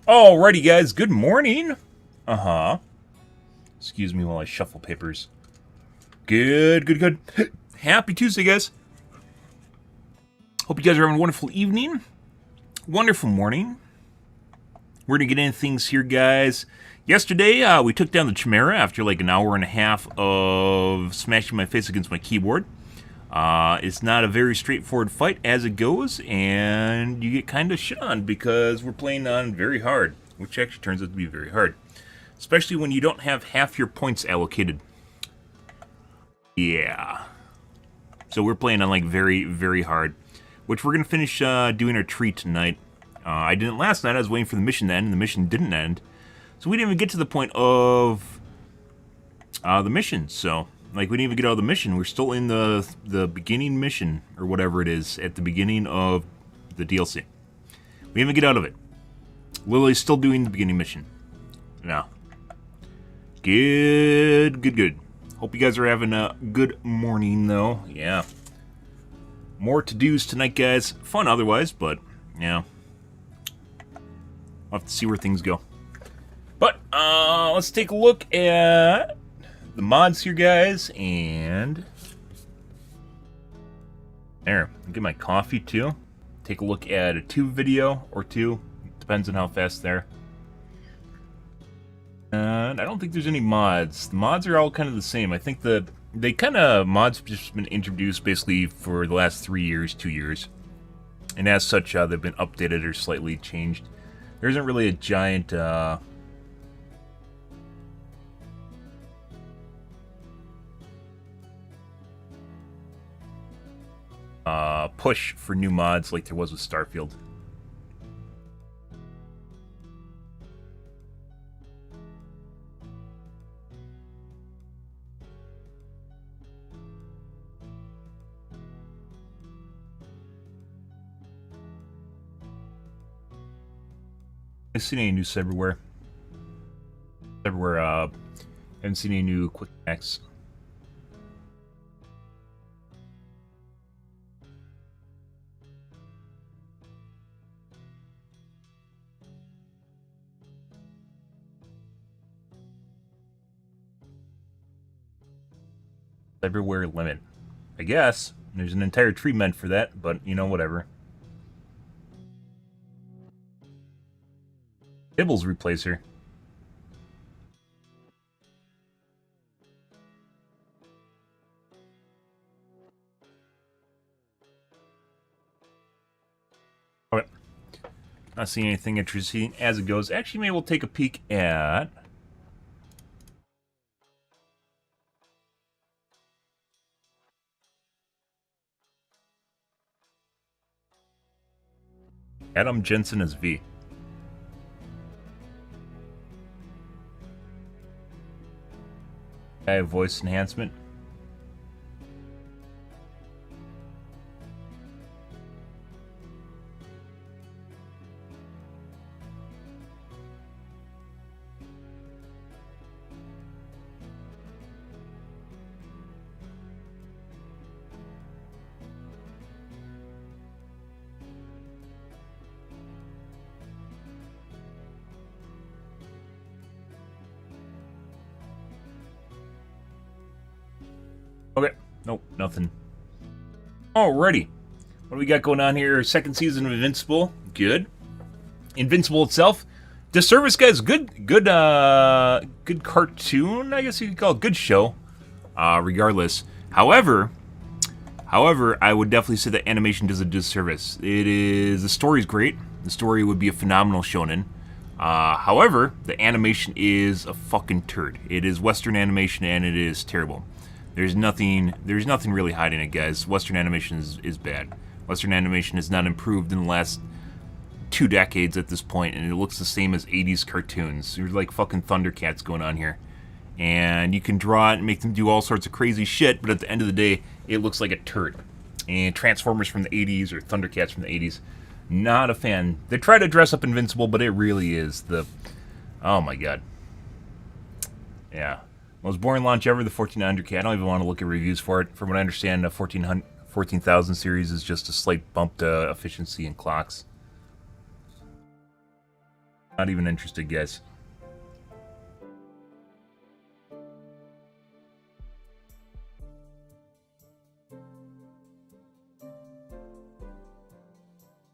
Alrighty, guys. Good morning. Excuse me while I shuffle papers. Good. Happy Tuesday, guys. Hope you guys are having a wonderful evening. Wonderful morning. We're going to get into things here, guys. Yesterday, we took down the Chimera after like an hour and a half of smashing my face against my keyboard. It's not a very straightforward fight as it goes, and you get kind of shit on because we're playing on very hard, which actually turns out to be very hard. Especially when you don't have half your points allocated. Yeah. So we're playing on like very hard, which we're going to finish doing our tree tonight. I didn't last night. I was waiting for the mission to end, and the mission didn't end. So we didn't even get to the point of the mission, so... Like, we didn't even get out of the mission. We're still in the beginning mission, or whatever it is, at the beginning of the DLC. We didn't even get out of it. Lily's still doing the beginning mission. No. Good. Hope you guys are having a good morning, though. Yeah. More to-dos tonight, guys. Fun otherwise, but, yeah. We'll have to see where things go. But, let's take a look at... the mods here, guys, and there, I'll get my coffee too. Take a look at a tube video or two, depends on how fast they're. And I don't think there's any mods. The mods are all kind of the same. I think mods have just been introduced basically for the last 3 years, 2 years, and as such, they've been updated or slightly changed. There isn't really a giant. Push for new mods like there was with Starfield. I haven't seen any new cyberware. Haven't seen any new quick hacks. Cyberware limit. I guess. There's an entire tree meant for that, but, you know, whatever. Dibbles replacer. Okay. Not seeing anything interesting as it goes. Actually, maybe we'll take a peek at... Adam Jensen as V. I have voice enhancement. Okay. Nope, nothing. Alrighty. What do we got going on here? Second season of Invincible. Good. Invincible itself. Disservice, guys. Good cartoon, I guess you could call it. Good show. Regardless. However, I would definitely say that animation does a disservice. The story's great. The story would be a phenomenal shonen. However, the animation is a fucking turd. It is Western animation and it is terrible. There's nothing really hiding it, guys. Western animation is bad. Western animation has not improved in the last 2 decades at this point, and it looks the same as 80s cartoons. There's like fucking Thundercats going on here. And you can draw it and make them do all sorts of crazy shit, but at the end of the day, it looks like a turd. And Transformers from the 80s or Thundercats from the 80s, not a fan. They try to dress up Invincible, but it really is the... Oh my god. Yeah. Most boring launch ever, the 1400K. I don't even want to look at reviews for it. From what I understand, the 14,000 series is just a slight bump to efficiency and clocks. Not even interested, guys.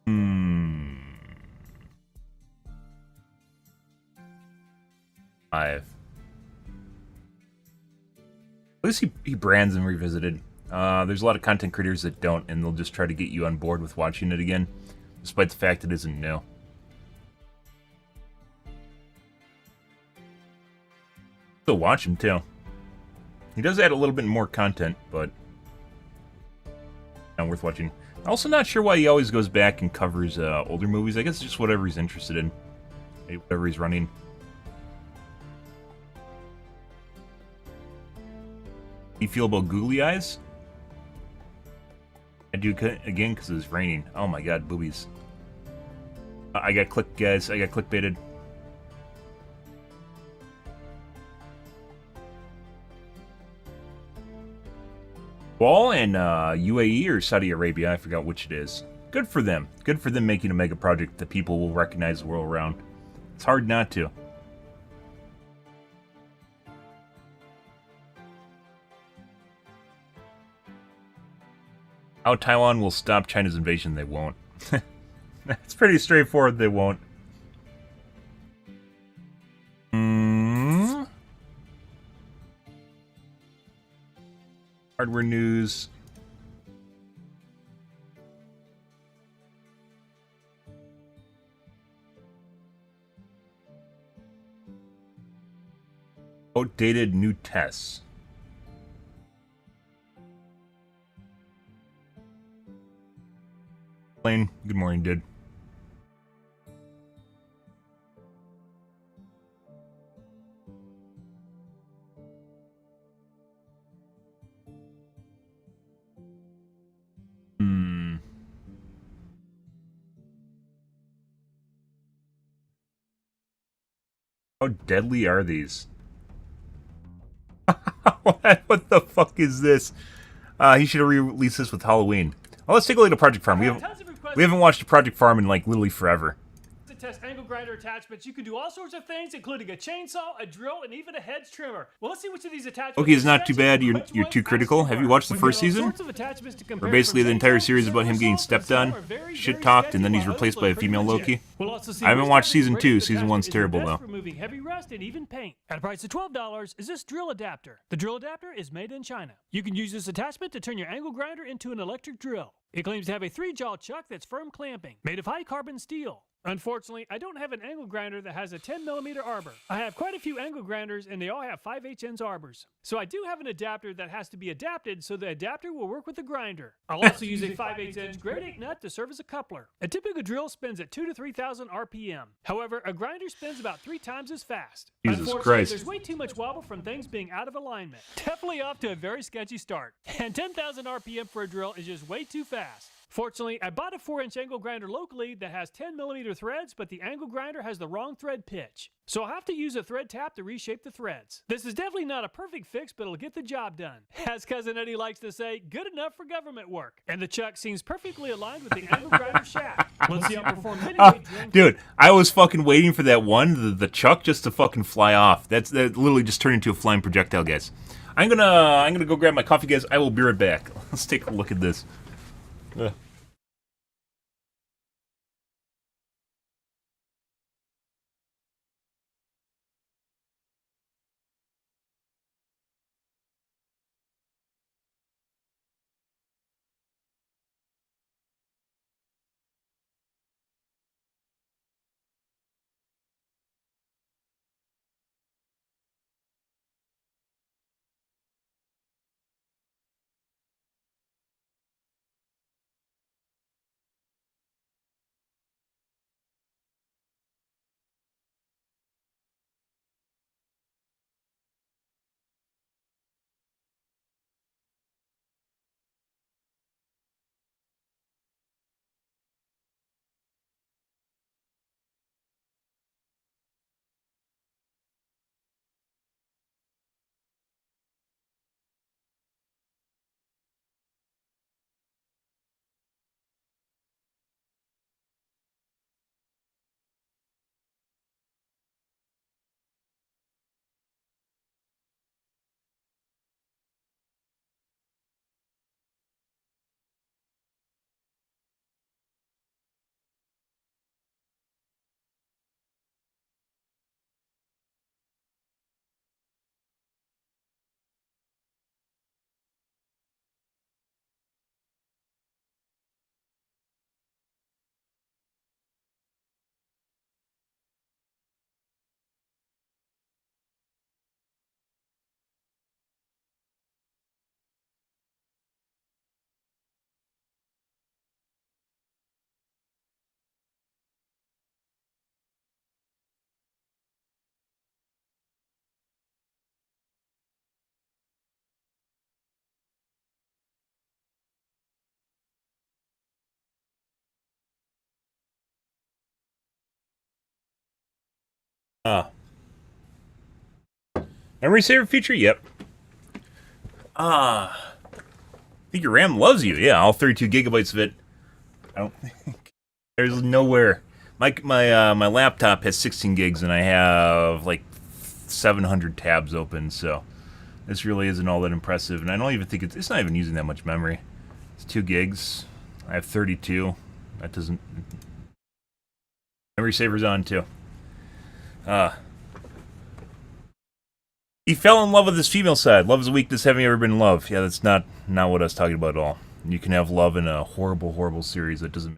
Hmm. 5. At least he brands and revisited. There's a lot of content creators that don't, and they'll just try to get you on board with watching it again, despite the fact it isn't new. Still watch him, too. He does add a little bit more content, but not worth watching. Also not sure why he always goes back and covers older movies. I guess it's just whatever he's interested in. Maybe whatever he's running. How do you feel about googly eyes? I do again because it's raining. Oh my god, boobies. I got clicked, guys. I got clickbaited. Wall and UAE or Saudi Arabia, I forgot which it is. Good for them. Good for them making a mega project that people will recognize the world around. It's hard not to. How Taiwan will stop China's invasion, they won't. It's pretty straightforward, they won't. Hardware news. Outdated new tests. Lane, good morning, dude. How deadly are these? What the fuck is this? He should have re-released this with Halloween. Well, let's take a look at Project Farm. We haven't watched a Project Farm in like literally forever. To test angle grinder attachments, you can do all sorts of things, including a chainsaw, a drill, and even a hedge trimmer. Well, let's see which of these attachments. Okay, it's not too bad. You're too critical. Have you watched the first season? Where basically the entire series is about him getting stepped on, shit talked, and then he's replaced by a female Loki. I haven't watched season 2. Season 1's terrible though. Removing heavy rust and even paint. At a price of $12 is this drill adapter. The drill adapter is made in China. You can use this attachment to turn your angle grinder into an electric drill. It claims to have a 3-jaw chuck that's firm clamping, made of high carbon steel. Unfortunately, I don't have an angle grinder that has a 10mm arbor. I have quite a few angle grinders and they all have 5/8 arbors. So I do have an adapter that has to be adapted so the adapter will work with the grinder. I'll also use a 5/8 grade 8 nut to serve as a coupler. A typical drill spins at 2,000 to 3,000 RPM. However, a grinder spins about 3 times as fast. Jesus Christ. There's way too much wobble from things being out of alignment. Definitely off to a very sketchy start. And 10,000 RPM for a drill is just way too fast. Fortunately, I bought a 4-inch angle grinder locally that has 10mm threads, but the angle grinder has the wrong thread pitch. So I'll have to use a thread tap to reshape the threads. This is definitely not a perfect fix, but it'll get the job done. As Cousin Eddie likes to say, good enough for government work. And the chuck seems perfectly aligned with the angle grinder shaft. Let's see how it performs anyway. Dude, I was fucking waiting for that one, the chuck, just to fucking fly off. That literally just turned into a flying projectile, guys. I'm gonna go grab my coffee, guys. I will be right back. Let's take a look at this. Memory saver feature? Yep. I think your RAM loves you. Yeah, all 32 gigabytes of it. I don't think there's nowhere. My laptop has 16 gigs and I have like 700 tabs open, so this really isn't all that impressive. And I don't even think it's not even using that much memory. It's 2 gigs. I have 32. That doesn't. Memory saver's on too. He fell in love with his female side. Love is a weakness. Having ever been in love? Yeah, that's not what I was talking about at all. You can have love in a horrible, horrible series that doesn't.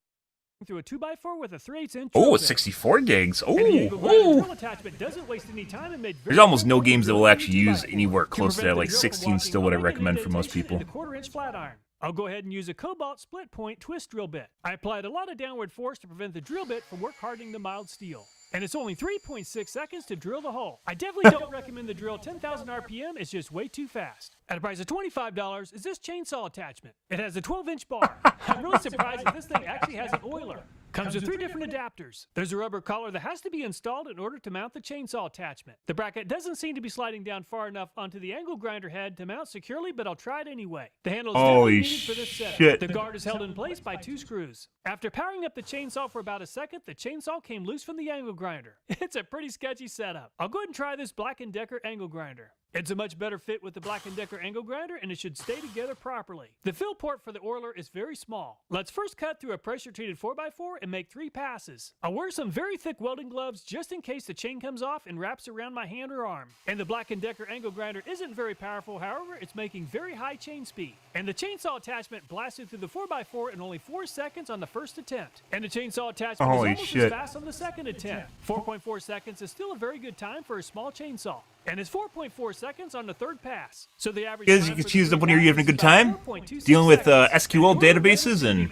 Through a 2x4 with a 3/8 inch. Oh, it's 64 gigs. Oh, drill attachment doesn't waste any time and made there's almost no games that will actually use anywhere close to that. Like 16 is still what I recommend for most people. A 1/4 inch flat iron. I'll go ahead and use a cobalt split point twist drill bit. I applied a lot of downward force to prevent the drill bit from work hardening the mild steel. And it's only 3.6 seconds to drill the hole. I definitely don't recommend the drill 10,000 RPM. It's just way too fast. At a price of $25 is this chainsaw attachment. It has a 12-inch bar. I'm really surprised that this thing actually has an oiler. Comes with 3 different adapters. There's a rubber collar that has to be installed in order to mount the chainsaw attachment. The bracket doesn't seem to be sliding down far enough onto the angle grinder head to mount securely, but I'll try it anyway. The handle is definitely needed for this setup. The guard is held in place by 2 screws. After powering up the chainsaw for about a second, the chainsaw came loose from the angle grinder. It's a pretty sketchy setup. I'll go ahead and try this Black & Decker angle grinder. It's a much better fit with the Black & Decker angle grinder, and it should stay together properly. The fill port for the oiler is very small. Let's first cut through a pressure-treated 4x4 and make 3 passes. I'll wear some very thick welding gloves just in case the chain comes off and wraps around my hand or arm. And the Black & Decker angle grinder isn't very powerful, however, it's making very high chain speed. And the chainsaw attachment blasted through the 4x4 in only 4 seconds on the first attempt. And the chainsaw attachment is almost as fast on the second attempt. 4.4 seconds is still a very good time for a small chainsaw. And it's 4.4 seconds on the third pass. So the average you can choose when you're having a good time, dealing with SQL databases and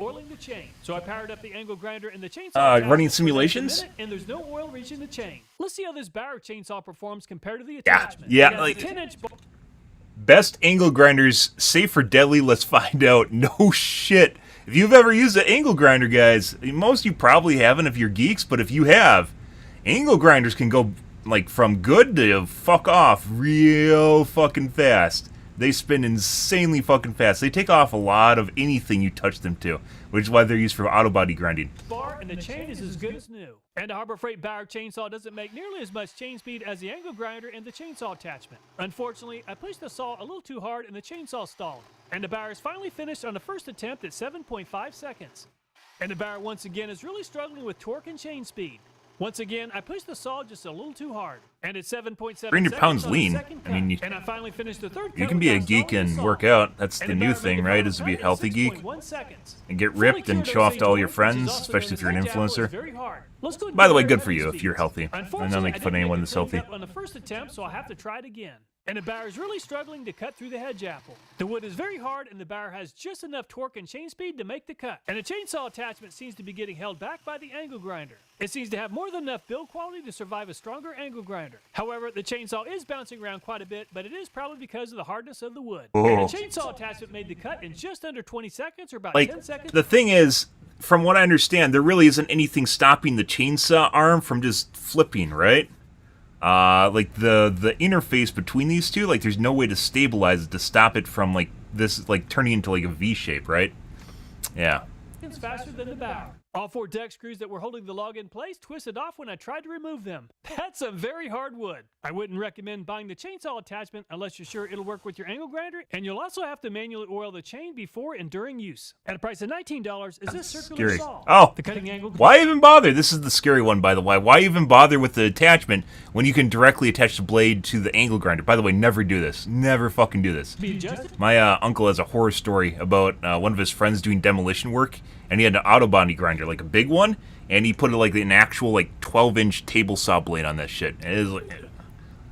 so I powered up the angle grinder and the chainsaw running simulations. And there's no oil reaching the chain. Let's see how this Bauer chainsaw performs compared to the attachment. Yeah, like 10-inch best angle grinders, safe or deadly. Let's find out. No shit. If you've ever used an angle grinder, guys, most of you probably haven't if you're geeks, but if you have, angle grinders can go like from good to fuck off real fucking fast. They spin insanely fucking fast. They take off a lot of anything you touch them to, which is why they're used for auto body grinding. Bar and the chain is as good as new. And a Harbor Freight Bauer chainsaw doesn't make nearly as much chain speed as the angle grinder and the chainsaw attachment. Unfortunately, I pushed the saw a little too hard and the chainsaw stalled. And the Bauer is finally finished on the first attempt at 7.5 seconds. And the Bauer once again is really struggling with torque and chain speed. Once again, I pushed the saw just a little too hard. And at 7.7 300 pounds lean. I mean, and I finally finished the third you can be a geek and work out. That's the new thing, right? Is to be a healthy geek and get ripped and show off to all your friends, especially if you're an influencer. By the way, good for you if you're healthy. I'm not making fun of anyone that's healthy. On the first attempt, so I'll have to try it again. And the Bauer is really struggling to cut through the hedge apple. The wood is very hard, and the Bauer has just enough torque and chain speed to make the cut. And the chainsaw attachment seems to be getting held back by the angle grinder. It seems to have more than enough build quality to survive a stronger angle grinder. However, the chainsaw is bouncing around quite a bit, but it is probably because of the hardness of the wood. And the chainsaw attachment made the cut in just under 20 seconds, or about 10 seconds. The thing is, from what I understand, there really isn't anything stopping the chainsaw arm from just flipping, right? Like the interface between these two, like there's no way to stabilize it to stop it from like this, like turning into like a V shape, right? Yeah. It's faster than the Bauer. All 4 deck screws that were holding the log in place twisted off when I tried to remove them. That's some very hard wood. I wouldn't recommend buying the chainsaw attachment unless you're sure it'll work with your angle grinder, and you'll also have to manually oil the chain before and during use. At a price of $19 is this circular saw. Oh, the cutting angle. Why even bother? This is the scary one, by the way. Why even bother with the attachment when you can directly attach the blade to the angle grinder? By the way, never do this. Never fucking do this. My uncle has a horror story about one of his friends doing demolition work, and he had an auto body grinder, like a big one, and he put like an actual like 12-inch table saw blade on that shit. And it is like,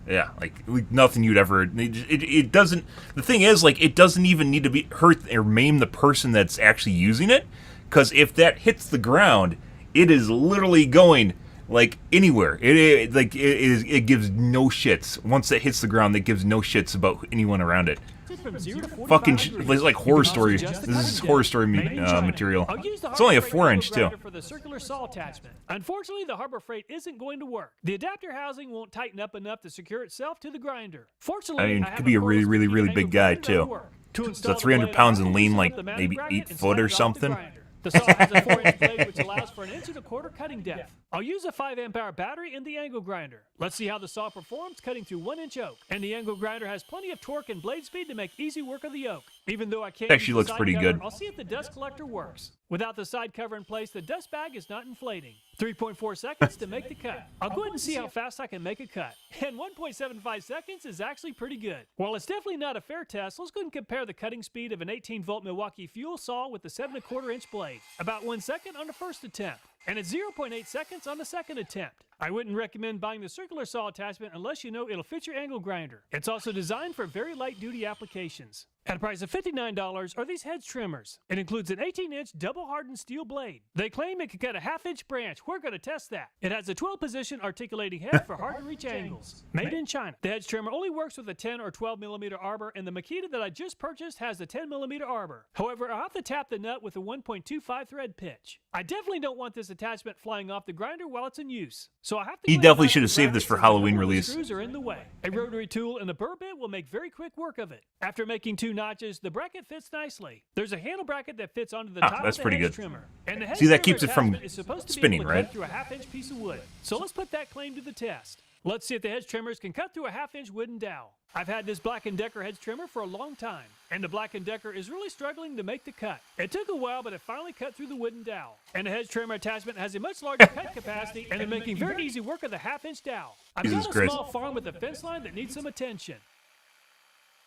yeah, like nothing you'd ever. It doesn't. The thing is, like, it doesn't even need to be hurt or maim the person that's actually using it, because if that hits the ground, it is literally going like anywhere. It gives no shits. Once it hits the ground, it gives no shits about anyone around it. Sit from 0 to 45 Fucking, degrees. it's like horror You can also story. adjust the This cutting is depth. horror story Made in China. material. I'll use the It's only a Harbor Freight 4-inch angle too. grinder for the circular saw attachment. Unfortunately, the Harbor Freight isn't going to work. The adapter housing won't tighten up enough to secure itself to the grinder. Fortunately, I mean, have could be a really, cordless really, really angle big guy, grinder that'll too. work. To So install the 300 blade, pounds I and have to lean loosen like up the mounting maybe bracket 8 and foot slide or it off the something. grinder. The saw has a 4-inch blade which allows for an 1.25 inch cutting depth. I'll use a 5 amp hour battery in the angle grinder. Let's see how the saw performs cutting through 1-inch oak. And the angle grinder has plenty of torque and blade speed to make easy work of the oak. Even though I can't Actually use the looks side pretty cover, good. I'll see if the dust collector works. Without the side cover in place, the dust bag is not inflating. 3.4 seconds to make the cut. I'll go ahead and see how fast I can make a cut. And 1.75 seconds is actually pretty good. While it's definitely not a fair test, let's go ahead and compare the cutting speed of an 18-volt Milwaukee fuel saw with the 7.25 inch blade. About 1 second on the first attempt. And it's 0.8 seconds on the second attempt. I wouldn't recommend buying the circular saw attachment unless you know it'll fit your angle grinder. It's also designed for very light-duty applications. At a price of $59 are these hedge trimmers. It includes an 18-inch double-hardened steel blade. They claim it can cut a half-inch branch. We're going to test that. It has a 12-position articulating head for hard-to-reach angles. Made in China. The hedge trimmer only works with a 10 or 12 millimeter arbor, and the Makita that I just purchased has the 10 millimeter arbor. However, I'll have to tap the nut with a 1.25 thread pitch. I definitely don't want this attachment flying off the grinder while it's in use. So I have to He clean definitely out should have the saved this brackets for and Halloween the release. Screws are in the way. A rotary tool and a burr bit will make very quick work of it. After making 2 notches, the bracket fits nicely. There's a handle bracket that fits onto the top that's of the pretty hedge good. trimmer. And the hedge See, that trimmer keeps it from attachment is supposed to be spinning, able to right? cut through a half-inch piece of wood. So let's put that claim to the test. Let's see if the hedge trimmers can cut through a half-inch wooden dowel. I've had this Black & Decker hedge trimmer for a long time, and the Black & Decker is really struggling to make the cut. It took a while, but it finally cut through the wooden dowel. And the hedge trimmer attachment has a much larger cut capacity, and they're making very easy work of the half-inch dowel. I've Jesus got a Christ. small farm with a fence line that needs some attention.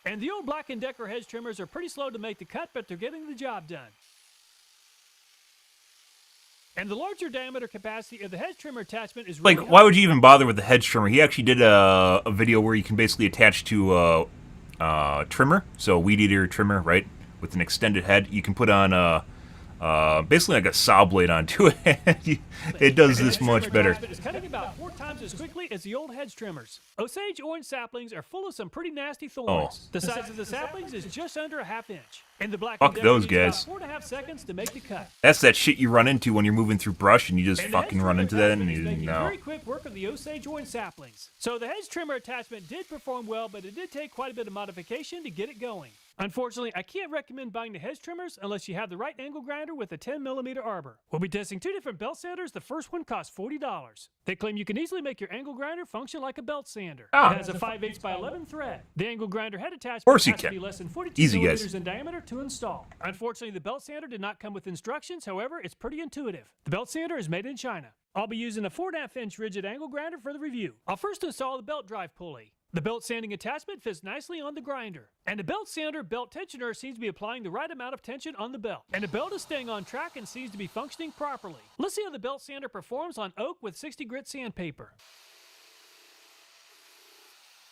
And the old Black & Decker hedge trimmers are pretty slow to make the cut, but they're getting the job done. And the larger diameter capacity of the hedge trimmer attachment is really Like, why would you even bother with the hedge trimmer? He actually did a video where you can basically attach to a trimmer, so a weed eater trimmer, right, with an extended head. You can put on basically like a saw blade onto it. It does this much better. It's cutting about 4 times as quickly as the old hedge trimmers. Osage orange saplings are full of some pretty nasty thorns. The size of the saplings is just under a half-inch. And the Black & Fuck Decker those needs guys. about 4.5 seconds to make the cut. That's that shit you run into when you're moving through brush and you just And the hedge fucking run trimmer into that and attachment you is making know. very quick work of the Osage orange saplings. So the hedge trimmer attachment did perform well, but it did take quite a bit of modification to get it going. Unfortunately, I can't recommend buying the hedge trimmers unless you have the right angle grinder with a 10 millimeter arbor. We'll be testing 2 different belt sanders. The first one costs $40. They claim you can easily make your angle grinder function like a belt sander. Ah. It has a 5/8 by 11 thread. The angle grinder head attachment course you has to can. be less than 42 Easy, guys. millimeters in diameter to install. Unfortunately, the belt sander did not come with instructions. However, it's pretty intuitive. The belt sander is made in China. I'll be using a 4.5 inch rigid angle grinder for the review. I'll first install the belt drive pulley. The belt sanding attachment fits nicely on the grinder. And the belt sander belt tensioner seems to be applying the right amount of tension on the belt. And the belt is staying on track and seems to be functioning properly. Let's see how the belt sander performs on oak with 60 grit sandpaper.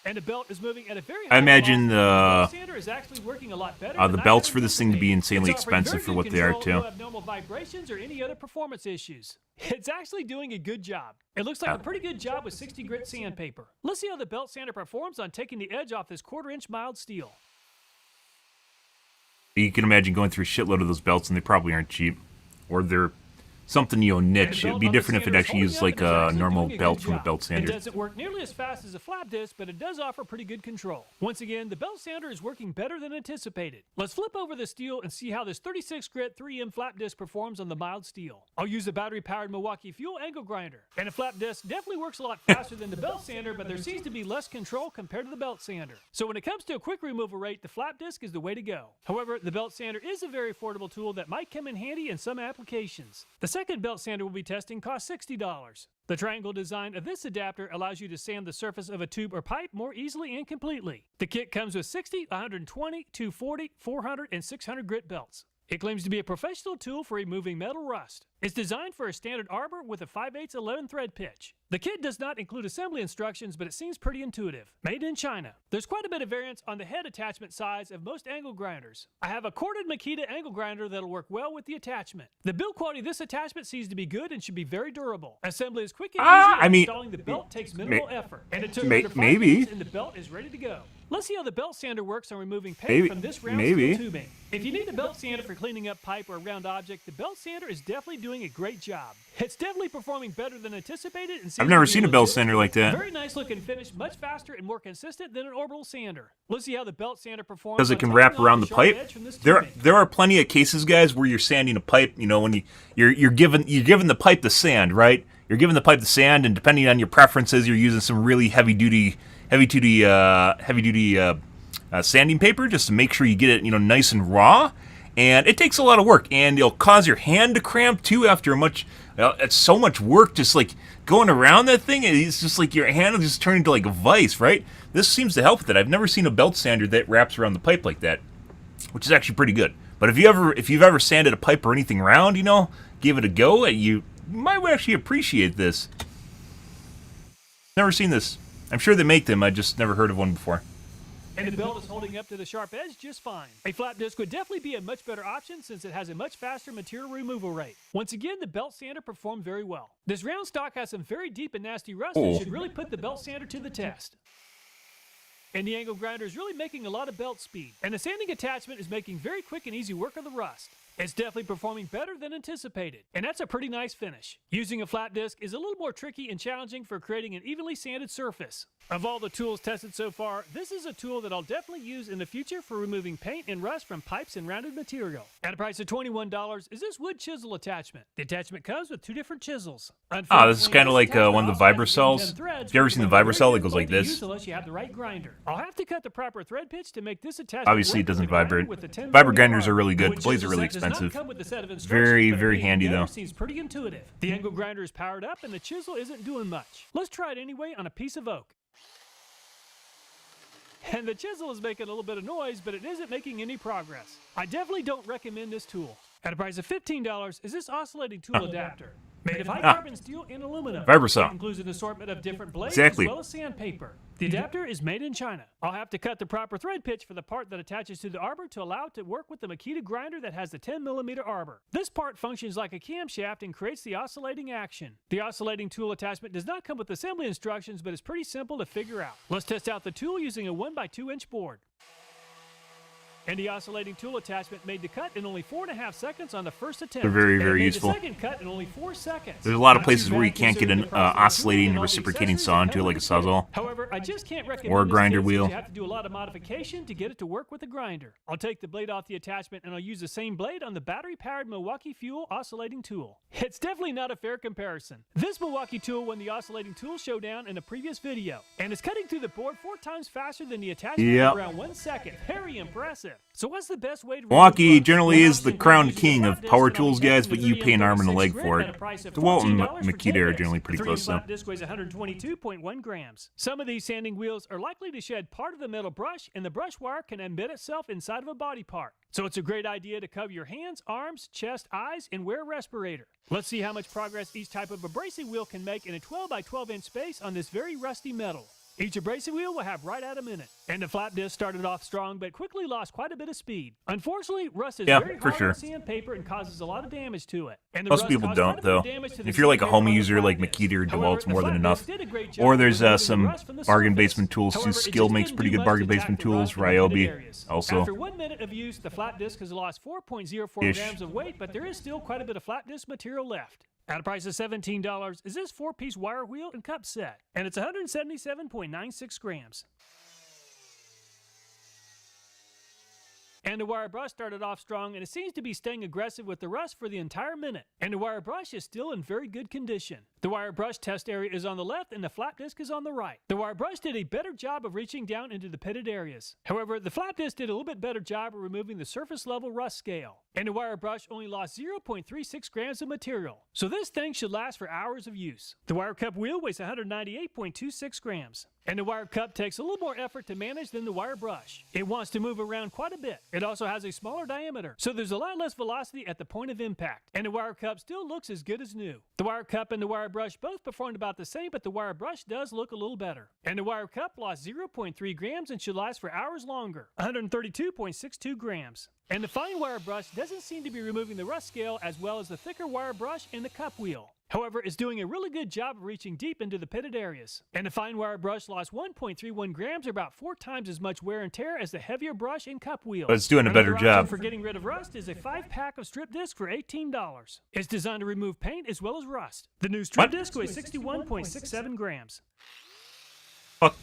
And the belt is moving at a very high I imagine velocity. The belt sander is actually working a lot better the than I belts had for this thing to be anticipated. insanely It's offering expensive very for good what they are, control, too. no abnormal vibrations or any other performance issues. It's actually doing a good job. It looks like a pretty good job with 60 grit sandpaper. Let's see how the belt sander performs on taking the edge off this 1/4 inch mild steel. You can imagine going through a shitload of those belts and they probably aren't cheap. Or they're something, you know, niche. It'd be different if it actually used like a normal belt from a belt It sander. doesn't work nearly as fast as a flap disc, but it does offer pretty good control. Once again, the belt sander is working better than anticipated. Let's flip over the steel and see how this 36 grit 3M flap disc performs on the mild steel. I'll use a battery-powered Milwaukee fuel angle grinder. And a flap disc definitely works a lot faster than the belt sander, but there seems to be less control compared to the belt sander. So when it comes to a quick removal rate, the flap disc is the way to go. However, the belt sander is a very affordable tool that might come in handy in some applications. The second belt sander we'll be testing costs $60. The triangle design of this adapter allows you to sand the surface of a tube or pipe more easily and completely. The kit comes with 60, 120, 240, 400, and 600 grit belts. It claims to be a professional tool for removing metal rust. It's designed for a standard arbor with a 5/8 11 thread pitch. The kit does not include assembly instructions, but it seems pretty intuitive. Made in China. There's quite a bit of variance on the head attachment size of most angle grinders. I have a corded Makita angle grinder that'll work well with the attachment. The build quality of this attachment seems to be good and should be very durable. Assembly is quick and easy, and I mean, installing the belt takes minimal effort. And it took may- under 5 maybe. minutes and the belt is ready to go. Let's see how the belt sander works on removing paint from this round steel tubing. If you need a belt sander for cleaning up pipe or a round object, the belt sander is definitely doing a great job. It's definitely performing better than anticipated. And I've never seen a belt sander like that. Very nice looking finish, much faster and more consistent than an orbital sander. Let's see how the belt sander performs. Because it can wrap around the pipe. There are plenty of cases, guys, where you're sanding a pipe. You know, when you're giving the pipe the sand, right? You're giving the pipe the sand, and depending on your preferences, you're using some really heavy duty sanding paper just to make sure you get it, you know, nice and raw. And it takes a lot of work, and it'll cause your hand to cramp too after it's so much work just like going around that thing. It's just like your hand will just turn into like a vice, right? This seems to help with it. I've never seen a belt sander that wraps around the pipe like that, which is actually pretty good. But if you've ever sanded a pipe or anything round, you know, give it a go. You might actually appreciate this. Never seen this. I'm sure they make them. I just never heard of one before. And the belt is holding up to the sharp edge just fine. A flap disc would definitely be a much better option since it has a much faster material removal rate. Once again, the belt sander performed very well. This round stock has some very deep and nasty rust and should really put the belt sander to the test. And the angle grinder is really making a lot of belt speed. And the sanding attachment is making very quick and easy work of the rust. It's definitely performing better than anticipated, and that's a pretty nice finish. Using a flat disc is a little more tricky and challenging for creating an evenly sanded surface. Of all the tools tested so far, this is a tool that I'll definitely use in the future for removing paint and rust from pipes and rounded material. At a price of $21 is this wood chisel attachment. The attachment comes with two different chisels. This is kind of like one of the vibrocells. Have you ever seen the vibrocell that goes like this? Unless you have the right grinder. I'll have to cut the proper thread pitch to make this attachment. Obviously, it doesn't vibrate. Vibro grinders are really good. The blades are really expensive. Very, very handy though. Seems pretty intuitive. The angle grinder is powered up and the chisel isn't doing much. Let's try it anyway on a piece of oak. And the chisel is making a little bit of noise, but it isn't making any progress. I definitely don't recommend this tool. At a price of $15 is this oscillating tool adapter. Made of high carbon steel and aluminum. Vibrocell. It includes an assortment of different blades as well as sandpaper. The adapter is made in China. I'll have to cut the proper thread pitch for the part that attaches to the arbor to allow it to work with the Makita grinder that has the 10mm arbor. This part functions like a camshaft and creates the oscillating action. The oscillating tool attachment does not come with assembly instructions, but is pretty simple to figure out. Let's test out the tool using a 1x2 inch board. And the oscillating tool attachment made the cut in only 4.5 seconds on the first attempt. They're very, very useful. The second cut in only 4 seconds. There's a lot of places where you can't get an oscillating reciprocating saw into it, like a sawzall. However, I just can't recommend or a grinder wheel. You have to do a lot of modification to get it to work with the grinder. I'll take the blade off the attachment and I'll use the same blade on the battery-powered Milwaukee Fuel oscillating tool. It's definitely not a fair comparison. This Milwaukee tool won the oscillating tool showdown in a previous video, and it's cutting through the board 4 times faster than the attachment in around 1 second. Very impressive. So what's the best way to Milwaukee generally is the crowned king of power tools, guys, but you pay an arm and a leg for it. DeWalt and Makita are generally pretty close, though. Disc weighs 122.1 grams. Some of these sanding wheels are likely to shed part of the metal brush, and the brush wire can embed itself inside of a body part. So it's a great idea to cover your hands, arms, chest, eyes, and wear a respirator. Let's see how much progress each type of abrasive wheel can make in a 12x12 inch space on this very rusty metal. Each abrasive wheel will have right at a minute. And the flap disc started off strong, but quickly lost quite a bit of speed. Unfortunately, rust is very hard on sandpaper and causes a lot of damage to it. And most people don't, though. If you're like a home user like Makita or DeWalt's more than enough. Or there's some bargain basement tools too. Skill makes pretty good bargain basement tools. Ryobi also. After 1 minute of use, the flap disc has lost 4.04 grams of weight, but there is still quite a bit of flap disc material left. At a price of $17 is this 4-piece wire wheel and cup set, and it's 177.96 grams. And the wire brush started off strong, and it seems to be staying aggressive with the rust for the entire minute. And the wire brush is still in very good condition. The wire brush test area is on the left and the flap disc is on the right. The wire brush did a better job of reaching down into the pitted areas. However, the flap disc did a little bit better job of removing the surface level rust scale. And the wire brush only lost 0.36 grams of material. So this thing should last for hours of use. The wire cup wheel weighs 198.26 grams. And the wire cup takes a little more effort to manage than the wire brush. It wants to move around quite a bit. It also has a smaller diameter, so there's a lot less velocity at the point of impact. And the wire cup still looks as good as new. The wire cup and the wire brush both performed about the same, but the wire brush does look a little better. And the wire cup lost 0.3 grams and should last for hours longer, 132.62 grams. And the fine wire brush doesn't seem to be removing the rust scale as well as the thicker wire brush and the cup wheel. However, it's doing a really good job of reaching deep into the pitted areas. And the fine wire brush lost 1.31 grams, or about 4 times as much wear and tear as the heavier brush and cup wheel. But it's doing a better Another job. option for getting rid of rust is a 5-pack of strip disc for $18. It's designed to remove paint as well as rust. The new strip disc weighs 61.67 grams. Fuck.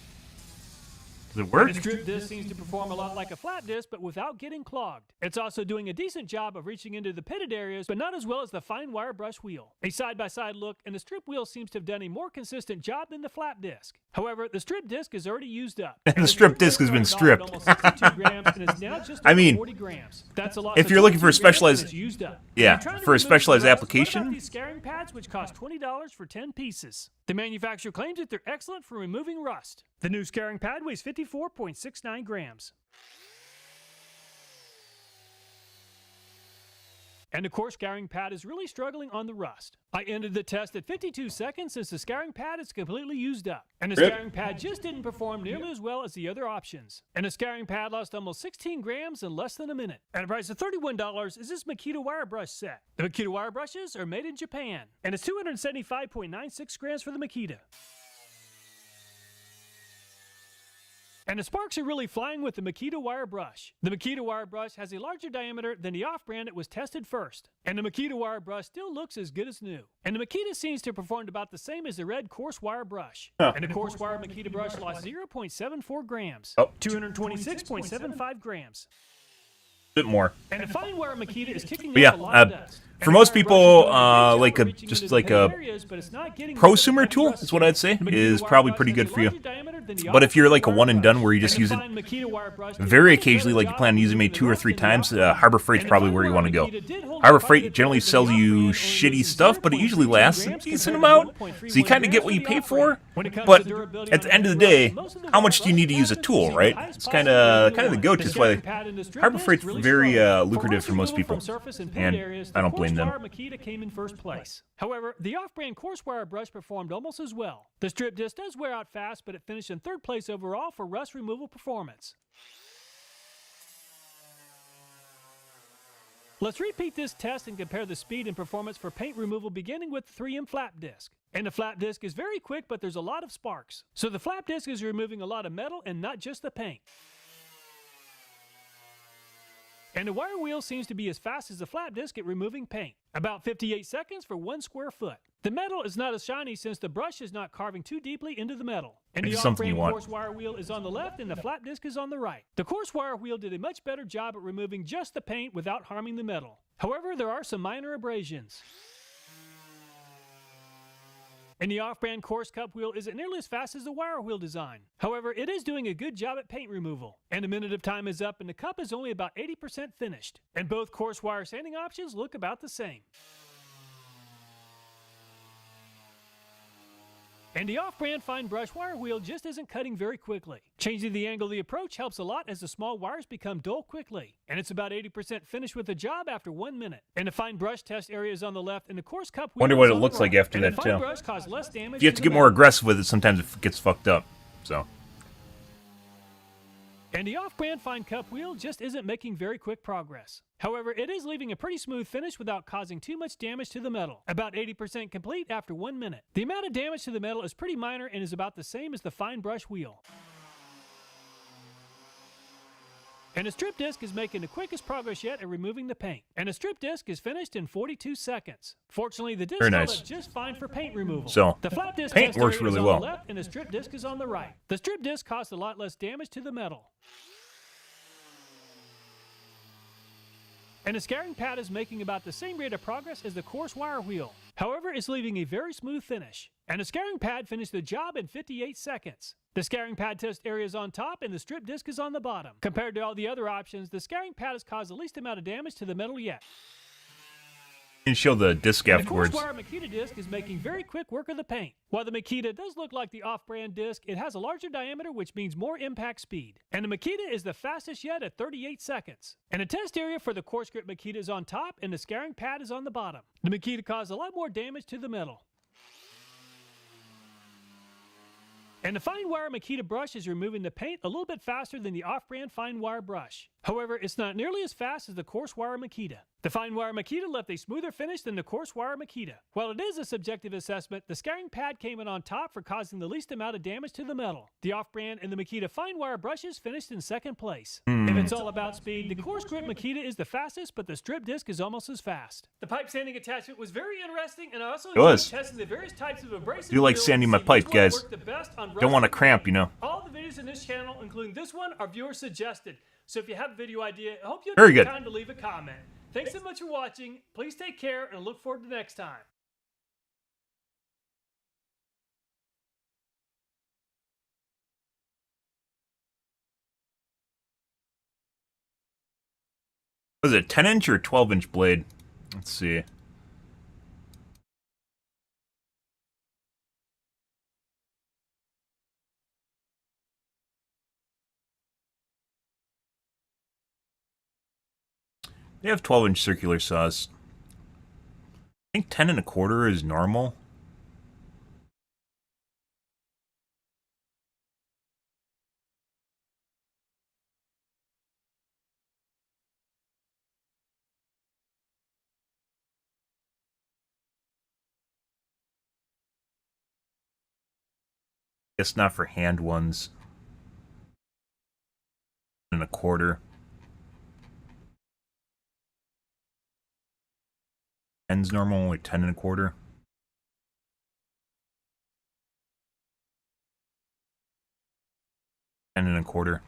Does it work? The strip disc seems to perform a lot like a flat disc, but without getting clogged. It's also doing a decent job of reaching into the pitted areas, but not as well as the fine wire brush wheel. A side-by-side look, and the strip wheel seems to have done a more consistent job than the flat disc. However, the strip disc is already used up. The strip disc has been stripped. Almost 62 grams, and is now just I over mean, 40 grams. That's a lot. if you're looking for a specialized, used up. yeah, for a specialized What application. about these scarring pads, which cost $20 for 10 pieces? The manufacturer claims that they're excellent for removing rust. The new scarring pad weighs 54.69 grams. And the core scarring pad is really struggling on the rust. I ended the test at 52 seconds since the scarring pad is completely used up. And the scarring pad just didn't perform nearly as well as the other options. And the scarring pad lost almost 16 grams in less than a minute. At a price of $31 is this Makita wire brush set. The Makita wire brushes are made in Japan. And it's 275.96 grams for the Makita. And the sparks are really flying with the Makita wire brush. The Makita wire brush has a larger diameter than the off-brand that was tested first. And the Makita wire brush still looks as good as new. And the Makita seems to have performed about the same as the red coarse wire brush. And the coarse wire Makita brush lost 0.74 grams. 226.75 grams. Bit more. And the fine wire Makita is kicking But yeah, up a lot of dust. for most people, like a prosumer tool is what I'd say is probably pretty good for you. But if you're like a one and done where you just use it very occasionally, like you plan on using maybe 2 or 3 times, Harbor Freight's probably where you want to go. Harbor Freight generally sells you shitty stuff, but it usually lasts a decent amount, so you kind of get what you pay for. But at the end of the day, how much do you need to use a tool, right? It's kind of the go-to. That's why Harbor Freight's very lucrative for most people, and I don't blame them. Makita came in first place. However, the off-brand coarse wire brush performed almost as well. The strip disc does wear out fast, but it finished in 3rd place overall for rust removal performance. Let's repeat this test and compare the speed and performance for paint removal, beginning with the 3M flap disc. And the flap disc is very quick, but there's a lot of sparks. So the flap disc is removing a lot of metal and not just the paint. And the wire wheel seems to be as fast as the flap disc at removing paint, about 58 seconds for 1 square foot. The metal is not as shiny since the brush is not carving too deeply into the metal. And the off-brand coarse wire wheel is on the left and the flap disc is on the right. The coarse wire wheel did a much better job at removing just the paint without harming the metal. However, there are some minor abrasions. And the off-brand coarse cup wheel isn't nearly as fast as the wire wheel design. However, it is doing a good job at paint removal. And a minute of time is up and the cup is only about 80% finished. And both coarse wire sanding options look about the same. And the off-brand fine brush wire wheel just isn't cutting very quickly. Changing the angle of the approach helps a lot as the small wires become dull quickly. And it's about 80% finished with the job after 1 minute. And the fine brush test area is on the left and the coarse cup wheel Wonder what is it on looks the right. like after And that the fine too. brush caused less damage If you have to get the more metal. aggressive with it, sometimes it gets fucked up. So. And the off-brand fine cup wheel just isn't making very quick progress. However, it is leaving a pretty smooth finish without causing too much damage to the metal, about 80% complete after 1 minute. The amount of damage to the metal is pretty minor and is about the same as the fine brush wheel. And the strip disc is making the quickest progress yet at removing the paint. And the strip disc is finished in 42 seconds. Fortunately, the disc held up just fine for paint removal. So, the flap disc paint test works area really is on well. the left and the strip disc is on the right. The strip disc caused a lot less damage to the metal. And the scarring pad is making about the same rate of progress as the coarse wire wheel. However, it's leaving a very smooth finish. And the scarring pad finished the job in 58 seconds. The scarring pad test area is on top and the strip disc is on the bottom. Compared to all the other options, the scarring pad has caused the least amount of damage to the metal yet. And show the disc afterwards. The coarse wire Makita disc is making very quick work of the paint. While the Makita does look like the off-brand disc, it has a larger diameter, which means more impact speed. And the Makita is the fastest yet at 38 seconds. And the test area for the coarse grip Makita is on top and the scarring pad is on the bottom. The Makita caused a lot more damage to the metal. And the fine wire Makita brush is removing the paint a little bit faster than the off-brand fine wire brush. However, it's not nearly as fast as the coarse wire Makita. The fine wire Makita left a smoother finish than the coarse wire Makita. While it is a subjective assessment, the scouring pad came in on top for causing the least amount of damage to the metal. The off-brand and the Makita fine wire brushes finished in second place. If it's all about speed, the coarse grip Makita is the fastest, but the strip disc is almost as fast. The pipe sanding attachment was very interesting, and I also enjoyed testing the various types of abrasive. I do like sanding my pipe, guys. Don't want to cramp, you know. All the videos in this channel, including this one, are viewer suggested. So if you have a video idea, I hope you'll take time to leave a comment. Thanks so much for watching. Please take care, and I look forward to the next time. Was it a 10-inch or 12-inch blade? Let's see. They have 12-inch circular saws. I think 10 1/4 is normal. Guess not for hand ones. 10 1/4. 10's normal, like 10 1/4. And 1/4.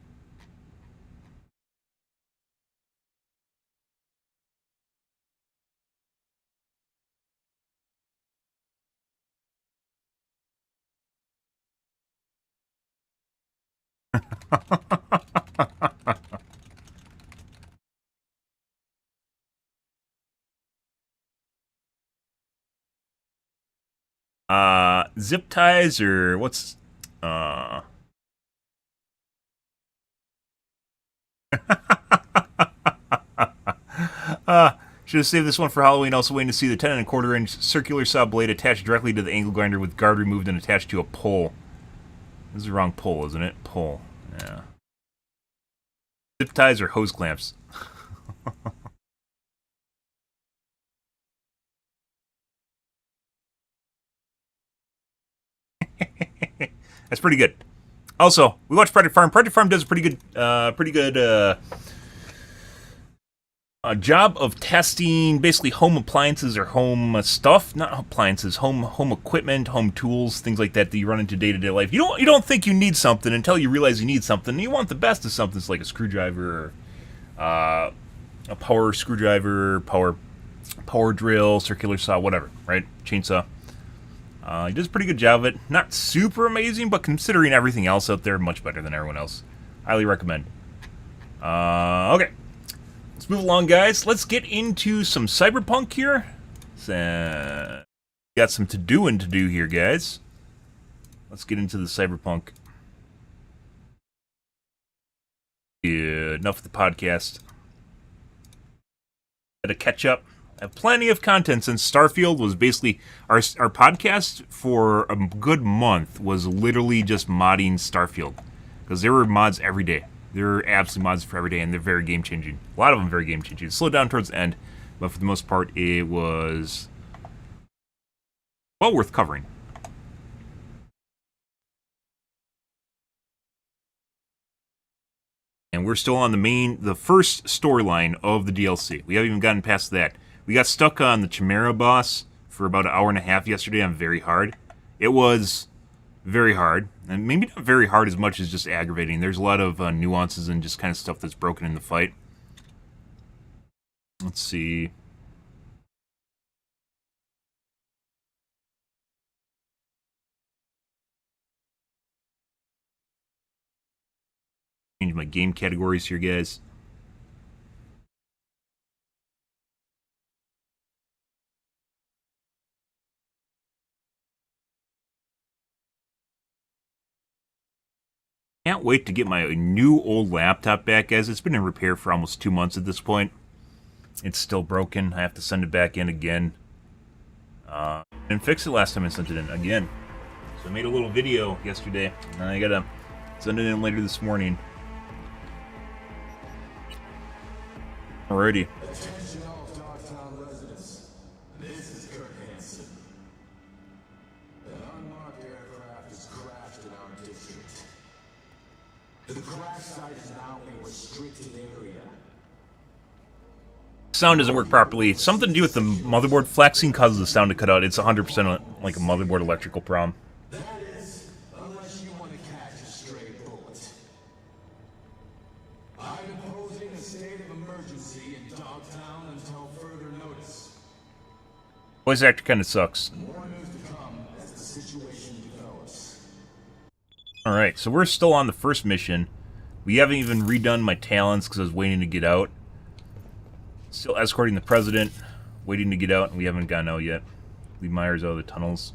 Zip ties or what's should have saved this one for Halloween. Also waiting to see the 10 1/4-inch circular saw blade attached directly to the angle grinder with guard removed and attached to a pole. This is the wrong pole, isn't it? Pole. Yeah. Zip ties or hose clamps. That's pretty good. Also, we watched Project Farm. Project Farm does a pretty good job of testing basically home appliances or home stuff, not appliances, home equipment, home tools, things like that you run into day-to-day life. You don't think you need something until you realize you need something. You want the best of something. It's like a screwdriver, a power screwdriver, power drill, circular saw, whatever, right? Chainsaw. He does a pretty good job of it. Not super amazing, but considering everything else out there, much better than everyone else. Highly recommend. Okay. Let's move along, guys. Let's get into some Cyberpunk here. Got some to do here, guys. Let's get into the Cyberpunk. Yeah, enough of the podcast. Got to catch up. I have plenty of content since Starfield was basically... Our podcast for a good month was literally just modding Starfield. Because there were mods every day. There are absolute mods for every day, and they're very game-changing. A lot of them very game-changing. It slowed down towards the end, but for the most part, it was well worth covering. And we're still on the first storyline of the DLC. We haven't even gotten past that. We got stuck on the Chimera boss for about an hour and a half yesterday on very hard. It was very hard, and maybe not very hard as much as just aggravating. There's a lot of nuances and just kind of stuff that's broken in the fight. Let's see. Change my game categories here, guys. Can't wait to get my new old laptop back, guys. It's been in repair for almost 2 months at this point. It's still broken. I have to send it back in again. And fix it last time I sent it in again. So I made a little video yesterday. And I gotta send it in later this morning. Alrighty. Attention all Dogtown residents. This is Kurt Hansen. An unmarked aircraft has crashed in our district. The crash site is now a restricted area. Sound doesn't work properly. Something to do with the motherboard flexing causes the sound to cut out. It's 100% like a motherboard electrical problem. That is, unless you want to catch a stray bullet. I'm imposing a state of emergency in Dogtown until further notice. Voice actor kind of sucks. More news to come as the situation develops. Alright, so we're still on the first mission. We haven't even redone my talents because I was waiting to get out. Still escorting the president, waiting to get out, and we haven't gotten out yet. Lee Myers out of the tunnels.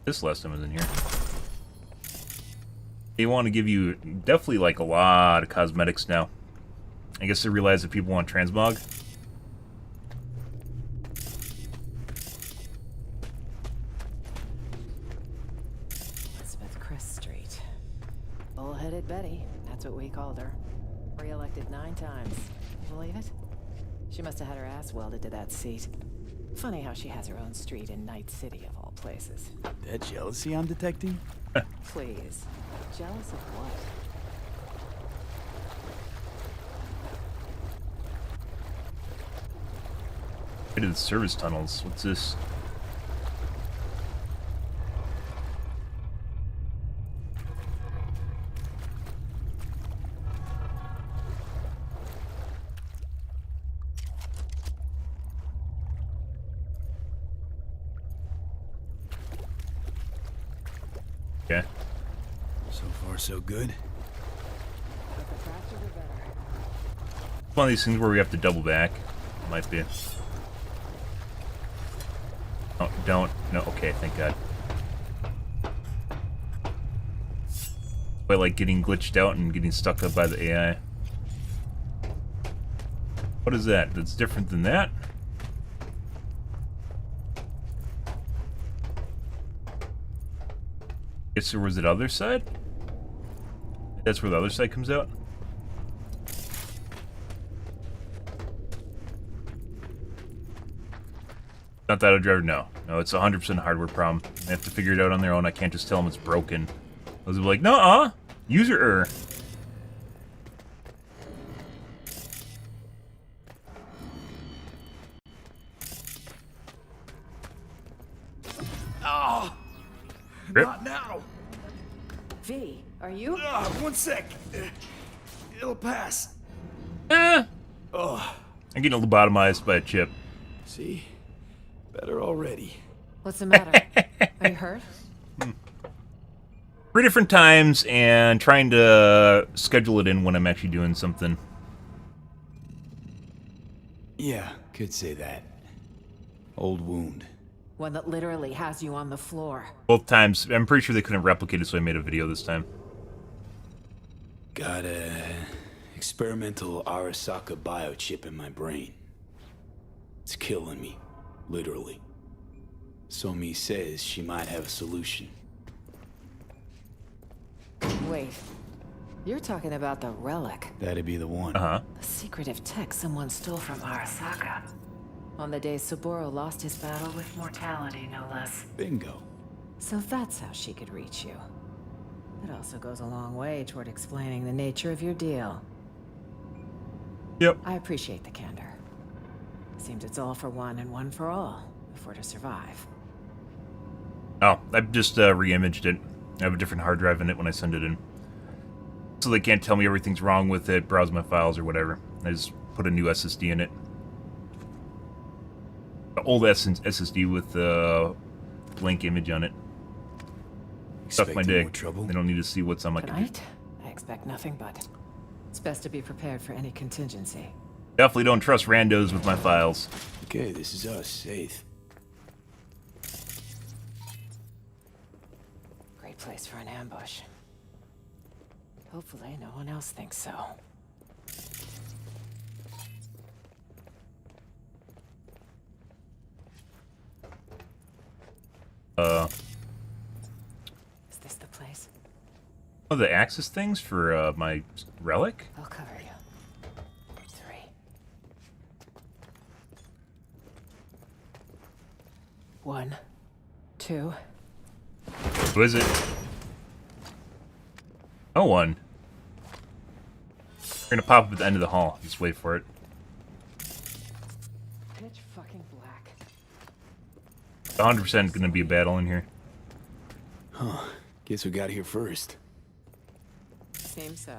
This last time I was in here. They want to give you definitely like a lot of cosmetics now. I guess they realize that people want transmog. Bullheaded Betty, that's what we called her. Re-elected 9 times. You believe it? She must have had her ass welded to that seat. Funny how she has her own street in Night City of all places. That jealousy I'm detecting? Please. Jealous of what? Into the service tunnels. What's this? Okay. So far, so good. But the faster the better. It's one of these things where we have to double back. Might be. Oh, don't. No, okay, thank God. But like getting glitched out and getting stuck up by the AI. What is that? That's different than that? Guess there was the other side? That's where the other side comes out? Not that a driver? No. No, it's 100% hardware problem. They have to figure it out on their own. I can't just tell them it's broken. I was like, nuh-uh! User error. Oh! Rip. Not now! V, are you? 1 sec. It'll pass. Eh! Oh, I'm getting lobotomized by a chip. see? Better already. What's the matter? Are you hurt? 3 different times and trying to schedule it in when I'm actually doing something. Yeah, could say that. Old wound. One that literally has you on the floor. Both times. I'm pretty sure they couldn't replicate it, so I made a video this time. Got a experimental Arasaka biochip in my brain. It's killing me, literally. Somi says she might have a solution. Wait. You're talking about the relic. That'd be the one. Uh-huh. The secretive tech someone stole from Arasaka. On the day Saburo lost his battle with mortality, no less. Bingo. So that's how she could reach you. It also goes a long way toward explaining the nature of your deal. Yep. I appreciate the candor. Seems it's all for one and one for all, if we're to survive. Oh, I've just re-imaged it. I have a different hard drive in it when I send it in. So they can't tell me everything's wrong with it, browse my files or whatever. I just put a new SSD in it. The old SSD with the blank image on it. Suck my Expecting dick. more trouble? They don't need to see what's on my computer. Tonight, I expect nothing but. It's best to be prepared for any contingency. Definitely don't trust randos with my files. Okay, this is us, 8th. Great place for an ambush. Hopefully no one else thinks so. Is this the place? Oh, the access things for my relic? I'll cover you. 3. One, 2. Who is it? No one. We're gonna pop up at the end of the hall. Just wait for it. Pitch fucking black. 100% gonna be a battle in here. Huh. Guess we got here first. Seems so.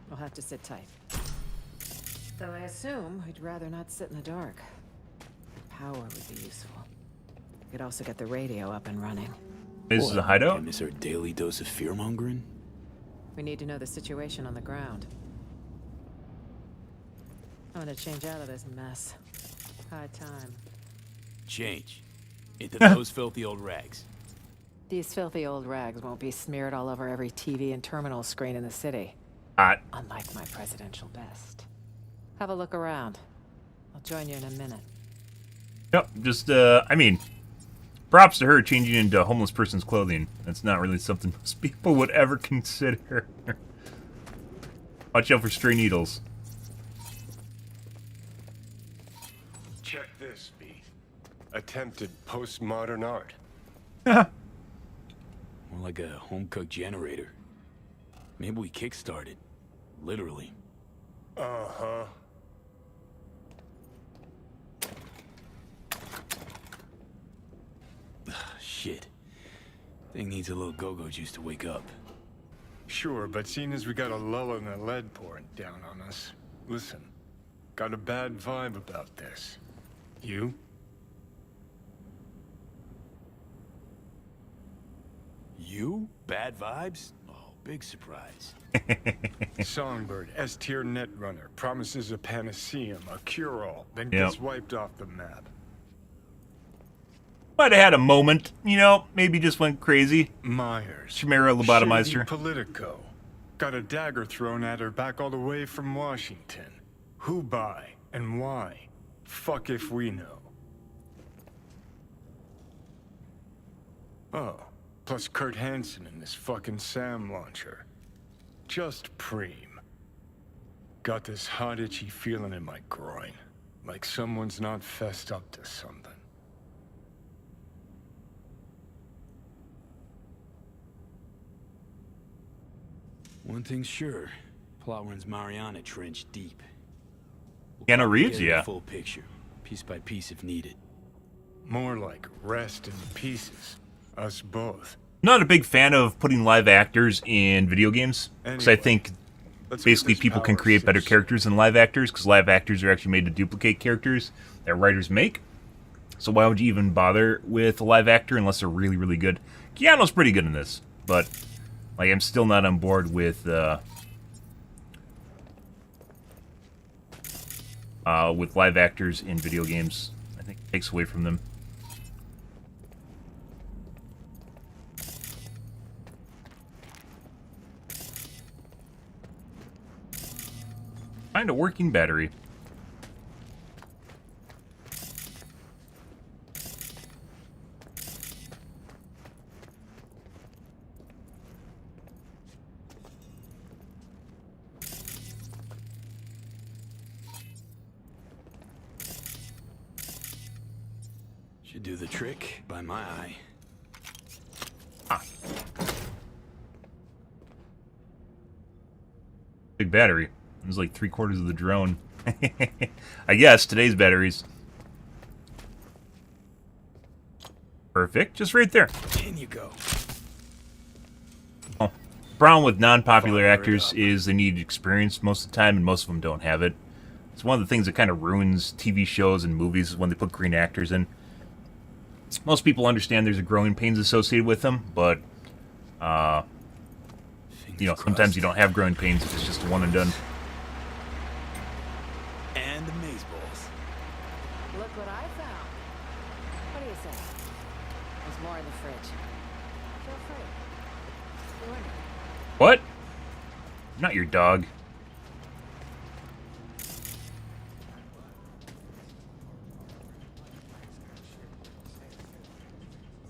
We'll have to sit tight. Though I assume we'd rather not sit in the dark. Power would be useful. We could also get the radio up and running. This is a hideout? Can't miss our daily dose of fear-mongering? We need to know the situation on the ground. I'm gonna change out of this mess. High time. Change. Into those filthy old rags. These filthy old rags won't be smeared all over every TV and terminal screen in the city. Hot. Unlike my presidential best. Have a look around. I'll join you in a minute. Yep, just, I mean, props to her changing into a homeless person's clothing. That's not really something most people would ever consider. Watch out for stray needles. Check this, B. Attempted postmodern art. More like a home-cooked generator. Maybe we kick-started. Literally. Uh-huh. Shit. Thing needs a little go-go juice to wake up. Sure, but seeing as we got a lull in the lead pouring down on us, listen, got a bad vibe about this. You? You? Bad vibes? Oh, big surprise. Songbird, S-tier netrunner, promises a panaceum, a cure-all, then Yep. gets wiped off the map. Might have had a moment, you know, maybe just went crazy. Myers. Chimera lobotomized shady her. Politico. Got a dagger thrown at her back all the way from Washington. Who by and why? Fuck if we know. Oh, plus Kurt Hansen and this fucking SAM launcher. Just preem. Got this hot itchy feeling in my groin. Like someone's not fessed up to something. One thing's sure. Plot runs Mariana Trench deep. Keanu Reeves, Get the yeah. full picture, piece by piece if needed. More like rest in pieces. Us both. Not a big fan of putting live actors in video games, because I Anyway, think let's get basically this people can power create better system. characters than live actors, because live actors are actually made to duplicate characters that writers make. So why would you even bother with a live actor unless they're really, really good? Keanu's pretty good in this, but like I'm still not on board with live actors in video games. I think it takes away from them. Find a working battery. Should do the trick by my eye. Big battery. It was like 3/4 of the drone. I guess today's batteries. Perfect. Just right there. In you go. Oh. Problem with non-popular Fire it actors up. is they need experience most of the time, and most of them don't have it. It's one of the things that kind of ruins TV shows and movies is when they put green actors in. Most people understand there's a growing pains associated with them, but you know, sometimes you don't have growing pains if it's just a one and done. And the maze balls. Look what I found. What do you say? There's more in the fridge. Feel free. You want it? What? Not your dog.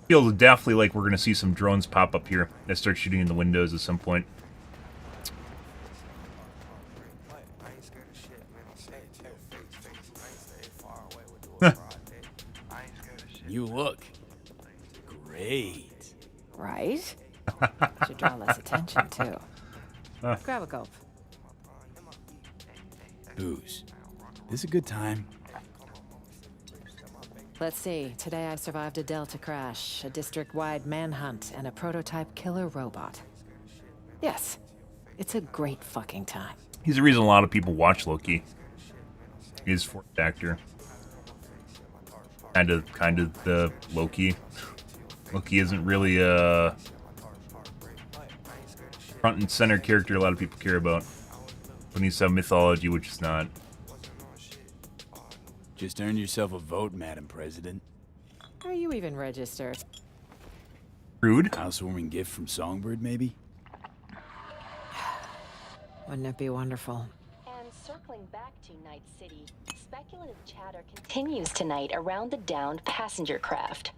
Feels definitely like we're going to see some drones pop up here that start shooting in the windows at some point. You look great. Right? Should draw less attention, too. Grab a gulp. Booze. This is a good time. Let's see. Today I survived a Delta crash, a district-wide manhunt, and a prototype killer robot. Yes, it's a great fucking time. He's the reason a lot of people watch Loki. He's fourth actor. Kind of the Loki. Loki isn't really a front and center character a lot of people care about. But he's some mythology, which is not. Just earn yourself a vote, Madam President. Are you even registered? Rude. Housewarming gift from Songbird, maybe? Wouldn't it be wonderful? And circling back to Night City, speculative chatter continues tonight around the downed passenger craft.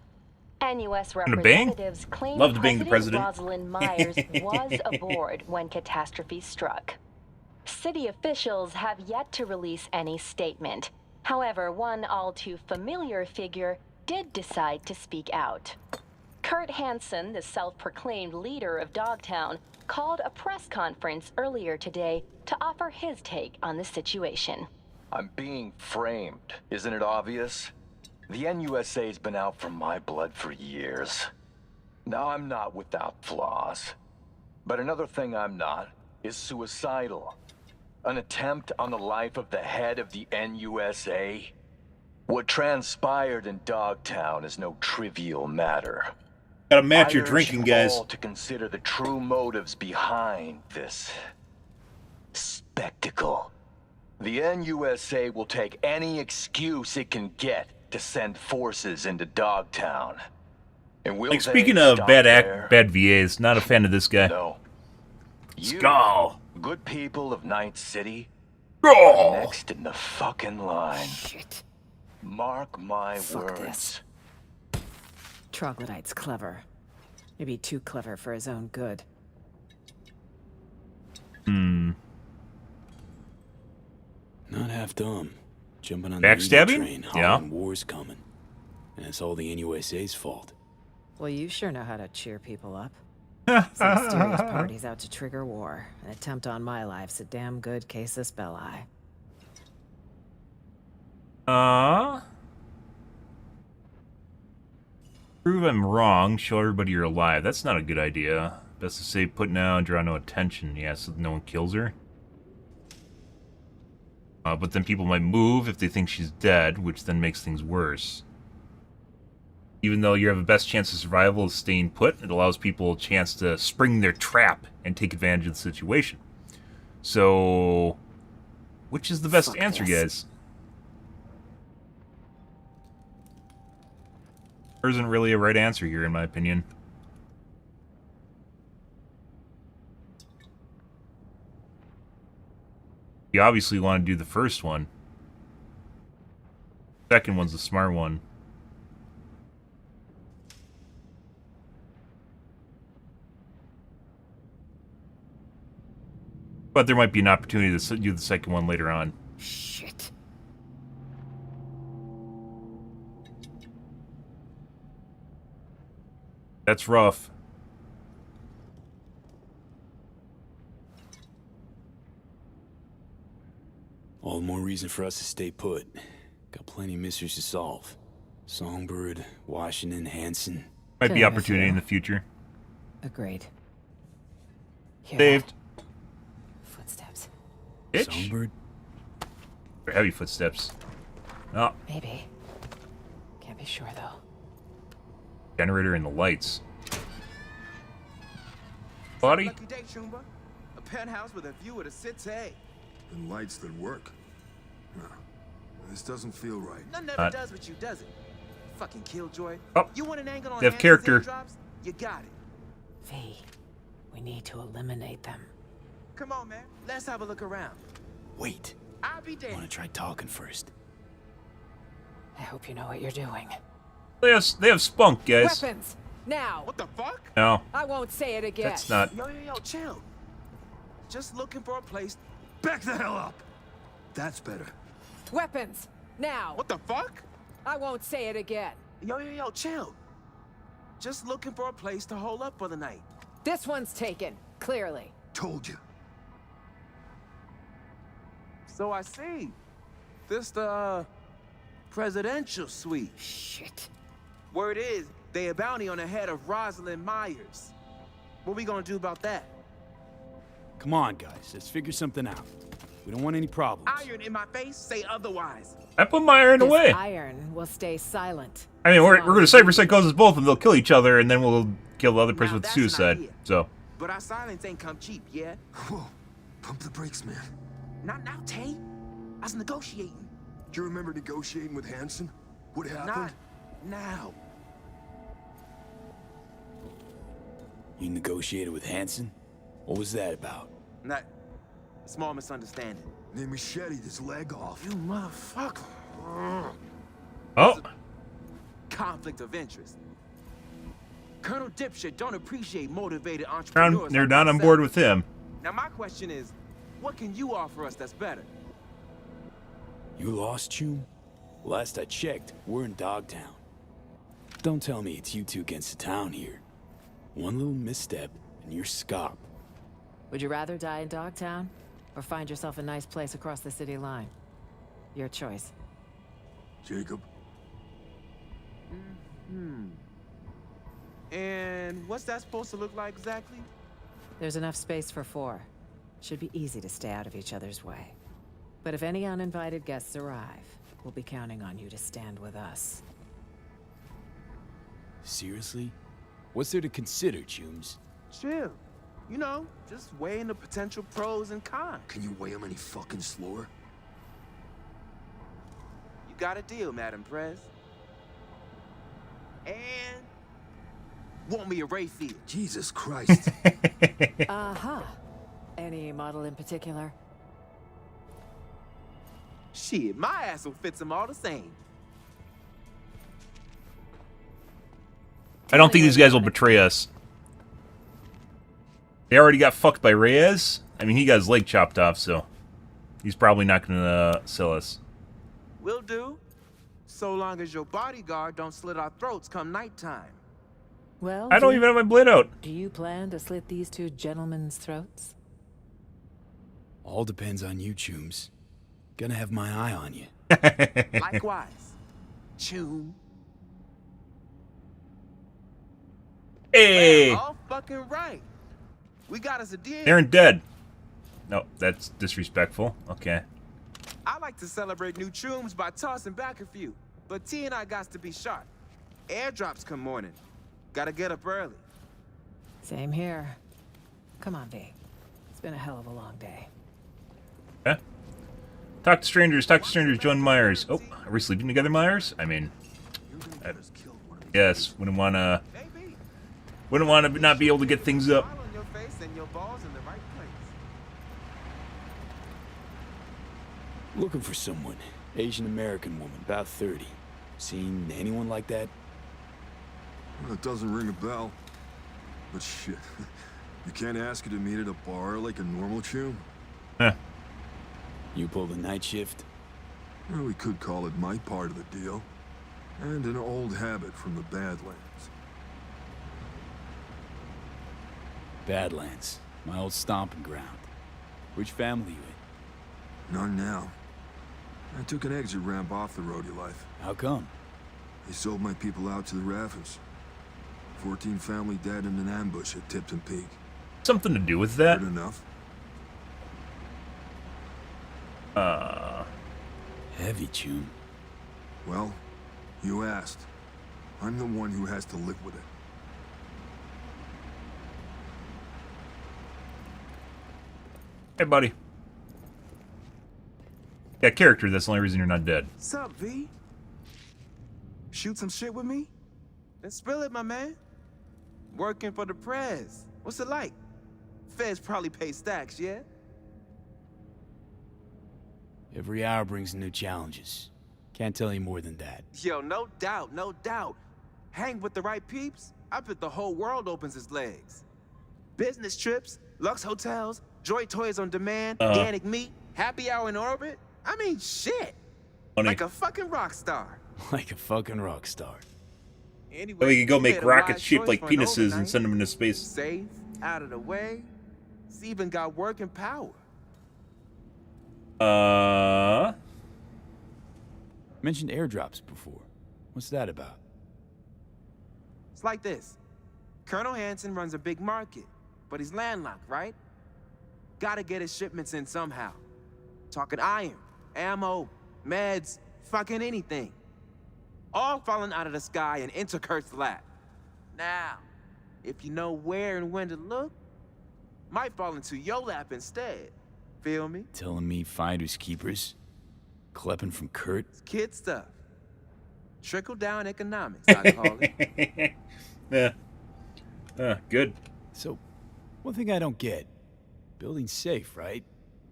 NUS representatives claim Love to bang the president. Rosalind Myers was aboard when catastrophe struck. City officials have yet to release any statement. However, one all too familiar figure did decide to speak out. Kurt Hansen, the self-proclaimed leader of Dogtown, called a press conference earlier today to offer his take on the situation. I'm being framed. Isn't it obvious? The NUSA's been out for my blood for years. Now, I'm not without flaws. But another thing I'm not is suicidal. An attempt on the life of the head of the NUSA? What transpired in Dogtown is no trivial matter. Gotta match your I urge drinking, you guys. all to consider the true motives behind this spectacle. The NUSA will take any excuse it can get to send forces into Dogtown. And will Like, they speaking of stop bad there? bad VAs, not a fan of this guy. No. You, Skull. good people of Night City, Oh. next in the fucking line. Shit. Mark my Fuck words. this. Troglodyte's clever. Maybe too clever for his own good. Not half dumb. Jumping on the Backstabbing? media train, Yeah. hollering war's coming. And it's all the NUSA's fault. Well, you sure know how to cheer people up. Some mysterious party's out to trigger war. An attempt on my life's a damn good casus belli. Prove I'm wrong, show everybody you're alive. That's not a good idea. Best to say put now and draw no attention. Yeah, so no one kills her. But then people might move if they think she's dead, which then makes things worse. Even though you have the best chance of survival of staying put, it allows people a chance to spring their trap and take advantage of the situation. So, which is the best Fuck answer, this. guys? There isn't really a right answer here, in my opinion. You obviously want to do the first one. Second one's the smart one. But there might be an opportunity to do the second one later on. Shit. That's rough. All the more reason for us to stay put. Got plenty of mysteries to solve. Songbird, Washington, Hansen. Might be Couldn't have opportunity you. in the future. Agreed. Hear Saved. that? Footsteps. Bitch. Songbird? They're heavy footsteps. Oh, Maybe. Can't be sure, though. generator and the lights. Buddy? Lucky day, Chumba. A penthouse with a view of the city. And lights that work. No, this doesn't feel right. None never does with you, does it? Fucking killjoy. Oh, You want an angle on they have Hanson's character. airdrops? You got it. V, we need to eliminate them. Come on, man. Let's have a look around. Wait. I'll be I damned. want to try talking first. I hope you know what you're doing. They have spunk, guys. Weapons! now. What the fuck? No, I won't say it again. that's not. Yo, chill. Just looking for a place. Back the hell up! That's better. Weapons, now. What the fuck? I won't say it again. Yo, chill. Just looking for a place to hold up for the night. This one's taken, clearly. Told you. So I see. This the presidential suite. Shit. Word is, they a bounty on the head of Rosalind Myers. What we gonna do about that? Come on, guys. Let's figure something out. We don't want any problems. Iron in my face, say otherwise. I put my iron This away. iron will stay silent. I mean, we're going to cyberpsychose both, and they'll kill each other, and then we'll kill the other person Now with that's an suicide. idea. So, But our silence ain't come cheap, yeah? Whoa. Pump the brakes, man. Not now, Tay. I was negotiating. Do you remember negotiating with Hanson? What happened? Not now. You negotiated with Hanson? What was that about? Not small misunderstanding. They macheted his leg off. You motherfucker. oh, Conflict of interest. Colonel Dipshit don't appreciate motivated entrepreneurs. they're like not on myself. board with him. Now my question is, what can you offer us that's better? You lost, Chum? Last I checked, we're in Dogtown. Don't tell me it's you two against the town here. One little misstep, and you're scop. Would you rather die in Dogtown, or find yourself a nice place across the city line? Your choice. Jacob. And what's that supposed to look like exactly? There's enough space for 4. Should be easy to stay out of each other's way. But if any uninvited guests arrive, we'll be counting on you to stand with us. Seriously? What's there to consider, Chums? Chill. You know, just weighing the potential pros and cons. Can you weigh him any fucking slower? You got a deal, Madam Prez. And want me a Rayfield. Jesus Christ. Uh-huh. Any model in particular? Shit, my ass will fit them all the same. I don't think these guys will betray us. They already got fucked by Reyes. I mean, he got his leg chopped off, so he's probably not going to sell us. Will do. So long as your bodyguard don't slit our throats come nighttime. Well, I don't even have my blade out. Do you plan to slit these 2 gentlemen's throats? All depends on you, Chums. Gonna have my eye on you. Likewise. Chum. Hey! All fucking right. We got us a deal. Aaron dead. No, that's disrespectful. Okay. I like to celebrate new chums by tossing back a few. But T and I got to be sharp. Airdrops come morning. Gotta get up early. Same here. Come on, V. It's been a hell of a long day. Okay. Talk to strangers. Talk to strangers. Join Myers. Oh, are we sleeping together, Myers? I mean, yes. Wouldn't want to. Maybe. Wouldn't want to not be able to get things up. Smile on your face and your balls in the right place. Looking for someone. Asian American woman, about 30. Seen anyone like that? Well, it doesn't ring a bell. But shit. You can't ask her to meet at a bar like a normal chew? Huh. You pull the night shift? Well, we could call it my part of the deal. And an old habit from the Badlands. Badlands. My old stomping ground. Which family you in? None now. I took an exit ramp off the roadie life. How come? They sold my people out to the Raffens. 14 family dead in an ambush at Tipton Peak. Something to do with that? Good enough. Heavy, Chum. Well, you asked. I'm the one who has to live with it. Hey, buddy. Yeah, character. That's the only reason you're not dead. Sup, V? Shoot some shit with me? Then spill it, my man. Working for the Prez. What's it like? Feds probably pay stacks, yeah? Every hour brings new challenges. Can't tell you more than that. Yo, no doubt, no doubt. Hang with the right peeps, I bet the whole world opens its legs. Business trips, Lux hotels, Joy Toys on demand, organic meat, happy hour in orbit. I mean, shit. Funny. Like a fucking rock star. Like a fucking rock star. Anyway, So we could go you make made a rockets wise shaped choice like for an penises and overnight. send them into space. Safe, out of the way. It's even got working power. Mentioned airdrops before. What's that about? It's like this. Colonel Hansen runs a big market, but he's landlocked, right? Gotta get his shipments in somehow. Talking iron, ammo, meds, fucking anything. All falling out of the sky and into Kurt's lap. Now, if you know where and when to look, might fall into your lap instead. Feel me? Telling me finders keepers? Klepping from Kurt? It's kid stuff. Trickle down economics, I call it. Yeah. Good. So, one thing I don't get. Building's safe, right?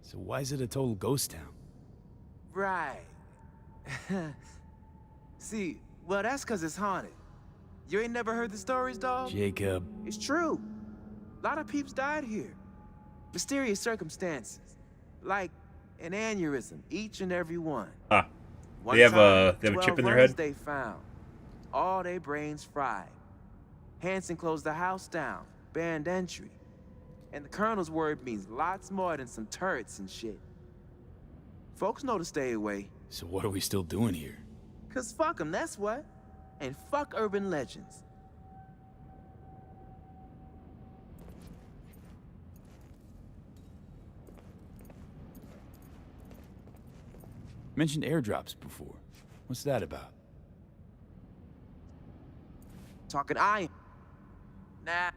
So why is it a total ghost town? Right. See, well, that's because it's haunted. You ain't never heard the stories, dawg? Jacob. It's true. A lot of peeps died here. Mysterious circumstances. Like an aneurysm, each and every one. One They have time, a 12 chip in their runners head? They found. All their brains fried. Hansen closed the house down, banned entry. And the Colonel's word means lots more than some turrets and shit. Folks know to stay away. So what are we still doing here? Cause fuck them, that's what. And fuck urban legends. Mentioned airdrops before. What's that about? Talking iron. Nah,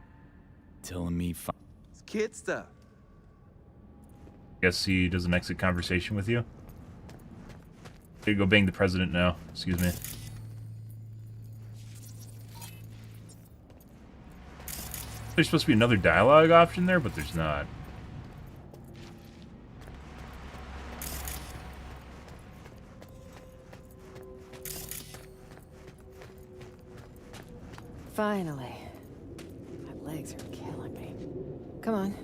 Telling me it's kid stuff. Guess he does an exit conversation with you. Here, go bang the president now. Excuse me. There's supposed to be another dialogue option there, but there's not. Finally. My legs are killing me. Come on.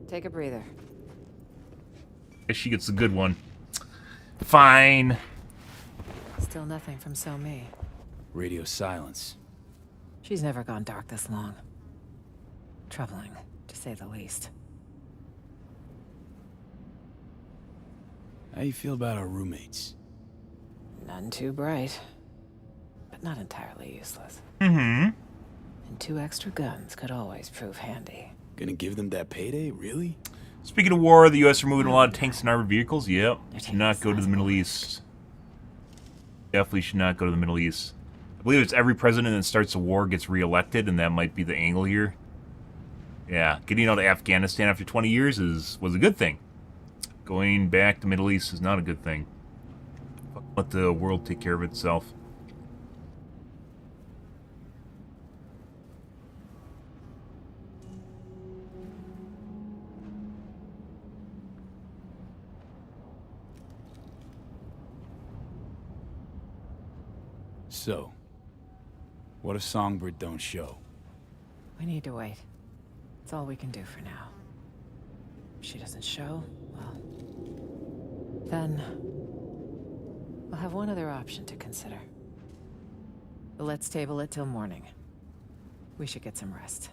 Take a breather. Guess she gets the good one. Fine. Still nothing from So Me. radio silence. She's never gone dark this long. Troubling, to say the least. How you feel about our roommates? None too bright, but not entirely useless. Mm-hmm. And 2 extra guns could always prove handy. Gonna give them that payday, really? Speaking of war, the U.S. are moving a lot of tanks and armored vehicles. Yep. They're Should taking not go to the sizable Middle East. Definitely should not go to the Middle East. I believe it's every president that starts a war gets reelected, and that might be the angle here. Yeah, getting out of Afghanistan after 20 years was a good thing. Going back to the Middle East is not a good thing. Let the world take care of itself. So, what if Songbird don't show? We need to wait. It's all we can do for now. If she doesn't show, well... then... we'll have one other option to consider. But let's table it till morning. We should get some rest.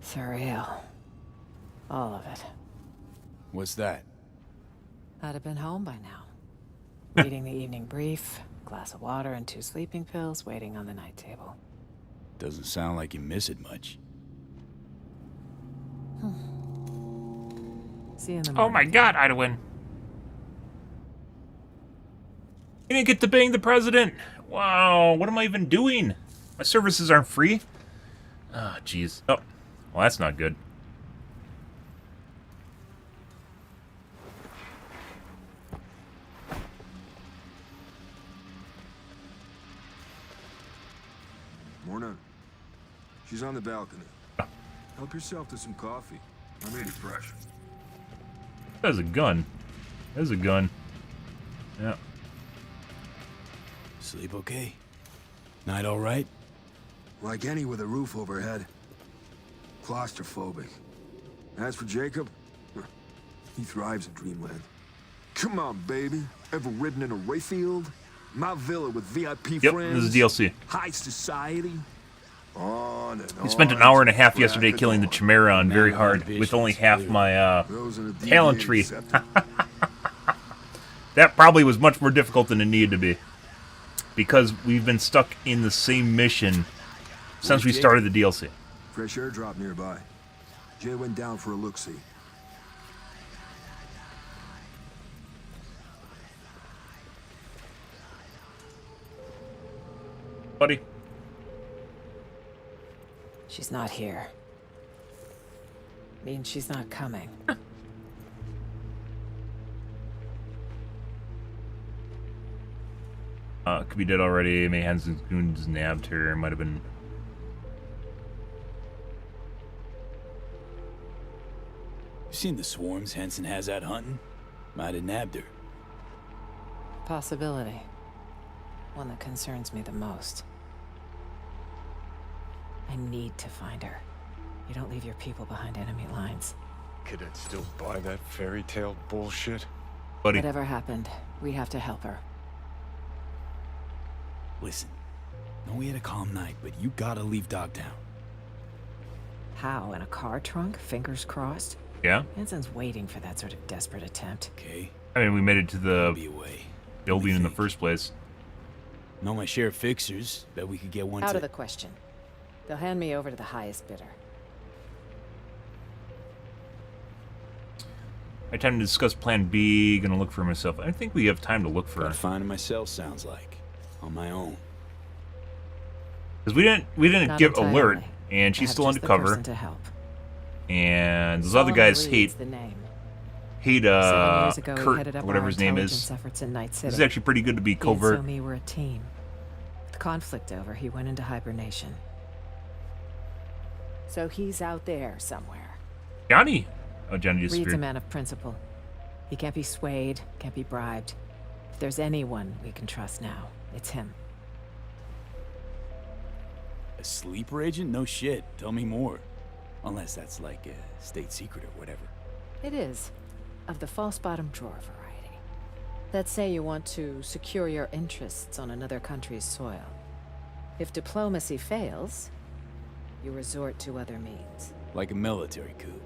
Surreal. All of it. What's that? I'd have been home by now. Reading the evening brief, glass of water and 2 sleeping pills waiting on the night table. Doesn't sound like you miss it much. See you in the morning. Oh my god, I'd win. You didn't get to bang the president. Wow, what am I even doing? My services aren't free. Ah, jeez. Oh, well, that's not good. Morning. She's on the balcony. Help yourself to some coffee. I made it fresh. That's a gun. There's a gun. Yeah. Sleep okay? Night all right? Like any with a roof overhead. Claustrophobic. As for Jacob, he thrives in dreamland. Come on, baby. Ever ridden in a Rayfield? My villa with VIP Yep, friends? this is DLC. High society? On and on. We spent an hour and a half yesterday killing the Chimera on very hard with only half my talent tree. That probably was much more difficult than it needed to be. Because we've been stuck in the same mission since we started the DLC. Fresh airdrop nearby. Jay went down for a look-see. Buddy. She's not here. Means she's not coming. Could be dead already. May Hansen's goons nabbed her. Might have been. You seen the swarms Hansen has out hunting? Might have nabbed her. Possibility. One that concerns me the most. I need to find her. You don't leave your people behind enemy lines. Could it still buy that fairy tale bullshit? Buddy. Whatever happened, we have to help her. Listen, know we had a calm night, but you gotta leave Dogtown. How? In a car trunk? Fingers crossed? Yeah? Hansen's waiting for that sort of desperate attempt. Okay. I mean, we made it to I'll the be away. building in the first place. Know my share of fixers. Bet we could get one Out to... of the question. They'll hand me over to the highest bidder. I time to discuss Plan B. Gonna look for myself. I think we have time to look for her. Gotta find it myself, sounds like. On my own. Because we didn't Not give entirely. alert, and I she's have still just the undercover. person to help. And those other guys Solomon Reed's hate the name. 7 years ago, he Kurt, headed up whatever our his name intelligence is. efforts in Night City. This is actually pretty good to be He and covert. Somi were a team. With conflict over, he went into hibernation. So he's out there somewhere. Johnny. Oh, Johnny Reed's a disappeared. man of principle. He can't be swayed, can't be bribed. If there's anyone we can trust now, it's him. A sleeper agent? No shit. Tell me more. Unless that's like a state secret or whatever. It is. Of the false bottom drawer variety. Let's say you want to secure your interests on another country's soil. If diplomacy fails, you resort to other means. Like a military coup.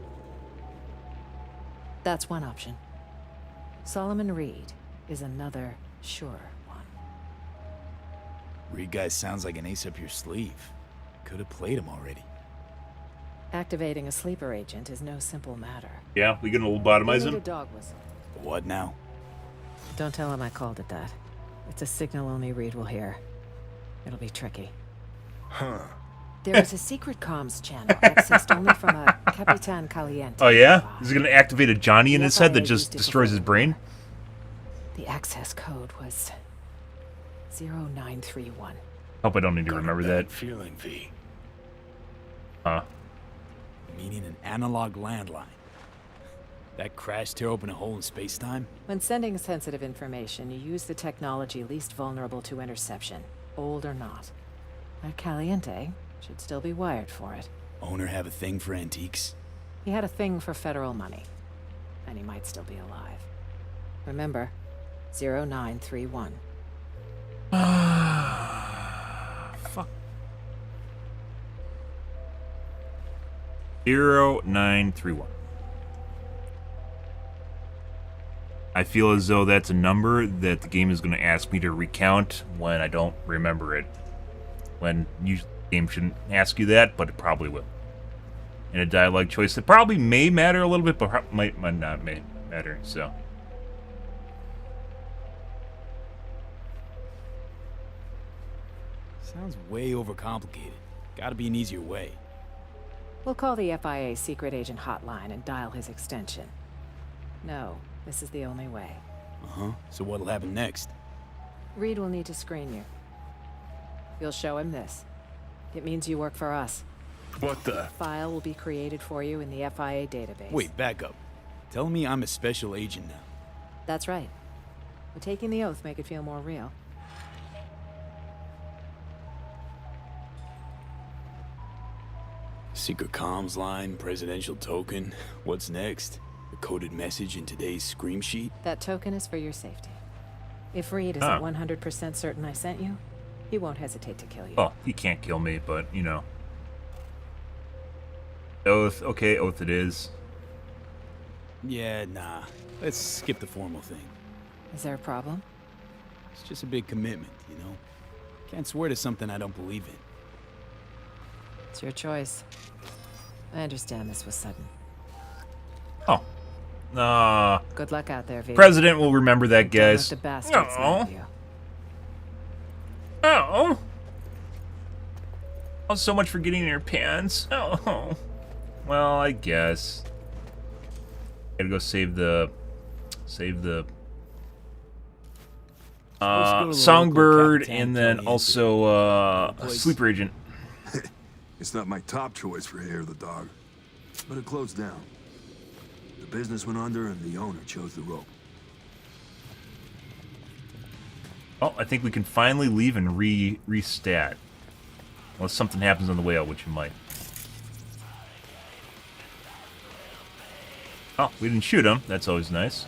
That's one option. Solomon Reed is another sure one. Reed guy sounds like an ace up your sleeve. Could have played him already. Activating a sleeper agent is no simple matter. Yeah, we gonna You lobotomize need a him? dog whistle. What now? Don't tell him I called it that. It's a signal only Reed will hear. It'll be tricky. Huh. There is a secret comms channel accessed only from a Capitan Caliente. Oh yeah? nearby. Is he gonna activate a Johnny in The his head that FIA just used it destroys his before. brain? The access code was 0931. Hope I don't need to Got a remember bad that. feeling, V. Huh. Meaning an analog landline. That crash tear open a hole in space-time? When sending sensitive information, you use the technology least vulnerable to interception, old or not. That Caliente should still be wired for it. Owner have a thing for antiques? He had a thing for federal money, and he might still be alive. Remember, 0931. Fuck. 0931. I feel as though that's a number that the game is going to ask me to recount when I don't remember it. When the game shouldn't ask you that, but it probably will. In a dialogue choice that probably may matter a little bit, but might not matter, so. Sounds way overcomplicated. Gotta be an easier way. We'll call the FIA secret agent hotline and dial his extension. No, this is the only way. Uh-huh. So what'll happen next? Reed will need to screen you. You'll show him this. It means you work for us. What the? File will be created for you in the FIA database. Wait, back up. Tell me I'm a special agent now. That's right. Would taking the oath make it feel more real? Secret comms line, presidential token. What's next? A coded message in today's scream sheet? That token is for your safety. If Reed isn't 100% certain I sent you, he won't hesitate to kill you. Oh, he can't kill me, but, you know. Oath. Okay, oath it is. Yeah, nah. Let's skip the formal thing. Is there a problem? It's just a big commitment, you know? Can't swear to something I don't believe in. It's your choice. I understand this was sudden. Oh. Good luck out there, V. President will remember that, guys. The bastards love you. Oh. Oh, so much for getting in your pants. Oh. Well, I guess. Gotta go save the Songbird, and then also a sleeper agent. It's not my top choice for hair of the dog, but it closed down. The business went under and the owner chose the rope. Oh, I think we can finally leave and restat. Unless something happens on the way out, which it might. Oh, we didn't shoot him. That's always nice.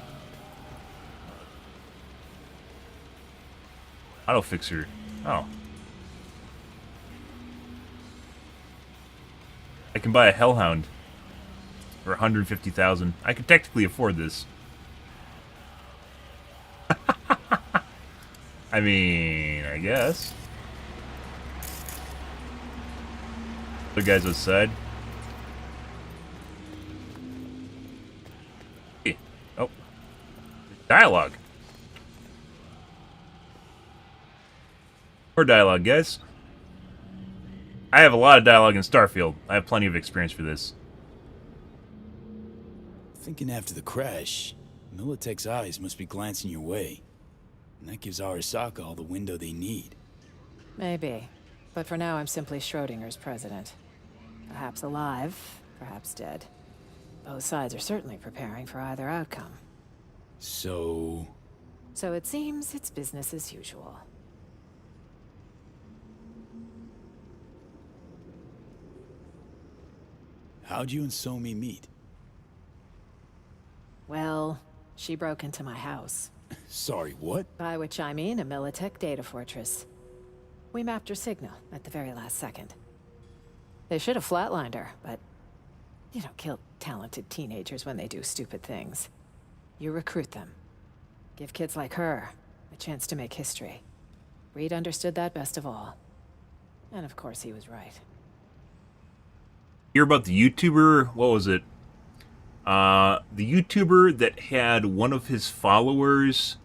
Auto fixer. Oh. I can buy a Hellhound for 150,000. I could technically afford this. I mean, I guess. Other guys outside. Hey. Oh. Dialogue. More dialogue, guys. I have a lot of dialogue in Starfield. I have plenty of experience for this. Thinking after the crash, Militech's eyes must be glancing your way. And that gives Arasaka all the window they need. Maybe. But for now, I'm simply Schrodinger's president. Perhaps alive, perhaps dead. Both sides are certainly preparing for either outcome. So it seems it's business as usual. how'd you and Somi meet? Well, she broke into my house. Sorry, what? By which I mean a Militech data fortress. We mapped her signal at the very last second. They should have flatlined her, but you don't kill talented teenagers when they do stupid things. You recruit them. Give kids like her a chance to make history. Reed understood that best of all. And of course he was right. Hear about the YouTuber? What was it? The YouTuber that had one of his followers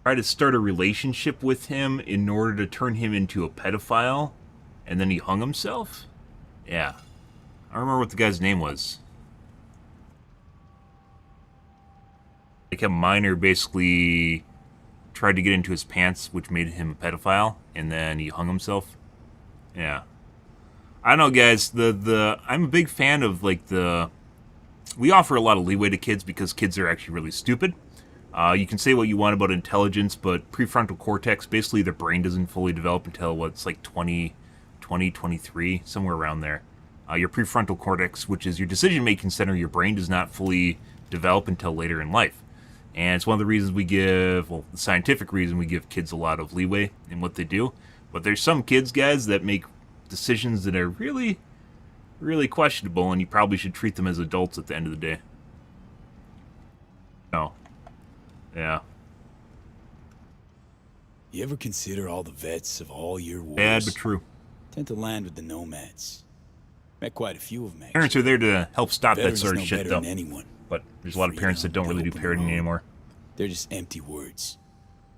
try to start a relationship with him in order to turn him into a pedophile, and then he hung himself? Yeah. I don't remember what the guy's name was. Like a minor basically tried to get into his pants, which made him a pedophile, and then he hung himself. Yeah. I don't know, guys. I'm a big fan of, like, we offer a lot of leeway to kids because kids are actually really stupid. You can say what you want about intelligence, but prefrontal cortex, basically their brain doesn't fully develop until, what's like 23, somewhere around there. Your prefrontal cortex, which is your decision-making center, your brain does not fully develop until later in life. And it's one of the reasons we give, well, the scientific reason we give kids a lot of leeway in what they do. But there's some kids, guys, that make decisions that are really, really questionable, and you probably should treat them as adults at the end of the day. No. Yeah. You ever consider all the vets of all your wars? Bad, but true. Tend to land with the nomads. Met quite a few of them, actually. Parents are there to help stop that sort of know shit, better though. than anyone. But there's a lot of parents that don't really do parenting anymore. They're just empty words.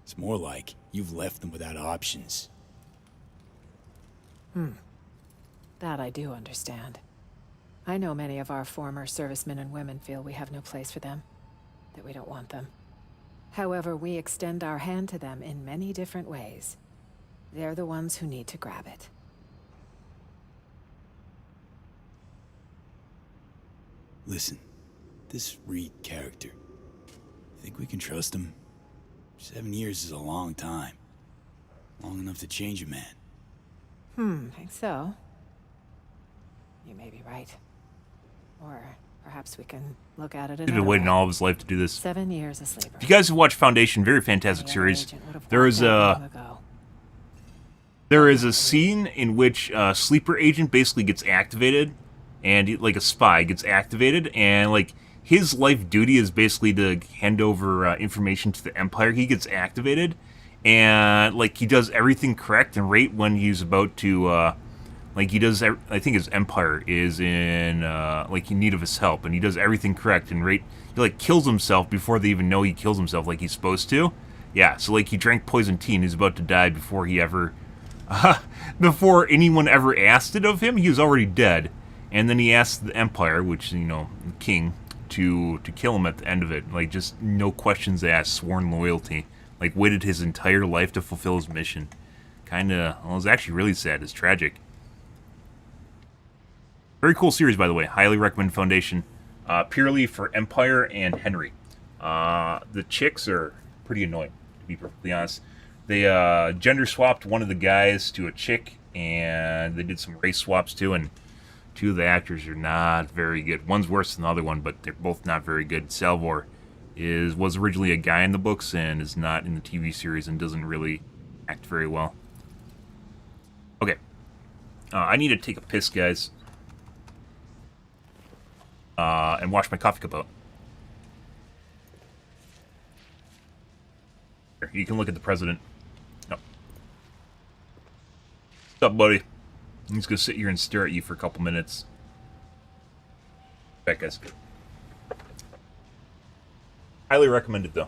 It's more like you've left them without options. That I do understand. I know many of our former servicemen and women feel we have no place for them, that we don't want them. However, we extend our hand to them in many different ways. They're the ones who need to grab it. Listen, this Reed character, think we can trust him? 7 years is a long time. Long enough to change a man. Think so. You may be right. Or perhaps we can look at it He's another been waiting way. all of his life to do this. 7 years a sleeper. If you guys have watched Foundation, very fantastic Any other series. agent would have There walked is out a long ago. there is a scene in which a sleeper agent basically gets activated, and like a spy gets activated, and like his life duty is basically to hand over information to the Empire. He gets activated, and like he does everything correct, and right when he's about to like he does, I think his Empire is in like in need of his help, and he does everything correct, and right he like kills himself before they even know he kills himself, like he's supposed to. Yeah, so like he drank poison tea and he's about to die before he ever, before anyone ever asked it of him. He was already dead, and then he asked the Empire, which the king, to kill him at the end of it. Like just no questions asked, sworn loyalty. Like waited his entire life to fulfill his mission. Kinda, well, it was actually really sad. It's tragic. Very cool series, by the way. Highly recommend Foundation. Purely for Empire and Henry. The chicks are pretty annoying, to be perfectly honest. They gender swapped one of the guys to a chick, and they did some race swaps too, and two of the actors are not very good. One's worse than the other one, but they're both not very good. Salvor was originally a guy in the books and is not in the TV series and doesn't really act very well. Okay. I need to take a piss, guys. And wash my coffee cup out. Here, you can look at the president. No. What's up, buddy? I'm just gonna sit here and stare at you for a couple minutes. Back, guys. Highly recommend it, though.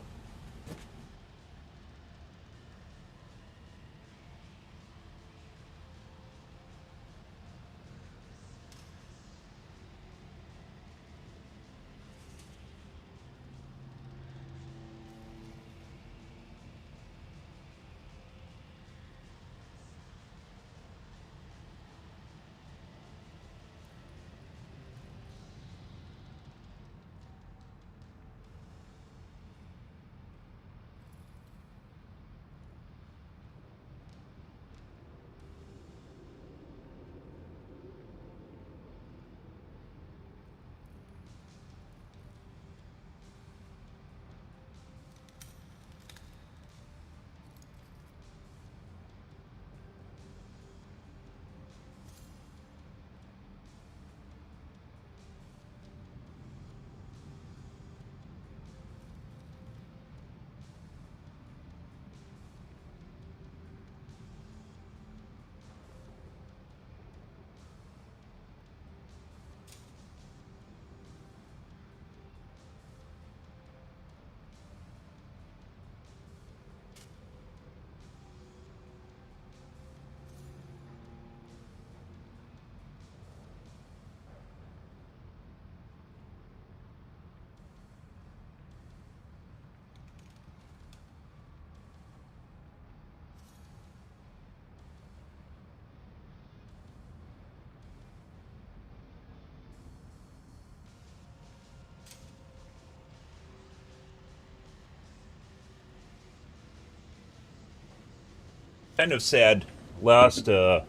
Kind of sad. Lost a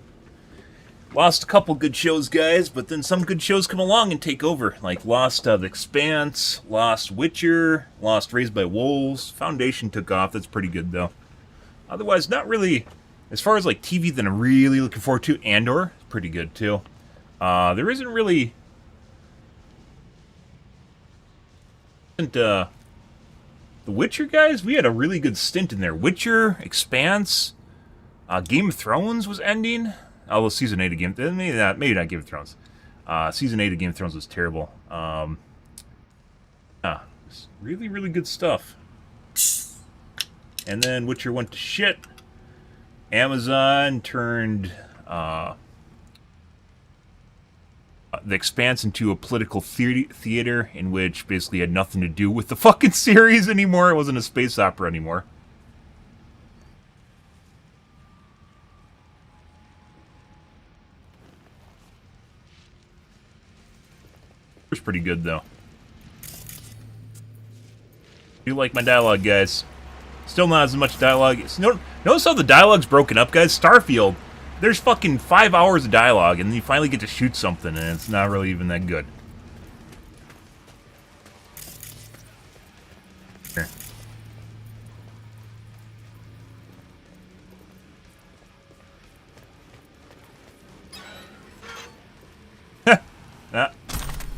couple good shows, guys, but then some good shows come along and take over. Like lost The Expanse, lost Witcher, lost Raised by Wolves. Foundation took off. That's pretty good, though. Otherwise, not really. As far as like TV that I'm really looking forward to, Andor, pretty good too. There isn't really. The Witcher guys, we had a really good stint in there. Witcher, Expanse. Game of Thrones was ending. Although Season 8 of Game... Maybe not Game of Thrones. Season 8 of Game of Thrones was terrible. It's really, really good stuff. And then Witcher went to shit. Amazon turned The Expanse into a political theater in which basically had nothing to do with the fucking series anymore. It wasn't a space opera anymore. It's pretty good, though. Do like my dialogue, guys. Still not as much dialogue. Notice how the dialogue's broken up, guys. Starfield there's fucking 5 hours of dialogue, and you finally get to shoot something, and it's not really even that good. Here. Ah,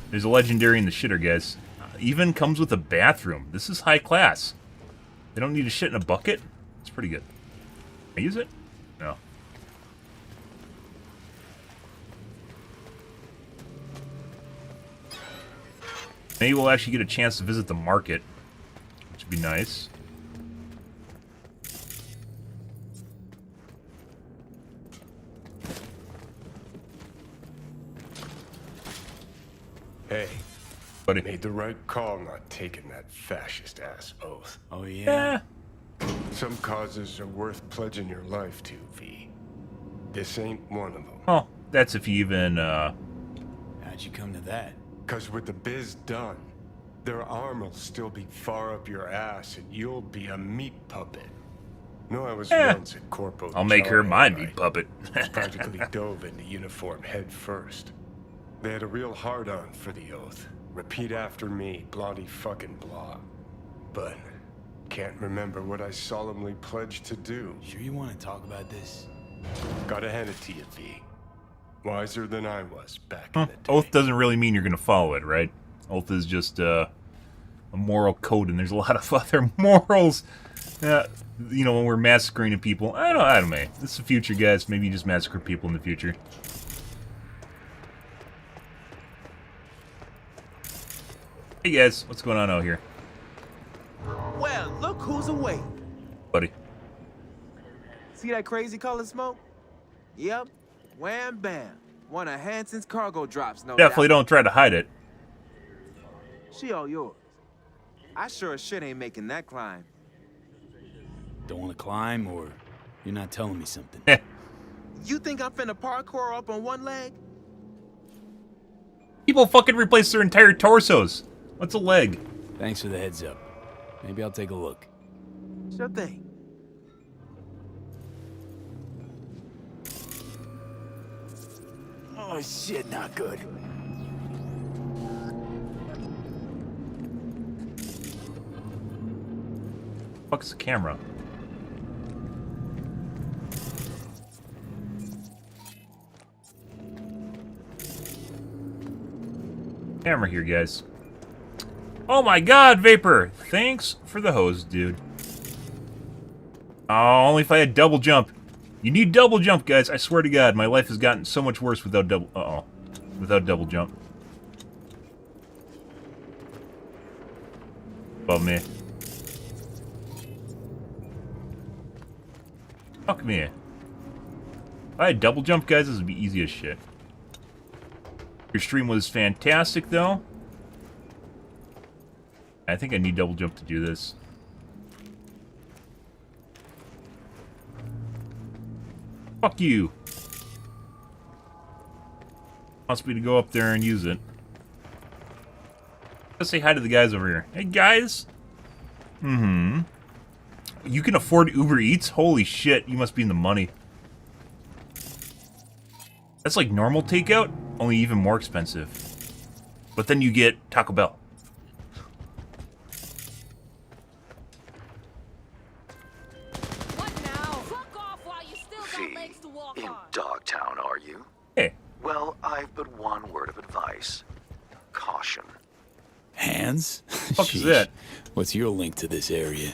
there's a legendary in the shitter, guys. Even comes with a bathroom. This is high class. They don't need to shit in a bucket. It's pretty good. Can I use it? No. Maybe we'll actually get a chance to visit the market, which would be nice. Hey, Buddy. made the right call not taking that fascist-ass oath. Oh, yeah? Some causes are worth pledging your life to, V. This ain't one of them. Oh, that's if you even, How'd you come to that? Cause with the biz done, their arm will still be far up your ass and you'll be a meat puppet. No, I was once at Corpo. I'll make her my meat right? puppet. Practically dove into uniform head first. They had a real hard-on for the oath. Repeat after me, bloody fucking blah. But can't remember what I solemnly pledged to do. Sure you want to talk about this? Gotta hand it to you, V. Wiser than I was back in the day. Oath doesn't really mean you're going to follow it, right? Oath is just a moral code, and there's a lot of other morals. You know, when we're massacring people. I don't know. This is the future, guys. Maybe you just massacre people in the future. Hey, guys. What's going on out here? Well, look who's awake. Buddy. See that crazy color smoke? Yep. Wham bam. One of Hansen's cargo drops, no Definitely doubt. don't try to hide it. She all yours. I sure as shit ain't making that climb. Don't want to climb, or you're not telling me something? You think I'm finna parkour up on one leg? People fucking replace their entire torsos. What's a leg? Thanks for the heads up. Maybe I'll take a look. Sure thing. Oh shit, not good. Fuck's the camera? Camera here, guys. Oh my god, Vapor! Thanks for the hose, dude. Oh, only if I had double jump. You need double jump, guys. I swear to God, my life has gotten so much worse without double... Uh-oh. Without double jump. Above me. Fuck me. If I had double jump, guys, this would be easy as shit. Your stream was fantastic, though. I think I need double jump to do this. Fuck you. Wants me to go up there and use it. Let's say hi to the guys over here. Hey, guys. You can afford Uber Eats? Holy shit, you must be in the money. That's like normal takeout, only even more expensive. But then you get Taco Bell. What now? Fuck off while you still got legs to walk In on. Dogtown, are you? Hey. Well, I've but one word of advice. Caution. Hands? Fuck is that? What's your link to this area?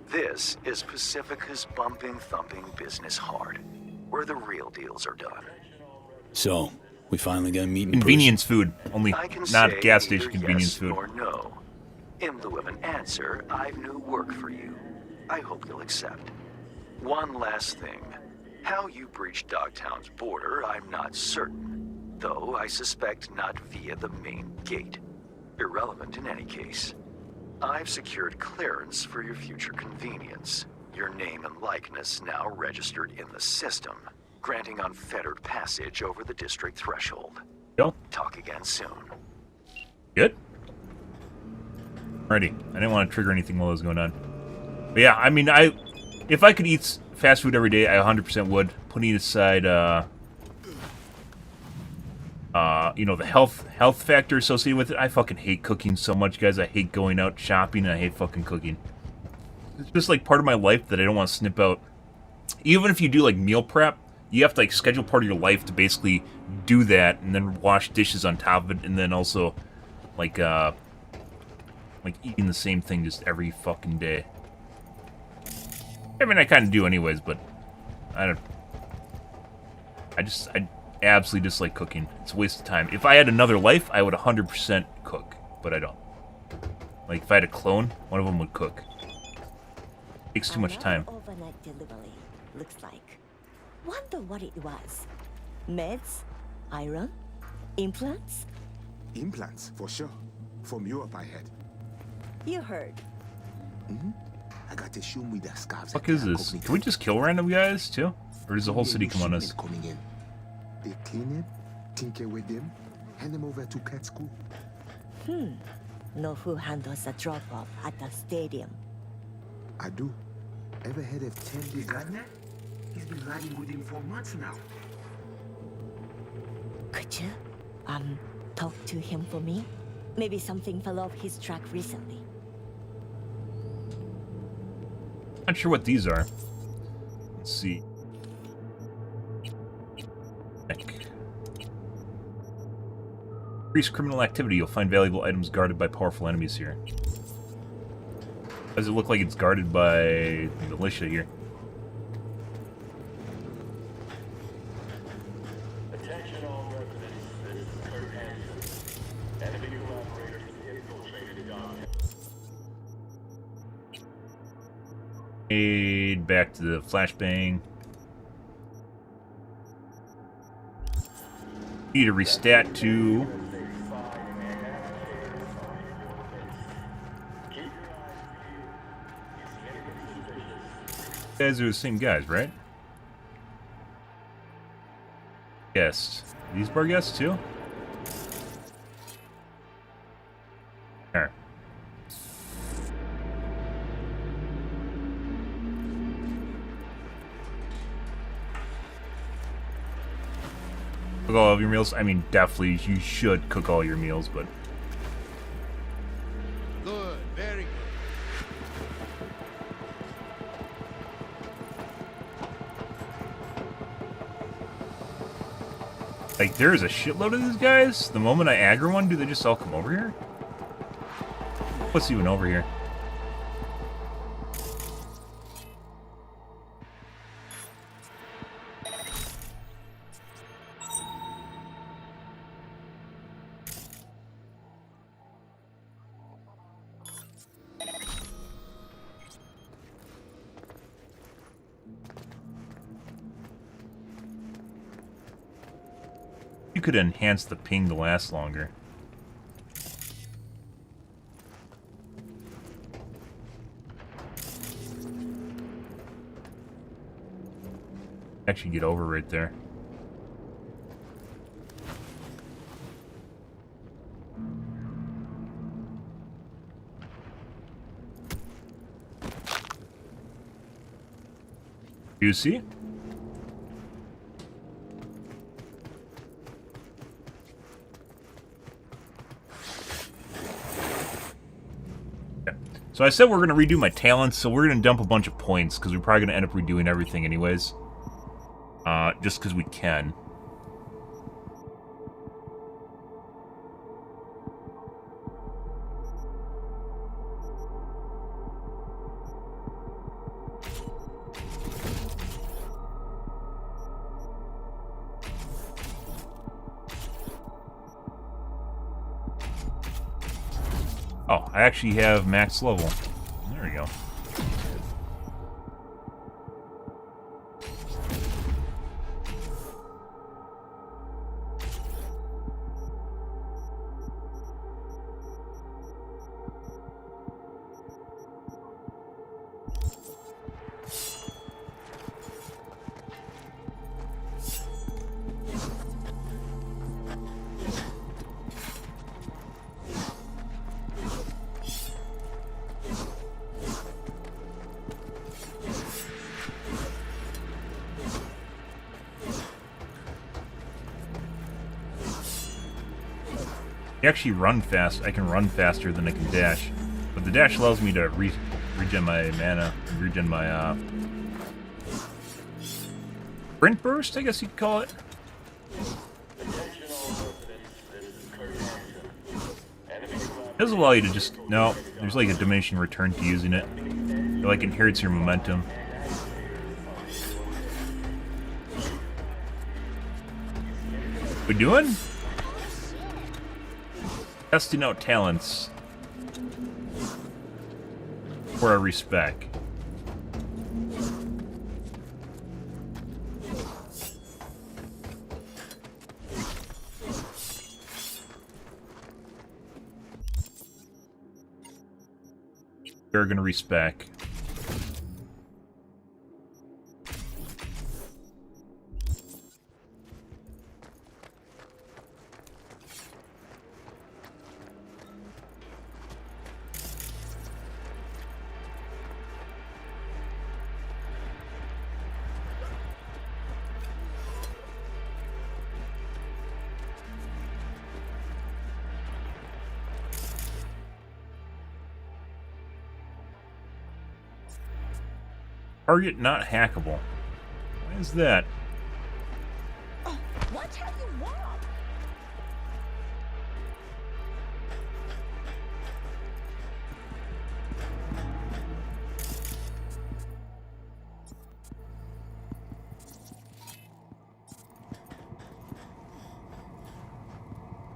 This is Pacifica's bumping, thumping business hard, where the real deals are done. So, we finally got to meet in Convenience food, only I can not say gas station neither convenience yes food. Nor no. In lieu of an answer, I've new work for you. I hope you'll accept. One last thing. How you breached Dogtown's border, I'm not certain. Though I suspect not via the main gate. Irrelevant in any case. I've secured clearance for your future convenience. Your name and likeness now registered in the system, granting unfettered passage over the district threshold. Go. Talk again soon. Good. Ready. I didn't want to trigger anything while it was going on. But yeah, I mean, if I could eat fast food every day, I 100% would. Putting aside, you know, the health factor associated with it. I fucking hate cooking so much, guys. I hate going out shopping, and I hate fucking cooking. It's just like part of my life that I don't want to snip out. Even if you do like meal prep, you have to like schedule part of your life to basically do that, and then wash dishes on top of it, and then also like eating the same thing just every fucking day. I mean, I kind of do anyways, but I absolutely dislike cooking. It's a waste of time. If I had another life, I would 100% cook, but I don't. Like, if I had a clone, one of them would cook. Takes too much time. Overnight delivery, looks like. Wonder what it was. Meds? Iron? Implants? Implants, for sure. From Europe, I had. You heard. I got to show me the scarves. What is this? Can we just kill random guys, too? Or does the whole city come on us? Coming in. They clean it, tinker with them, hand them over to cat school. Know who handles the drop-off at the stadium? I do. Ever heard of Ted Gardner? He's been riding with him for months now. Could you, talk to him for me? Maybe something fell off his track recently. Not sure what these are. Let's see. Increase criminal activity. You'll find valuable items guarded by powerful enemies here. Does it look like it's guarded by militia here? Attention all residents. This is Kurt Hansen. Enemy collaborators infiltrated Dogtown. Aid back to the flashbang. Need to restat to. You guys are the same guys, right? Guests. These bar guests too? There. Cook all of your meals? I mean, definitely you should cook all your meals, but... Good, very good. Like, there's a shitload of these guys. The moment I aggro one, do they just all come over here? What's even over here? You could enhance the ping to last longer. Actually get over right there. You see? So I said we're going to redo my talents, so we're going to dump a bunch of points, because we're probably going to end up redoing everything anyways. Just because we can. Oh, I actually have max level. There we go. You actually run fast. I can run faster than I can dash. But the dash allows me to regen my mana, regen my sprint burst, I guess you could call it. It does allow you to just... No, there's like a diminishing return to using it. It like inherits your momentum. We doing? Testing out talents for our respec. We're gonna respec. Target not hackable. Why is that? What have you want?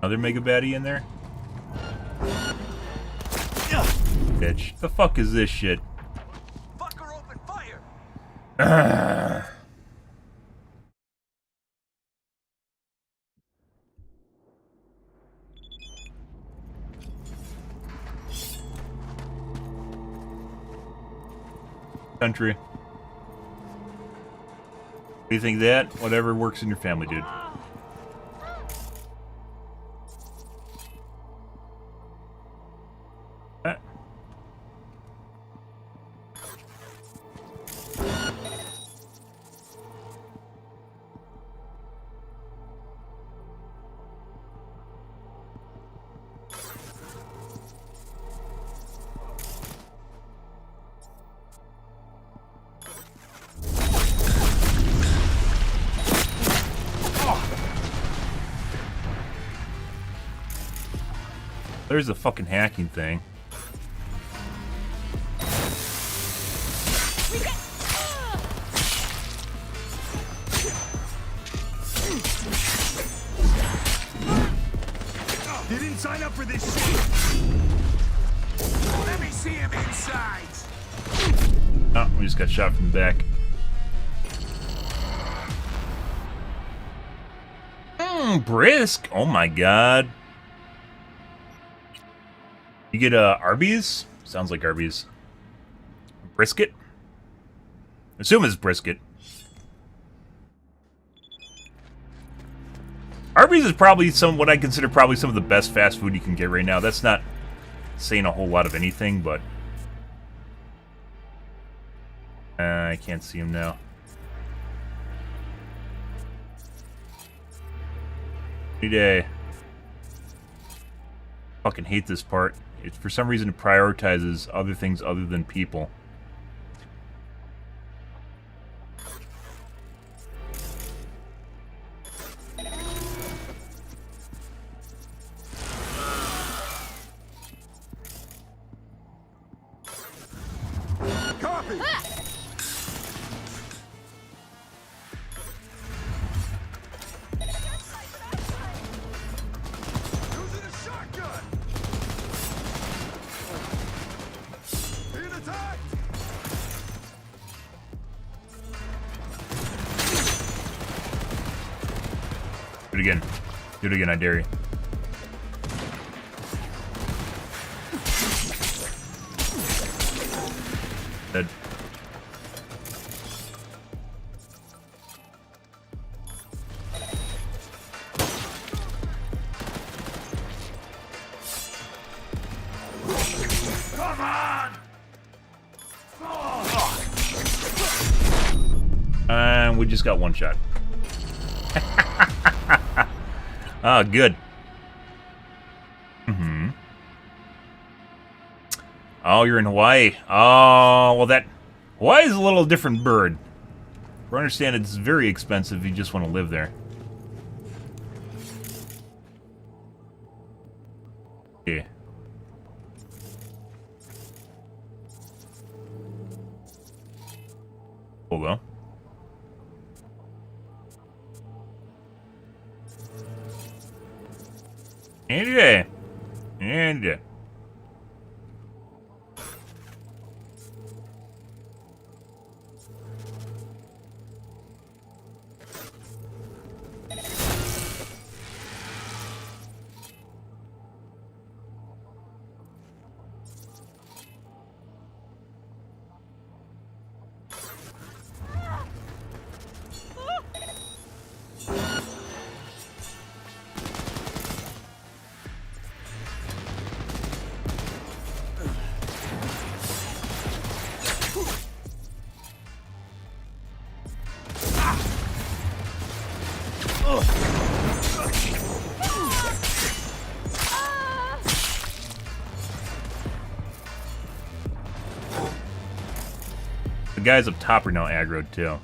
Another mega baddie in there? Bitch. The fuck is this shit? Fucker, open fire! Country. What do you think of that? Whatever works in your family, dude. There's the fucking hacking thing. Didn't sign up for this shit. Let me see him inside. Oh, we just got shot from the back. Brisk. Oh my god. You get Arby's? Sounds like Arby's. Brisket? Assume it's brisket. Arby's is probably what I consider probably some of the best fast food you can get right now. That's not saying a whole lot of anything, but I can't see him now. Any day. Fucking hate this part. It's for some reason it prioritizes other things other than people. Copy. Using a shotgun. Being attacked. Do it again. Do it again, I dare you. Dead. Come on. And we just got one shot. Ah, good. Oh, you're in Hawaii. Oh, well that... Hawaii is a little different bird. I understand it's very expensive if you just want to live there. Yeah. Cool though. And the guys up top are now aggroed too.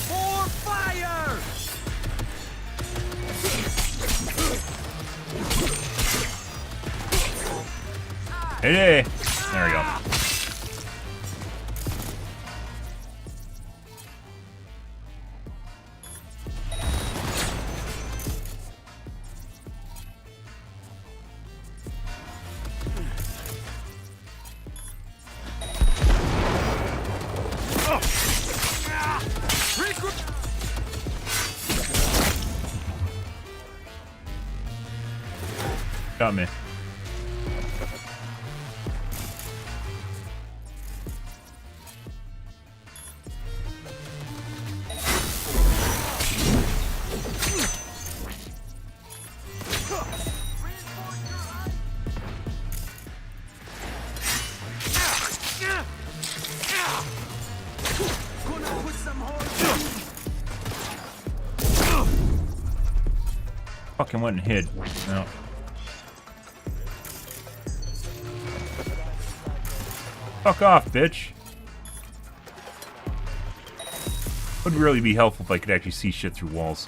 More fire! Hey, there we go. Got me. Fucking went and hid. No. Fuck off, bitch. Would really be helpful if I could actually see shit through walls.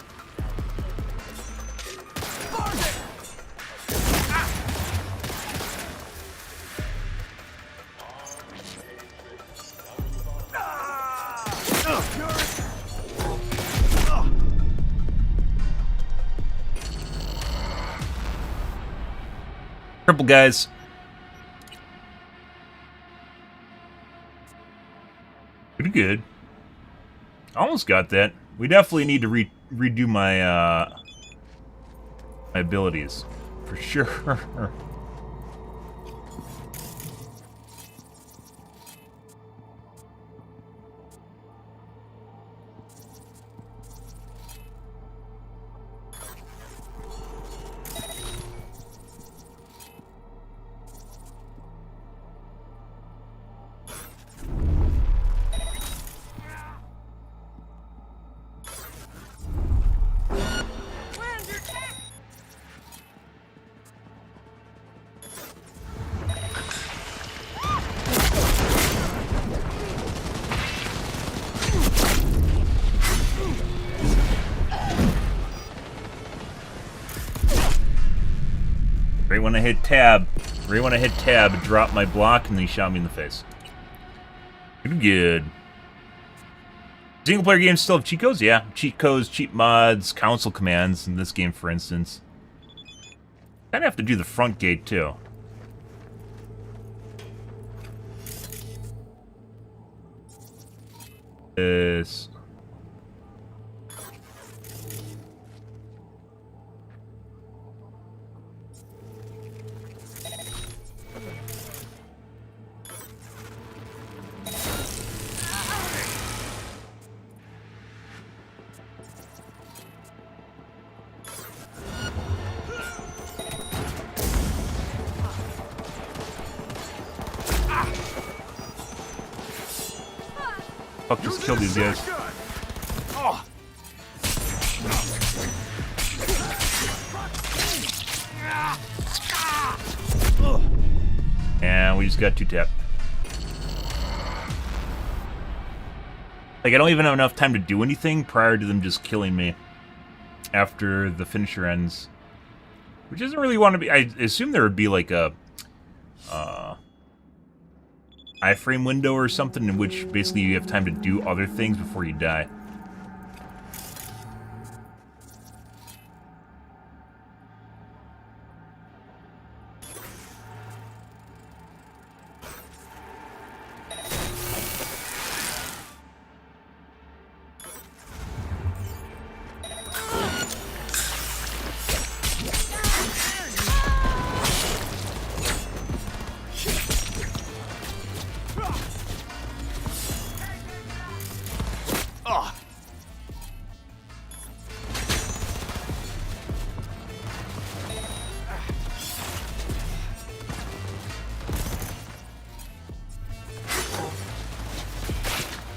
Triple guys. Pretty good. Almost got that. We definitely need to redo my my abilities for sure. Right when I hit tab, it dropped my block and then he shot me in the face. Pretty good. Single player games still have cheat codes? Yeah. Cheat codes, cheat mods, console commands in this game, for instance. Kinda have to do the front gate too. This. Fuck, just kill these guys. And we just got 2-tapped. Like, I don't even have enough time to do anything prior to them just killing me after the finisher ends. Which doesn't really want to be... I assume there would be like a... iframe window or something in which basically you have time to do other things before you die.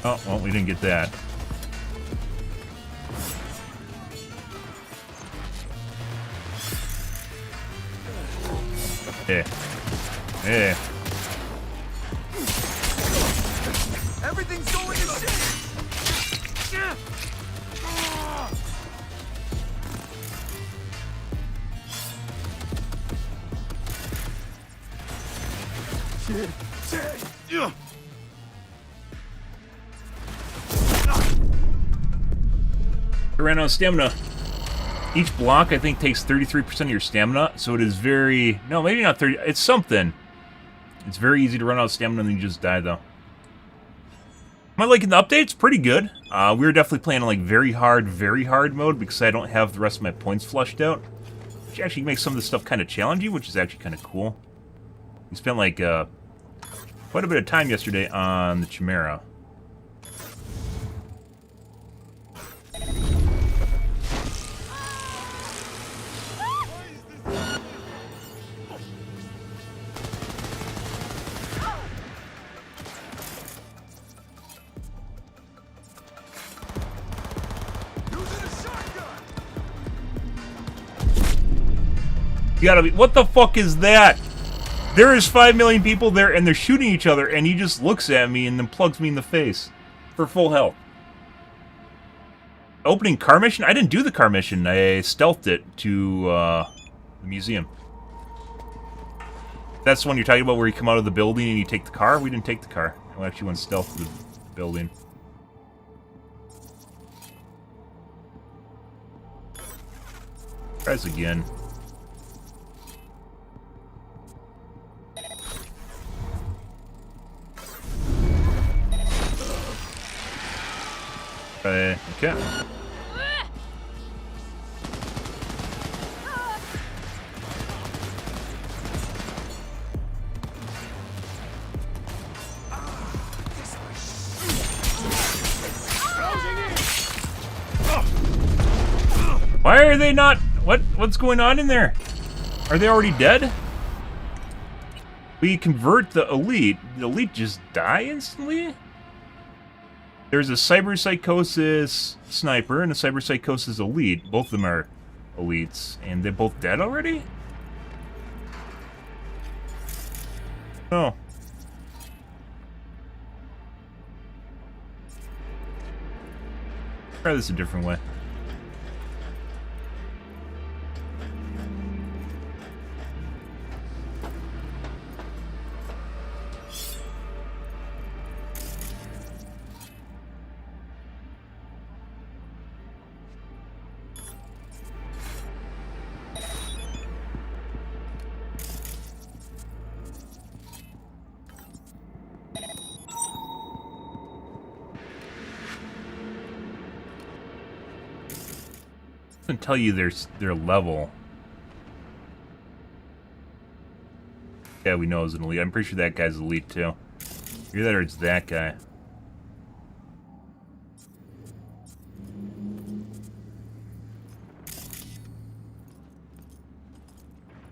Oh, well, we didn't get that. Yeah. Yeah. Everything's going to shit! Yeah. Yeah. I ran out of stamina. Each block, I think, takes 33% of your stamina, so it is very... No, maybe not 30... It's something. It's very easy to run out of stamina and then you just die, though. Am I liking the update? It's pretty good. We were definitely playing like very hard mode because I don't have the rest of my points flushed out. Which actually makes some of this stuff kind of challenging, which is actually kind of cool. We spent like quite a bit of time yesterday on the Chimera. You gotta be... What the fuck is that? There is 5 million people there, and they're shooting each other, and he just looks at me and then plugs me in the face. For full health. Opening car mission? I didn't do the car mission. I stealthed it to, the museum. That's the one you're talking about where you come out of the building and you take the car? We didn't take the car. We actually went stealth to the building. Try this again. Okay. Why are they not... What's going on in there? Are they already dead? We convert the elite. The elite just die instantly? There's a cyberpsychosis sniper and a cyberpsychosis elite. Both of them are elites. And they're both dead already? Oh. Try this a different way. Tell you their level. Yeah, we know it's an elite. I'm pretty sure that guy's elite too. Either that or it's that guy.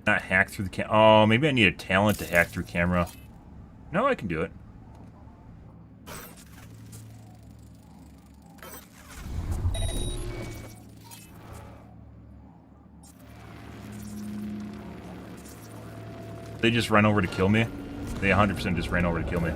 Not hack through the cam. Oh, maybe I need a talent to hack through camera. No, I can do it. They just run over to kill me. They 100% just ran over to kill me.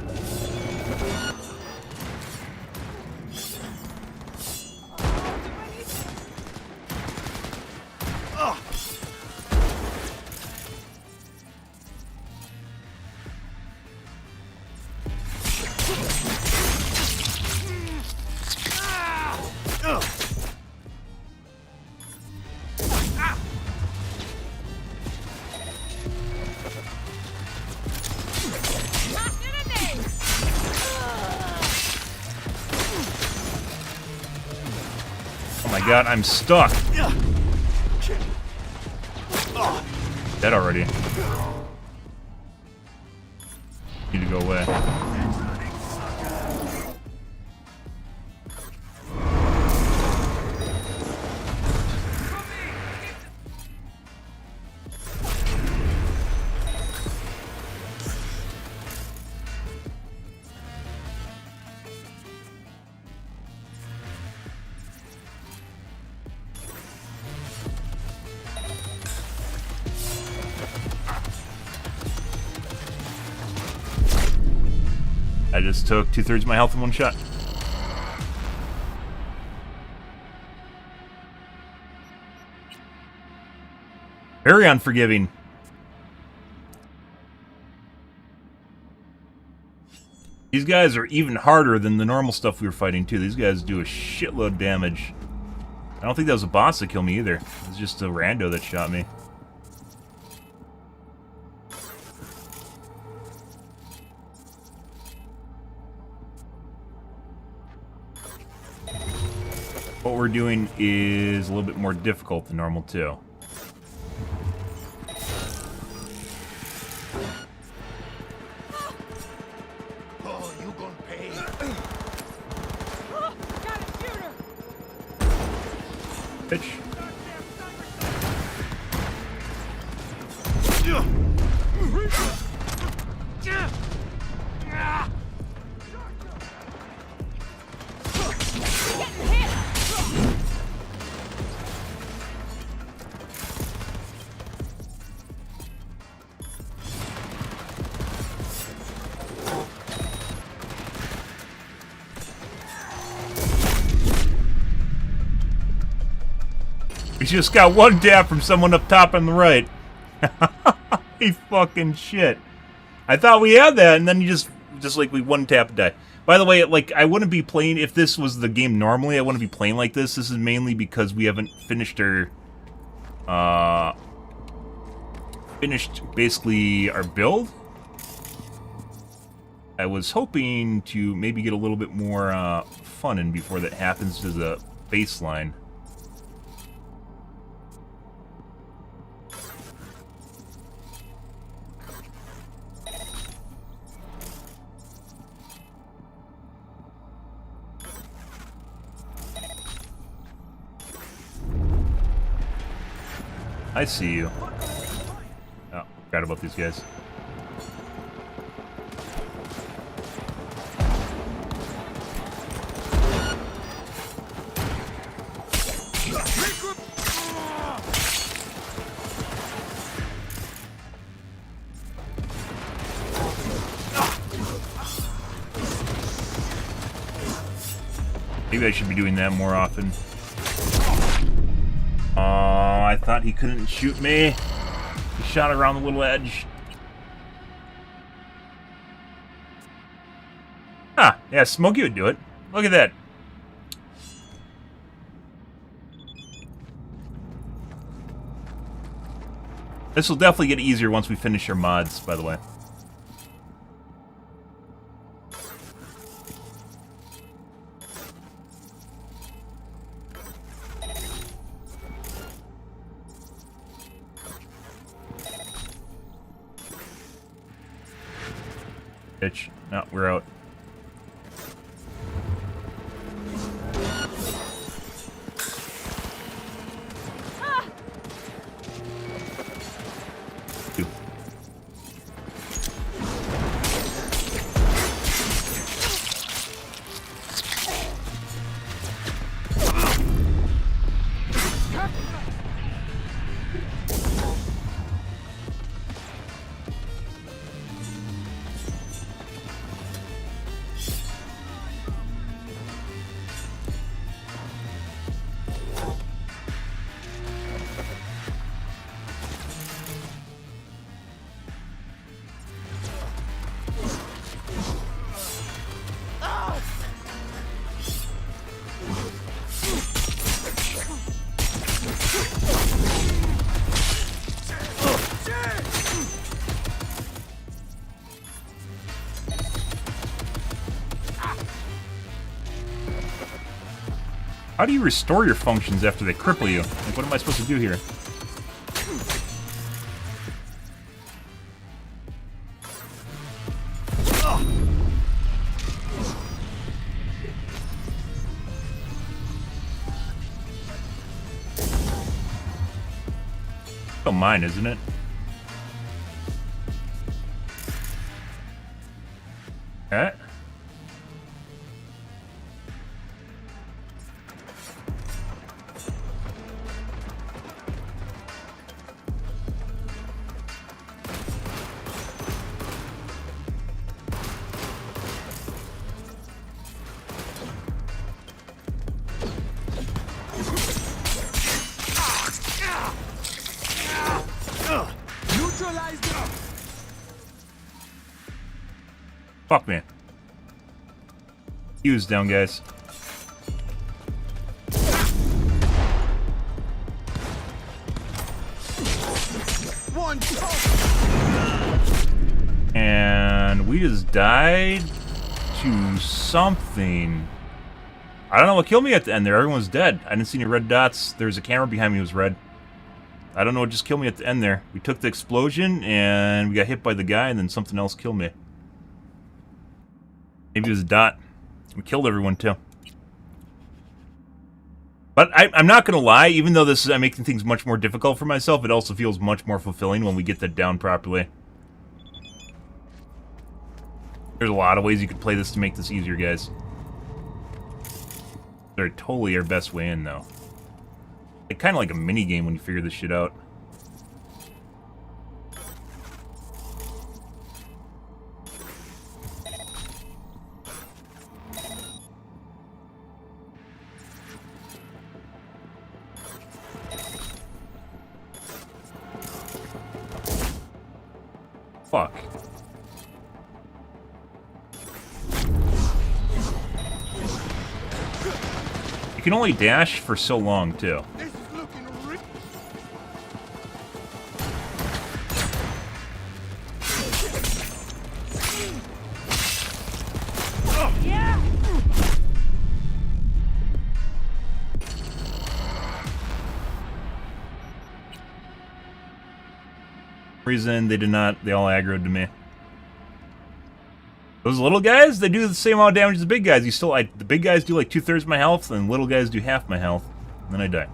Oh my god, I'm stuck. Dead already. Need to go away. I just took 2/3 of my health in one shot. Very unforgiving. These guys are even harder than the normal stuff we were fighting, too. These guys do a shitload of damage. I don't think that was a boss that killed me, either. It was just a rando that shot me. What we're doing is a little bit more difficult than normal, too. Oh, you gonna pay. Got a shooter. Bitch. We just got one tap from someone up top on the right. He fucking shit. I thought we had that, and then you just like we one tap and die. By the way, like, I wouldn't be playing if this was the game normally. I wouldn't be playing like this. This is mainly because we haven't finished our basically our build. I was hoping to maybe get a little bit more fun in before that happens to the baseline. I see you. Oh, forgot about these guys. Maybe I should be doing that more often. Oh, I thought he couldn't shoot me. He shot around the little edge. Ah, yeah, Smokey would do it. Look at that. This will definitely get easier once we finish our mods, by the way. Bitch. No, we're out. Two. How do you restore your functions after they cripple you? Like, what am I supposed to do here? Still mine, isn't it? Okay. Neutralize them. Fuck me. Fuse down, guys. One. And we just died to something. I don't know what killed me at the end there. Everyone's dead. I didn't see any red dots. There's a camera behind me that was red. I don't know what just killed me at the end there. We took the explosion and we got hit by the guy and then something else killed me. Maybe it was a dot. We killed everyone too. But I'm not going to lie, even though this is, I'm making things much more difficult for myself, it also feels much more fulfilling when we get that down properly. There's a lot of ways you could play this to make this easier, guys. They're totally our best way in, though. It's kind of like a mini game when you figure this shit out. Fuck. You can only dash for so long, too. Reason they did not, they all aggroed to me. Those little guys, they do the same amount of damage as the big guys. You still, the big guys do like 2/3 my health, and little guys do half my health, and then I die.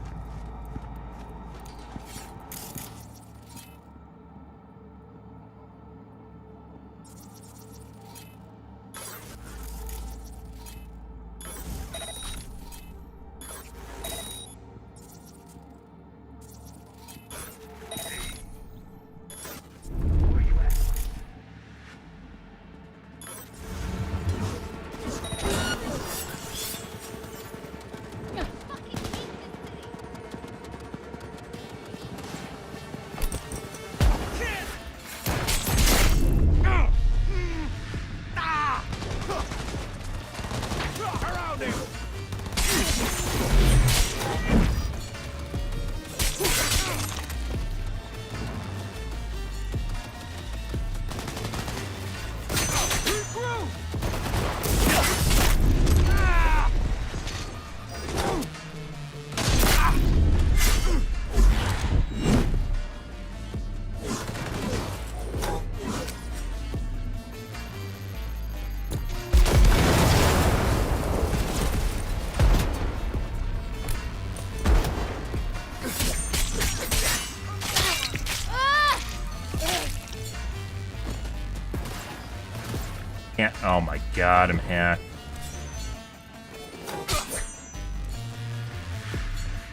Oh my god, I'm hacked.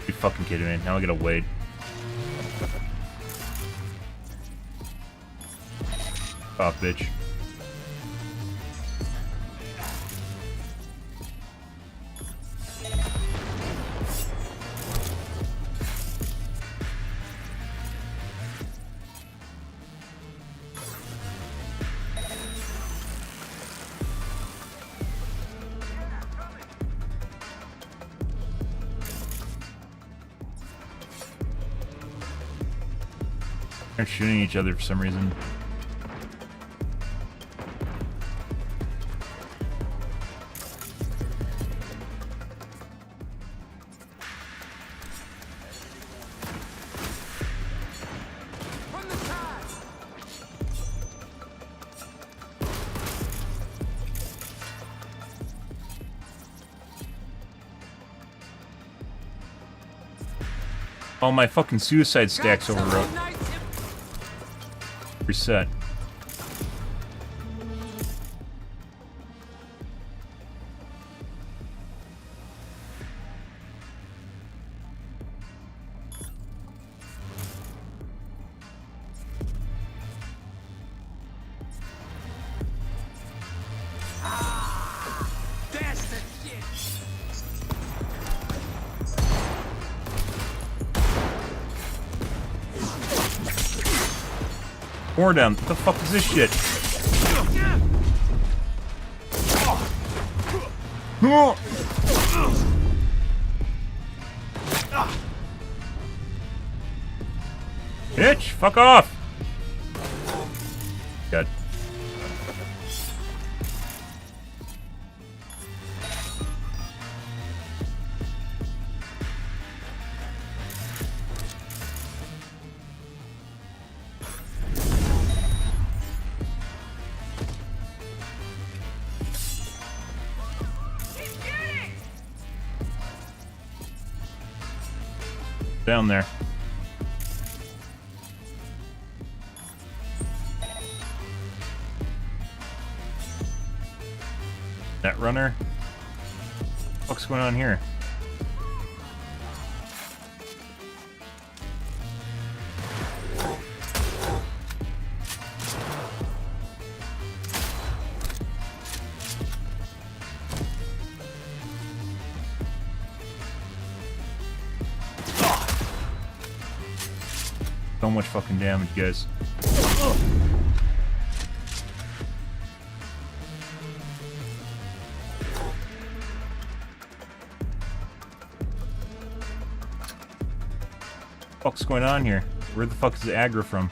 You fucking kidding me? Now I gotta wait. Oh, bitch. They're shooting each other for some reason. All my fucking suicide stacks overwrote. Reset. More down. What the fuck is this shit? Bitch, fuck off! Good. Down there. That runner? What's going on here? So much fucking damage, guys. What's going on here? Where the fuck is the aggro from?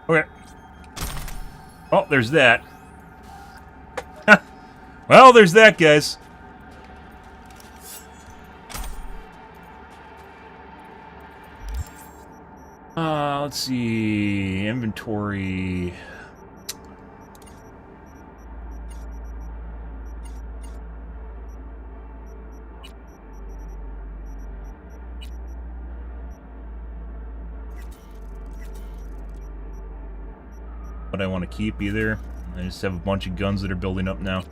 Okay. Oh, there's that. Well, there's that, guys. Let's see. Inventory. What I want to keep either. I just have a bunch of guns that are building up now.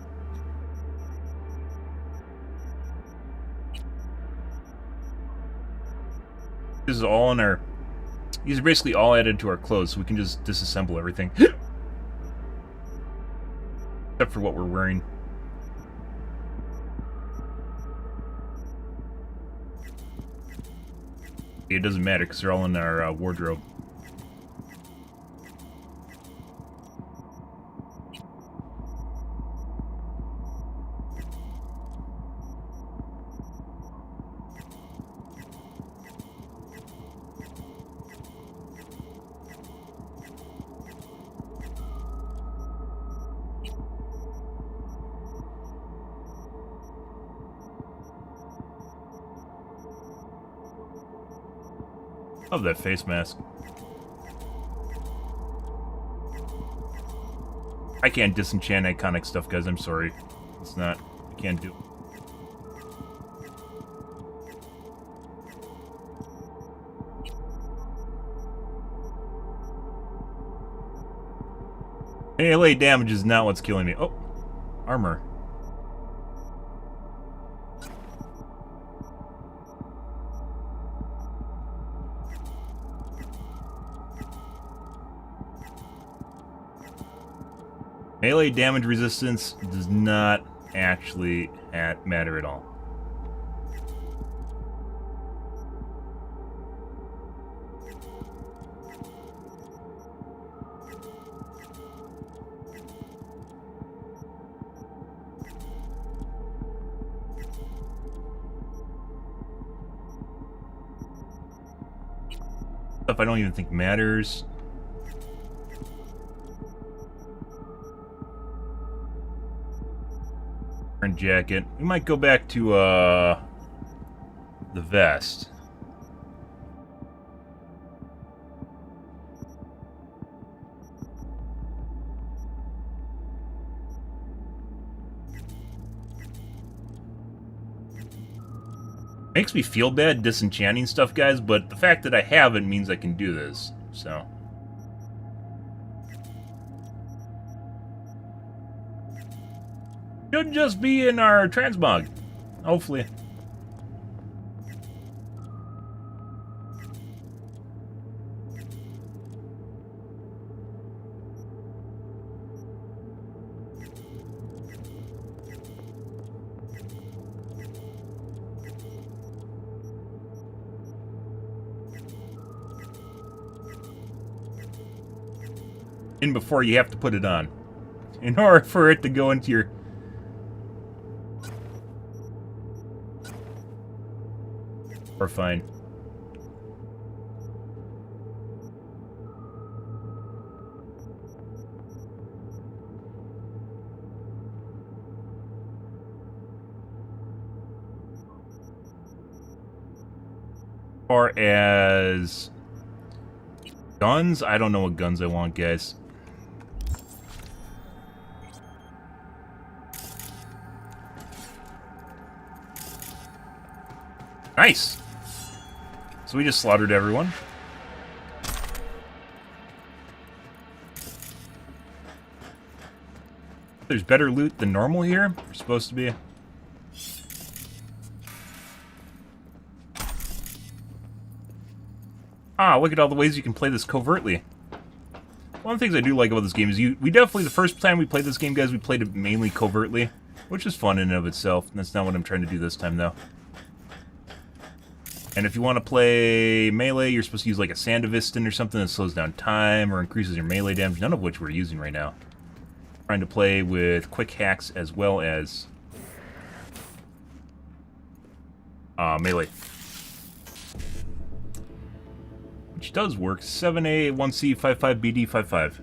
This is all in our... These are basically all added to our clothes, so we can just disassemble everything. Except for what we're wearing. It doesn't matter, because they're all in our wardrobe. Love that face mask. I can't disenchant iconic stuff, guys. I'm sorry. It's not. I can't do it. Melee damage is not what's killing me. Oh, armor. Melee damage resistance does not actually matter at all. Stuff I don't even think matters. front jacket. We might go back to, the vest. Makes me feel bad disenchanting stuff, guys, but the fact that I have it means I can do this, so. Should just be in our transmog, hopefully. In before you have to put it on. In order for it to go into your... Or fine. As far as guns, I don't know what guns I want, guys. Nice! So we just slaughtered everyone. There's better loot than normal here. There's supposed to be. Ah, look at all the ways you can play this covertly. One of the things I do like about this game is we definitely, the first time we played this game, guys, we played it mainly covertly, which is fun in and of itself. That's not what I'm trying to do this time, though. And if you want to play melee, you're supposed to use like a Sandevistan or something that slows down time or increases your melee damage, none of which we're using right now. Trying to play with quick hacks as well as melee. Which does work. 7A, 1C, 55BD, 55.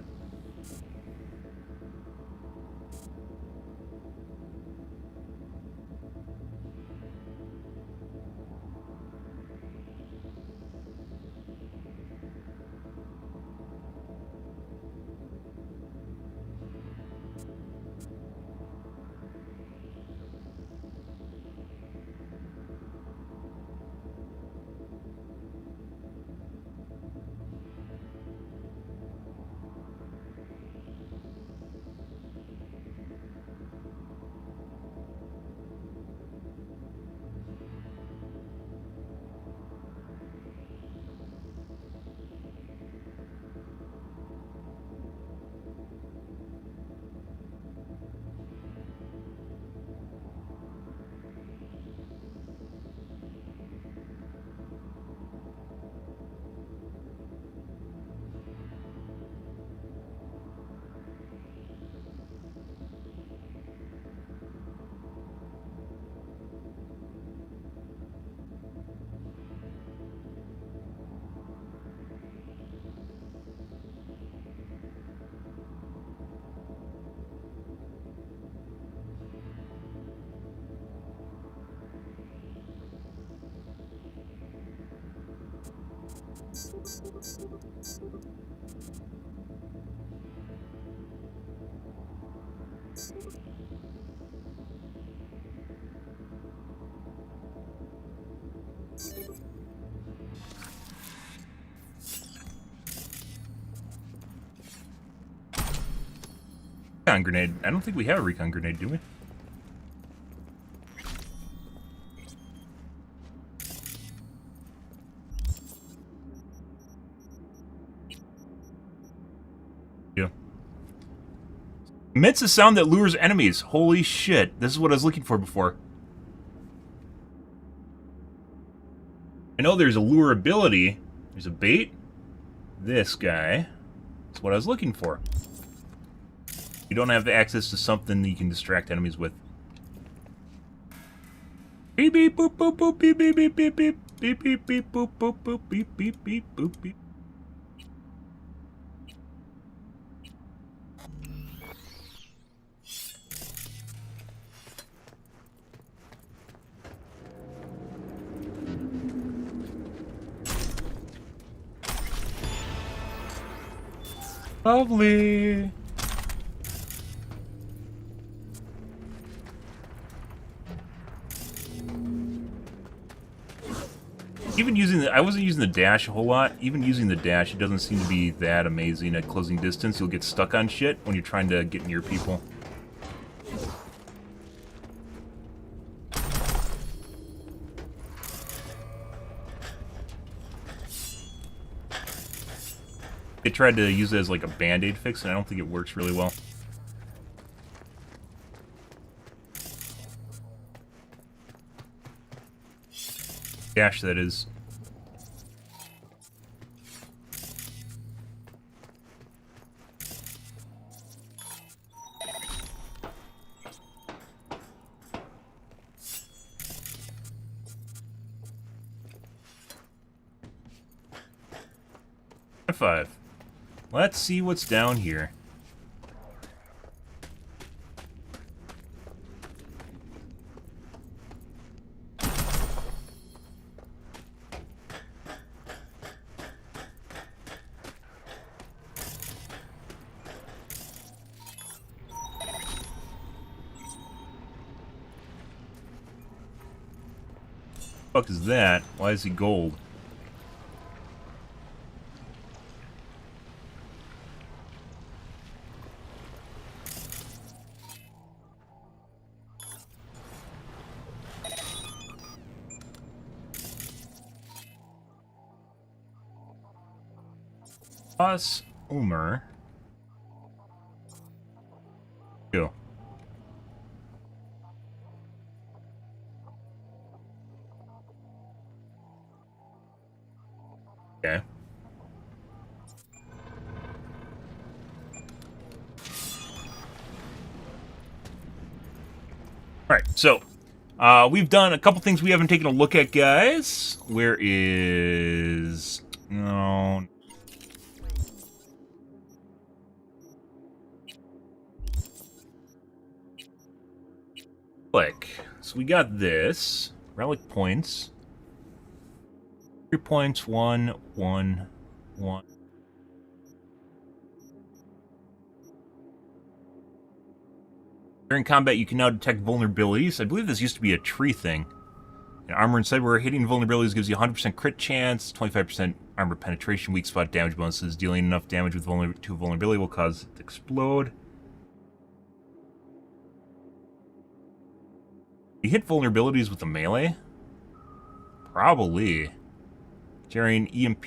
Recon grenade. I don't think we have a recon grenade, do we? Yeah. Emits a sound that lures enemies. Holy shit. This is what I was looking for before. I know there's a lure ability. There's a bait. This guy. That's what I was looking for. You don't have access to something that you can distract enemies with. Beep beep boop boop boop beep beep beep beep beep beep beep beep boop boop boop beep beep beep boop beep. Lovely. Even using I wasn't using the dash a whole lot. Even using the dash, it doesn't seem to be that amazing at closing distance. You'll get stuck on shit when you're trying to get near people. I tried to use it as like a band-aid fix, and I don't think it works really well. Dash, that is. F5. Let's see what's down here. What the fuck is that? Why is he gold? Plus Ulmer. Go. Okay. Alright, so we've done a couple things we haven't taken a look at, guys. Where is... No... Relic. So we got this. Relic points. 3 points, 1, 1, 1. During combat, you can now detect vulnerabilities. I believe this used to be a tree thing. In armor and cyberware, hitting vulnerabilities gives you 100% crit chance, 25% armor penetration, weak spot damage bonuses. Dealing enough damage with to a vulnerability will cause it to explode. You hit vulnerabilities with a melee? Probably. During EMP.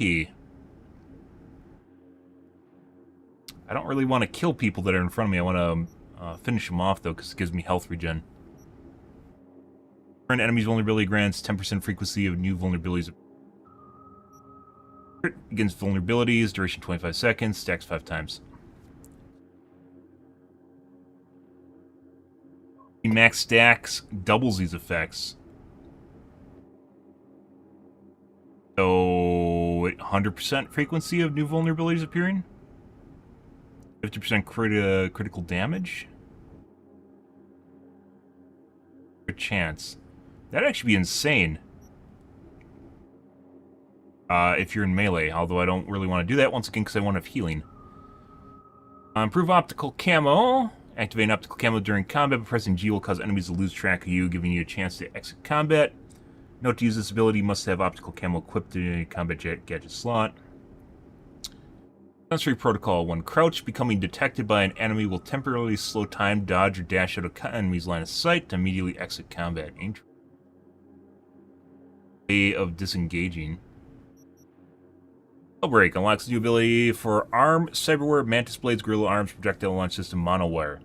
I don't really want to kill people that are in front of me. I want to finish them off, though, because it gives me health regen. Current enemy's vulnerability grants 10% frequency of new vulnerabilities. Against vulnerabilities, duration 25 seconds, stacks 5 times. Max stacks doubles these effects. So, 100% frequency of new vulnerabilities appearing? 50% critical damage? Good chance. That'd actually be insane. If you're in melee, although I don't really want to do that once again because I want to have healing. Improve optical camo. Activating optical camo during combat by pressing G will cause enemies to lose track of you, giving you a chance to exit combat. Note to use this ability, you must have optical camo equipped in a combat gadget slot. Sensory protocol. When crouched, becoming detected by an enemy will temporarily slow time, dodge, or dash out of enemy's line of sight to immediately exit combat. Way of disengaging. Break unlocks new ability for arm, cyberware, mantis blades, gorilla arms, projectile launch system, monowire.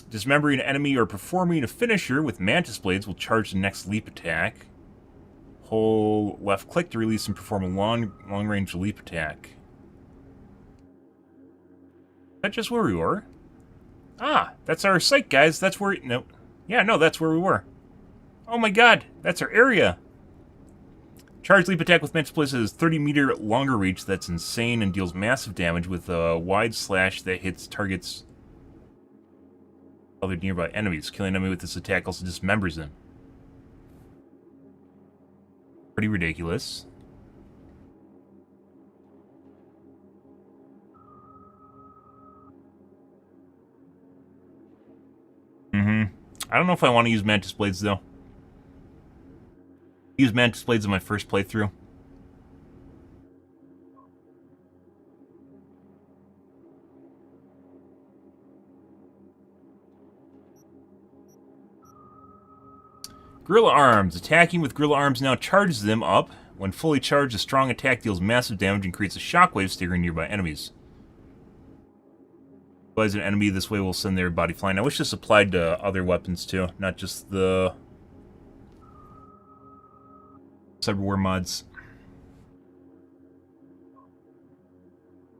Dismembering an enemy or performing a finisher with mantis blades will charge the next leap attack. Hold left click to release and perform a long-range leap attack. Is that just where we were? Ah, that's our site, guys. That's where... No. Yeah, no, that's where we were. Oh my god, that's our area. Charge leap attack with mantis blades has 30-meter longer reach. That's insane and deals massive damage with a wide slash that hits targets other nearby enemies. Killing an enemy with this attack also dismembers them. Pretty ridiculous. I don't know if I want to use Mantis Blades, though. I used Mantis Blades in my first playthrough. Gorilla Arms. Attacking with Gorilla Arms now charges them up. When fully charged, a strong attack deals massive damage and creates a shockwave staggering nearby enemies. As an enemy, this way will send their body flying. I wish this applied to other weapons too, not just the cyberwar mods.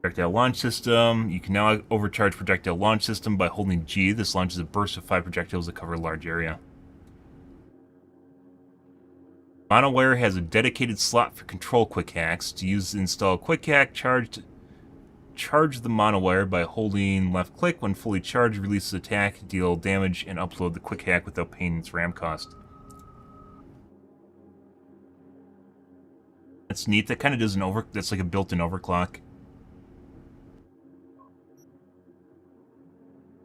Projectile launch system. You can now overcharge projectile launch system by holding G. This launches a burst of 5 projectiles that cover a large area. Monowire has a dedicated slot for control quick hacks. To use install quick hack, charge the monowire by holding left click. When fully charged, releases attack, deal damage, and upload the quick hack without paying its RAM cost. That's neat. That kind of does that's like a built-in overclock.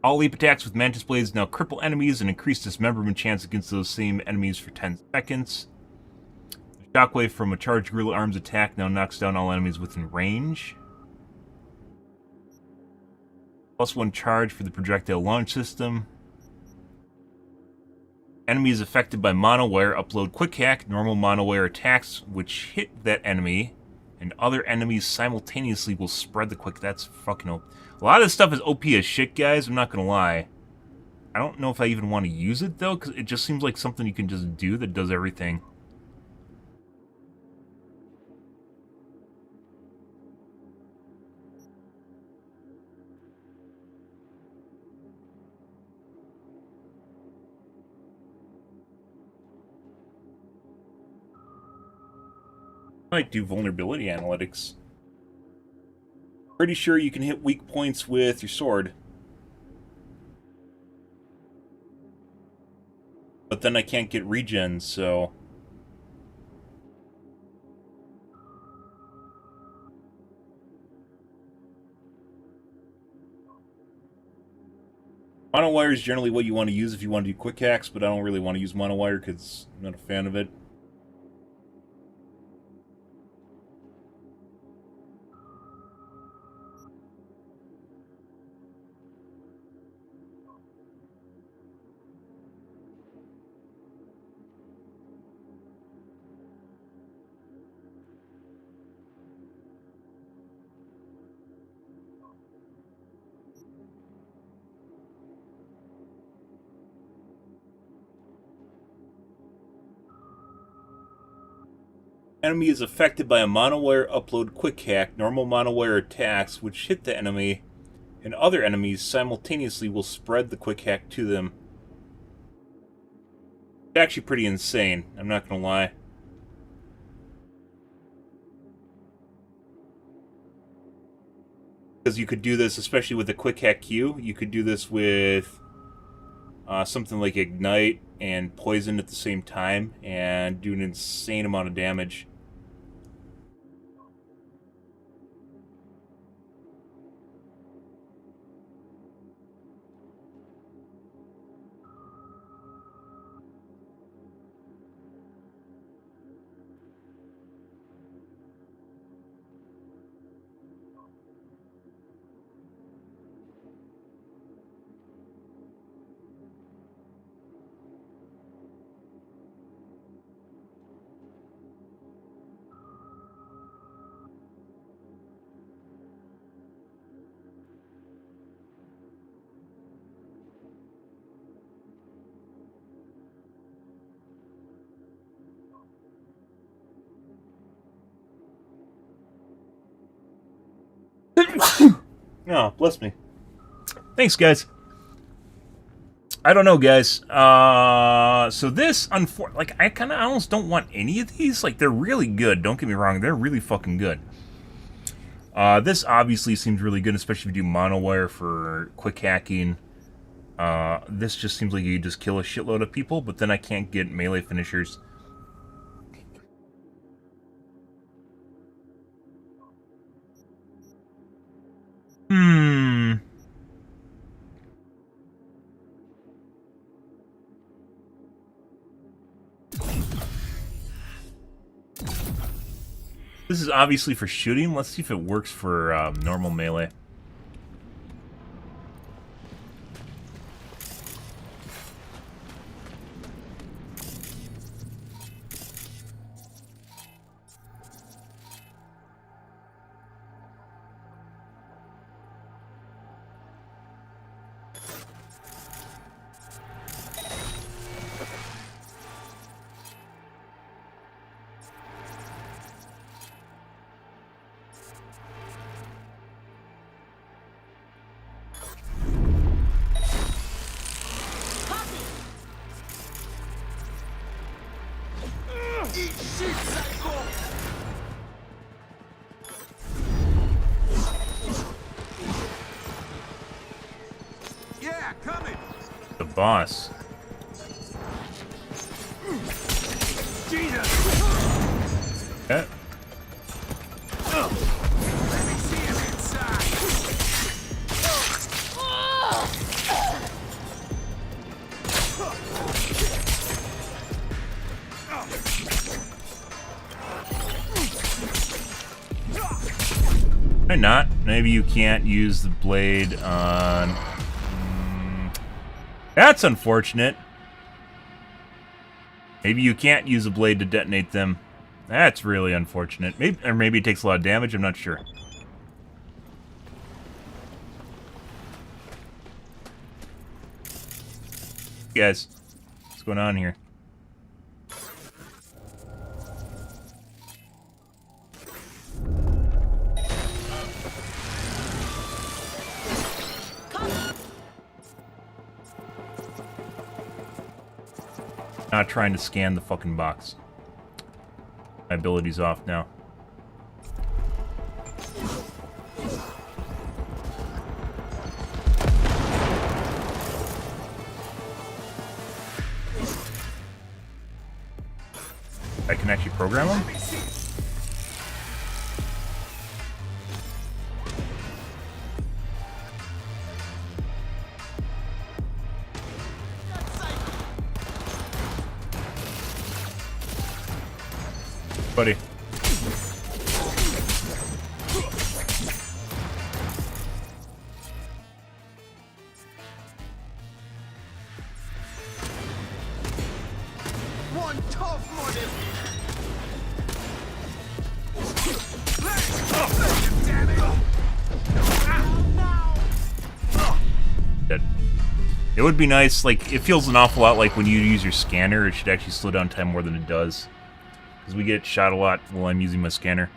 All leap attacks with Mantis Blades now cripple enemies and increase dismemberment chance against those same enemies for 10 seconds. The shockwave from a charged Gorilla Arms attack now knocks down all enemies within range. +1 charge for the projectile launch system. Enemies affected by monowire upload quick hack. Normal monowire attacks which hit that enemy and other enemies simultaneously will spread the quick. That's fucking OP. A lot of this stuff is OP as shit, guys. I'm not gonna lie. I don't know if I even want to use it though, because it just seems like something you can just do that does everything. I might do vulnerability analytics. Pretty sure you can hit weak points with your sword. But then I can't get regen, so... Monowire is generally what you want to use if you want to do quick hacks, but I don't really want to use monowire because I'm not a fan of it. Enemy is affected by a monowire upload quick hack. Normal monowire attacks which hit the enemy and other enemies simultaneously will spread the quick hack to them. It's actually pretty insane, I'm not gonna lie. Because you could do this, especially with the quick hack Q, you could do this with something like Ignite and Poison at the same time and do an insane amount of damage. Oh, bless me. Thanks, guys. I don't know, guys. So this, like, I kind of almost don't want any of these. Like, they're really good. Don't get me wrong. They're really fucking good. This obviously seems really good, especially if you do monowire for quick hacking. This just seems like you just kill a shitload of people, but then I can't get melee finishers. This is obviously for shooting. Let's see if it works for normal melee. Yeah, coming. The boss. Jesus. Yeah. Let me see him inside. Why not? Maybe you can't use the blade on... That's unfortunate. Maybe you can't use a blade to detonate them. That's really unfortunate. Maybe, or maybe it takes a lot of damage, I'm not sure. Guys, what's going on here? Not trying to scan the fucking box. My ability's off now. I can actually program them? Buddy. One tough morning. Damn it. Dead. It would be nice, like, it feels an awful lot like when you use your scanner, it should actually slow down time more than it does. Because we get shot a lot while I'm using my scanner.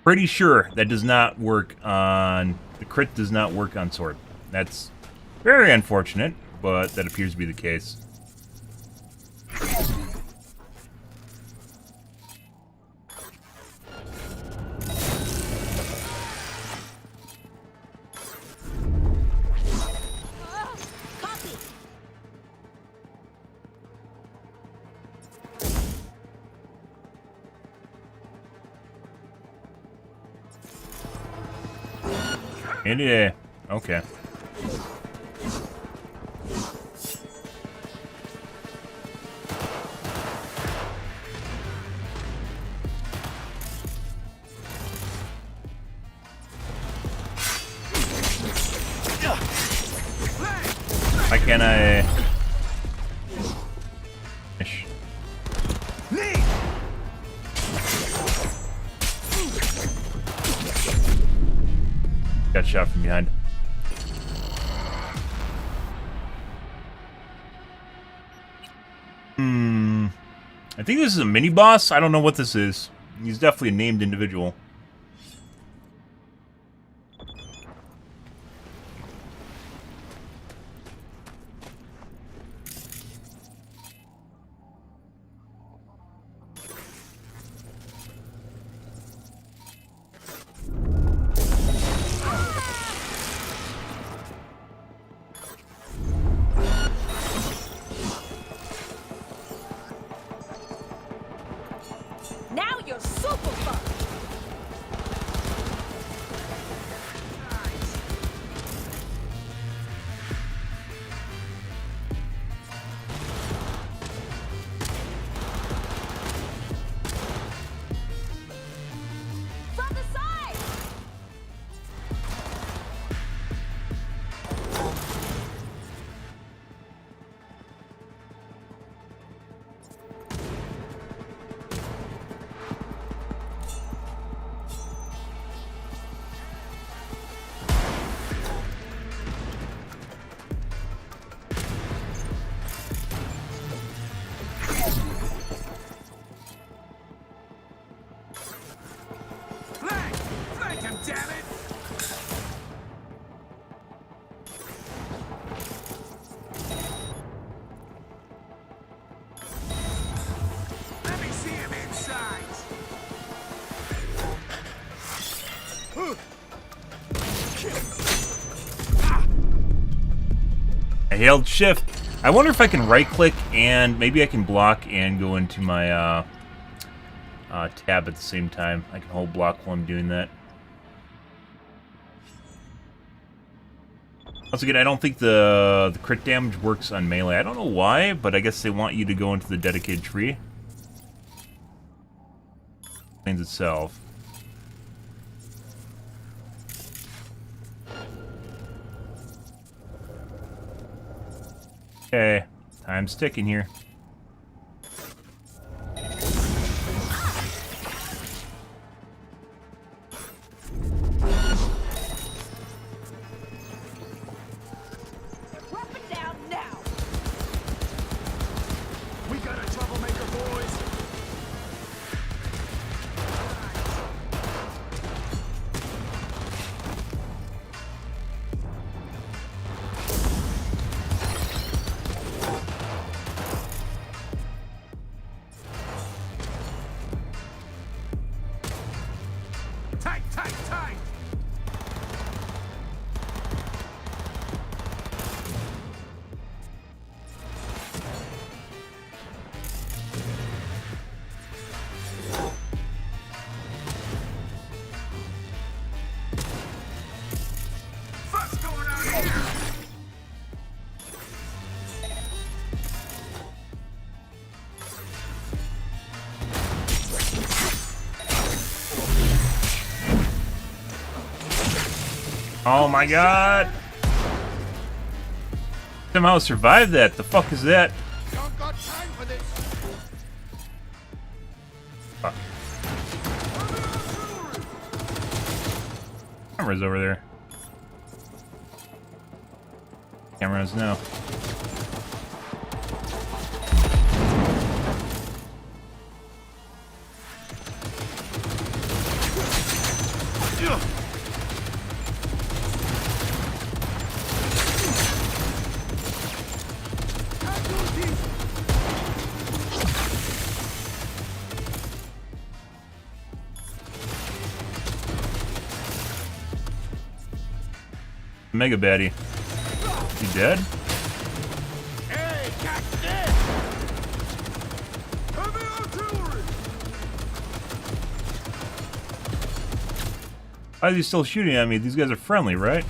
Pretty sure that does not work on... The crit does not work on sword. That's very unfortunate, but that appears to be the case. Yeah, okay. Why can't I... Ish. Got shot from behind. I think this is a mini-boss. I don't know what this is. He's definitely a named individual. Now you're super fun. I held shift. I wonder if I can right click and maybe I can block and go into my tab at the same time. I can hold block while I'm doing that. Once again, I don't think the crit damage works on melee. I don't know why, but I guess they want you to go into the dedicated tree. Explains itself. Okay, time's ticking here. Weapon down now! We got a troublemaker, boys! Tight, tight, tight! What's going on here? Oh my god! Somehow survived that. The fuck is that? Don't got time for this. Fuck. Camera's over there. Cameras now. Mega baddie. You dead? Hey, catch this! Heavy artillery! Why is he still shooting at me? These guys are friendly, right?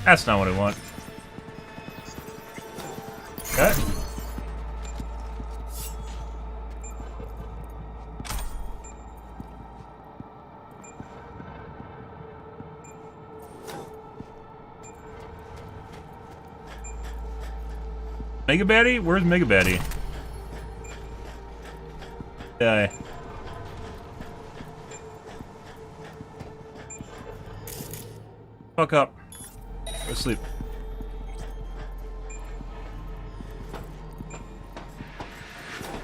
That's not what I want. Okay. Mega Baddie? Where's Mega Baddie? Die. Fuck up. Go sleep.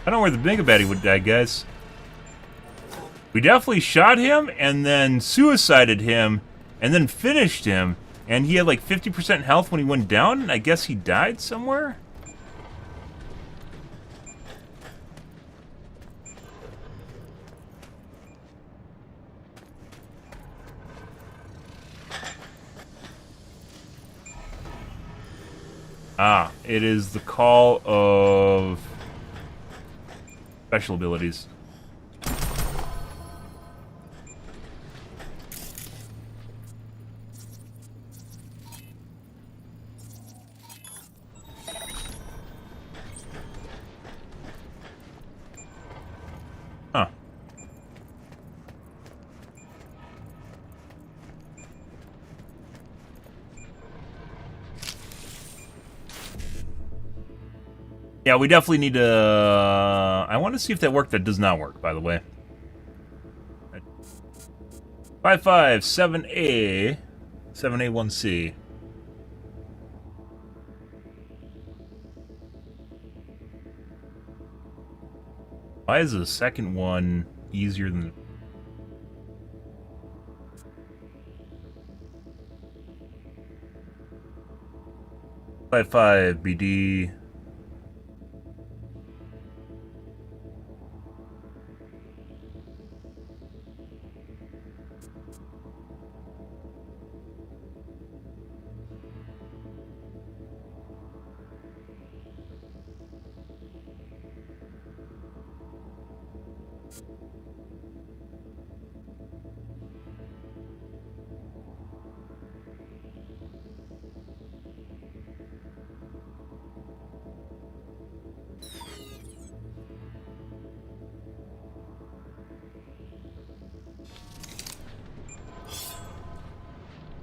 I don't know where the Mega Baddie would die, guys. We definitely shot him and then suicided him and then finished him. And he had like 50% health when he went down, and I guess he died somewhere? Ah, it is the call of special abilities. Huh. Yeah, we definitely need to... I want to see if that worked. That does not work, by the way. 557A. 7A1C. Why is the second one easier than... 55BD.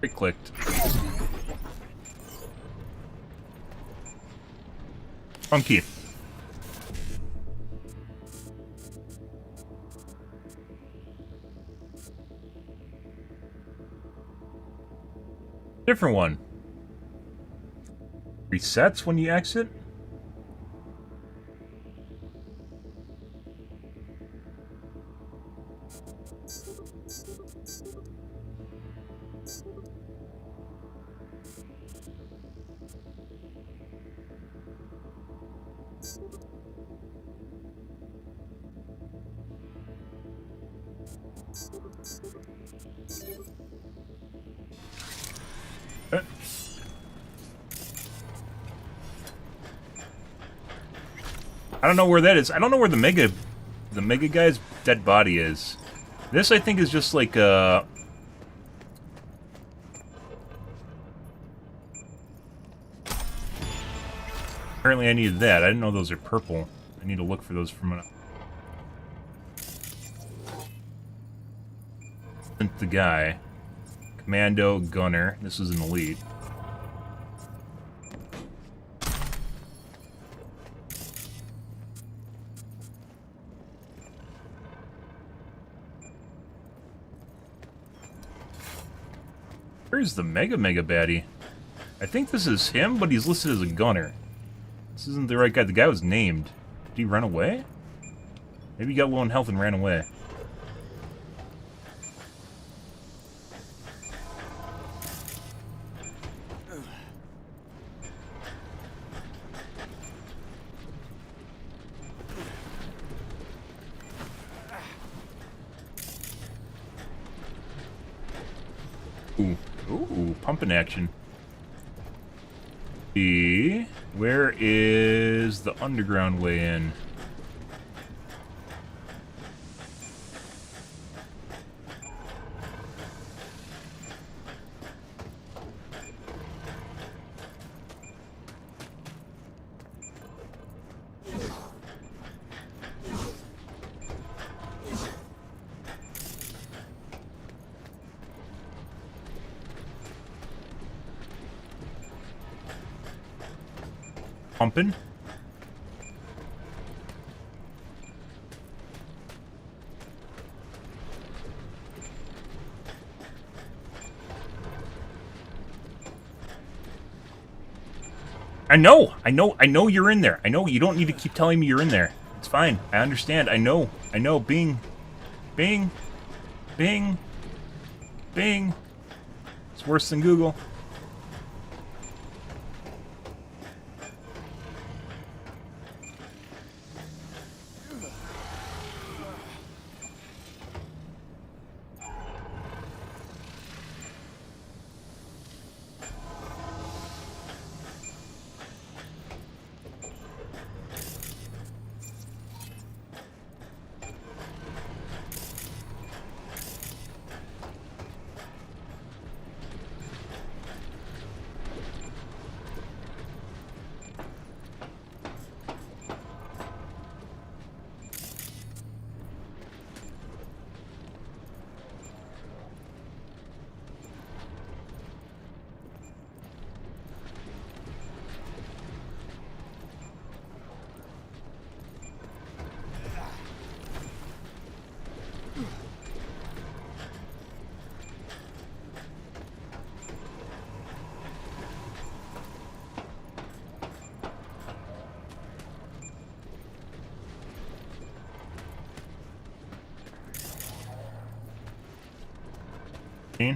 It clicked. Funky. Different one. Resets when you exit? I don't know where that is. I don't know where the mega guy's dead body is. This, I think, is just like apparently I needed that. I didn't know those are purple. I need to look for those from the guy. Commando, gunner. This is an elite. Where's the mega baddie? I think this is him, but he's listed as a gunner. This isn't the right guy. The guy was named. Did he run away? Maybe he got low on health and ran away. Ooh, pumping action. Where is the underground way in? Pumping. I know you're in there. I know you don't need to keep telling me you're in there. It's fine. I understand. I know. Bing. Bing. Bing. Bing. It's worse than Google.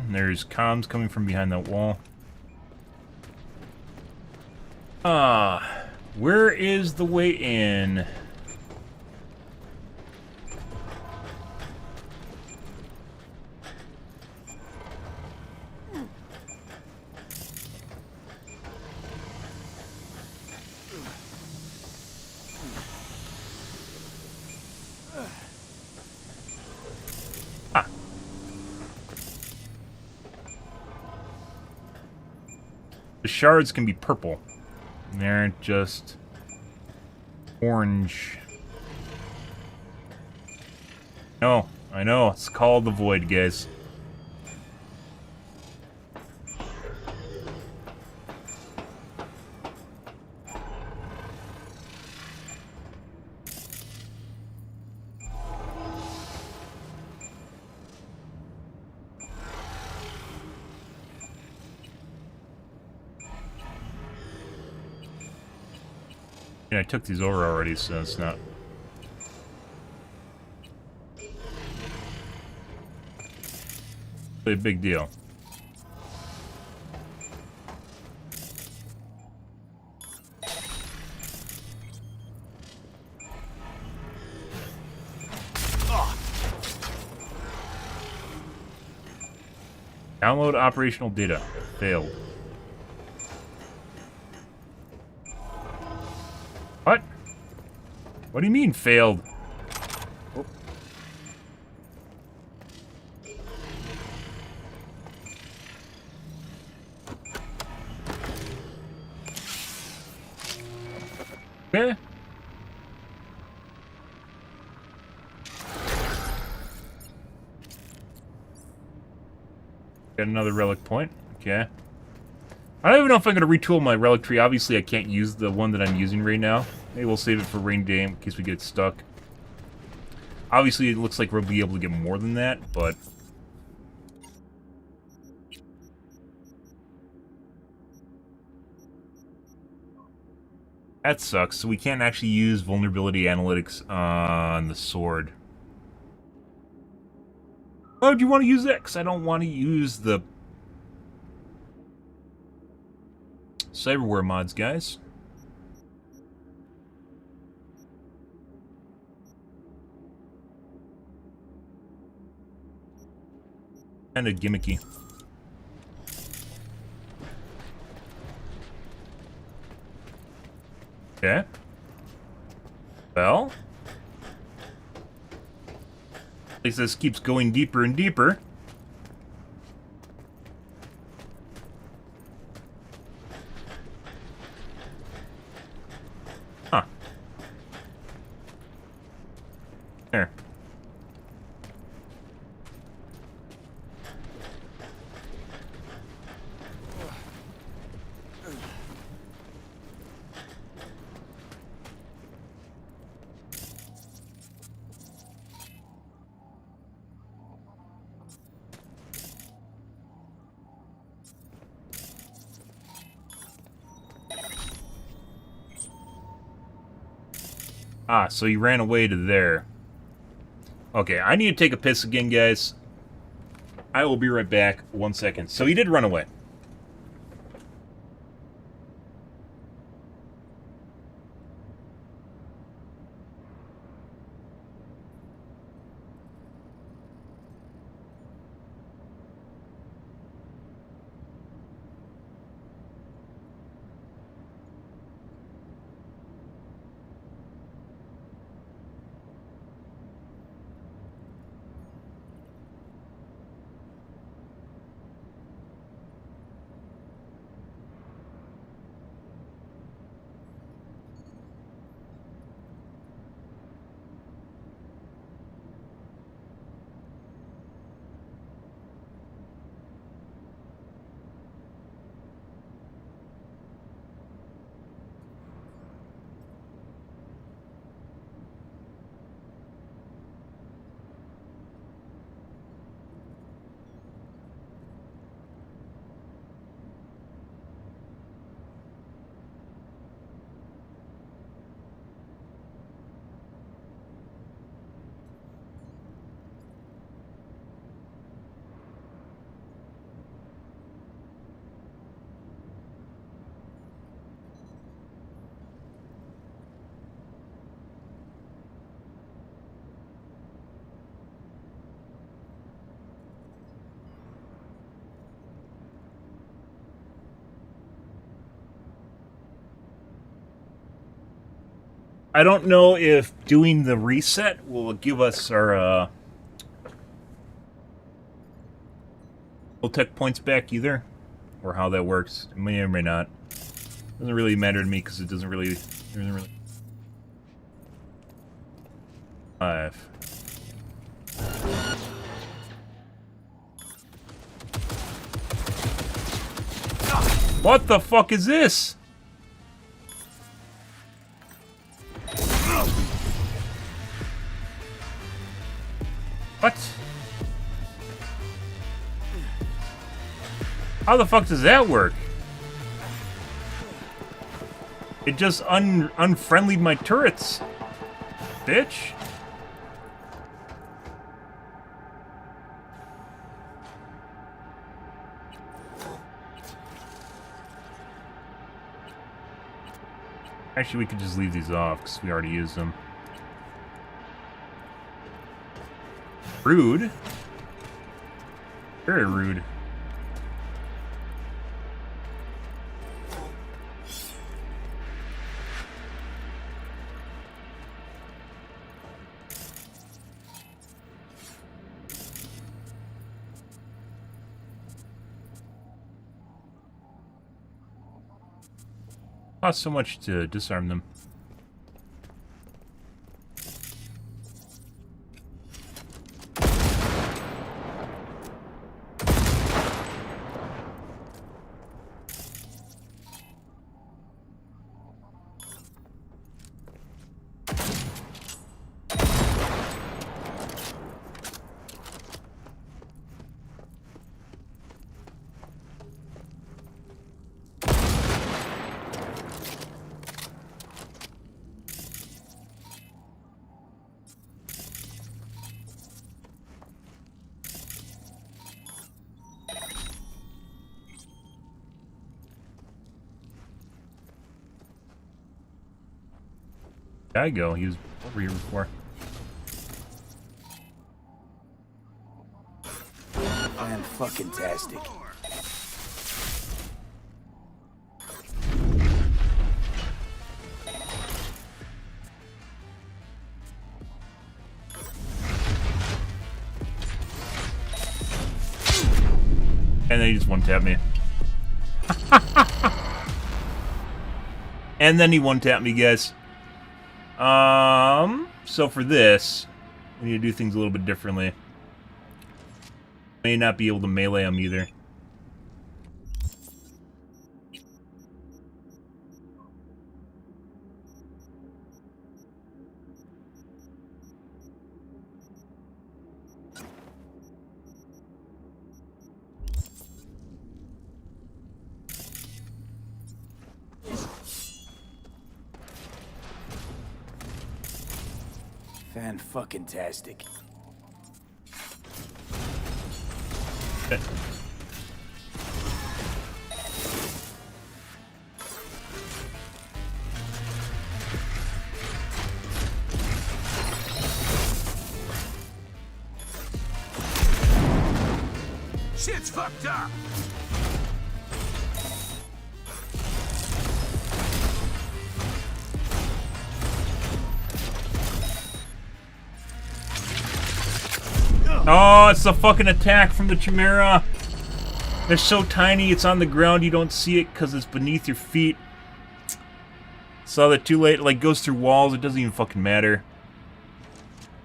There's comms coming from behind that wall. Where is the way in? The shards can be purple. They're just orange. No, I know. It's called the Void, guys. I took these over already, so it's not... really a big deal. Download operational data. Failed. What? What do you mean, failed? Oh. Okay. Got another relic point. Okay. I don't even know if I'm going to retool my relic tree. Obviously, I can't use the one that I'm using right now. Maybe we'll save it for rainy day in case we get stuck. Obviously, it looks like we'll be able to get more than that, but... that sucks. So we can't actually use vulnerability analytics on the sword. Oh, do you want to use that? Because I don't want to use the... cyberware mods, guys. Kind of gimmicky. Okay. Well. At least this keeps going deeper and deeper. Huh. There. Ah, so he ran away to there. Okay, I need to take a piss again, guys. I will be right back. 1 second. So he did run away. I don't know if doing the reset will give us our tech points back either, or how that works. It may or may not. Doesn't really matter to me because it doesn't really. Five. What the fuck is this? What? How the fuck does that work? It just unfriendlied my turrets, bitch. Actually, we could just leave these off because we already used them. Rude. Very rude. Costs so much to disarm them. I go. He was over here before. Man, fucking tastic. And then he just one-tapped me. And then he one-tapped me, guys. So for this, we need to do things a little bit differently. May not be able to melee him either. Fan-fucking-tastic. Shit's fucked up! Oh, it's the fucking attack from the Chimera. They're so tiny, it's on the ground, you don't see it because it's beneath your feet. Saw that too late, it like goes through walls, it doesn't even fucking matter.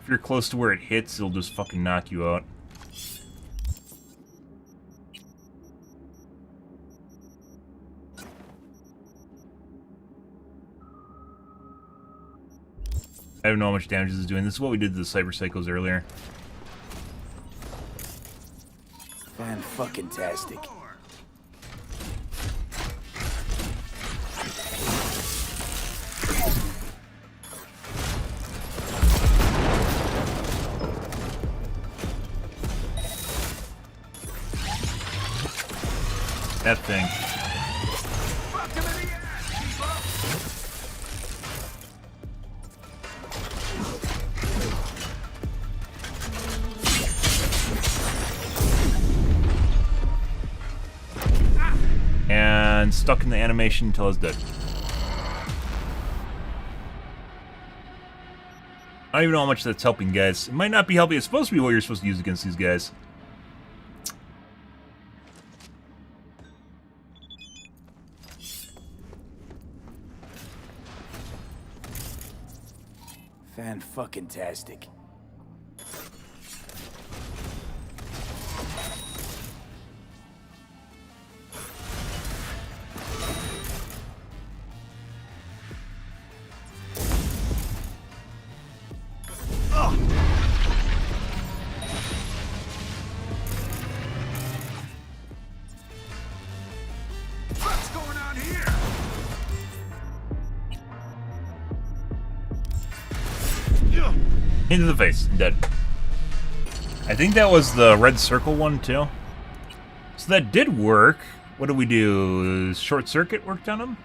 If you're close to where it hits, it'll just fucking knock you out. I don't know how much damage this is doing. This is what we did to the Cyber Psychos earlier. Fan-fucking-tastic. That thing. And stuck in the animation until it's dead. I don't even know how much that's helping, guys. It might not be helping. It's supposed to be what you're supposed to use against these guys. Fan-fucking-tastic. What's going on here? Into the face. Dead. I think that was the red circle one, too. So that did work. What do we do? Short circuit worked on him?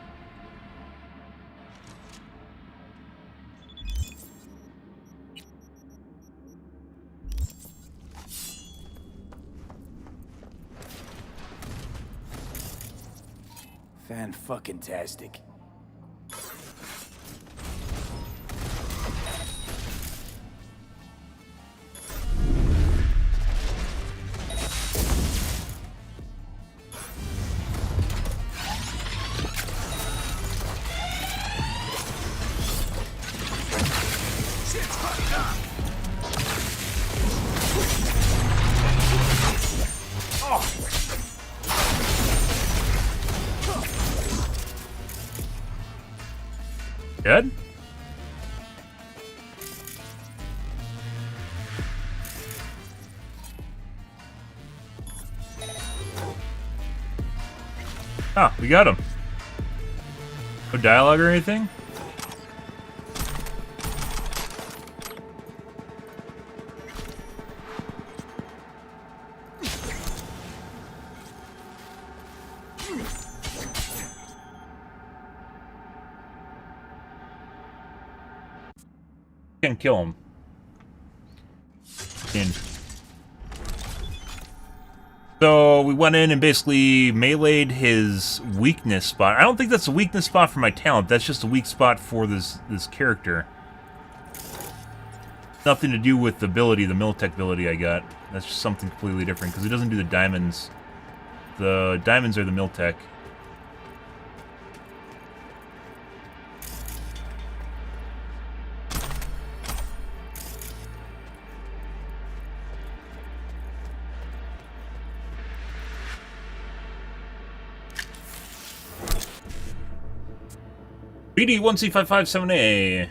Fan-fucking-tastic. Shit's fucked up. Dead? Ah, we got him. No dialogue or anything? Can't kill him. So we went in and basically meleeed his weakness spot. I don't think that's a weakness spot for my talent. That's just a weak spot for this character. Nothing to do with the ability, the Militech ability I got. That's just something completely different because it doesn't do the diamonds. The diamonds are the Militech. BD1C557A.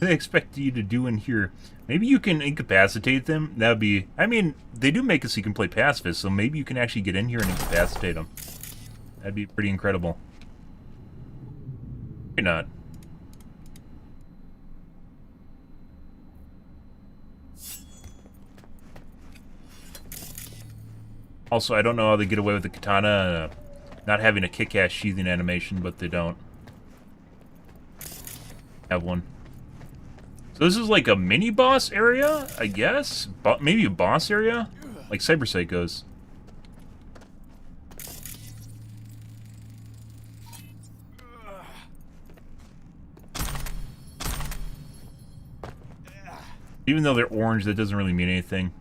They expect you to do in here. Maybe you can incapacitate them. That'd be... I mean, they do make it so you can play pacifist, so maybe you can actually get in here and incapacitate them. That'd be pretty incredible. Maybe not. Also, I don't know how they get away with the katana not having a kick-ass sheathing animation, but they don't have one. So this is like a mini-boss area, I guess? Maybe a boss area? Like Cyber Psychos. Even though they're orange, that doesn't really mean anything.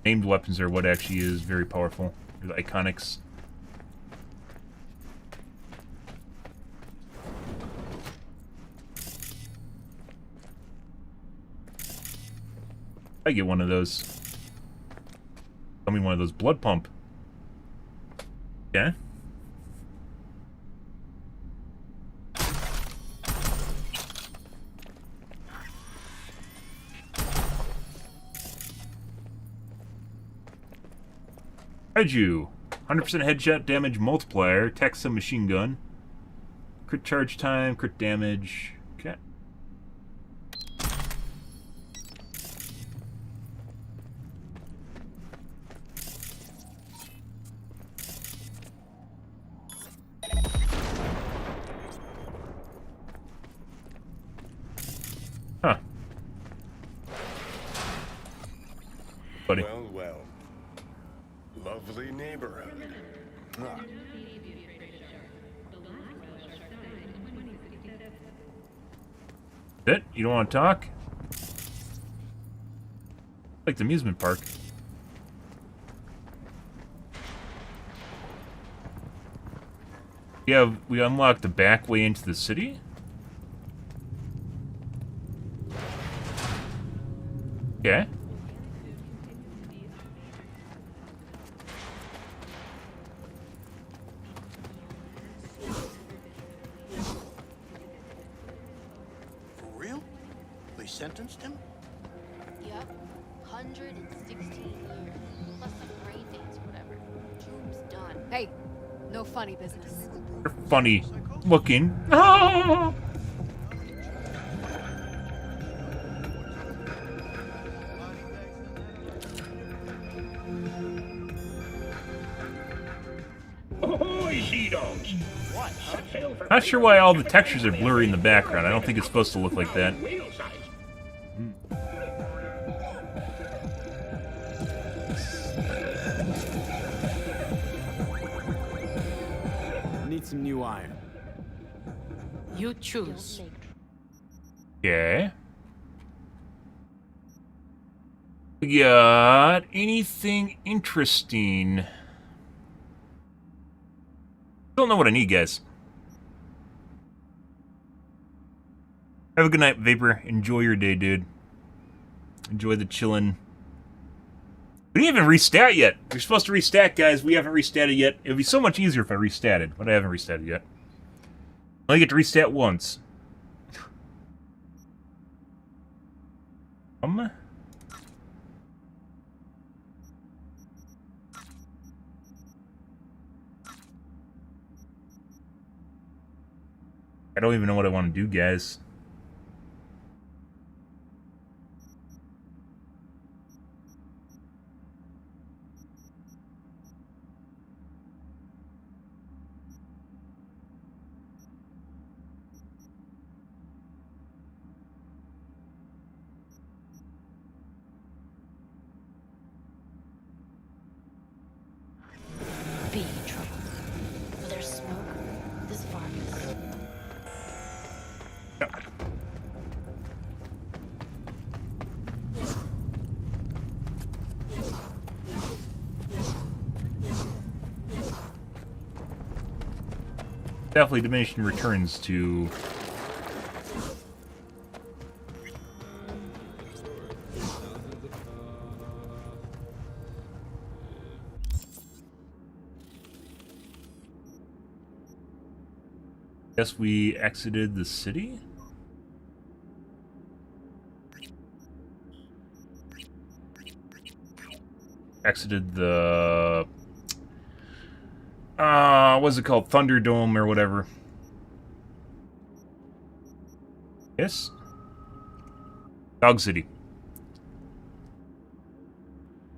Named weapons are what actually is very powerful. They're the iconics. I get one of those. Tell me one of those. Blood pump. Okay. Kaiju. 100% headshot damage multiplier, Texan machine gun, crit charge time, crit damage. Okay. Huh. Buddy. Well, well. Lovely neighborhood. Ah. It? You don't want to talk? Like the amusement park. Yeah, we unlocked the back way into the city? Okay. For real? They sentenced him? Yep. 116 years. Plus some brain dance or whatever. Joob's done. Hey, no funny business. You're funny looking. Ah! Not sure why all the textures are blurry in the background. I don't think it's supposed to look like that. Need some new iron. You choose. Okay. We got anything interesting? Don't know what I need, guys. Have a good night, Vapor. Enjoy your day, dude. Enjoy the chillin'. We didn't even restat yet. You're supposed to restat, guys. We haven't restatted yet. It would be so much easier if I restatted, but I haven't restatted yet. I only get to restat once. I don't even know what I want to do, guys. Be trouble. Where there's smoke, there's Vargas. Definitely diminishing returns to... Guess we exited the city? Exited the... what's it called? Thunderdome or whatever. Yes? Dog City.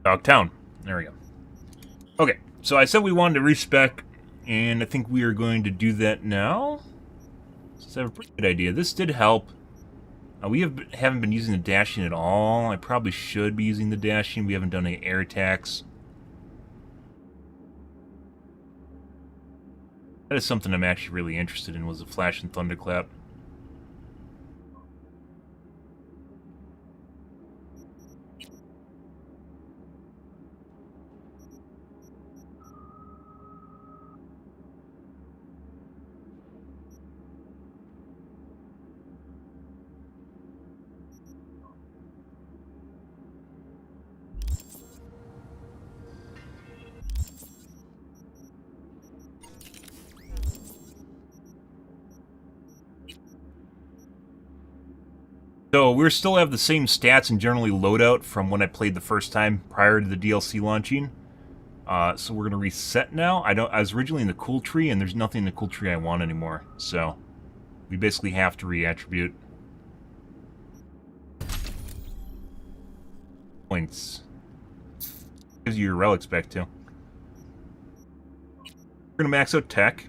Dogtown. There we go. Okay, so I said we wanted to respec, and I think we are going to do that now. So I have a pretty good idea. This did help. We haven't been using the dashing at all. I probably should be using the dashing. We haven't done any air attacks. That is something I'm actually really interested in, was the flash and thunderclap. So we still have the same stats and generally loadout from when I played the first time prior to the DLC launching. So we're gonna reset now. I was originally in the cool tree, and there's nothing in the cool tree I want anymore. So we basically have to reattribute points. Gives you your relics back too. We're gonna max out tech.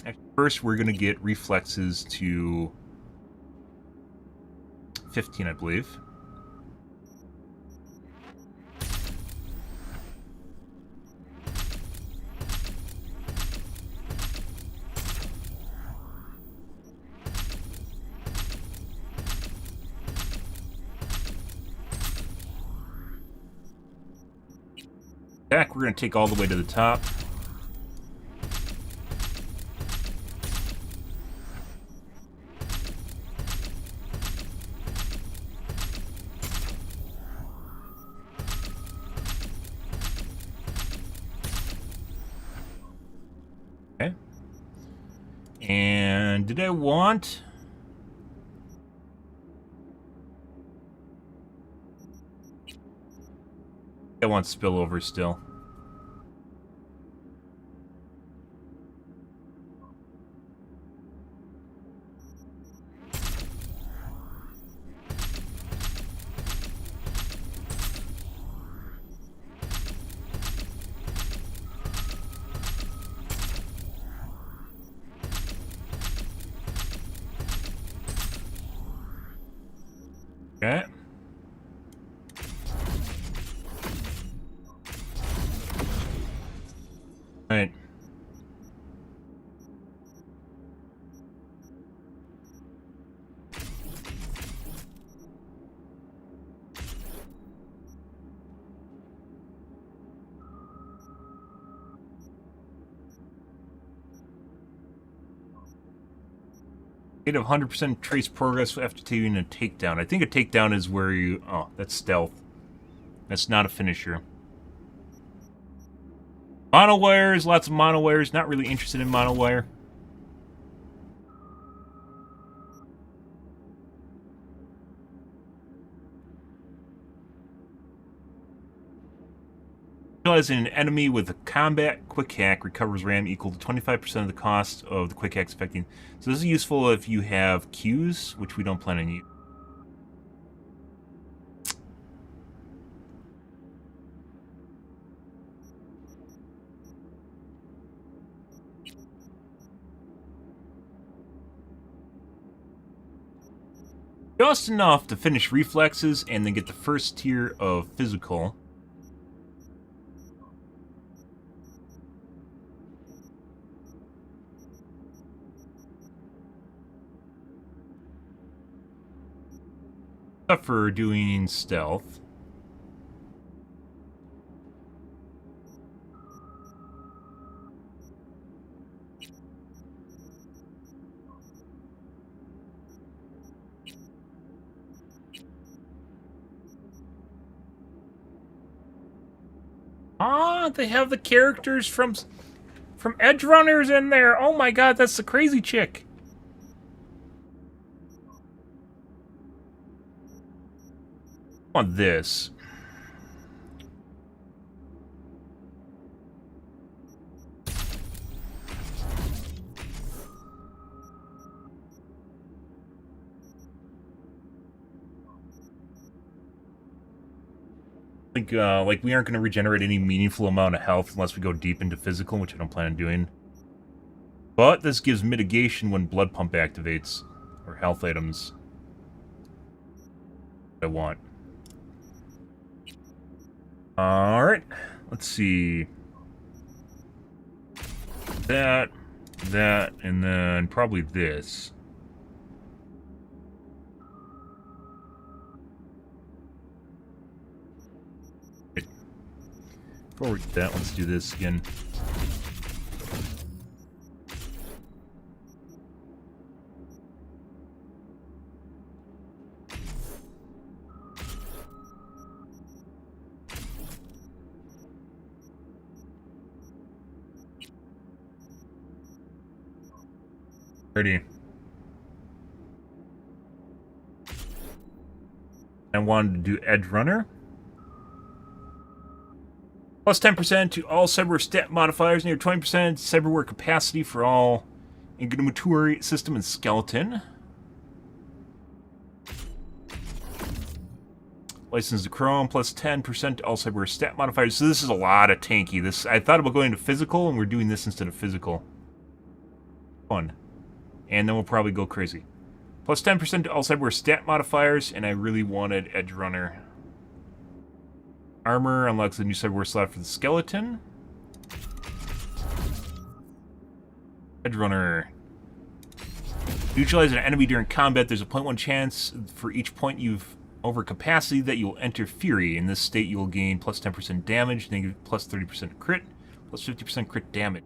Actually, first, we're gonna get reflexes to 15, I believe. Back, we're going to take all the way to the top. Okay. And did I want... I want spillover still. Okay. All right. Rate of 100% trace progress after taking a takedown. I think a takedown is where you... Oh, that's stealth. That's not a finisher. Monowires, lots of monowires. Not really interested in monowire. Realizing an enemy with a combat quick hack recovers RAM equal to 25% of the cost of the quick hacks affecting. So this is useful if you have Qs, which we don't plan on using. Just enough to finish reflexes and then get the first tier of physical. For doing stealth. Ah, they have the characters from Edge Runners in there. Oh my god, that's the crazy chick. On this. I think, like, we aren't going to regenerate any meaningful amount of health unless we go deep into physical, which I don't plan on doing. But this gives mitigation when blood pump activates, or health items. I want. Alright, let's see. That, and then probably this. Before we get that, let's do this again. Ready. I wanted to do Edge Runner. Plus 10% to all cyberware stat modifiers, near 20% cyberware capacity for all inguinatory system and skeleton. License to Chrome, plus 10% to all cyberware stat modifiers. So this is a lot of tanky. This I thought about going to physical, and we're doing this instead of physical. Fun. And then we'll probably go crazy. Plus 10% to all cyberware stat modifiers, and I really wanted Edge Runner. Armor unlocks a new cyberware slot for the skeleton. Edge Runner. Neutralize an enemy during combat. There's a 0.1 chance for each point you've over capacity that you will enter Fury. In this state, you will gain plus 10% damage, negative plus 30% crit, plus 50% crit damage.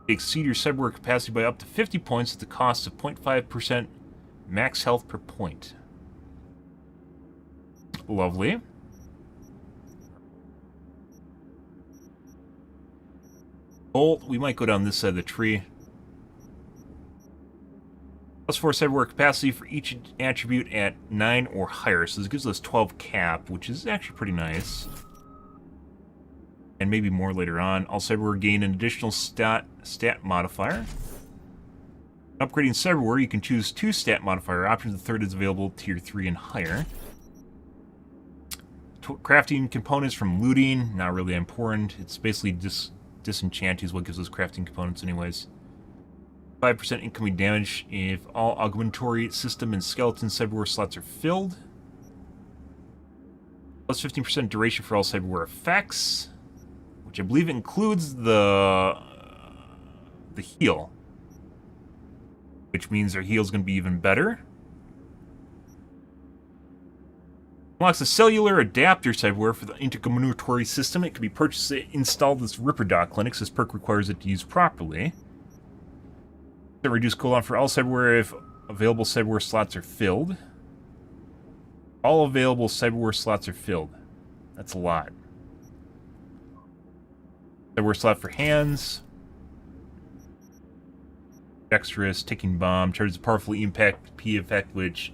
Exceed your cyberware capacity by up to 50 points at the cost of 0.5% max health per point. Lovely. Bolt, we might go down this side of the tree. Plus 4 cyberware capacity for each attribute at 9 or higher. So this gives us 12 cap, which is actually pretty nice. And maybe more later on. All cyberware gain an additional stat modifier. Upgrading cyberware, you can choose 2 stat modifier options. The third is available tier 3 and higher. Crafting components from looting, not really important. It's basically disenchanting is what gives us crafting components anyways. 5% incoming damage if all augmentatory system and skeleton cyberware slots are filled. Plus 15% duration for all cyberware effects, which I believe includes the heal, which means our heal is going to be even better. Unlocks a cellular adapter cyberware for the intercommunicatory system. It can be purchased and installed with Ripper Doc clinics. This perk requires it to use properly. Reduce cooldown for all cyberware if available cyberware slots are filled. All available cyberware slots are filled. That's a lot. Cyberware slot for hands. Dexterous, ticking bomb. Charges a powerful impact P effect which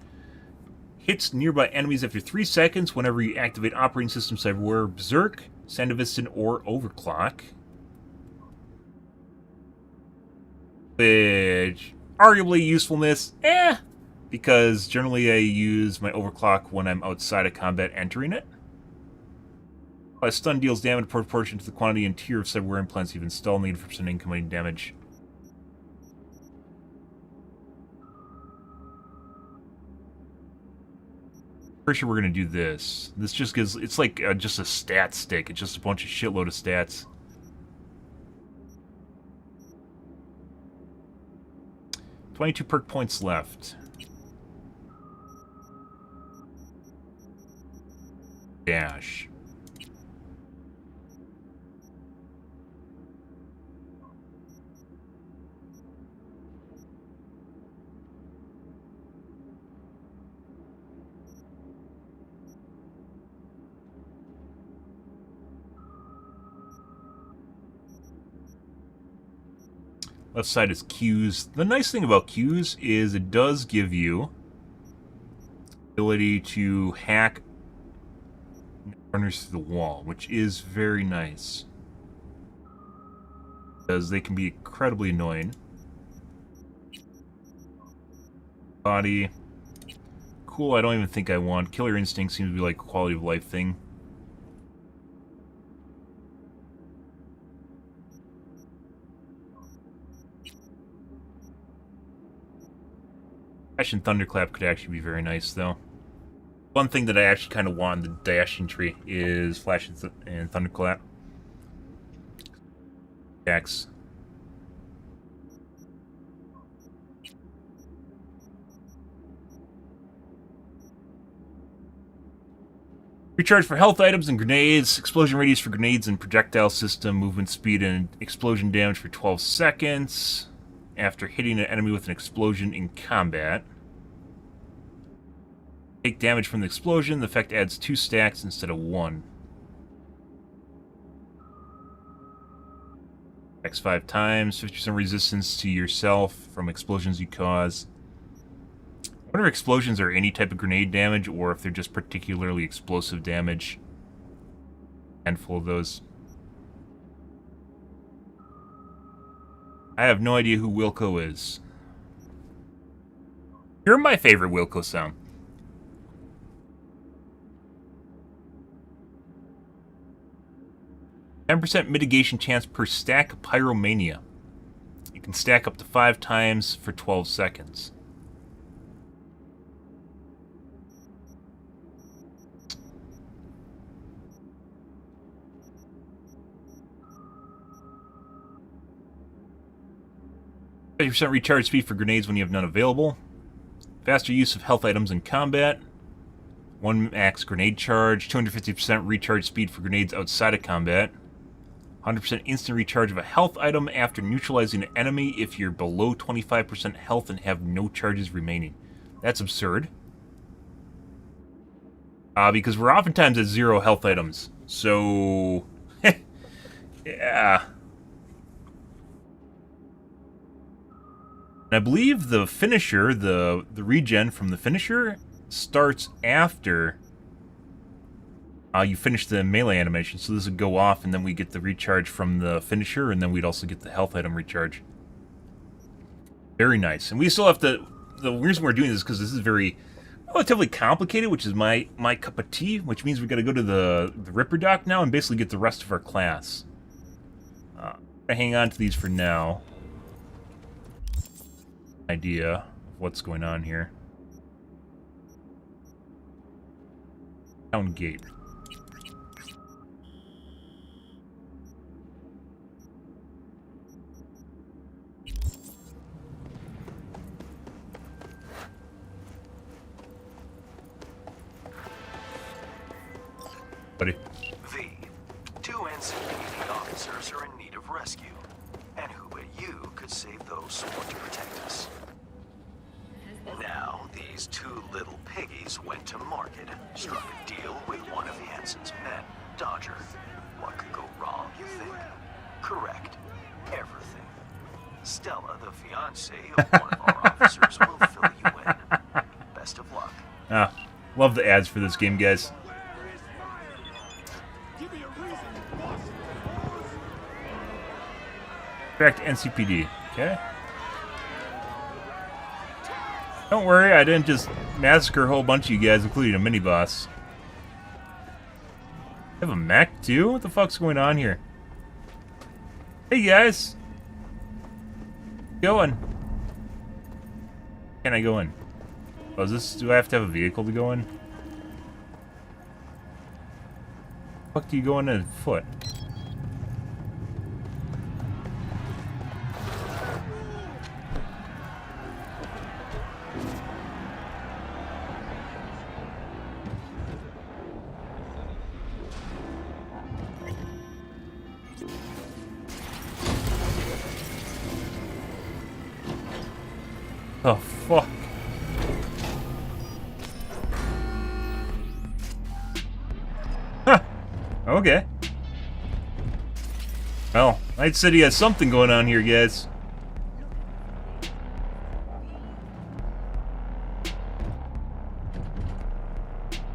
hits nearby enemies after 3 seconds whenever you activate operating system cyberware, Berserk, Sandevistan, or Overclock. Which, arguably usefulness, because generally I use my Overclock when I'm outside of combat entering it. A stun deals damage in proportion to the quantity and tier of cyberware implants you've installed, negative 5% incoming damage. Pretty sure we're going to do this. This just gives, it's like just a stat stick. It's just a bunch of shitload of stats. $22 perk points left. Dash. Left side is queues. The nice thing about queues is it does give you the ability to hack runners through the wall, which is very nice. Because they can be incredibly annoying. Body. Cool, I don't even think I want. Killer Instinct seems to be like a quality of life thing. Dash and Thunderclap could actually be very nice, though. One thing that I actually kind of want in the dashing tree is Flash and Thunderclap. X. Recharge for health items and grenades. Explosion radius for grenades and projectile system. Movement speed and explosion damage for 12 seconds. After hitting an enemy with an explosion in combat. Take damage from the explosion. The effect adds 2 stacks instead of 1. X 5 times. 50% resistance to yourself from explosions you cause. I wonder if explosions are any type of grenade damage or if they're just particularly explosive damage. Handful of those. I have no idea who Wilco is. You're my favorite Wilco sound. %% mitigation chance per stack of Pyromania. You can stack up to 5 times for 12 seconds. %% recharge speed for grenades when you have none available. Faster use of health items in combat. 1 max grenade charge. 250% recharge speed for grenades outside of combat. 100% instant recharge of a health item after neutralizing an enemy if you're below 25% health and have no charges remaining. That's absurd. Because we're oftentimes at 0 health items. So... yeah. And I believe the finisher, the regen from the finisher, starts after you finish the melee animation. So this would go off, and then we get the recharge from the finisher, and then we'd also get the health item recharge. Very nice. And we still have to... The reason we're doing this is because this is very relatively complicated, which is my cup of tea, which means we got to go to the Ripper dock now and basically get the rest of our class. I hang on to these for now. Idea of what's going on here. Town gate. Buddy. V. 2 NCPD officers are in need of rescue. And who but you could save those sworn to protect us? Now, these 2 little piggies went to market, struck a deal with one of Hansen's men, Dodger. What could go wrong, you think? Correct. Everything. Stella, the fiancée of one of our officers, will fill you in. Best of luck. Ah, love the ads for this game, guys. Correct NCPD. Okay. Don't worry, I didn't just massacre a whole bunch of you guys, including a mini-boss. I have a mech, too? What the fuck's going on here? Hey, guys! Going. Can I go in? Oh, is this... Do I have to have a vehicle to go in? Fuck do you go in on foot? Oh, fuck. Huh. Okay. Well, Night City has something going on here, guys.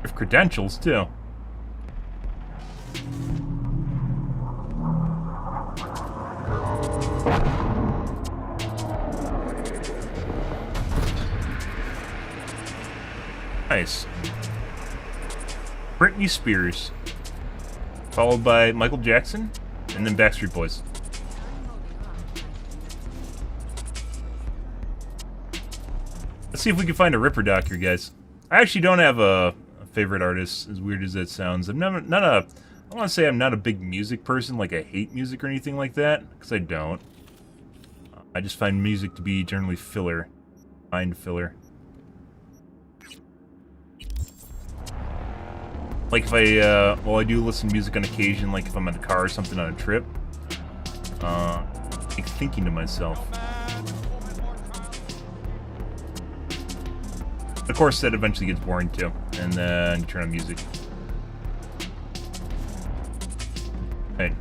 With credentials, too. Nice. Britney Spears. Followed by Michael Jackson, and then Backstreet Boys. Let's see if we can find a Ripper doc here, guys. I actually don't have a favorite artist, as weird as that sounds. I'm not a... I want to say I'm not a big music person, like I hate music or anything like that, because I don't. I just find music to be generally filler. Mind filler. Like if I, well, I do listen to music on occasion, like if I'm in a car or something on a trip. Like thinking to myself. Of course, that eventually gets boring too, and then you turn on music. Right.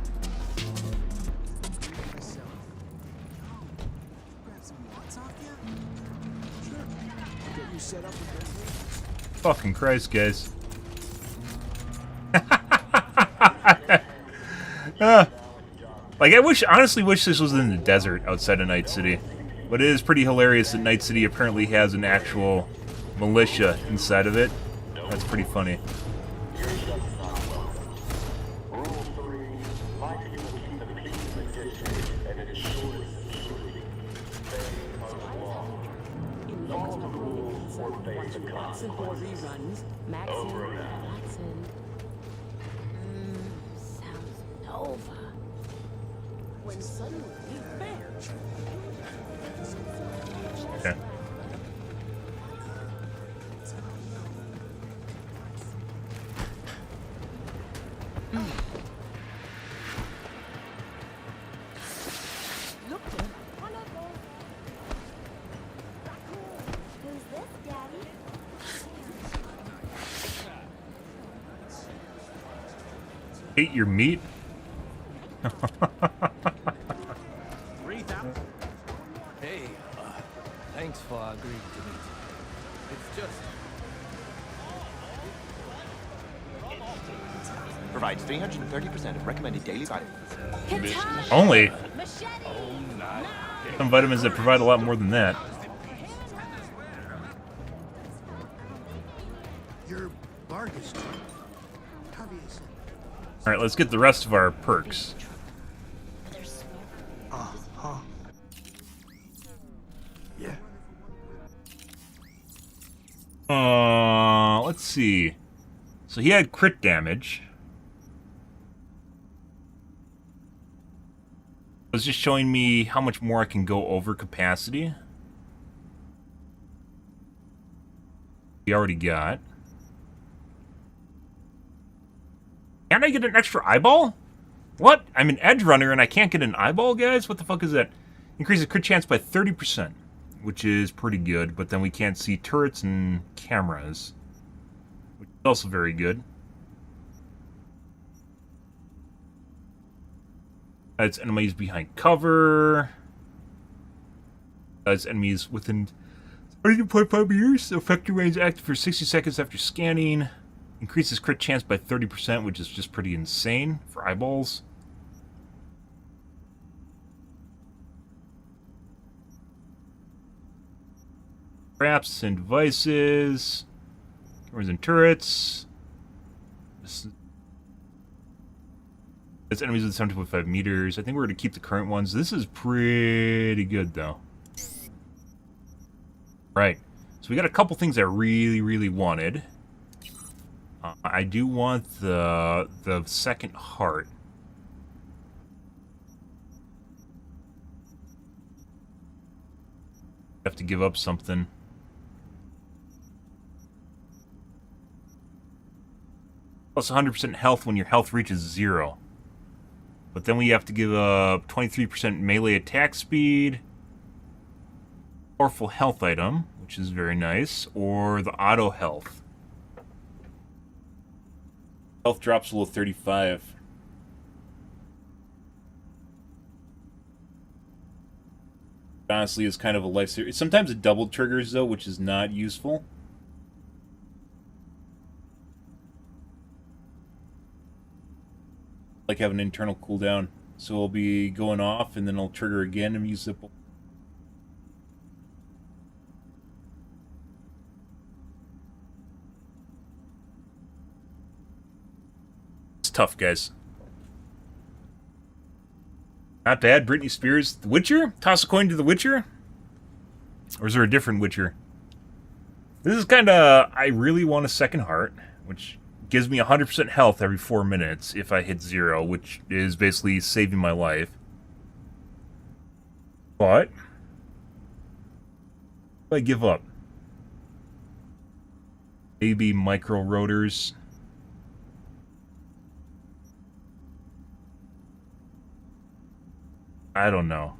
Fucking Christ, guys. Like, I honestly wish this was in the desert outside of Night City. But it is pretty hilarious that Night City apparently has an actual militia inside of it. That's pretty funny. Sounds Nova. When suddenly Okay. Who's this, Daddy? Eat your meat? Hey, thanks for agreeing to meet. It's just... Provides 330% of recommended daily vitamins. Only? Some vitamins that provide a lot more than that. Your bargain's true. Obvious. Alright, let's get the rest of our perks. Uh-huh. Yeah. Let's see. So he had crit damage. It was just showing me how much more I can go over capacity. We already got. Can I get an extra eyeball? What? I'm an edge runner and I can't get an eyeball, guys? What the fuck is that? Increases crit chance by 30%, which is pretty good, but then we can't see turrets and cameras, which is also very good. That's enemies behind cover. That's enemies within 30.5 meters. The effect remains active for 60 seconds after scanning. Increases crit chance by 30%, which is just pretty insane for eyeballs. Traps and devices. Cameras and turrets. It's enemies within 7.5 meters. I think we're going to keep the current ones. This is pretty good, though. Right. So we got a couple things I really, really wanted. I do want the second heart. Have to give up something. Plus 100% health when your health reaches 0. But then we have to give up 23% melee attack speed. Powerful health item, which is very nice. Or the auto health. Health drops below 35. Honestly, it's kind of a lifesaver. Sometimes it double triggers, though, which is not useful. Like have an internal cooldown. So it'll be going off, and then it'll trigger again and use the... It's tough, guys. Not bad. Britney Spears. The Witcher? Toss a coin to The Witcher? Or is there a different Witcher? This is kind of... I really want a second heart, which gives me 100% health every 4 minutes if I hit 0, which is basically saving my life. But... I give up. Maybe micro rotors. I don't know.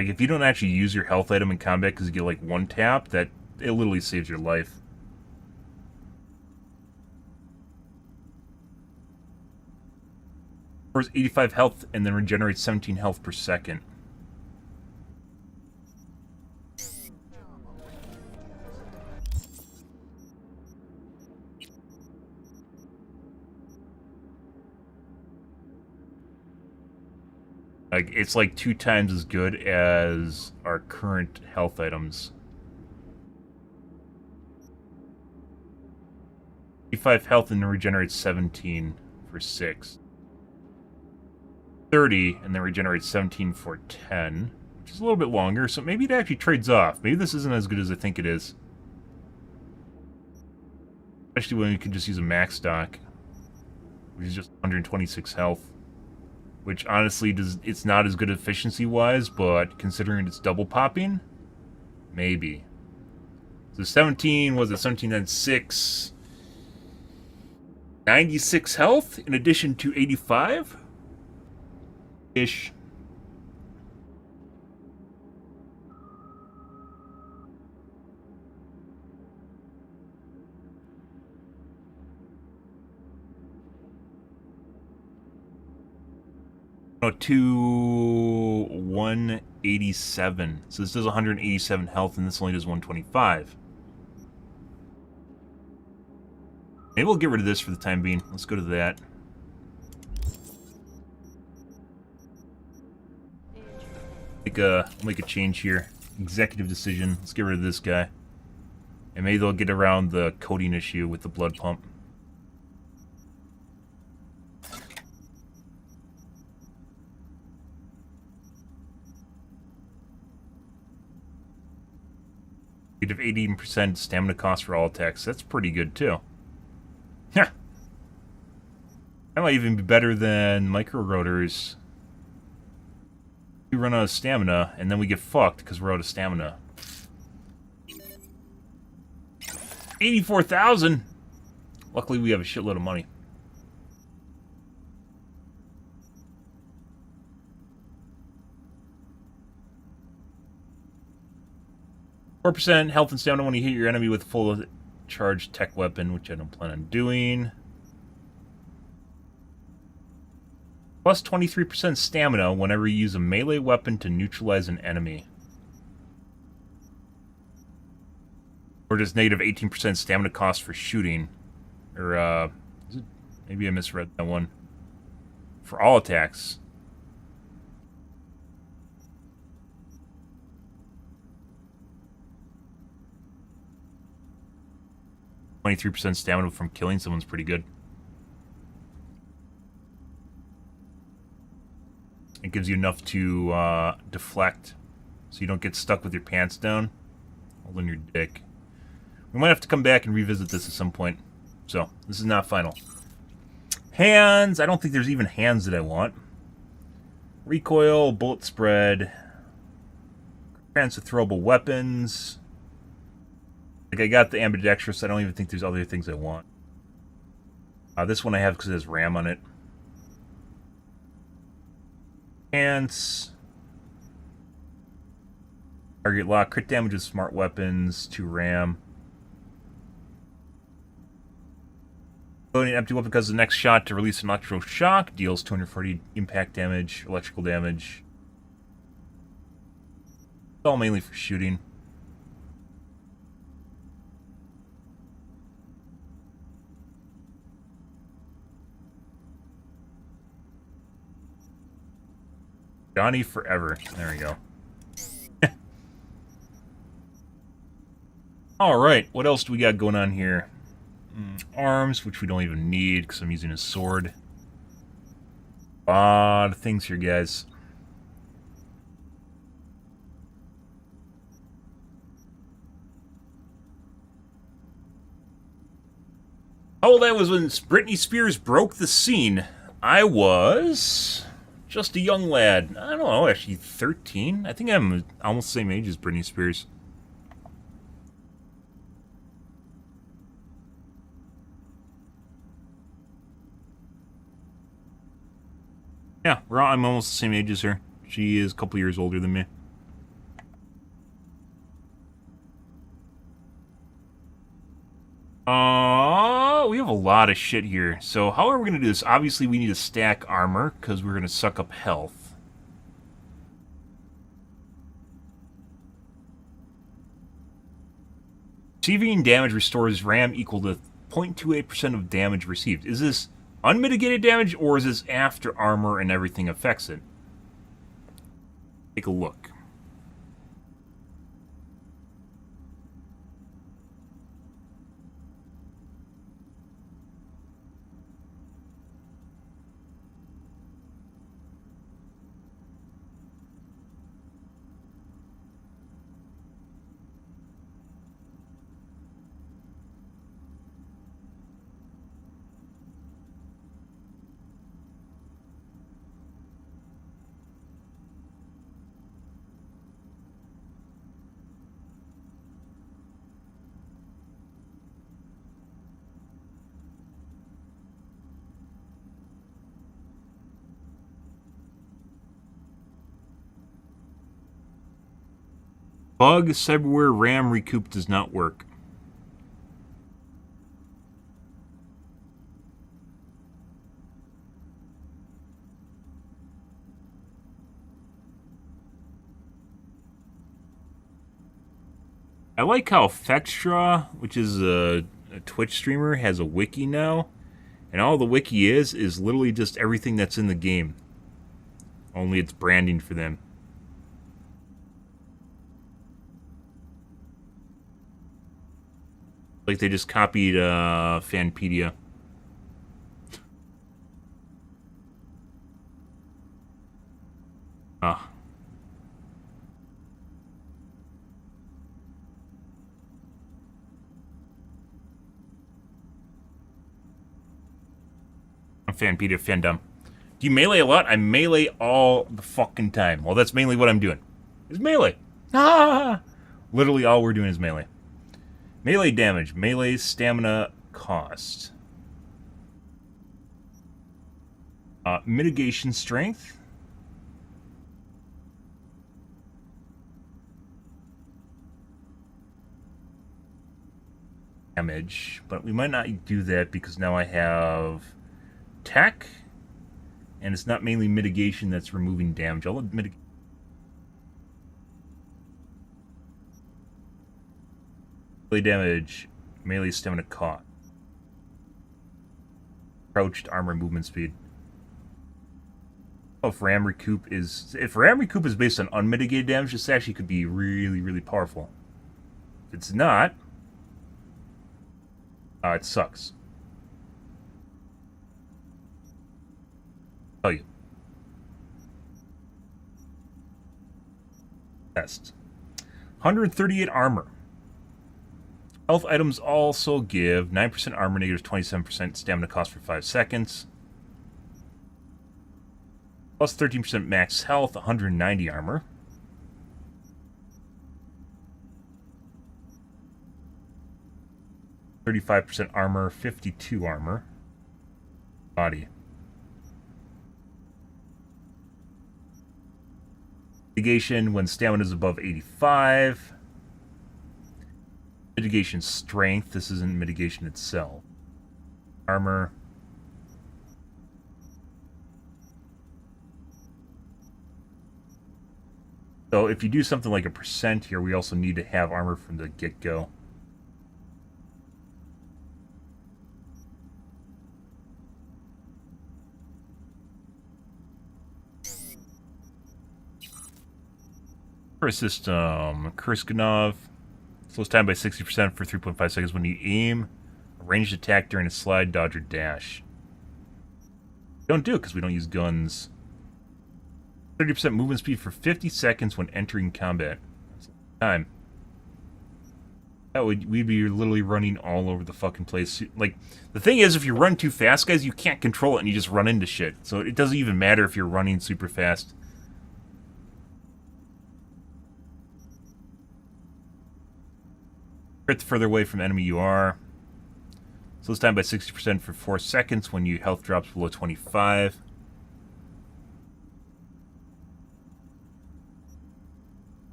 Like, if you don't actually use your health item in combat because you get, like, one tap, it literally saves your life. Restores 85 health and then regenerates 17 health per second. Like, it's like 2 times as good as our current health items. 85 health and then regenerates 17 for 6. 30 and then regenerates 17 for 10, which is a little bit longer, so maybe it actually trades off. Maybe this isn't as good as I think it is. Especially when we could just use a max stock, which is just 126 health. Which honestly it's not as good efficiency-wise, but considering it's double popping, maybe. So 17 was a 17 and 6. 96 health in addition to 85 ish. To 187. So this does 187 health, and this only does 125. Maybe we'll get rid of this for the time being. Let's go to that. Make a change here. Executive decision. Let's get rid of this guy. And maybe they'll get around the coding issue with the blood pump. You have 18% stamina cost for all attacks. That's pretty good, too. That might even be better than micro rotors. We run out of stamina, and then we get fucked because we're out of stamina. 84,000! Luckily, we have a shitload of money. %, health and stamina when you hit your enemy with a full charged tech weapon, which I don't plan on doing. Plus 23% stamina whenever you use a melee weapon to neutralize an enemy. Or just negative 18% stamina cost for shooting. Or, maybe I misread that one. For all attacks. 23% stamina from killing someone's pretty good. It gives you enough to deflect, so you don't get stuck with your pants down, holding your dick. We might have to come back and revisit this at some point, so this is not final. Hands, I don't think there's even hands that I want. Recoil, bullet spread, transfer throwable weapons. Like, I got the ambidextrous, I don't even think there's other things I want. This one I have because it has RAM on it. Hands. Target lock, crit damage with smart weapons, 2 RAM. Loading an empty weapon because the next shot to release an electro shock deals 240 impact damage, electrical damage. It's all mainly for shooting. Johnny Forever. There we go. Alright, what else do we got going on here? Arms, which we don't even need because I'm using a sword. A lot of things here, guys. Oh, that was when Britney Spears broke the scene. I was just a young lad. I don't know, actually 13? I think I'm almost the same age as Britney Spears. Yeah, I'm almost the same age as her. She is a couple years older than me. We have a lot of shit here. So how are we going to do this? Obviously, we need to stack armor, because we're going to suck up health. Receiving damage restores RAM equal to 0.28% of damage received. Is this unmitigated damage, or is this after armor and everything affects it? Take a look. Bug, cyberware, RAM recoup does not work. I like how Fextra, which is a Twitch streamer, has a wiki now. And all the wiki is literally just everything that's in the game. Only it's branding for them. Like they just copied Fanpedia. Ah. Fanpedia, fandom. Do you melee a lot? I melee all the fucking time. Well, that's mainly what I'm doing. Is melee. Ah! Literally all we're doing is melee. Melee damage, melee stamina cost. Mitigation strength. Damage, but we might not do that because now I have tech, and it's not mainly mitigation that's removing damage. I'll mitigate. Melee damage, melee stamina cost. Crouched armor movement speed. Oh, if RAM recoup is based on unmitigated damage, this actually could be really, really powerful. If it's not, it sucks. I'll tell you. Test. 138 armor. Health items also give 9% armor, negative 27% stamina cost for 5 seconds. Plus 13% max health, 190 armor. %35% armor, 52 armor. Body. Mitigation when stamina is above 85. Mitigation strength. This isn't mitigation itself. Armor. So if you do something like a percent here, we also need to have armor from the get-go. Curse system. Kurskanov. Slows time by 60% for 3.5 seconds when you aim. A ranged attack during a slide, dodge, or dash. Don't do it because we don't use guns. 30% movement speed for 50 seconds when entering combat. That's time. We'd be literally running all over the fucking place. Like, the thing is, if you run too fast, guys, you can't control it and you just run into shit. So it doesn't even matter if you're running super fast. Crit the further away from enemy you are. Slows time by 60% for 4 seconds when your health drops below 25.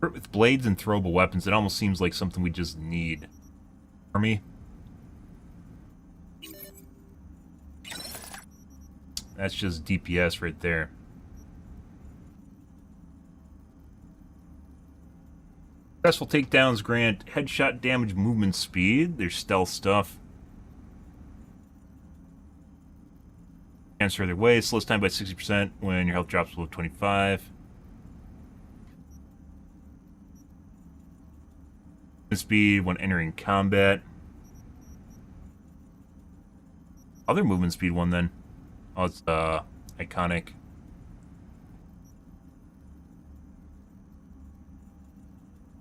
With blades and throwable weapons, it almost seems like something we just need. Army. That's just DPS right there. Successful takedowns grant headshot damage movement speed. There's stealth stuff. Transfer their way. Slows time by 60% when your health drops below 25. Speed when entering combat. Other movement speed one then. Oh, it's iconic.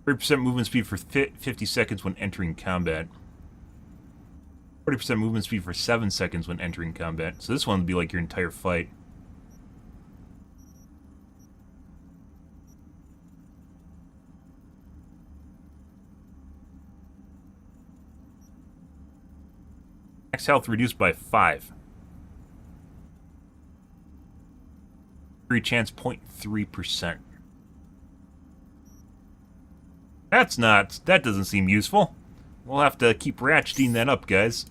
%, movement speed for 50 seconds when entering combat. 40% movement speed for 7 seconds when entering combat. So this one would be like your entire fight. Max health reduced by 5. Free chance 0.3%. That doesn't seem useful. We'll have to keep ratcheting that up, guys.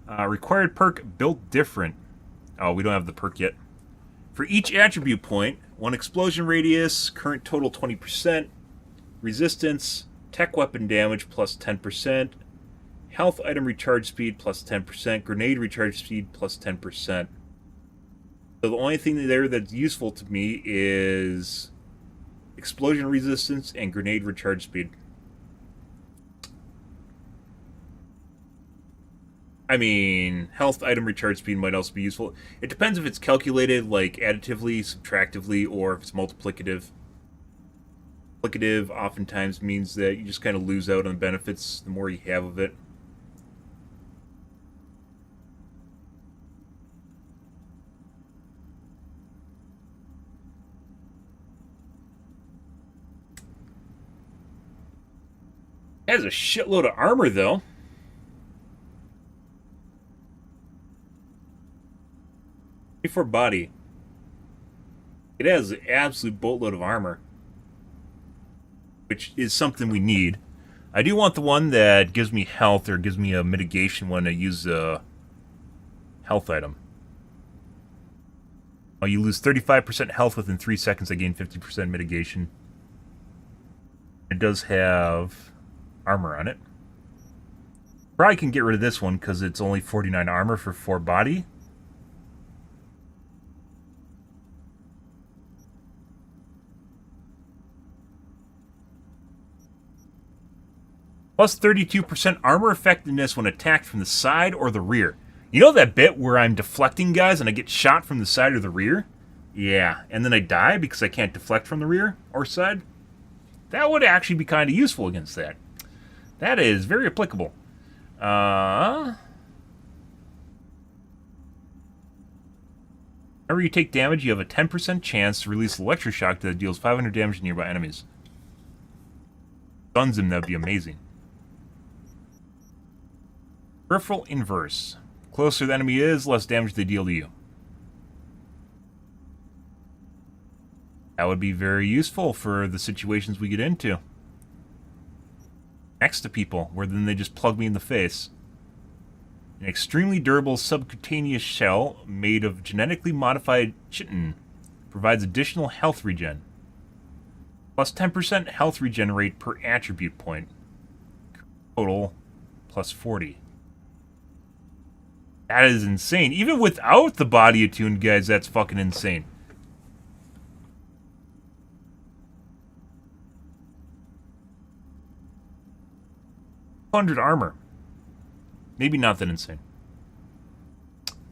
Required perk built different. Oh, we don't have the perk yet. For each attribute point, 1 explosion radius, current total 20%, resistance, tech weapon damage plus 10%, health item recharge speed plus 10%, grenade recharge speed plus 10%. So the only thing there that's useful to me is explosion resistance and grenade recharge speed. I mean, health item recharge speed might also be useful. It depends if it's calculated like additively, subtractively, or if it's multiplicative. Multiplicative oftentimes means that you just kind of lose out on the benefits the more you have of it. It has a shitload of armor, though. For body. It has an absolute boatload of armor, which is something we need. I do want the one that gives me health or gives me a mitigation when I use a health item. Oh, you lose 35% health within 3 seconds. I gain 50% mitigation. It does have armor on it. Probably can get rid of this one because it's only 49 armor for 4 body. Plus 32% armor effectiveness when attacked from the side or the rear. You know that bit where I'm deflecting guys and I get shot from the side or the rear? Yeah, and then I die because I can't deflect from the rear or side? That would actually be kind of useful against that. That is very applicable. Whenever you take damage, you have a 10% chance to release electroshock that deals 500 damage to nearby enemies. Stuns him, that'd be amazing. Peripheral inverse. Closer the enemy is, less damage they deal to you. That would be very useful for the situations we get into. Next to people, where then they just plug me in the face. An extremely durable subcutaneous shell made of genetically modified chitin provides additional health regen. Plus 10% health regen rate per attribute point. Total plus 40. That is insane. Even without the body attuned, guys, that's fucking insane. $100 armor. Maybe not that insane.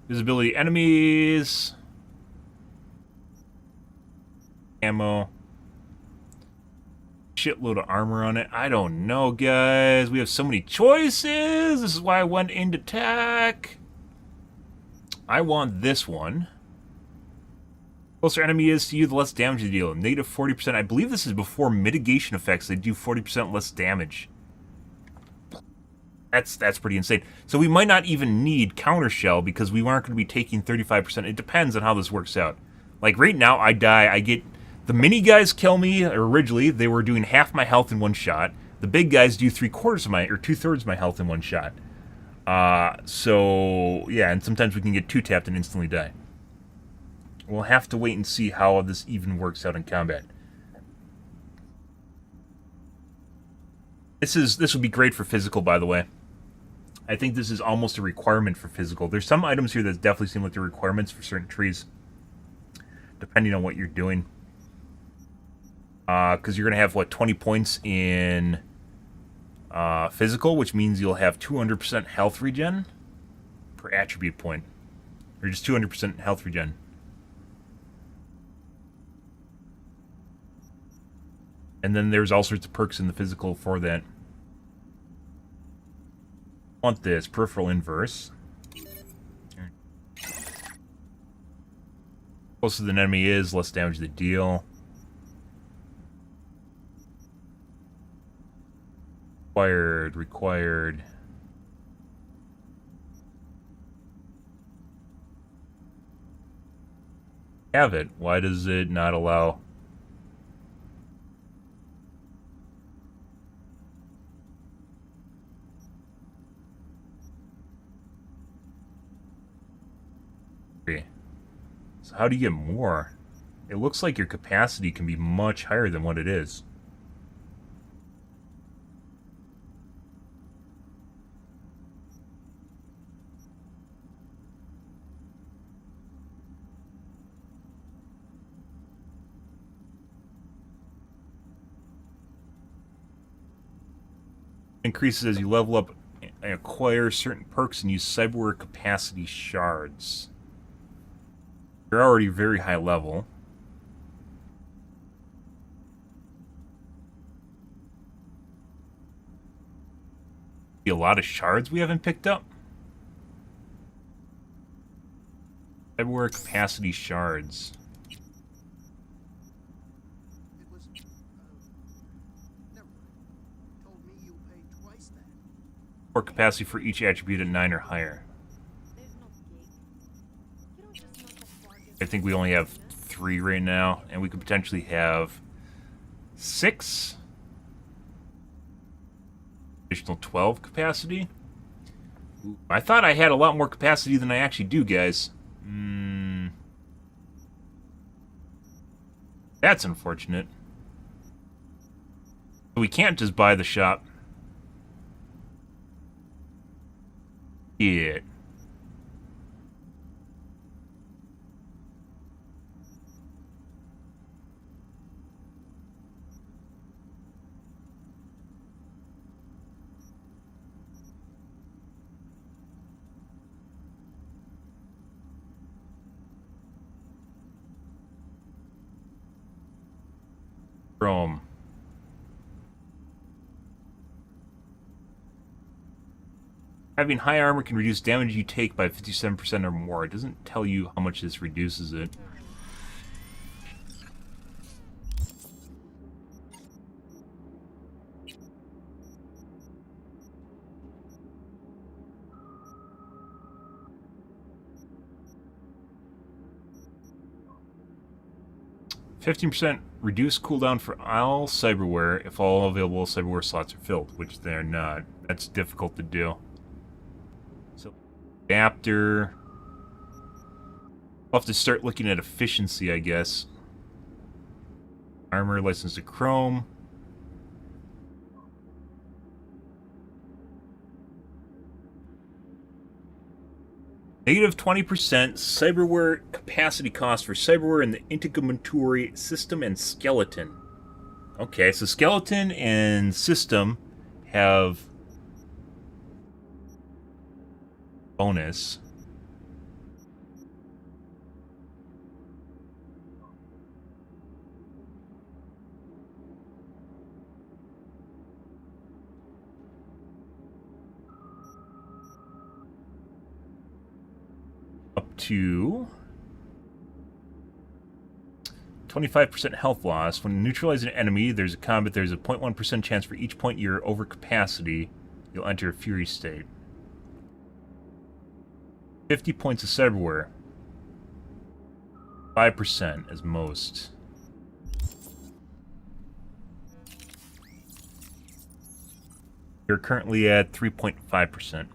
Visibility enemies. Ammo. Shitload of armor on it. I don't know, guys. We have so many choices. This is why I went into tech. I want this one. Closer enemy is to you, the less damage they deal. Negative 40%. I believe this is before mitigation effects. They do 40% less damage. That's pretty insane. So we might not even need counter shell because we aren't going to be taking 35%. It depends on how this works out. Like right now, I die. I get the mini guys kill me. Originally, they were doing half my health in one shot. The big guys do 3/4 of my or 2/3 of my health in one shot. So yeah, and sometimes we can get 2-tapped and instantly die. We'll have to wait and see how this even works out in combat. This would be great for physical, by the way. I think this is almost a requirement for physical. There's some items here that definitely seem like they're requirements for certain trees, depending on what you're doing. Because you're going to have, what, 20 points in physical, which means you'll have 200% health regen per attribute point. Or just 200% health regen. And then there's all sorts of perks in the physical for that. Want this peripheral inverse. Closer the enemy is, less damage they deal. Required. Have it. Why does it not allow? So how do you get more? It looks like your capacity can be much higher than what it is. Increases as you level up and acquire certain perks and use cyberware capacity shards. You're already very high level. Be a lot of shards we haven't picked up. Cyberware capacity shards. Or capacity for each attribute at 9 or higher. I think we only have 3 right now, and we could potentially have 6. Additional 12 capacity. I thought I had a lot more capacity than I actually do, guys. That's unfortunate. We can't just buy the shop. Yeah. Chrome. Having high armor can reduce damage you take by 57% or more. It doesn't tell you how much this reduces it. %, reduce cooldown for all cyberware if all available cyberware slots are filled, which they're not. That's difficult to do. So, adapter. I'll have to start looking at efficiency, I guess. Armor, license to chrome. Negative 20% cyberware capacity cost for cyberware in the integumentary system and skeleton. Okay, so skeleton and system have bonus. Up to 25% health loss. When neutralizing an enemy, there's a 0.1% chance for each point you're over capacity, you'll enter a fury state. 50 points of cyberware. 5% as most. You're currently at 3.5%.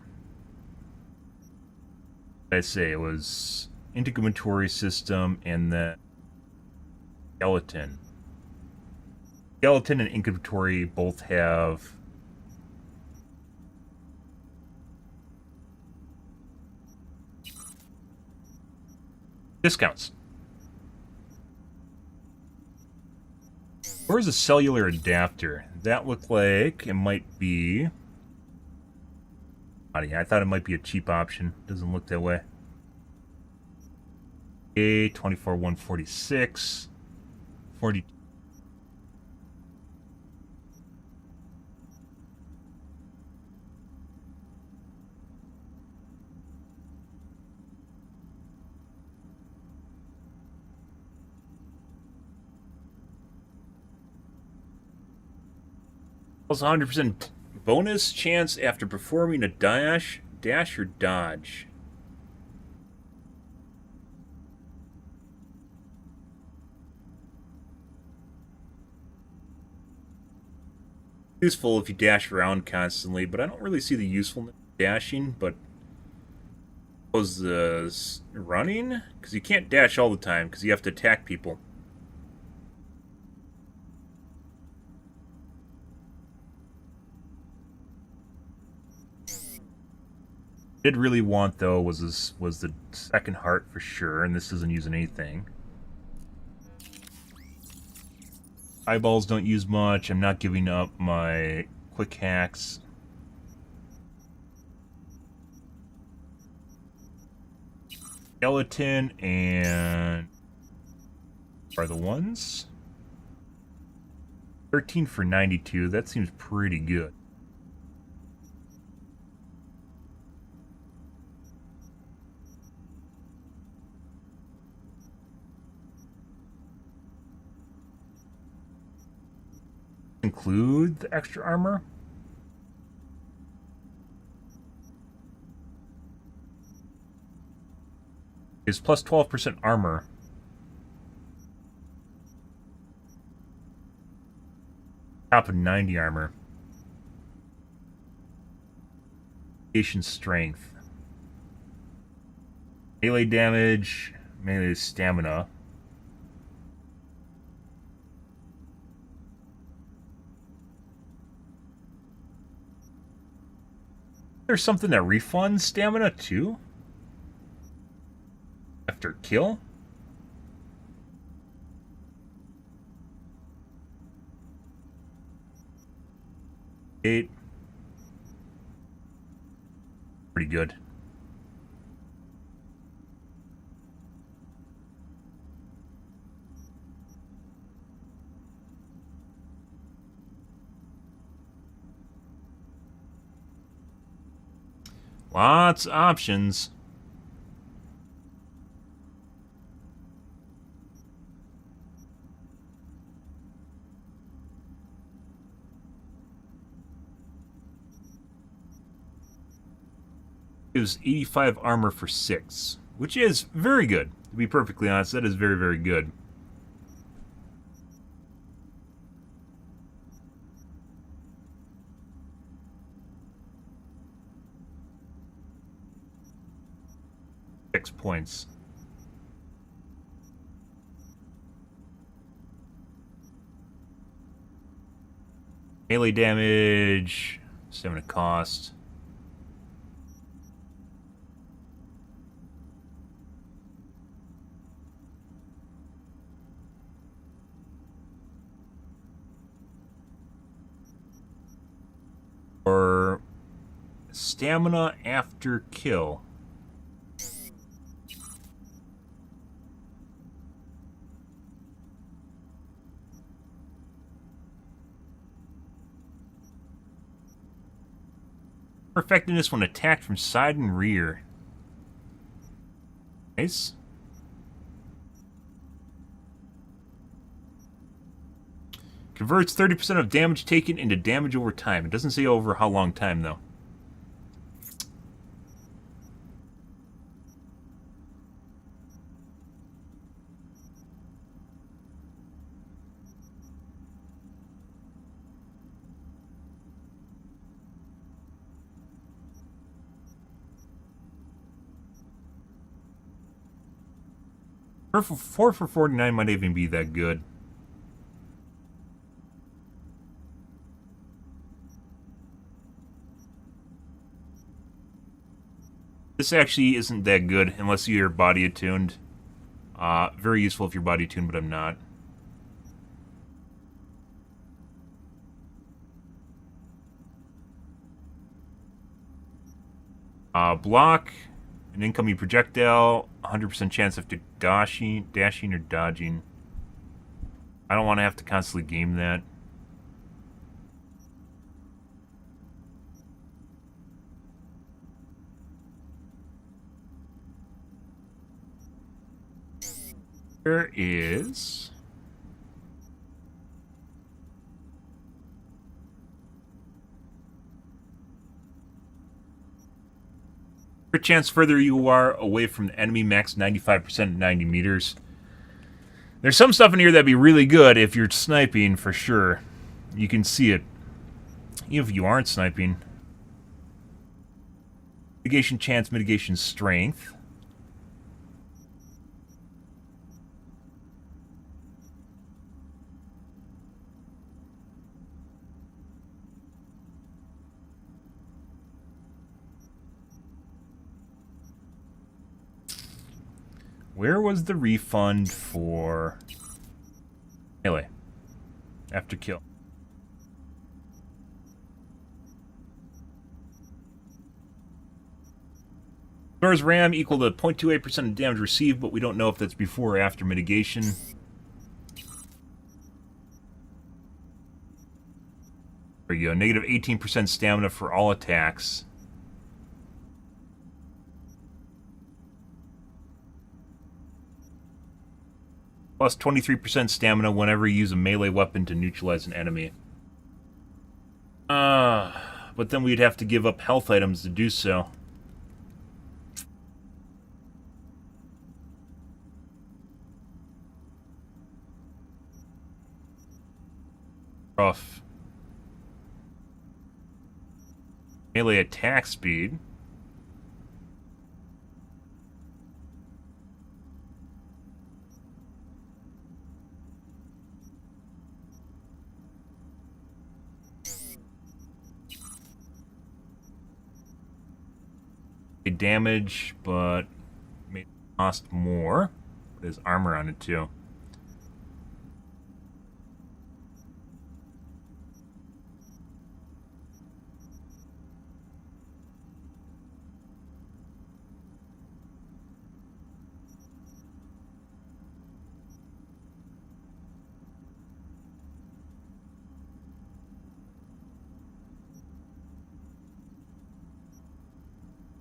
I say it was integumentary system and the skeleton. Skeleton and integumentary both have Discounts. Where's a cellular adapter? That looked like it might be... I thought it might be a cheap option. Doesn't look that way. A24-146. 40. Also 100% bonus chance after performing a dash or dodge. Useful if you dash around constantly, but I don't really see the usefulness of dashing, but was running? Because you can't dash all the time, because you have to attack people. Did really want though was the second heart for sure, and this isn't using anything. Eyeballs don't use much. I'm not giving up my quick hacks. Skeleton and are the ones. 13 for 92. That seems pretty good. Include the extra armor? Is plus 12% armor. Top of 90 armor. Creation strength. Melee damage, melee stamina. There's something that refunds stamina too? After kill? Eight. Pretty good. Lots of options. It was 85 armor for 6, which is very good. To be perfectly honest, that is very, very good. Points. Melee damage, stamina cost. Or stamina after kill. Effectiveness when attacked from side and rear. Nice. Converts 30% of damage taken into damage over time. It doesn't say over how long time, though. Four for 49 might even be that good. This actually isn't that good unless you're body attuned. Very useful if you're body tuned, but I'm not. Block an incoming projectile, 100% chance of dashing or dodging. I don't want to have to constantly game that. There is... chance further you are away from the enemy, max 95% at 90 meters. There's some stuff in here that'd be really good if you're sniping, for sure. You can see it. Even if you aren't sniping. Mitigation chance, mitigation strength. Where was the refund for melee after kill? Doors RAM equal to 0.28% of damage received, but we don't know if that's before or after mitigation. There you go. Negative 18% stamina for all attacks. Plus 23% stamina whenever you use a melee weapon to neutralize an enemy. But then we'd have to give up health items to do so. Rough. Melee attack speed. Damage, but may cost more. There's armor on it too.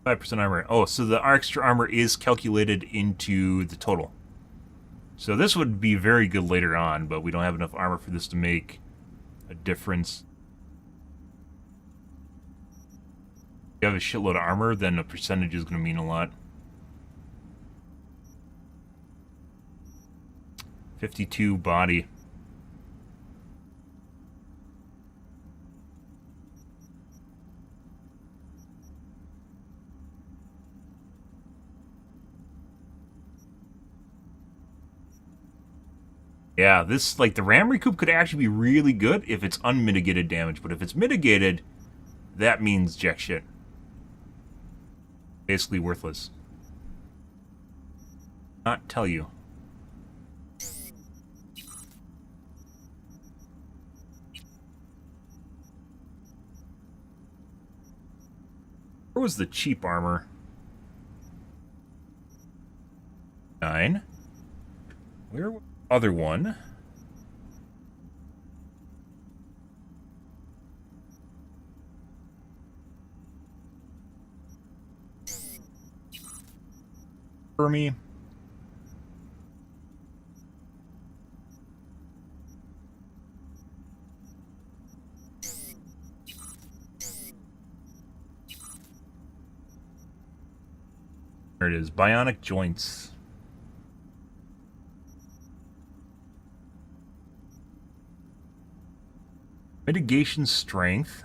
%5 armor. Oh, so the extra armor is calculated into the total. So this would be very good later on, but we don't have enough armor for this to make a difference. If you have a shitload of armor, then a percentage is going to mean a lot. 52 body. Yeah, this, like, the RAM recoup could actually be really good if it's unmitigated damage, but if it's mitigated, that means jack shit. Basically worthless. Not tell you. Where was the cheap armor? 9. Where was the other one? For me. There it is, bionic joints. Mitigation strength.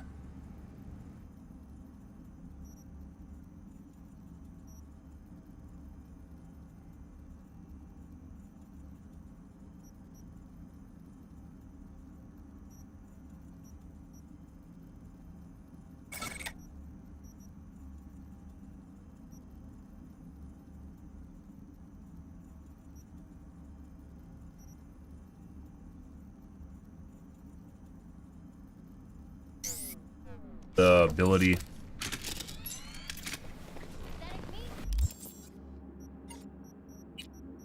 the ability.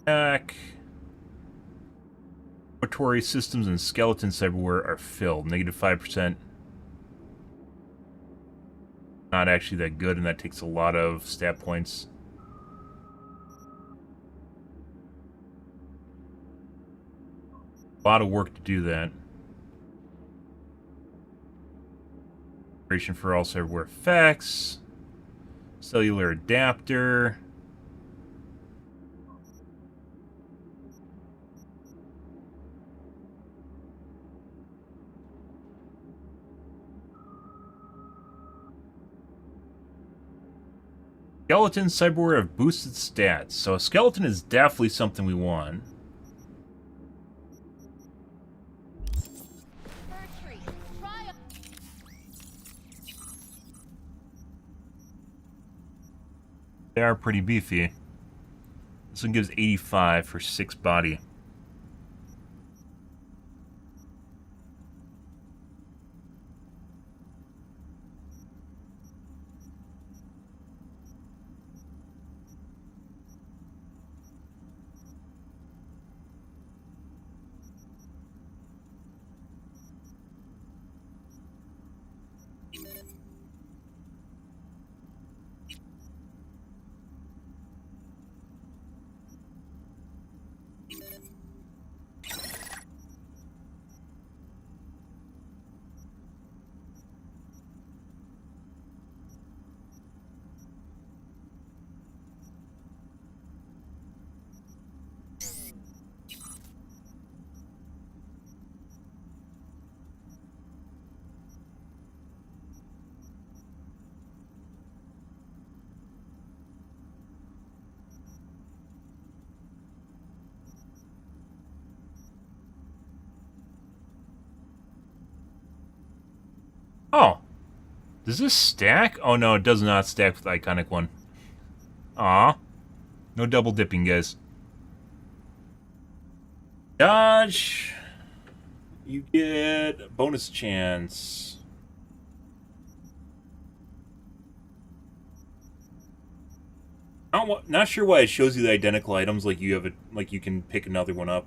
Back. Laboratory systems and skeleton cyberware are filled. -5%. Not actually that good, and that takes a lot of stat points. A lot of work to do that. Operation for all cyberware effects. Cellular adapter. Skeleton cyberware have boosted stats, so a skeleton is definitely something we want. They are pretty beefy. This one gives 85 for 6 body. Oh. Does this stack? Oh no, it does not stack with the iconic one. Aw. No double dipping, guys. Dodge. You get a bonus chance. Not sure why it shows you the identical items like you have like you can pick another one up.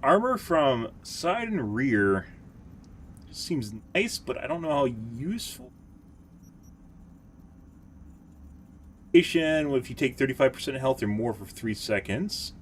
Armor from side and rear seems nice, but I don't know how useful. If you take 35% health or more for 3 seconds.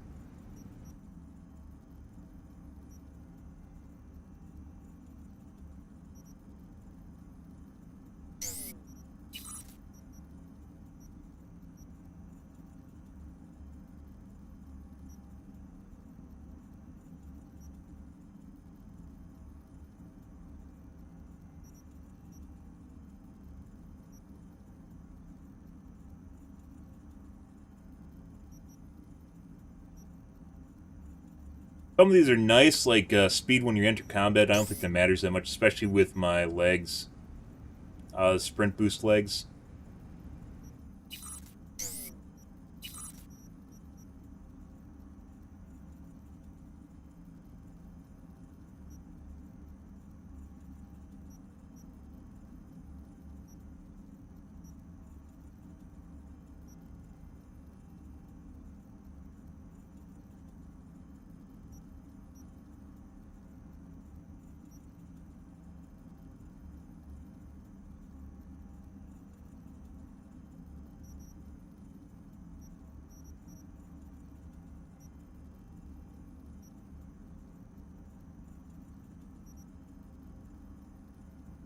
Some of these are nice, like speed when you enter combat. I don't think that matters that much, especially with my legs. Sprint boost legs.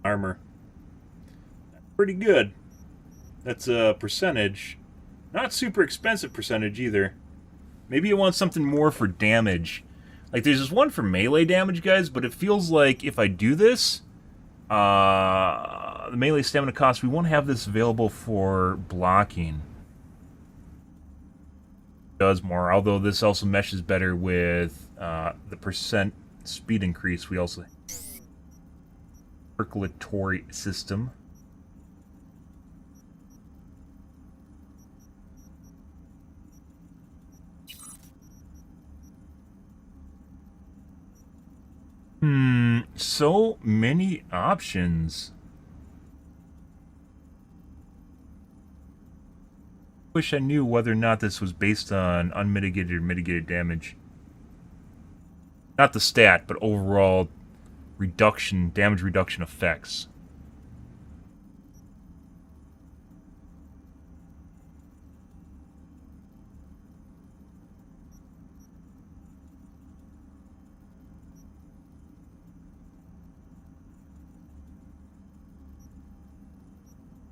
Armor. Pretty good. That's a percentage. Not super expensive percentage either. Maybe you want something more for damage. Like there's this one for melee damage, guys, but it feels like if I do this, the melee stamina cost, we won't have this available for blocking. It does more, although this also meshes better with the percent speed increase. We also circulatory system. so many options. Wish I knew whether or not this was based on unmitigated or mitigated damage. Not the stat, but overall reduction, damage reduction effects.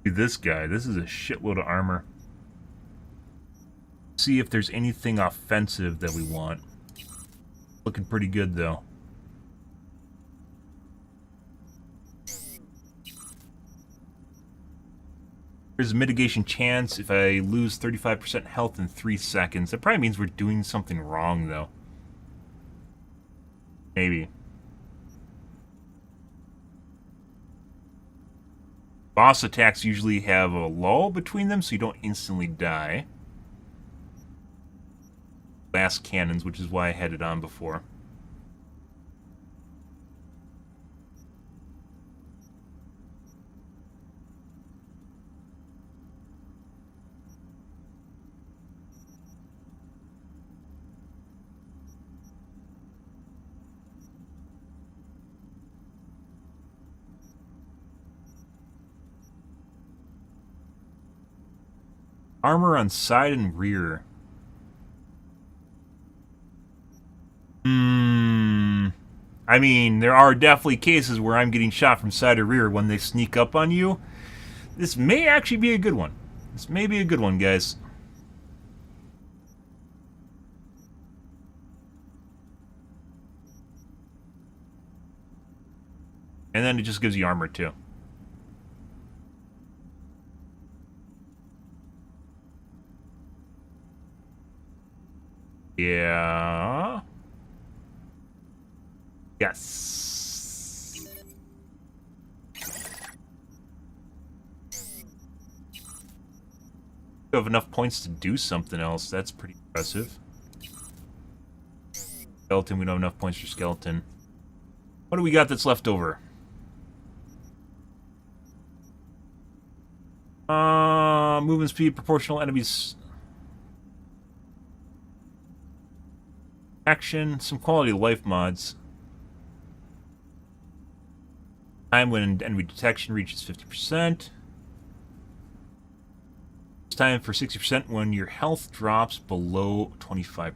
This guy, this is a shitload of armor. See if there's anything offensive that we want. Looking pretty good though. There's a mitigation chance if I lose 35% health in 3 seconds. That probably means we're doing something wrong though. Maybe. Boss attacks usually have a lull between them so you don't instantly die. Blast cannons, which is why I had it on before. Armor on side and rear. I mean, there are definitely cases where I'm getting shot from side or rear when they sneak up on you. This may actually be a good one. This may be a good one, guys. And then it just gives you armor, too. Yeah. Yes. You have enough points to do something else. That's pretty impressive. Skeleton, we don't have enough points for skeleton. What do we got that's left over? Movement speed, proportional enemies. Action, some quality of life mods. Time when enemy detection reaches 50%. It's time for 60% when your health drops below 25%.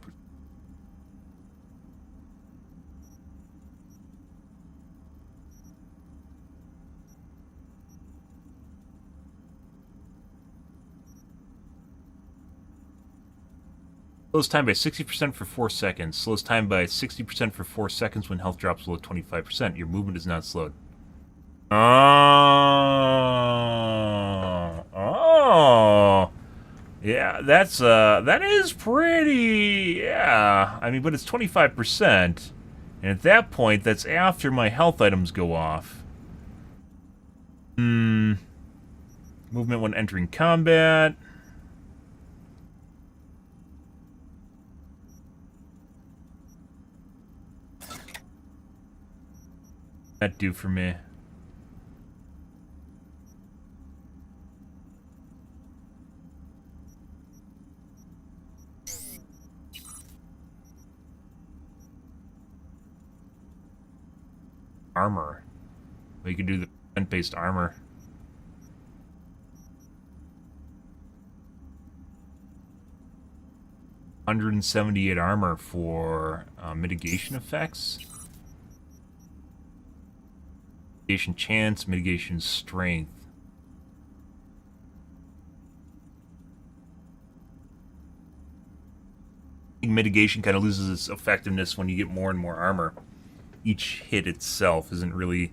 Slows time by 60% for 4 seconds. Slows time by 60% for 4 seconds when health drops below 25%. Your movement is not slowed. Oh. Yeah, that is pretty, yeah. I mean, but it's 25%. And at that point, that's after my health items go off. Movement when entering combat. That do for me? Armor. We could do the event-based armor. $178 armor for mitigation effects. Mitigation chance, mitigation strength. Mitigation kind of loses its effectiveness when you get more and more armor. Each hit itself isn't really...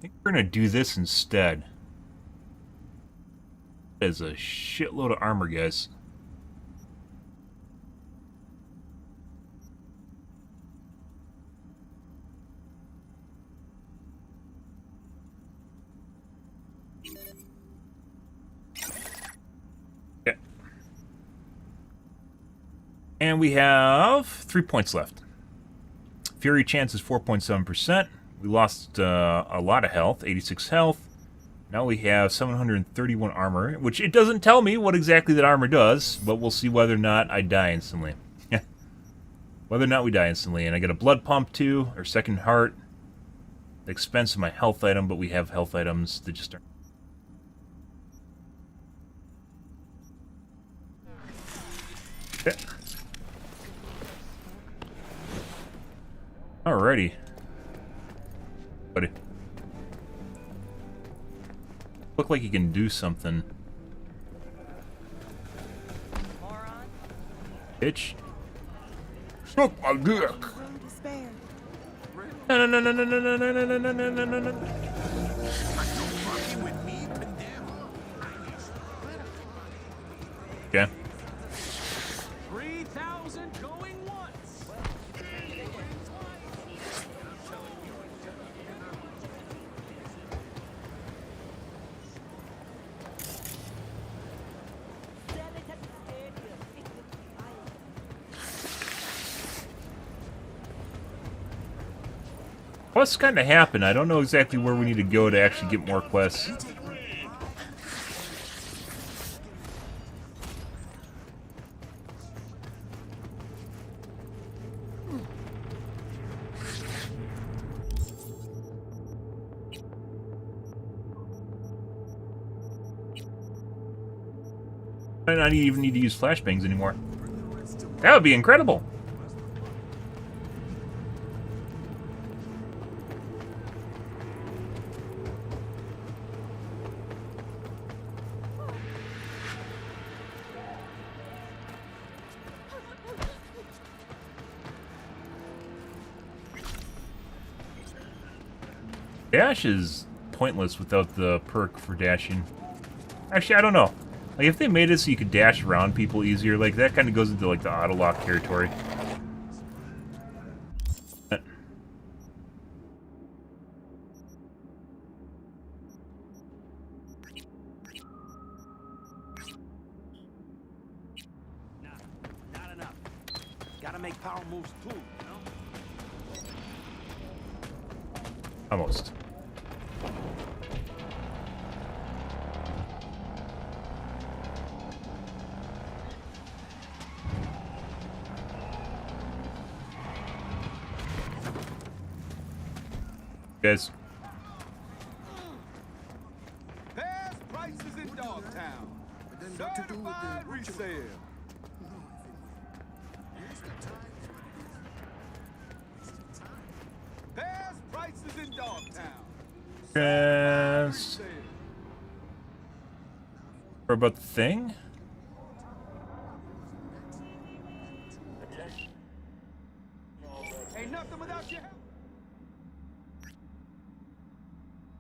think we're gonna do this instead. That is a shitload of armor, guys. Okay. And we have 3 points left. Fury chance is 4.7%. We lost a lot of health, 86 health. Now we have 731 armor, which it doesn't tell me what exactly that armor does, but we'll see whether or not I die instantly. Whether or not we die instantly. And I get a blood pump too, or second heart. The expense of my health item, but we have health items that just aren't. Okay. Alrighty. Buddy. Look like you can do something. Bitch. Suck my dick. No, no, no, no, no, no, no, no, no, no, no, no. Okay. 3,000 going once. What's kind of happened? I don't know exactly where we need to go to actually get more quests. I don't even need to use flashbangs anymore. That would be incredible. Dash is pointless without the perk for dashing. Actually, I don't know. Like, if they made it so you could dash around people easier, like, that kind of goes into, like, the auto-lock territory. Not enough. Gotta make power moves too, you know? Almost. Guys. Best prices in Dogtown. Certified resale. Best prices in Dogtown. Yes. Or about the thing? Ain't nothing without your help.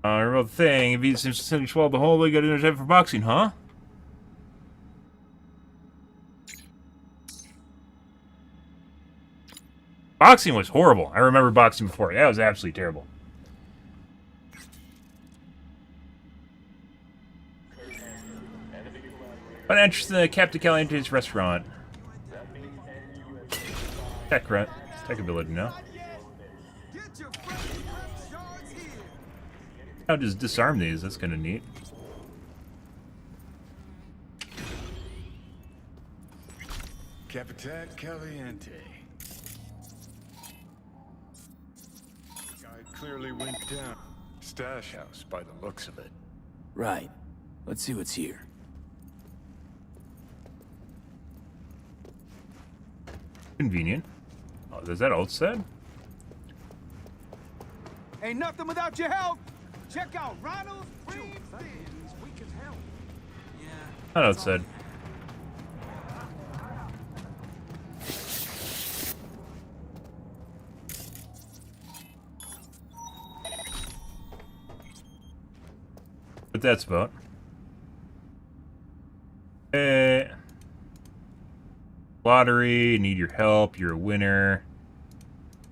About the thing. If you simply swallowed the whole, they got energy for boxing, huh? Boxing was horrible. I remember boxing before. That was absolutely terrible. But interested in the Captain Caliente's restaurant. Tech ability, no? I'll just disarm these. That's kind of neat. Capitan Caliente. Guy clearly went down. Stash house by the looks of it. Right. Let's see what's here. Convenient. Oh, is that outside? Ain't nothing without your help. Check out Ronald's Cream Thins. We can help. Yeah. Not outside. what that's about. Hey. Lottery, need your help, you're a winner.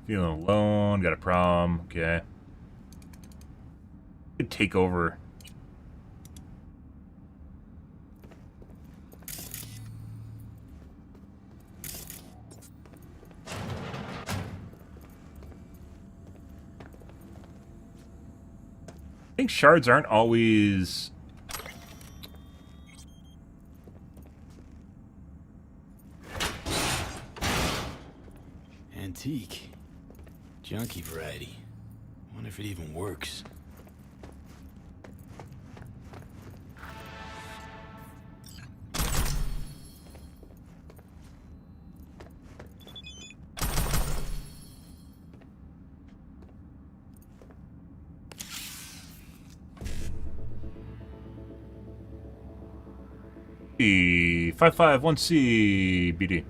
Feeling alone, got a problem, okay. Could take over. I think shards aren't always... Antique. Junky variety. Wonder if it even works. E551C BD.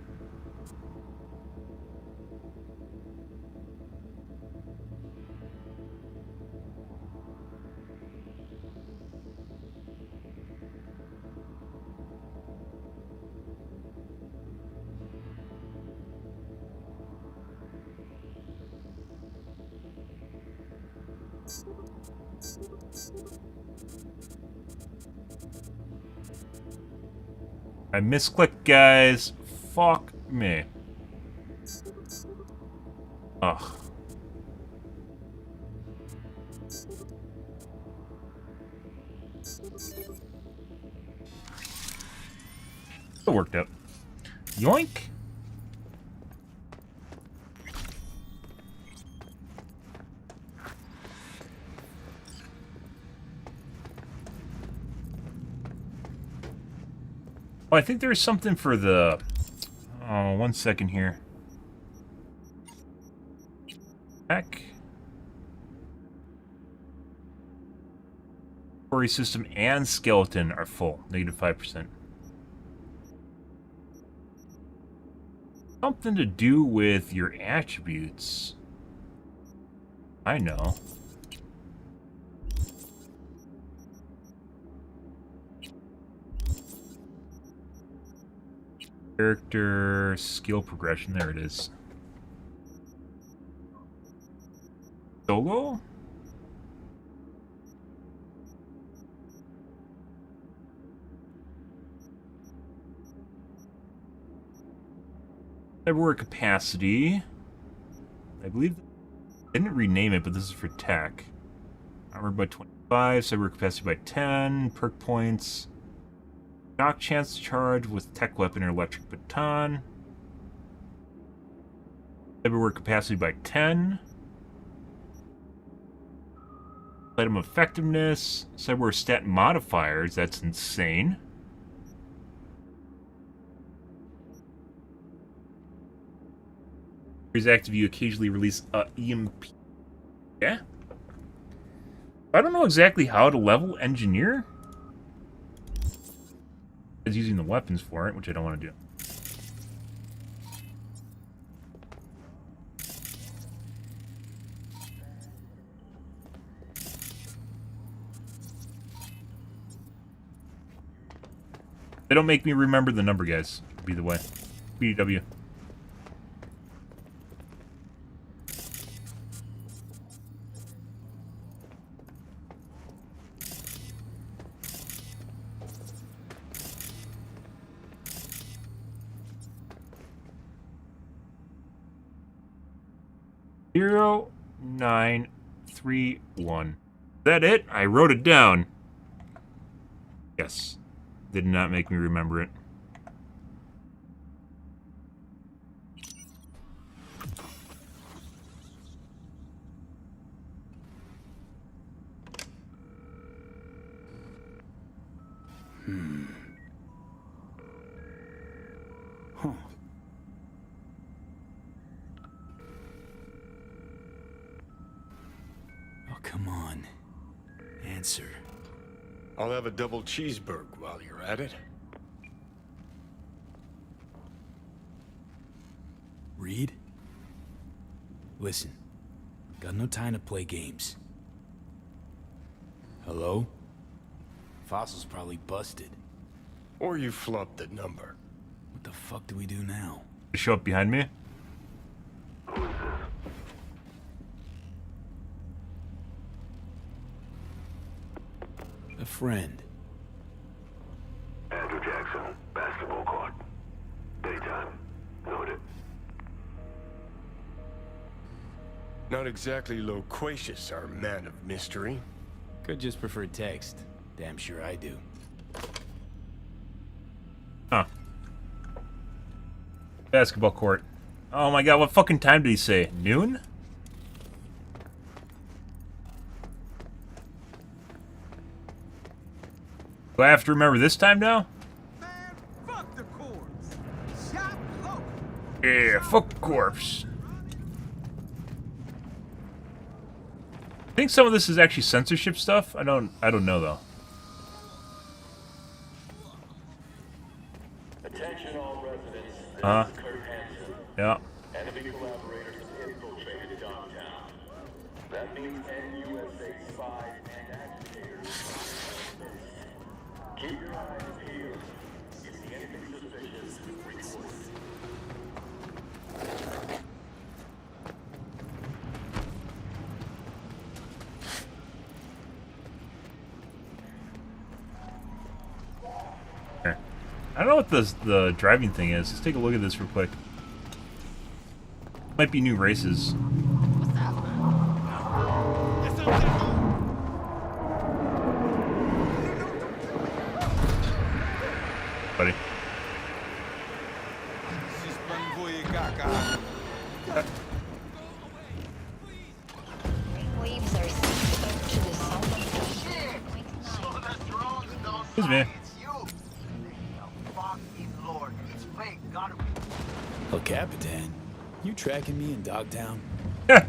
I misclicked, guys. Fuck me. Ugh. It worked out. Yoink. Oh, I think there's something for the... Oh, 1 second here. Back. Story system and skeleton are full. -5%. Something to do with your attributes. I know. Character, skill progression, there it is. Solo? Cyberware capacity. I believe I didn't rename it, but this is for tech. Armor by 25, cyberware capacity by 10, perk points. Shock chance to charge with tech weapon or electric baton. Cyberware capacity by 10. Item effectiveness. Cyberware stat modifiers. That's insane. Is active, you occasionally release a EMP. Yeah. I don't know exactly how to level engineer. It's using the weapons for it, which I don't want to do. They don't make me remember the number, guys. Be the way. BW. Zero 931. Is that it? I wrote it down. Yes. Did not make me remember it. Huh. Oh, come on. Answer. I'll have a double cheeseburger while you're at it. Reed? Listen. Got no time to play games. Hello? Fossil's probably busted. Or you flubbed the number. What the fuck do we do now? Show up behind me. A friend. Andrew Jackson, basketball court. Daytime. Noted. Not exactly loquacious, our man of mystery. Could just prefer text. Damn sure I do. Huh. Basketball court. Oh my god, what fucking time did he say? Noon? Do I have to remember this time now? Fuck the corpse. Shop local. Yeah, fuck corpse. I think some of this is actually censorship stuff. I don't know though. Attention all residents. This Uh-huh. is Kurt Hansen. Yeah. Enemy collaborators have infiltrated downtown. That means NUSA spies and agitators. Keep your eyes peeled. If you see anything suspicious, report. Here. I don't know what the driving thing is. Let's take a look at this real quick. Might be new races. Buddy. Waves are sensitive to the sound of the ship. So the drones don't Excuse me. it's you. Fucking Lord, it's fake, gotta be. El Capitan, you tracking me in Dogtown? No,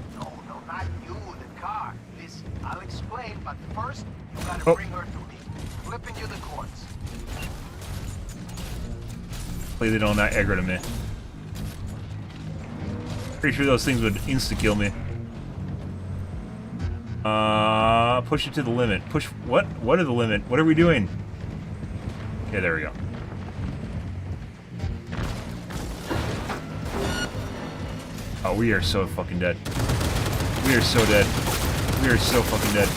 not you, the car. Listen, I'll explain, but first, you gotta bring her to me. Flipping you the courts. Hopefully they don't aggro to me. Pretty sure those things would insta-kill me. Push it to the limit. Push what? What are the limit? What are we doing? Okay, there we go. Oh, we are so fucking dead. We are so dead. We are so fucking dead.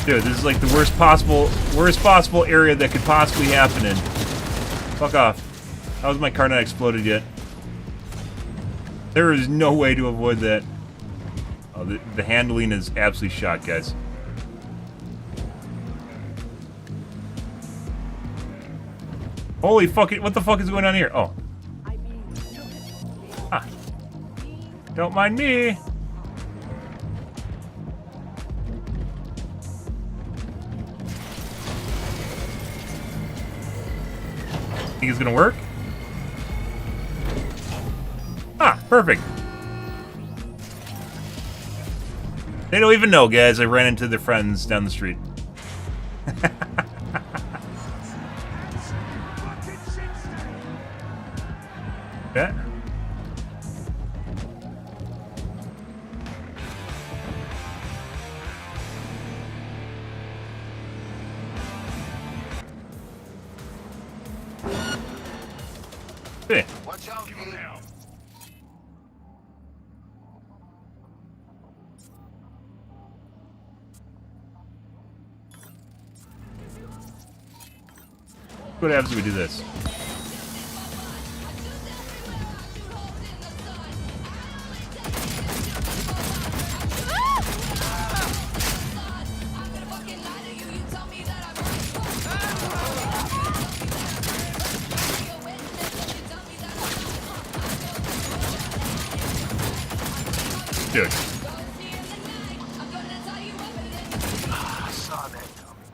Dude, this is like the worst possible area that could possibly happen in. Fuck off. How has my car not exploded yet? There is no way to avoid that. Oh, the handling is absolutely shot, guys. Holy fucking, what the fuck is going on here? Oh. Ah. Don't mind me. Think it's gonna work? Ah, perfect. They don't even know, guys. I ran into their friends down the street. Yeah. Hey. Watch out, Keith. What happens if we do this? Dude. I saw that coming.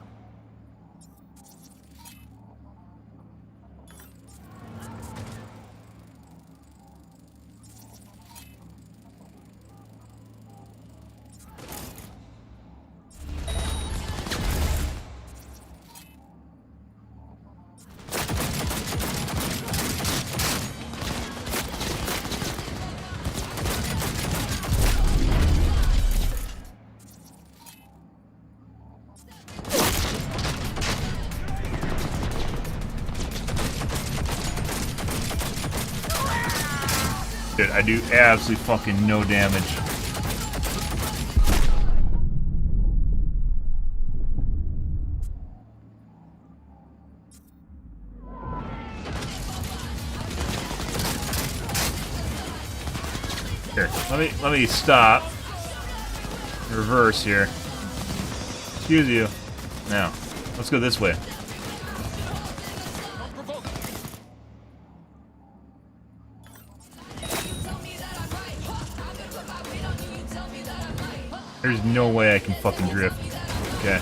Dude, I do absolutely fucking no damage. Here, let me stop. Reverse here. Excuse you. Now, let's go this way. There's no way I can fucking drift. Okay.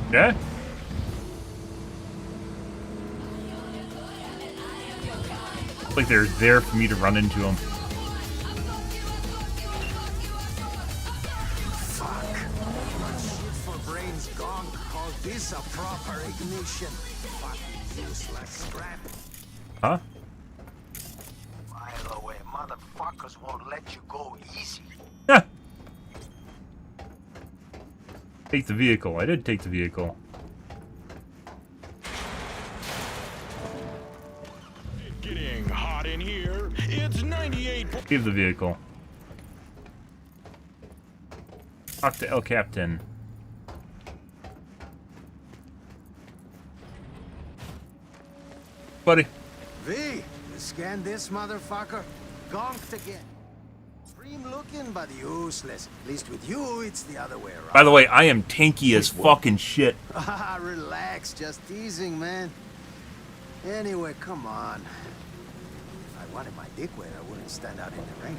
Okay. Like they're there for me to run into them. Fuck. Shit for brains gone. Call this a proper ignition. Fucking useless scrap. Huh? By the way, motherfuckers won't let you go easy. Yeah. Take the vehicle. I did take the vehicle. Getting hot in here. It's 98. Leave the vehicle. Talk to El Captain. Buddy. V, you scan this motherfucker? Gonked again. Dream looking, but useless. At least with you, it's the other way around. By the way, I am tanky as fucking shit. Ah, relax. Just teasing, man. Anyway, come on. If I wanted my dick wet, I wouldn't stand out in the rain.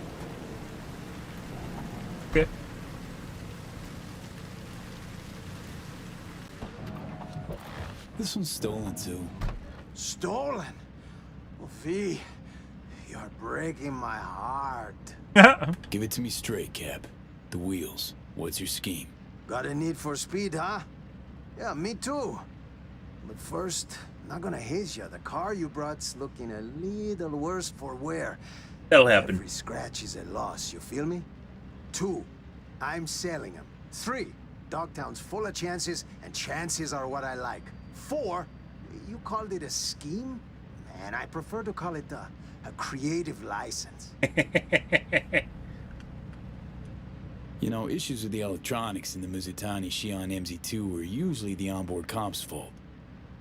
Okay. This one's stolen too. Stolen? Well, V, you're breaking my heart. Give it to me straight, Cap. The wheels. What's your scheme? Got a need for speed, huh? Yeah, me too. But first, not gonna haze you. The car you brought's looking a little worse for wear. That'll happen. Every scratch is a loss, you feel me? 2, I'm selling them. 3, Dogtown's full of chances, and chances are what I like. 4, you called it a scheme? Man, I prefer to call it a creative license. You know, issues with the electronics in the Muzutani Xi'an MZ2 were usually the onboard comp's fault.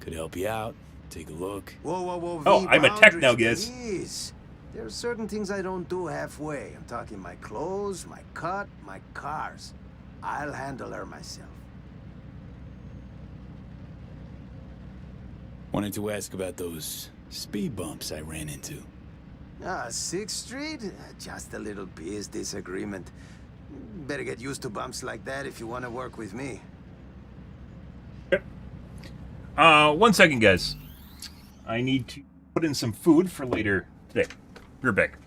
Could help you out. Take a look. Whoa, whoa, whoa, Oh, V, I'm a tech now, boundaries, guys. please. There are certain things I don't do halfway. I'm talking my clothes, my cut, my cars. I'll handle her myself. Wanted to ask about those speed bumps I ran into. 6th Street? Just a little biz disagreement. Better get used to bumps like that if you want to work with me. 1 second, guys. I need to put in some food for later today. You're back.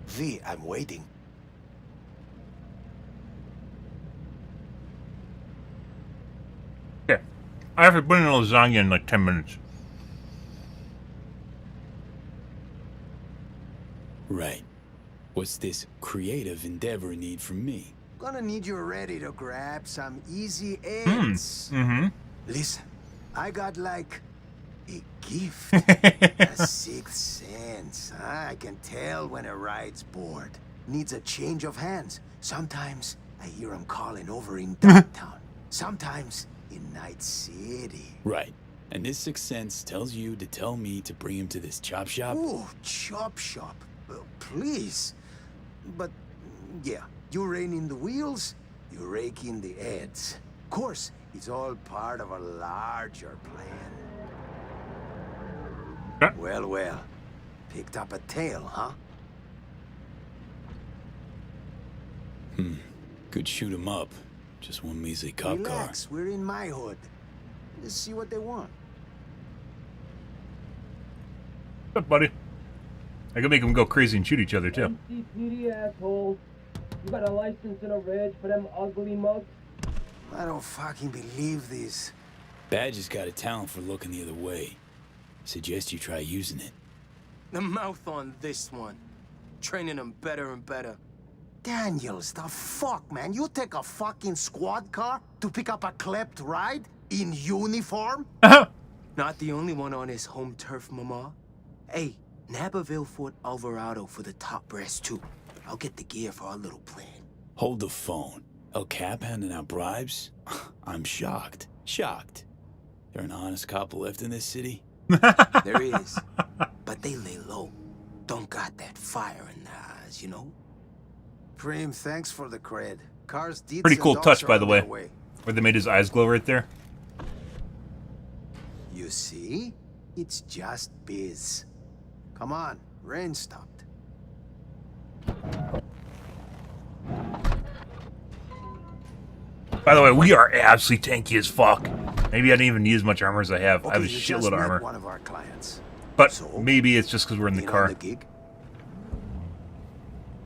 V, I'm waiting. Okay. I have to put in a lasagna in like 10 minutes. Right. What's this creative endeavor need from me? Gonna need you ready to grab some easy ends. Mm-hmm. Listen, I got like A gift. A sixth sense. I can tell when a ride's bored. Needs a change of hands. Sometimes I hear him calling over in Dogtown. Sometimes in Night City. Right. And this sixth sense tells you to tell me to bring him to this chop shop? Ooh, chop shop. Please. But, yeah, you rein in the wheels, you rake in the heads. Of course, it's all part of a larger plan. Well, well. Picked up a tail, huh? Could shoot him up. Just one measly cop Relax, we're in my hood. Let's see what they want. What's up, buddy? I can make them go crazy and shoot each other, too. MCPD assholes. You got a license and a reg for them ugly mugs? I don't fucking believe this. Badge has got a talent for looking the other way. Suggest you try using it. The mouth on this one. Training them better and better. Daniels, the fuck, man? You take a fucking squad car to pick up a klept ride? In uniform? Not the only one on his home turf, mama. Hey, Naperville Fort Alvarado for the top brass, too. I'll get the gear for our little plan. Hold the phone. El Cap handing out bribes? I'm shocked. Shocked. There an honest couple left in this city? There is. But they lay low. Don't got that fire in their eyes, you know? Prim, thanks for the cred. Cars, deeds, Pretty cool and touch, dogs by are the on way. their way. Where they made his eyes glow right there. You see? It's just biz. Come on, rain stopped. By the way, we are absolutely tanky as fuck. Maybe I didn't even need as much armor as I have. I have a Okay, you shitload just of met armor. one of our clients. But So, maybe it's just because we're in the in on car. the gig?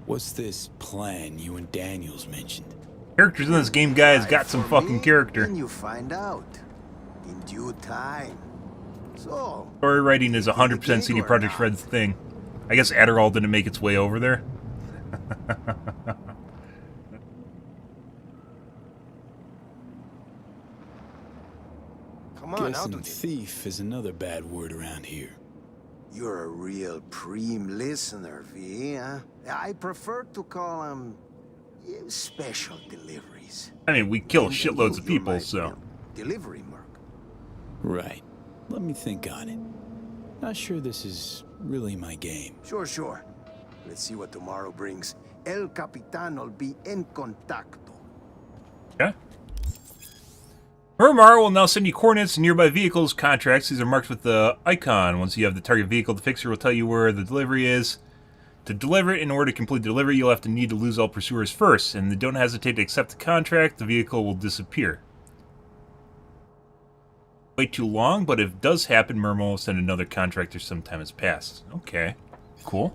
What's this plan you and Daniels mentioned? Characters in this game, guys, got some For fucking me, character. And you find out. In due time. So, Story writing is 100% CD Projekt Red's thing. I guess Adderall didn't make its way over there. come on, out Guessing with it. thief is another bad word around here. You're a real preem listener, V, huh? I prefer to call them special deliveries. I mean, we kill shitloads of people, so. Delivery merc. Right. Let me think on it. Not sure this is really my game. Sure, sure. Let's see what tomorrow brings. El Capitan will be en contacto. Okay. Murmar will now send you coordinates to nearby vehicles, contracts. These are marked with the icon. Once you have the target vehicle, the fixer will tell you where the delivery is. To deliver it, in order to complete the delivery, you'll have to need to lose all pursuers first, and don't hesitate to accept the contract. The vehicle will disappear. Wait too long, but if it does happen, Murmur will send another contractor sometime has passed. Okay. Cool.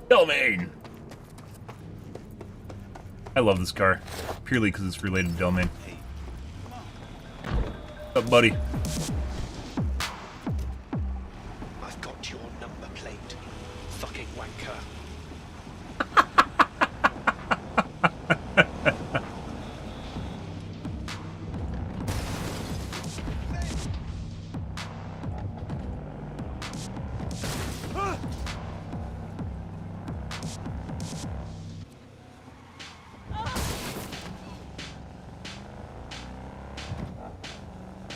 Delmain! I love this car. Purely because it's related to Delmain. What's up, buddy? I've got your number plate, fucking wanker.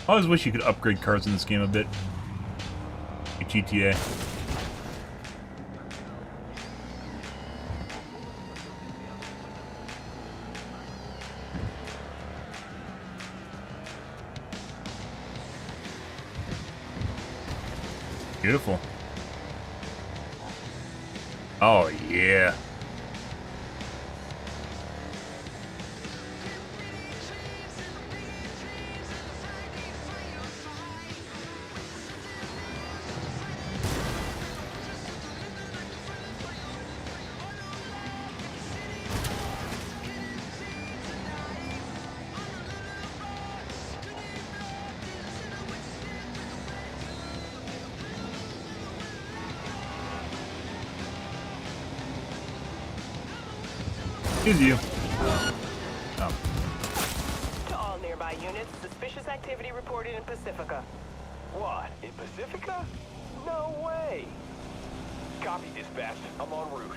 I always wish you could upgrade cars in this game a bit. Like GTA. Beautiful. Oh, yeah. Excuse you. Oh. To all nearby units, suspicious activity reported in Pacifica. What? In Pacifica? No way! Copy, dispatch. I'm en route.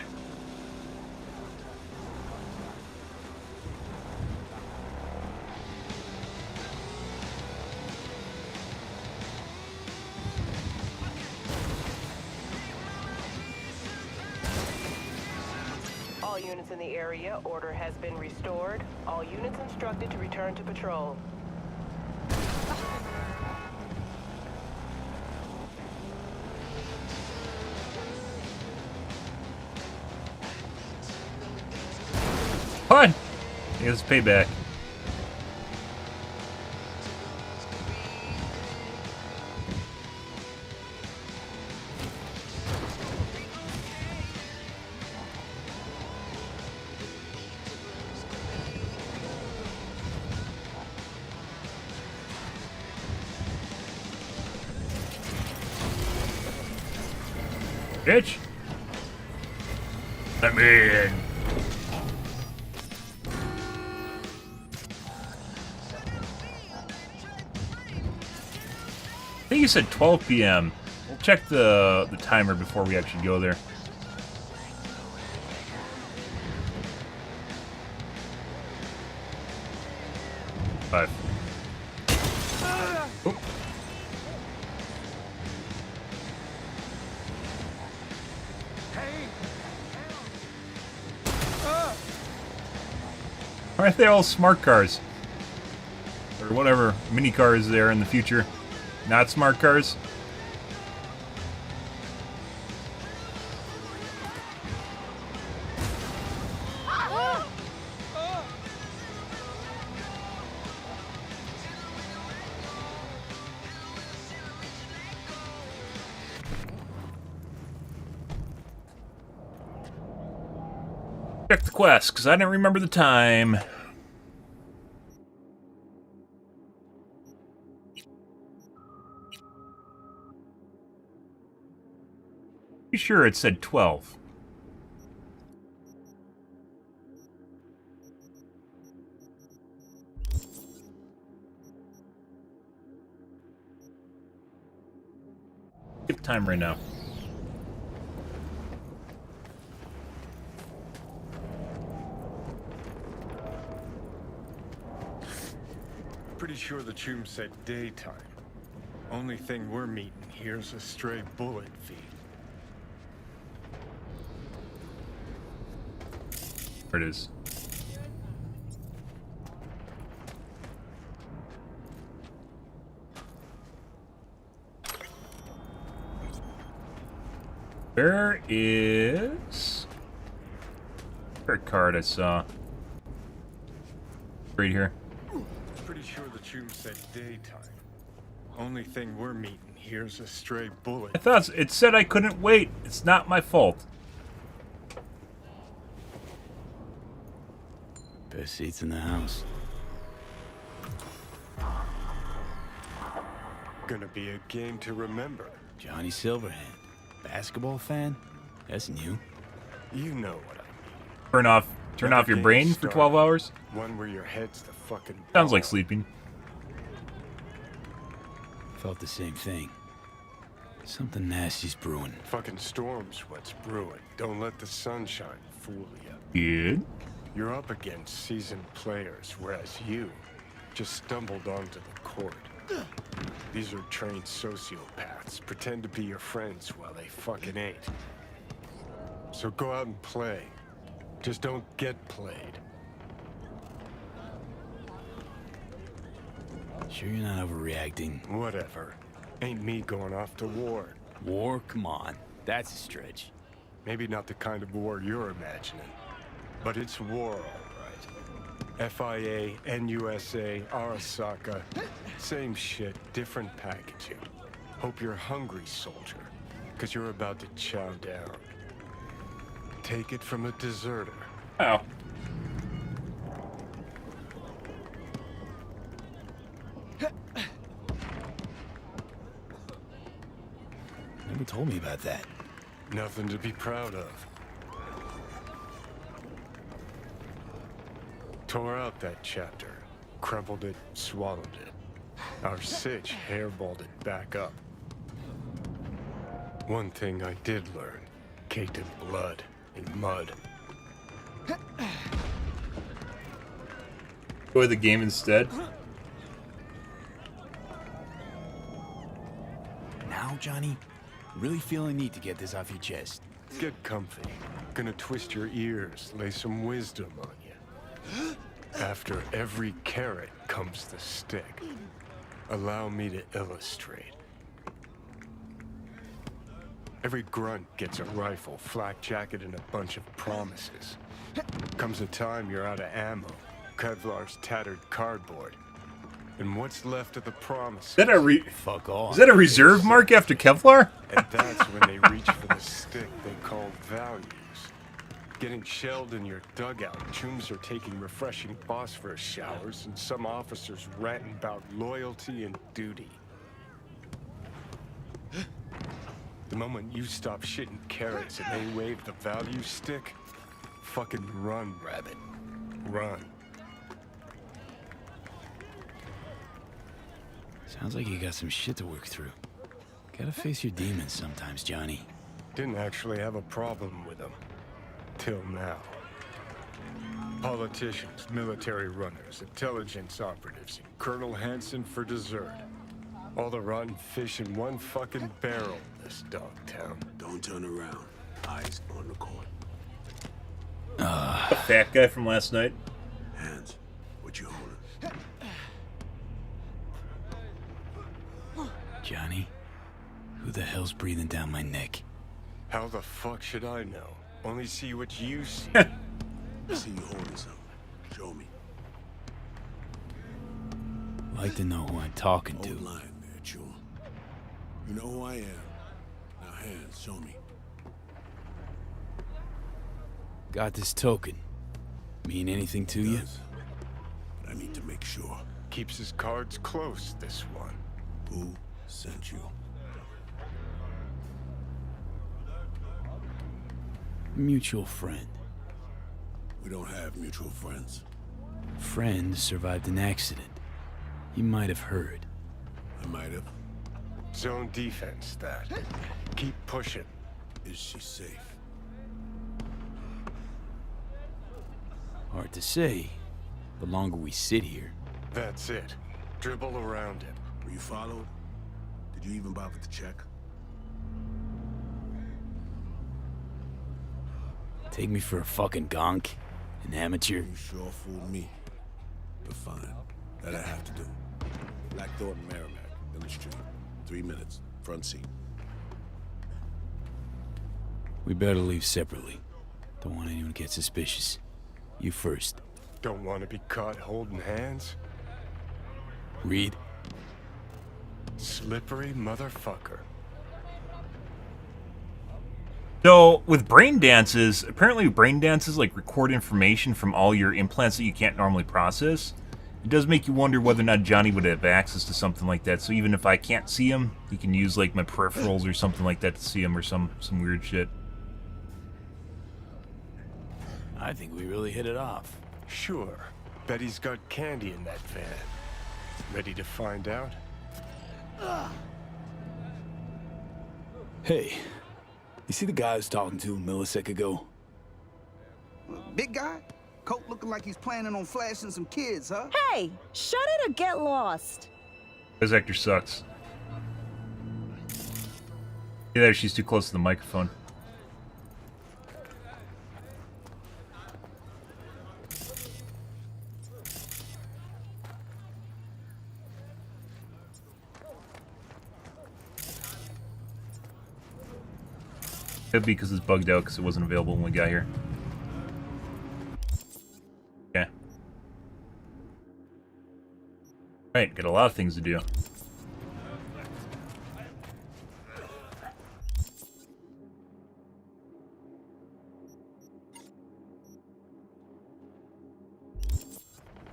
All units in the area, order has been restored. All units instructed to return to patrol. Fine. Here's payback. Bitch! Let me in. I think you said 12 p.m. We'll check the timer before we actually go there. Five. Oop. Why aren't they all smart cars? Or whatever mini cars there in the future. Not smart cars. Check the quest, because I didn't remember the time. Pretty sure it said 12. Skip time right now. Pretty sure the tomb said daytime. Only thing we're meeting here's a stray bullet feed. There it is. There is a card I saw right here. Pretty sure the tomb said daytime. Only thing we're meeting here's a stray bullet. I thought it said I couldn't wait. It's not my fault. Best seats in the house. Gonna be a game to remember. Johnny Silverhand. Basketball fan? That's new. You know what I Turn off your brain for 12 hours? One where your head's the fucking Sounds like sleeping. Felt the same thing. Something nasty's brewing. fucking storm's what's brewing. Don't let the sunshine fool you. Good. You're up against seasoned players, whereas you just stumbled onto the court. These are trained sociopaths. Pretend to be your friends while they fucking ain't. So go out and play. Just don't get played. Sure you're not overreacting? Whatever. Ain't me going off to war. War? Come on. That's a stretch. Maybe not the kind of war you're imagining. But it's war, all right. FIA, NUSA, Arasaka. Same shit, different packaging. Hope you're hungry, soldier. Because you're about to chow down. Take it from a deserter. Oh. Never told me about that. Nothing to be proud of. Tore out that chapter. crumpled it, swallowed it. Our sitch hairballed it back up. One thing I did learn, caked in blood and mud. Enjoy the game instead. Now, Johnny, really feel a need to get this off your chest. Get comfy. Gonna twist your ears, lay some wisdom on you. After every carrot comes the stick. Allow me to illustrate. Every grunt gets a rifle, flak jacket, and a bunch of promises. Comes a time you're out of ammo, Kevlar's tattered cardboard. And what's left of the promises? Is that a Fuck off. Is that a reserve mark after Kevlar? And that's when they reach for the stick they call values. Getting shelled in your dugout, chooms are taking refreshing phosphorus showers, and some officers ranting about loyalty and duty. The moment you stop shitting carrots and they wave the value stick, fucking run, rabbit. Run. Sounds like you got some shit to work through. Gotta face your demons sometimes, Johnny. Didn't actually have a problem with them. Till now. Politicians, military runners, intelligence operatives, and Colonel Hansen for dessert. All the rotten fish in one fucking barrel, this dog town. Don't turn around. Eyes on the court. The fat guy from last night. Hands. What you holding? Johnny, who the hell's breathing down my neck? How the fuck should I know? Only see what you see. I see you holding something. Show me. Like to know who I'm talking to. Hold line there, Chum. You know who I am. Now hands, show me. Got this token. Mean anything to you? But I need to make sure. Keeps his cards close, this one. Who sent you? Mutual friend. We don't have mutual friends. Friend survived an accident. You might have heard. I might have. Zone defense, that. Keep pushing. Is she safe? Hard to say. The longer we sit here. That's it. Dribble around him. Were you followed? Did you even bother to check? Take me for a fucking gonk? An amateur? You sure fooled me. But fine. That I have to do. Black Thornton Merrimack, Village Street. 3 minutes. Front seat. We better leave separately. Don't want anyone to get suspicious. You first. Don't want to be caught holding hands? Reed? Slippery motherfucker. So, with brain dances, apparently brain dances like record information from all your implants that you can't normally process. It does make you wonder whether or not Johnny would have access to something like that. So even if I can't see him, he can use like my peripherals or something like that to see him or some weird shit. I think we really hit it off. Sure. Bet he's got candy in that van. Ready to find out? Hey, you see the guy I was talking to a millisecond ago? Big guy? Coat looking like he's planning on flashing some kids, huh? Hey, shut it or get lost. This actor sucks. Yeah, there, she's too close to the microphone. Could be because it's bugged out because it wasn't available when we got here. Okay. Right, got a lot of things to do.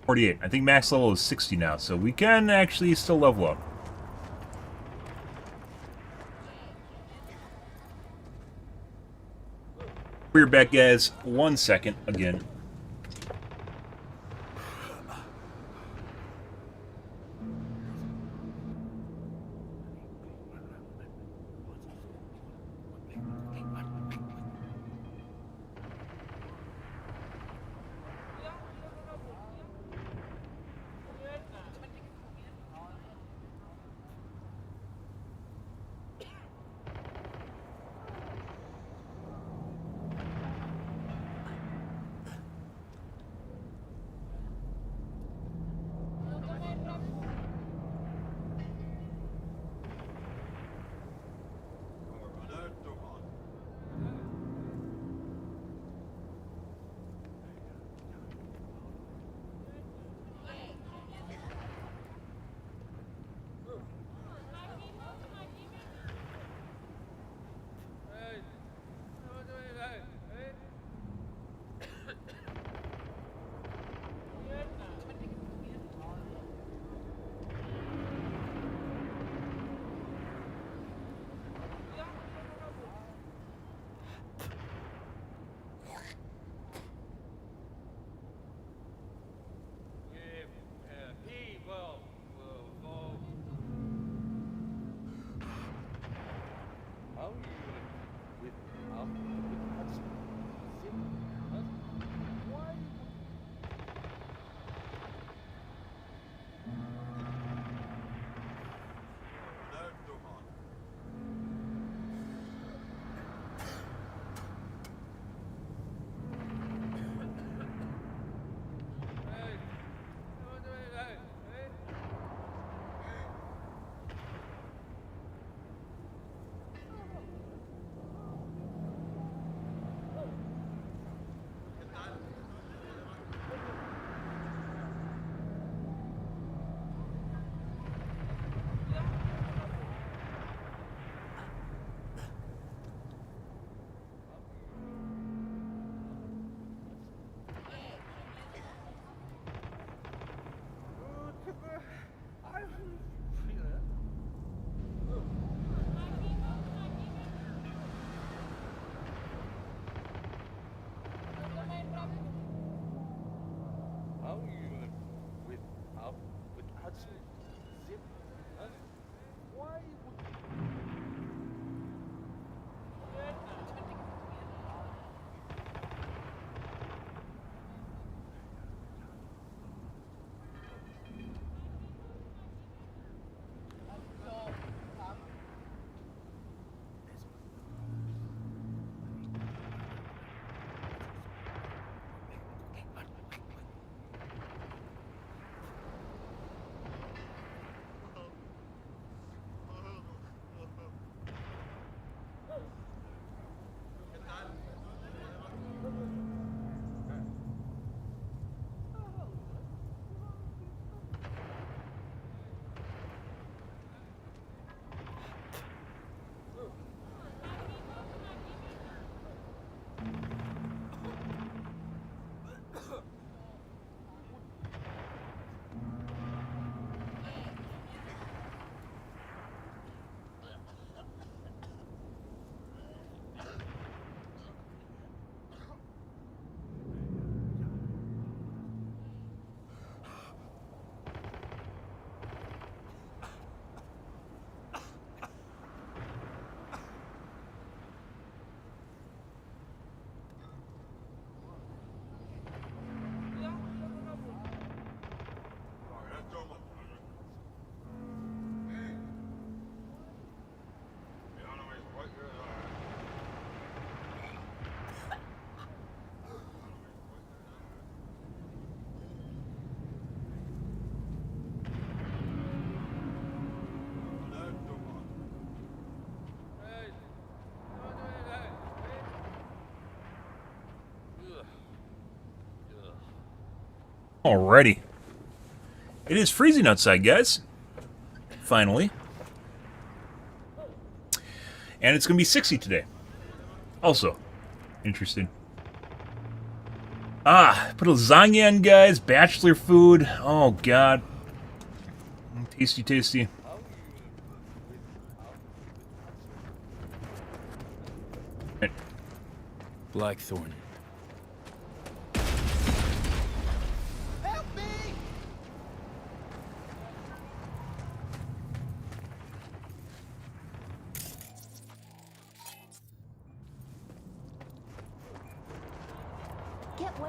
I think max level is 60 now, so we can actually still level up. We're back, guys. 1 second again. Alrighty. It is freezing outside, guys. Finally. And it's going to be 60 today. Also, interesting. Put lasagna in, guys. Bachelor food. Oh, God. Tasty, tasty. Blackthorn.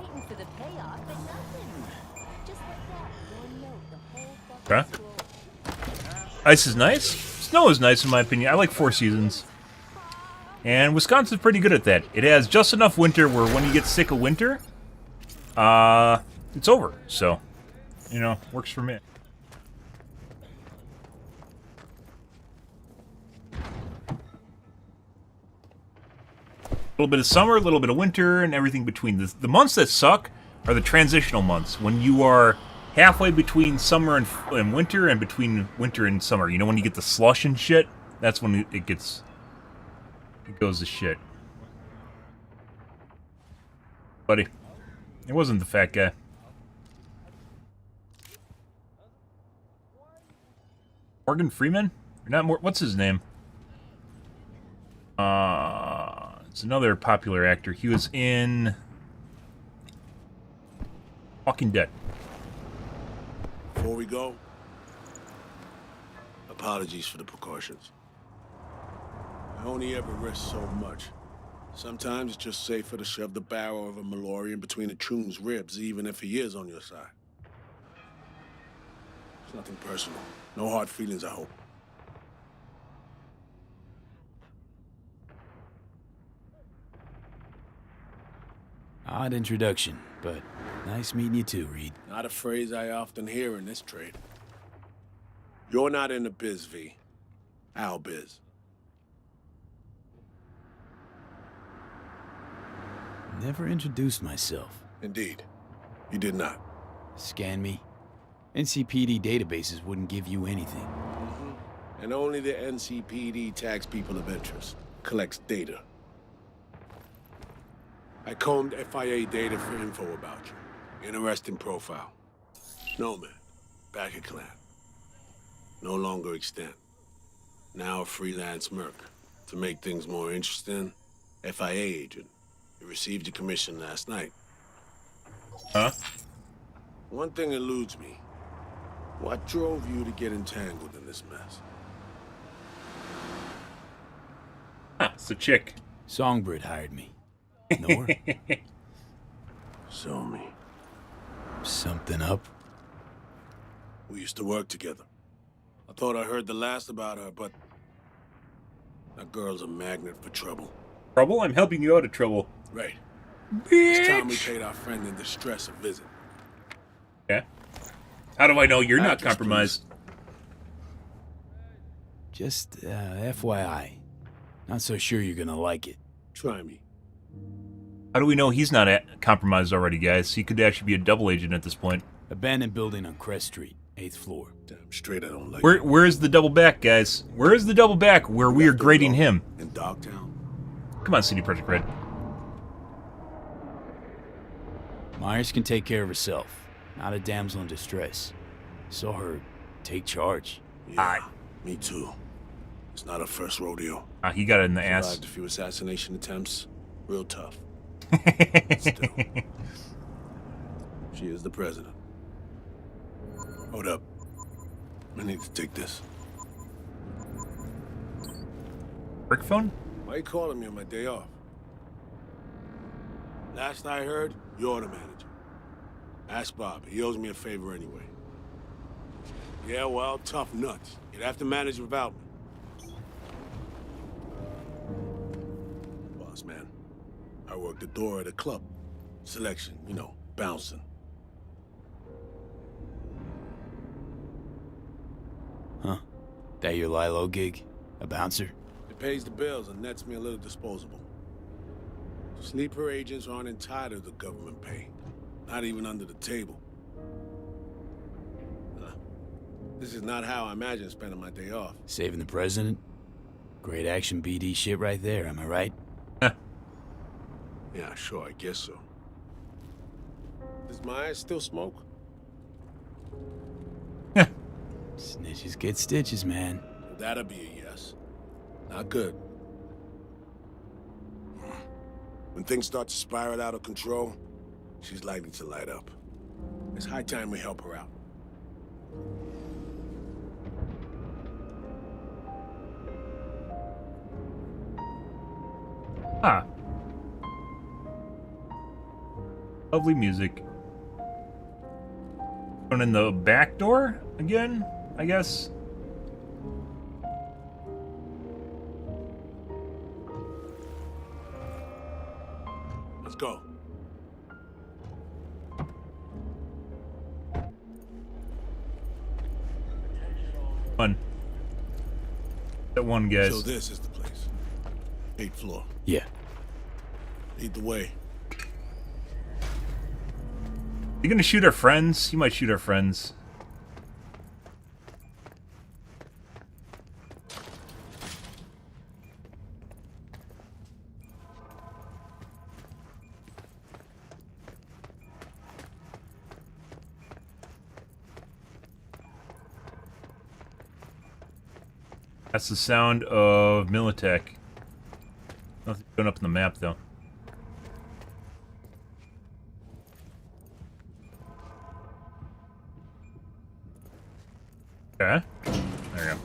waiting for the payoff and nothing. Just like that, one note, the whole Okay. fucking scroll. Ice is nice. Snow is nice in my opinion. I like 4 seasons. And Wisconsin's pretty good at that. It has just enough winter where when you get sick of winter, it's over. So, you know, works for me. A little bit of summer, a little bit of winter, and everything between. The months that suck are the transitional months, when you are halfway between summer and winter, and between winter and summer. You know, when you get the slush and shit, that's when it goes to shit. Buddy, it wasn't the fat guy. Morgan Freeman? Not more. What's his name? It's another popular actor. He was in Walking Dead. Before we go, apologies for the precautions. I only ever risk so much. Sometimes it's just safer to shove the barrel of a Malorian between a Troom's ribs, even if he is on your side. It's nothing personal. No hard feelings, I hope. Odd introduction, but nice meeting you too, Reed. Not a phrase I often hear in this trade. You're not in the biz, V. Our biz. Never introduced myself. Indeed. You did not. Scan me. NCPD databases wouldn't give you anything. And only the NCPD tags people of interest. Collects data. I combed FIA data for info about you. Interesting profile. Nomad. Back at clan. No longer extant. Now a freelance merc. To make things more interesting, FIA agent. You received your commission last night. Huh? One thing eludes me. What drove you to get entangled in this mess? Ah, it's a chick. Songbird hired me. Know her? Show me. Something up? We used to work together. I thought I heard the last about her, but that girl's a magnet for trouble. Trouble? I'm helping you out of trouble. Right. Bitch. It's time we paid our friend in distress a visit. Yeah. How do I know you're not Address, compromised? Just FYI. Not so sure you're gonna like it. Try me. How do we know he's not compromised already, guys? He could actually be a double agent at this point. Abandoned building on Crest Street, 8th floor. Damn straight I don't like Where's the double back, guys? Where is the double back where we are grading him? In Dogtown? Come on, City Project Red. Myers can take care of herself. Not a damsel in distress. Saw her take charge. Yeah, me too. It's not her first rodeo. He got it in the ass. Survived a few assassination attempts. Real tough. Still. She is the president. Hold up. I need to take this. Brick phone? Why you calling me on my day off? Last I heard, you're the manager. Ask Bob. He owes me a favor anyway. Yeah, well, tough nuts. You'd have to manage without me. Boss man, I work the door at a club. Selection, you know, bouncing. Huh? That your Lilo gig? A bouncer? It pays the bills and nets me a little disposable. Sleeper agents aren't entitled to government pay. Not even under the table. This is not how I imagine spending my day off. Saving the president? Great action BD shit right there, am I right? Yeah, sure, I guess so. Does my eyes still smoke? Snitches get stitches, man. Well, that'll be a yes. Not good. When things start to spiral out of control, she's likely to light up. It's high time we help her out. Lovely music. Going in the back door again, I guess. Let's go. Fun. That one, guys. So this is the place. 8th floor. Yeah. Lead the way. You gonna shoot our friends? You might shoot our friends. That's the sound of Militech. Nothing going up in the map, though. Okay. There we go.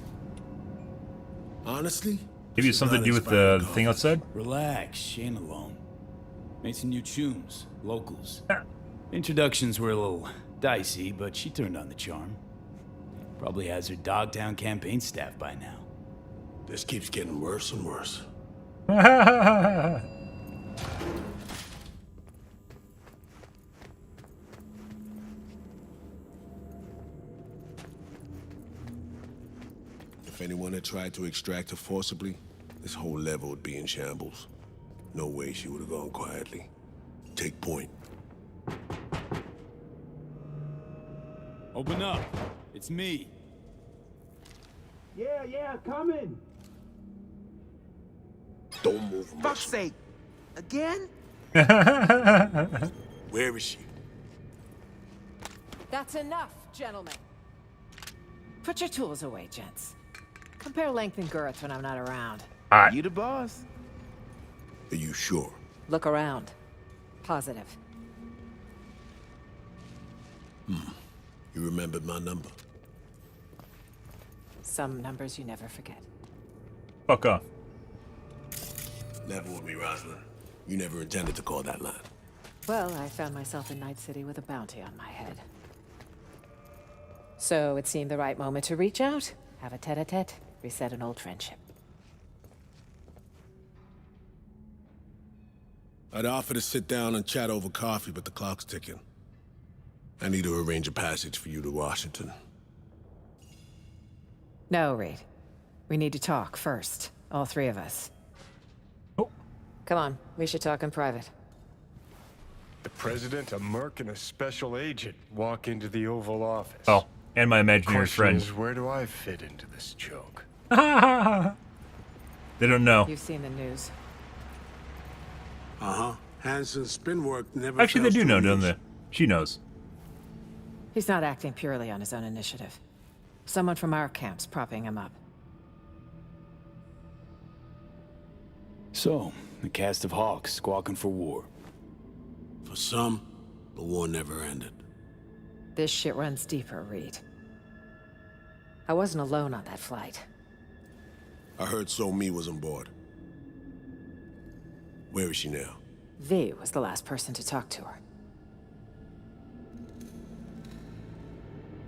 Honestly? Maybe it's something to do with the thing outside? Relax, she ain't alone. Made some new tunes, locals. Introductions were a little dicey, but she turned on the charm. Probably has her Dogtown campaign staff by now. This keeps getting worse and worse. If anyone had tried to extract her forcibly, this whole level would be in shambles. No way she would have gone quietly. Take point. Open up. It's me. Yeah, coming. Don't move. Fuck's sake. Again? Where is she? That's enough, gentlemen. Put your tools away, gents. Compare length and girth when I'm not around. You the boss? Are you sure? Look around. Positive. You remembered my number? Some numbers you never forget. Fuck off. Never with me, Rosalind. You never intended to call that line. Well, I found myself in Night City with a bounty on my head. So it seemed the right moment to reach out, have a tete-a-tete, reset an old friendship. I'd offer to sit down and chat over coffee, but the clock's ticking. I need to arrange a passage for you to Washington. No, Reed. We need to talk first. All three of us. Oh. Come on, we should talk in private. The president, a merc, and a special agent walk into the Oval Office. Oh, and my imaginary Question friend. is, where do I fit into this joke? They don't know. You've seen the news. Uh-huh. Hansen's spin work never Actually, they fails do to know, amuse. don't they? She knows. He's not acting purely on his own initiative. Someone from our camp's propping him up. So, the cast of hawks squawking for war. For some, the war never ended. This shit runs deeper, Reed. I wasn't alone on that flight. I heard So Mi was on board. Where is she now? V was the last person to talk to her.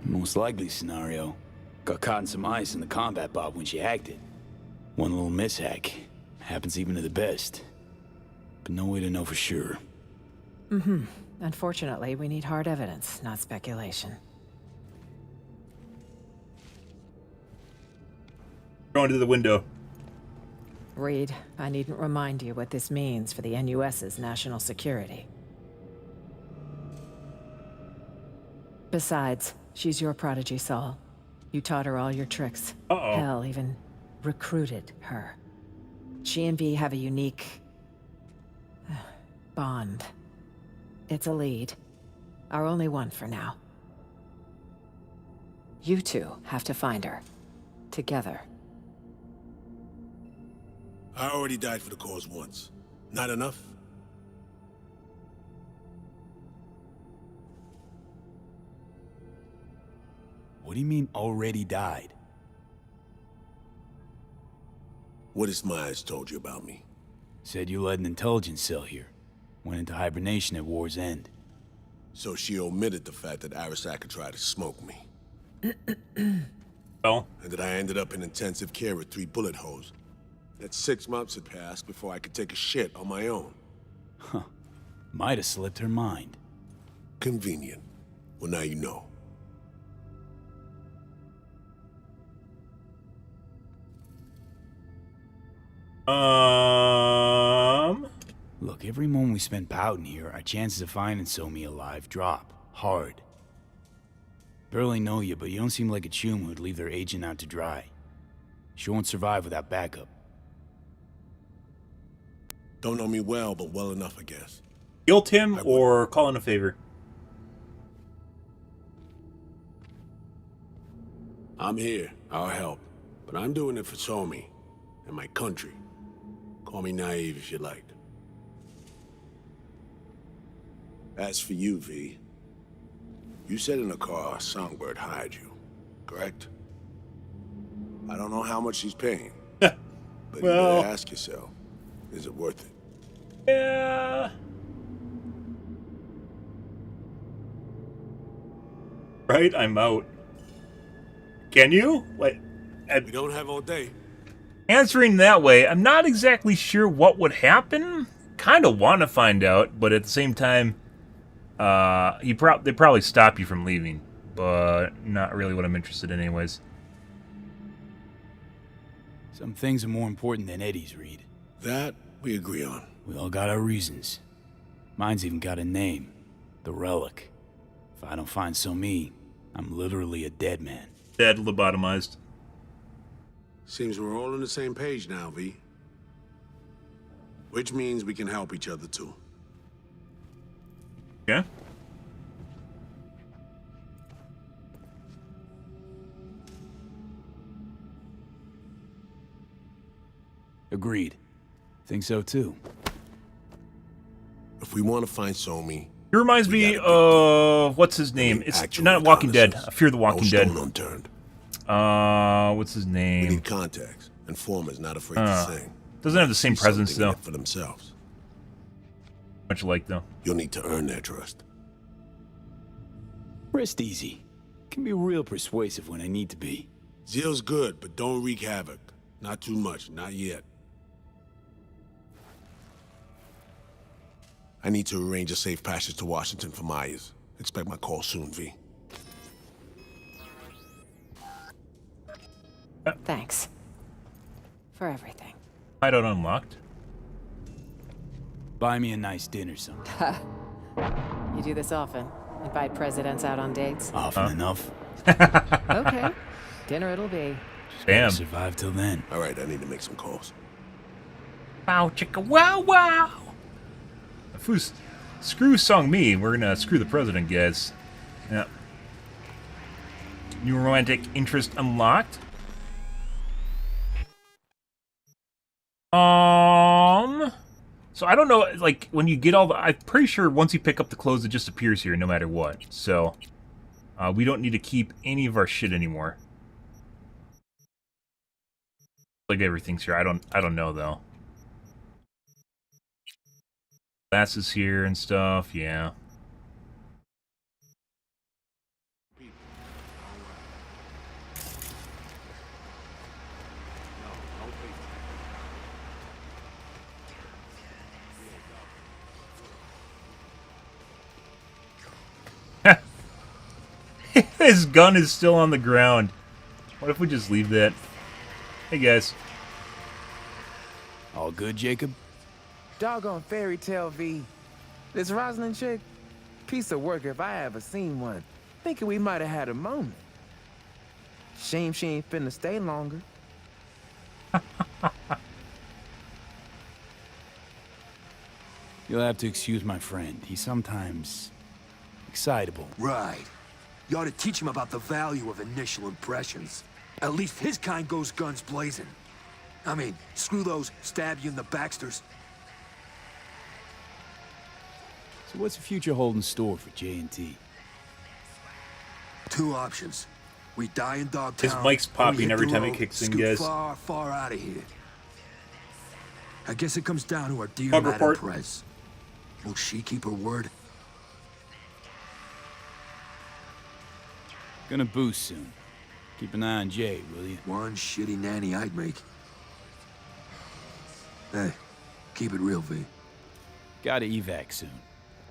Most likely scenario. Got caught in some ice in the combat bot when she hacked it. One little mishack. Happens even to the best. But no way to know for sure. Mm-hmm. Unfortunately, we need hard evidence, not speculation. Going to the window. Reed, I needn't remind you what this means for the NUS's national security. Besides, she's your prodigy, Saul. You taught her all your tricks. Uh-oh. Hell, even recruited her. She and V have a unique bond. It's a lead. Our only one for now. You two have to find her. Together. I already died for the cause once. Not enough? What do you mean, already died? What has Myers told you about me? Said you led an intelligence cell here. Went into hibernation at war's end. So she omitted the fact that Arasaka tried to smoke me. Oh. And that I ended up in intensive care with 3 bullet holes. That 6 months had passed before I could take a shit on my own. Huh. Might have slipped her mind. Convenient. Well, now you know. Look, every moment we spend pouting here, our chances of finding Somi alive drop. Hard. Barely know you, but you don't seem like a chum who'd leave their agent out to dry. She won't survive without backup. Don't know me well, but well enough, I guess. Guilt him or call in a favor? I'm here. I'll help. But I'm doing it for Somi and my country. Call me naive if you like. As for you, V, you said in the car Songbird hired you, correct? I don't know how much she's paying, but you better ask yourself, is it worth it? Yeah. Right, I'm out. Can you? Like, we don't have all day. Answering that way, I'm not exactly sure what would happen. Kind of want to find out, but at the same time, they probably stop you from leaving, but not really what I'm interested in anyways. Some things are more important than Eddie's, Reed. That we agree on. We all got our reasons. Mine's even got a name. The Relic. If I don't find Somi, I'm literally a dead man. Dead, lobotomized. Seems we're all on the same page now, V. Which means we can help each other, too. Yeah? Agreed. Think so, too. If we want to find Somi... He reminds me of... What's his name? It's not Walking Dead. I Fear the Walking Dead. Unturned. What's his name? We need contacts. Informers not afraid to sing. Doesn't have the same presence, though. For themselves. Much like, though. You'll need to earn their trust. Rest easy. Can be real persuasive when I need to be. Zeal's good, but don't wreak havoc. Not too much, not yet. I need to arrange a safe passage to Washington for Myers. Expect my call soon, V. Thanks. For everything. Hideout unlocked. Buy me a nice dinner sometime. You do this often? Invite presidents out on dates? Often enough. Okay. Dinner it'll be. Bam. Survive till then. All right, I need to make some calls. Wow, chicka, wow, wow. If screw song me, we're gonna screw the president, guys. Yeah. New romantic interest unlocked. So I don't know, like, when you get all the... I'm pretty sure once you pick up the clothes, it just appears here no matter what. So, we don't need to keep any of our shit anymore. Like, everything's here. I don't know, though. Glasses here and stuff, yeah. His gun is still on the ground. What if we just leave that? Hey, guys. All good, Jacob? Doggone fairy tale, V. This Rosalind chick, piece of work if I ever seen one. Thinking we might have had a moment. Shame she ain't finna stay longer. You'll have to excuse my friend. He's sometimes excitable. Right. You ought to teach him about the value of initial impressions. At least his kind goes guns blazing. I mean, screw those stab you in the Baxters. So what's the future hold in store for J&T? 2 options. We die in Dogtown. His mic's popping every time it kicks in, guys. Far, far out of here. I guess it comes down to our dear Madam Prez. Will she keep her word? Gonna boost soon. Keep an eye on Jade, will you? One shitty nanny I'd make. Hey, keep it real, V. Gotta evac soon.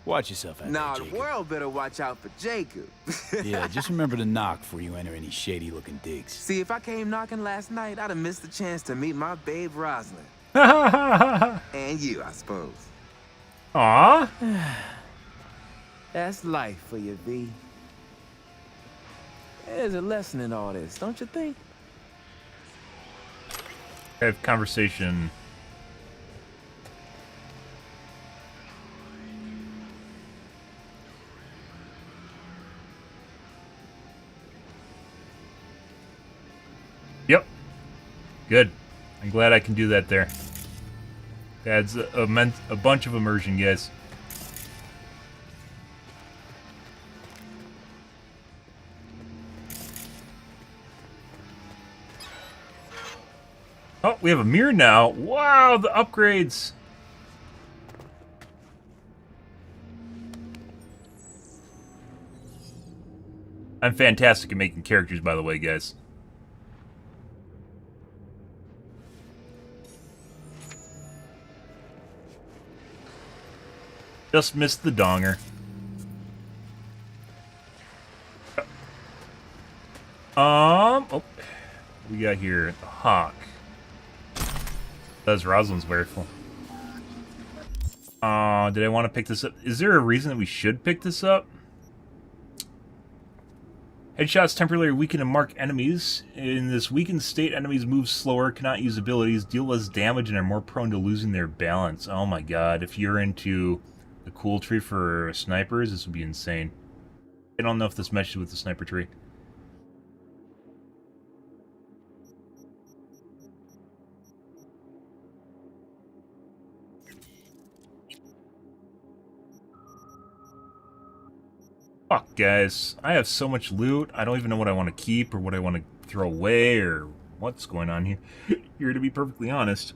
Watch yourself out Nah, there, the Jacob. world better watch out for Jacob. Yeah, just remember to knock before you enter any shady-looking digs. See, if I came knocking last night, I'd have missed the chance to meet my babe Rosalind. And you, I suppose. Aww. That's life for you, V. There's a lesson in all this, don't you think? Have conversation. Yep. Good. I'm glad I can do that there. Adds a bunch of immersion, guys. Oh, we have a mirror now. Wow, the upgrades. I'm fantastic at making characters, by the way, guys. Just missed the donger. Oh, we got here the hawk. That's Rosalind's rifle. Did I want to pick this up? Is there a reason that we should pick this up? Headshots temporarily weaken and mark enemies. In this weakened state, enemies move slower, cannot use abilities, deal less damage, and are more prone to losing their balance. Oh my god, if you're into the cool tree for snipers, this would be insane. I don't know if this meshes with the sniper tree. Fuck, guys. I have so much loot, I don't even know what I want to keep or what I want to throw away or what's going on here. Here, to be perfectly honest.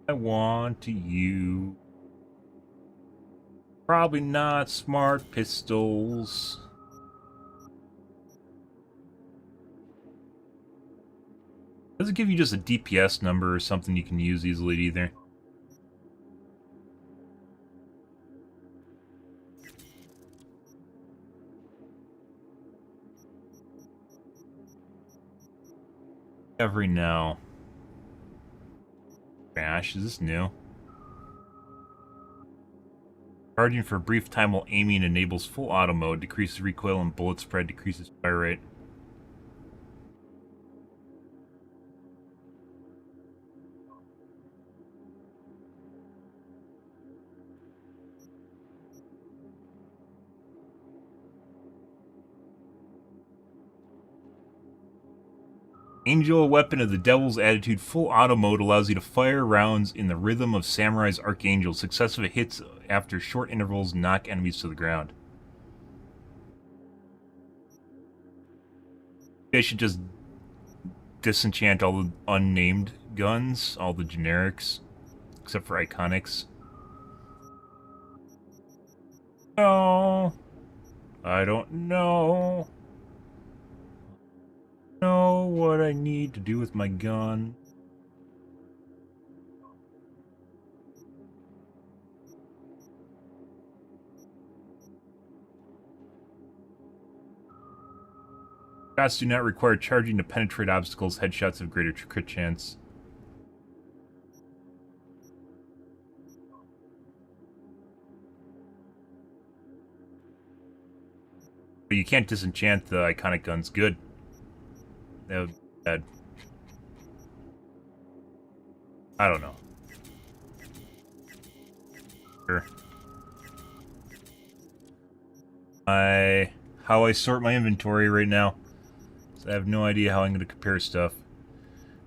I want to use probably not smart pistols. Does it give you just a DPS number or something you can use easily either? Every now. Crash, is this new? Charging for a brief time while aiming enables full auto mode, decreases recoil and bullet spread, decreases fire rate. Angel, weapon of the Devil's Attitude, full auto mode allows you to fire rounds in the rhythm of Samurai's Archangel. Successive hits after short intervals knock enemies to the ground. I should just disenchant all the unnamed guns, all the generics, except for iconics. No, I don't know. Know what I need to do with my gun. Shots do not require charging to penetrate obstacles. Headshots have greater crit chance. But you can't disenchant the iconic guns. Good. That was bad. I don't know. Sure. How I sort my inventory right now. So I have no idea how I'm going to compare stuff.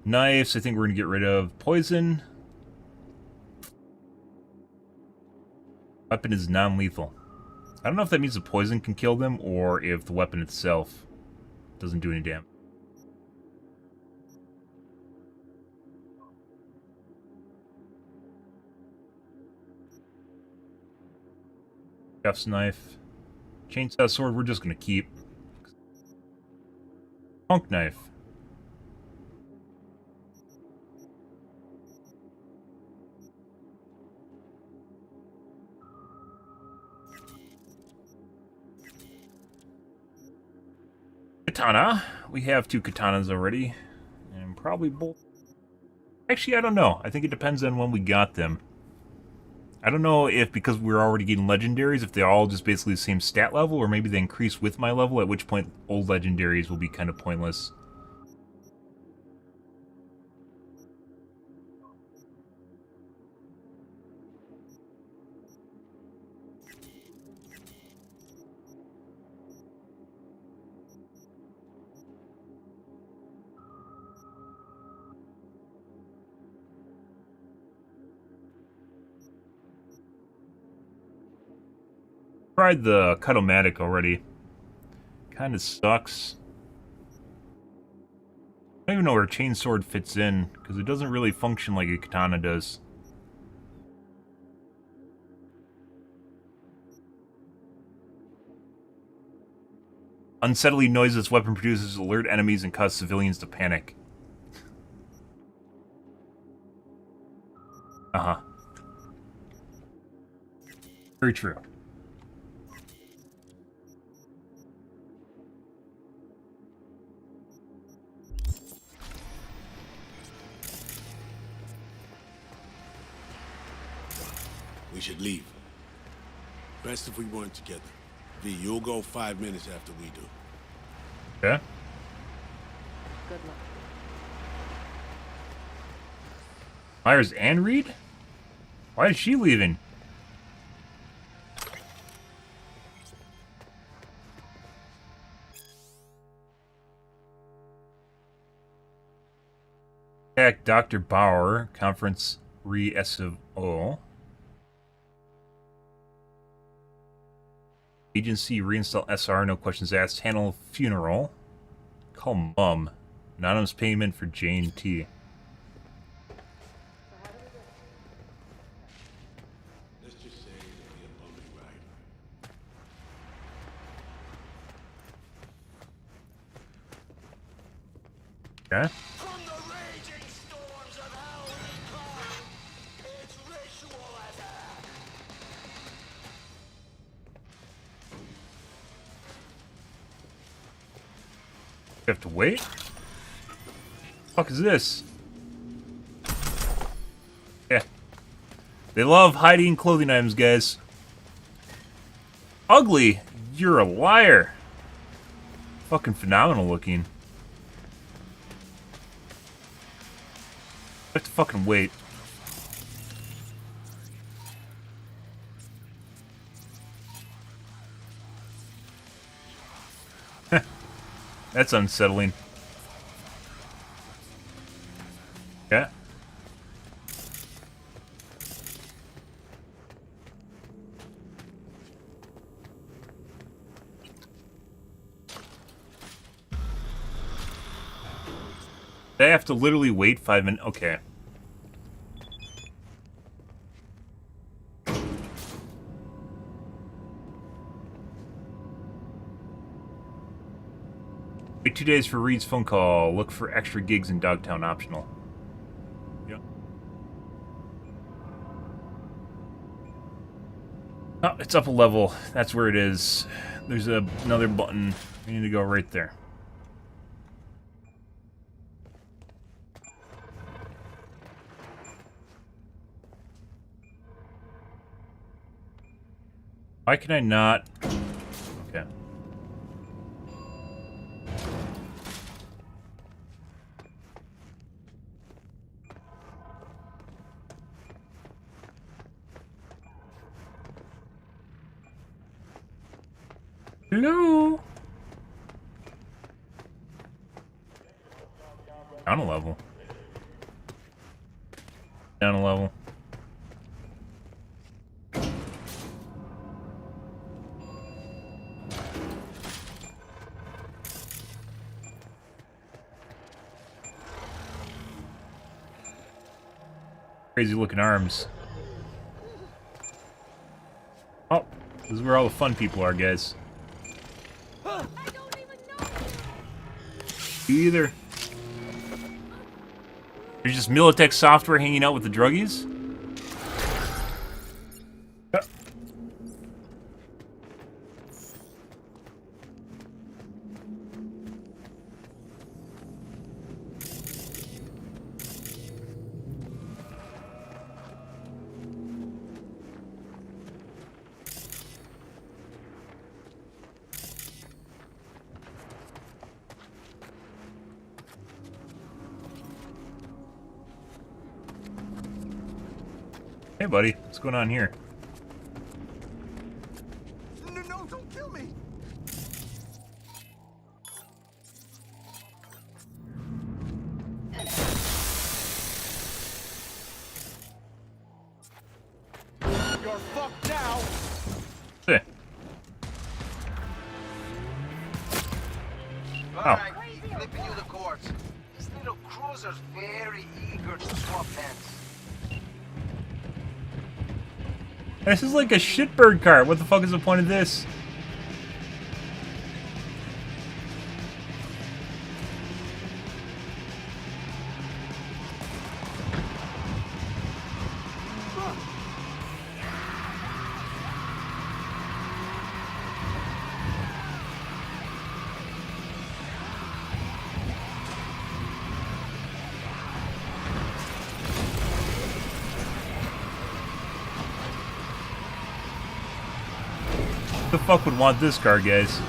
Knives, I think we're going to get rid of. Poison. Weapon is non-lethal. I don't know if that means the poison can kill them or if the weapon itself doesn't do any damage. Jeff's knife. Chainsaw sword, we're just going to keep. Punk knife. Katana. We have 2 katanas already. And probably both. Actually, I don't know. I think it depends on when we got them. I don't know if because we're already getting legendaries, if they're all just basically the same stat level, or maybe they increase with my level, at which point old legendaries will be kind of pointless. Tried the Cutomatic already. Kind of sucks. I don't even know where a chainsword fits in, because it doesn't really function like a katana does. Unsettling noises this weapon produces alert enemies and cause civilians to panic. Uh-huh. Very true. We should leave. Best if we weren't together. V, you'll go 5 minutes after we do. Okay. Good luck. Myers and Reed? Why is she leaving? Attack Dr. Bauer, conference re-SO. Agency reinstall SR, no questions asked. Handle funeral. Call Mum. Anonymous payment for J&T. Let's just say it'll be a bumpy ride. Okay. From the raging storms of hell we come, it's ritual attack. We have to wait? Fuck is this? Yeah. They love hiding clothing items, guys. Ugly! You're a liar! Fucking phenomenal looking. I have to fucking wait. That's unsettling. Yeah. They have to literally wait 5 minutes. Okay. Wait 2 days for Reed's phone call. Look for extra gigs in Dogtown optional. Yep. Oh, it's up a level. That's where it is. There's another button. We need to go right there. Why can I not? Okay. Hello? On a level. down a level. Crazy looking arms. Oh, this is where all the fun people are, guys. Either. There's just Militech software hanging out with the druggies? Hey, buddy. What's going on here? No, don't kill me. You're fucked now. Hey. Alright, flipping you the courts. This little cruiser's very eager to swap hands. This is like a shitbird cart. What the fuck is the point of this? Who the fuck would want this car, guys?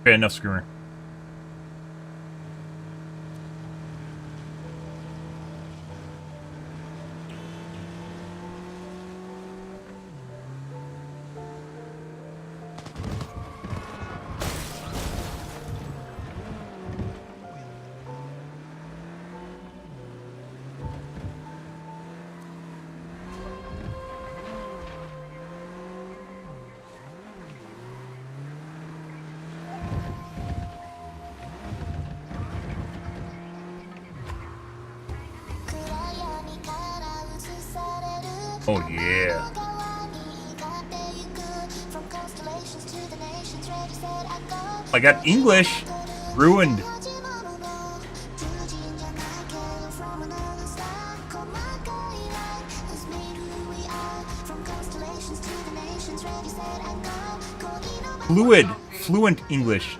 Okay, enough screamer. Oh yeah. I got English ruined. Fluent English.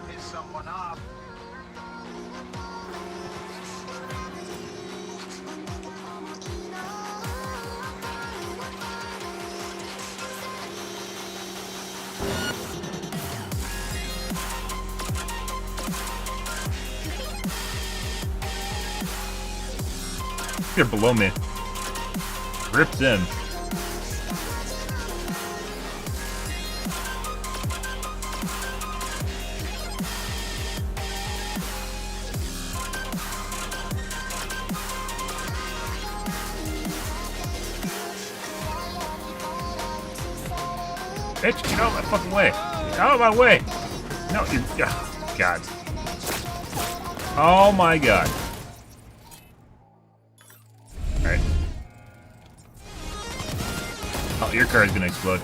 They're below me. Rip them. Bitch, get out of my fucking way. Get out of my way. No, you... Oh, God. Oh, my God. Alright. Oh, your car is gonna explode.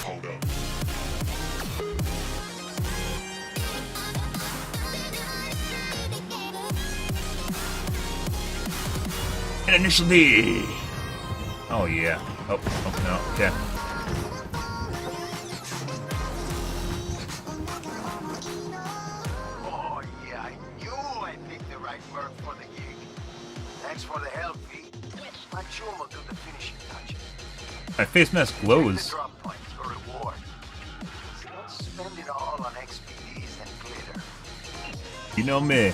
Hold up. And initial D. Oh yeah. Oh no. Okay. Thanks for the help, V. My chum will do the finishing touches. My face mask glows. Drop points for reward. Don't spend it all on XPDs and glitter. You know me.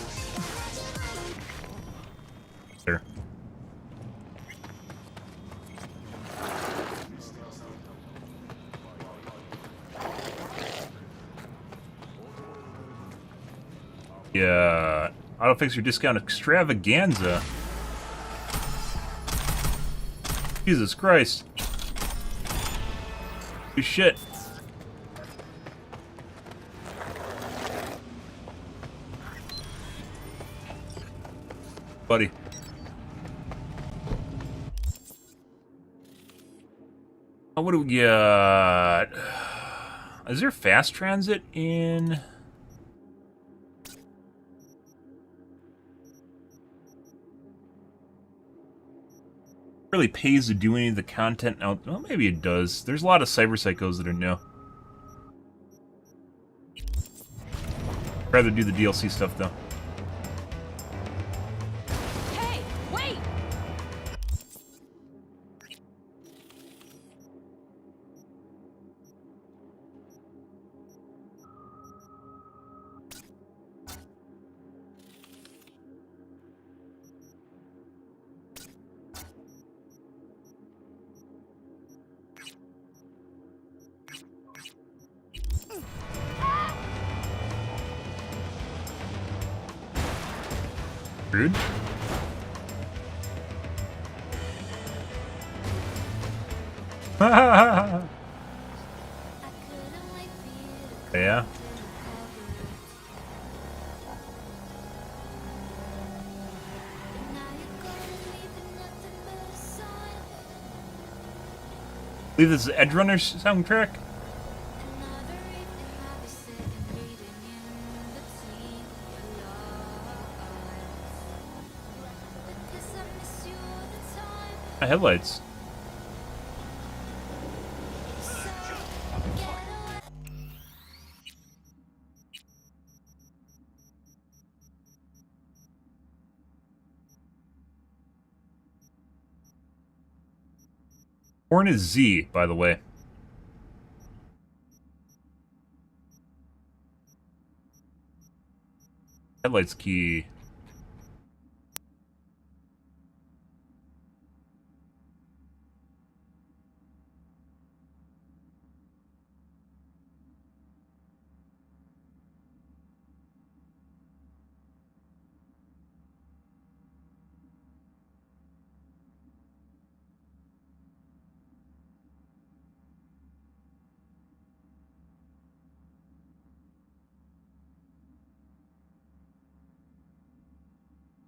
There. Yeah. Auto fixer discount extravaganza. Jesus Christ. Holy shit. Buddy. Oh, what do we got? Is there fast transit in... really pays to do any of the content out. Well, maybe it does. There's a lot of cyber psychos that are new. I'd rather do the DLC stuff though. Hey, wait! Rude. Yeah. I believe this is Edge Runner's soundtrack. My headlights. Horn is Z, by the way. Headlights key.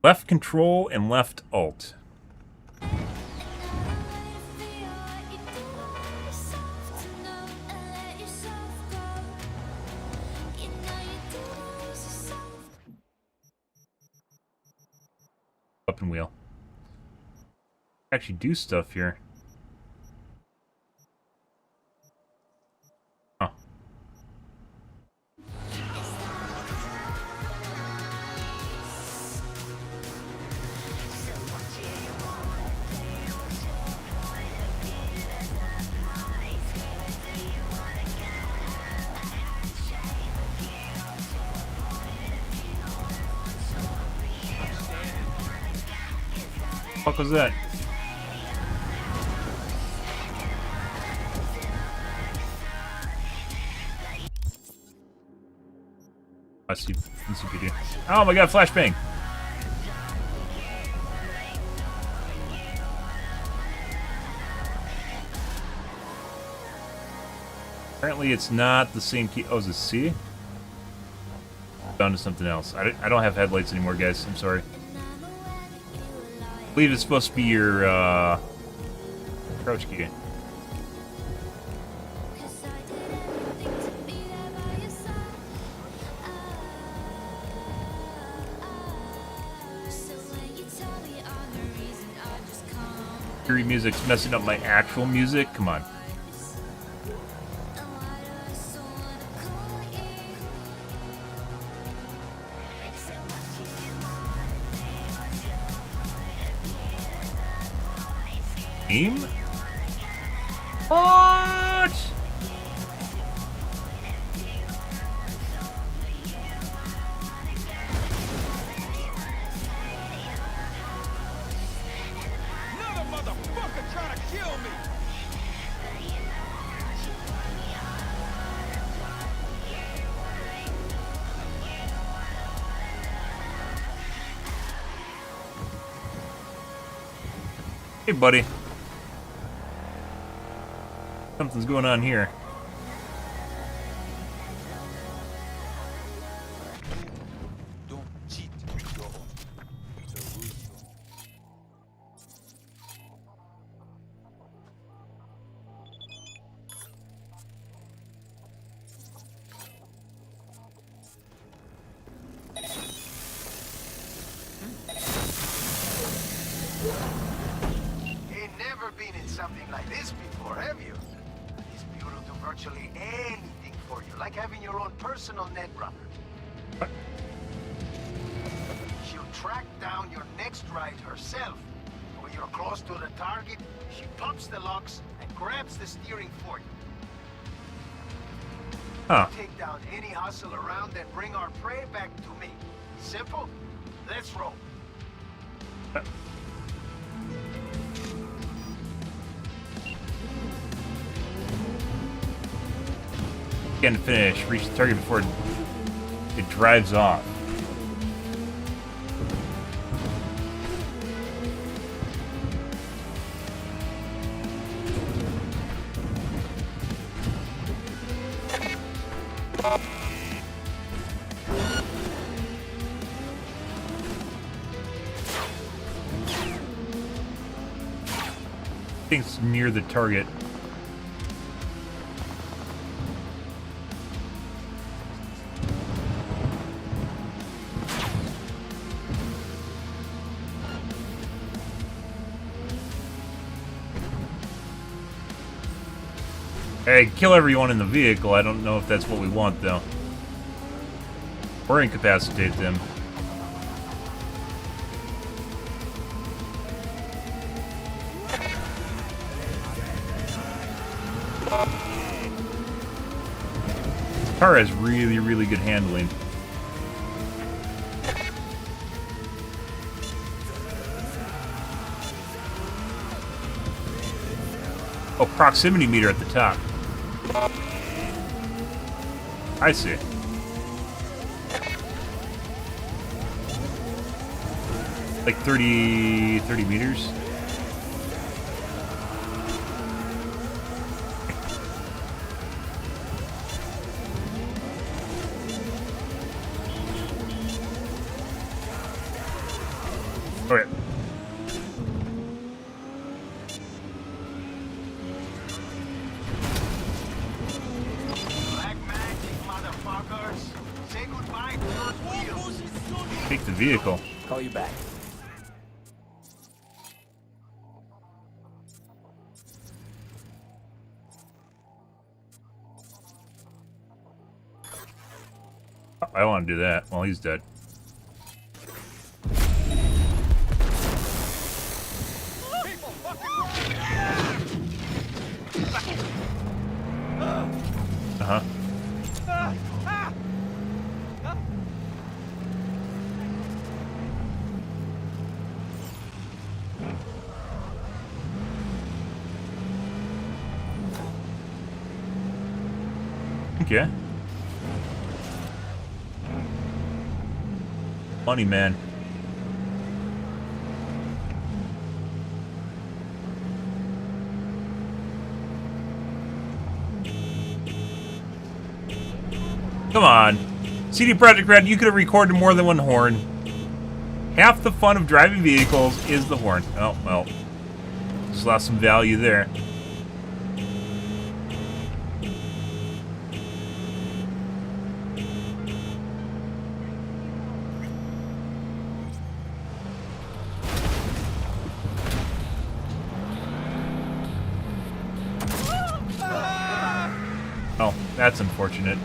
Left control and left alt. Up and wheel. Actually do stuff here. Huh. What was that? I see video. Oh my god, flashbang! Apparently it's not the same key. Oh, is it C? Down to something else. I don't have headlights anymore, guys. I'm sorry. I believe it's supposed to be your crouch key. Fury music's messing up my actual music. Come on. Aim? What? Another motherfucker trying to kill me! Hey, buddy. Something's going on here. Don't cheat, yo. It's a ruse. Ain't never been in something like this before, have you? This bureau will do virtually anything for you, like having your own personal net runner. She'll track down your next ride herself. When you're close to the target, she pops the locks and grabs the steering for you. Huh. Take down any hustle around and bring our prey back to me. Simple? Let's roll. Again to finish. Reach the target before it drives off. Things near the target. Hey, kill everyone in the vehicle. I don't know if that's what we want, though. Or incapacitate them. This car has really, really good handling. Oh, proximity meter at the top. I see. Like 30 meters? Okay. Take the vehicle. Call you back. I want to do that. Well, he's dead. Uh-huh. Okay. Money, man. Come on. CD Projekt Red, you could have recorded more than one horn. Half the fun of driving vehicles is the horn. Oh, well. Just lost some value there. Oh, that's unfortunate.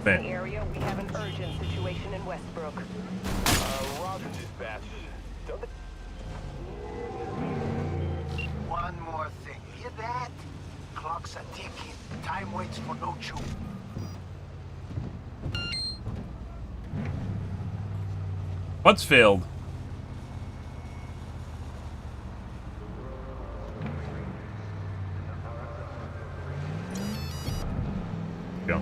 Okay. the area, we have an urgent situation in Westbrook. Roger, dispatch. Don't One more thing. Hear that? Clocks are ticking. Time waits for no chew. What's failed? Go.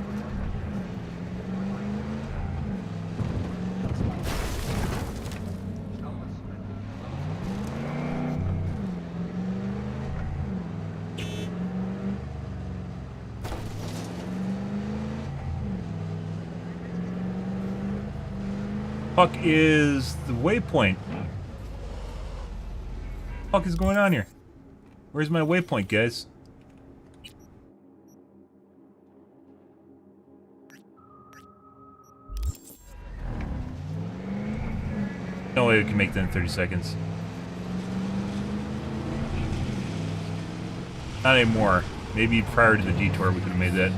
Fuck is the waypoint? Fuck is going on here? Where's my waypoint, guys? No way we can make that in 30 seconds. Not anymore. Maybe prior to the detour we could have made that.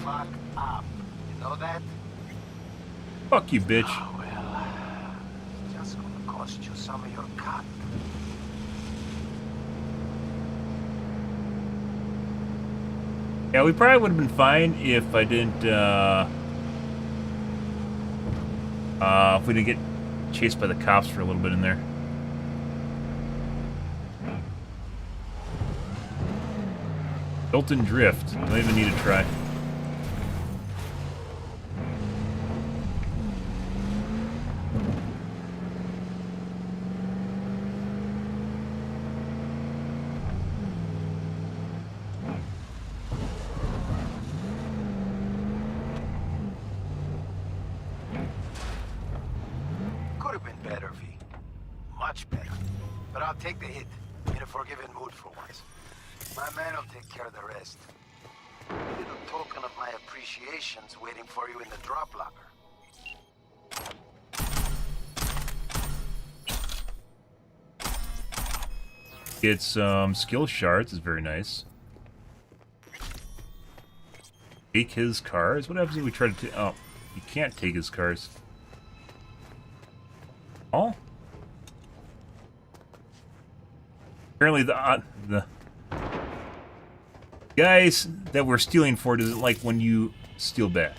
Fuck up. You know that? Fuck you, bitch. Oh, well, it's just gonna cost you some of your cut. Yeah, we probably would have been fine if I didn't, if we didn't get chased by the cops for a little bit in there. Built-in drift. Don't even need to try. Could have been better, V. Much better. But I'll take the hit. In a forgiving mood for once. My man will take care of the rest. A little token of my appreciation's waiting for you in the drop locker. Get some skill shards is very nice. Take his cars? What happens if we try to take... Oh, you can't take his cars. Oh? Apparently the guys that we're stealing for doesn't like when you steal back.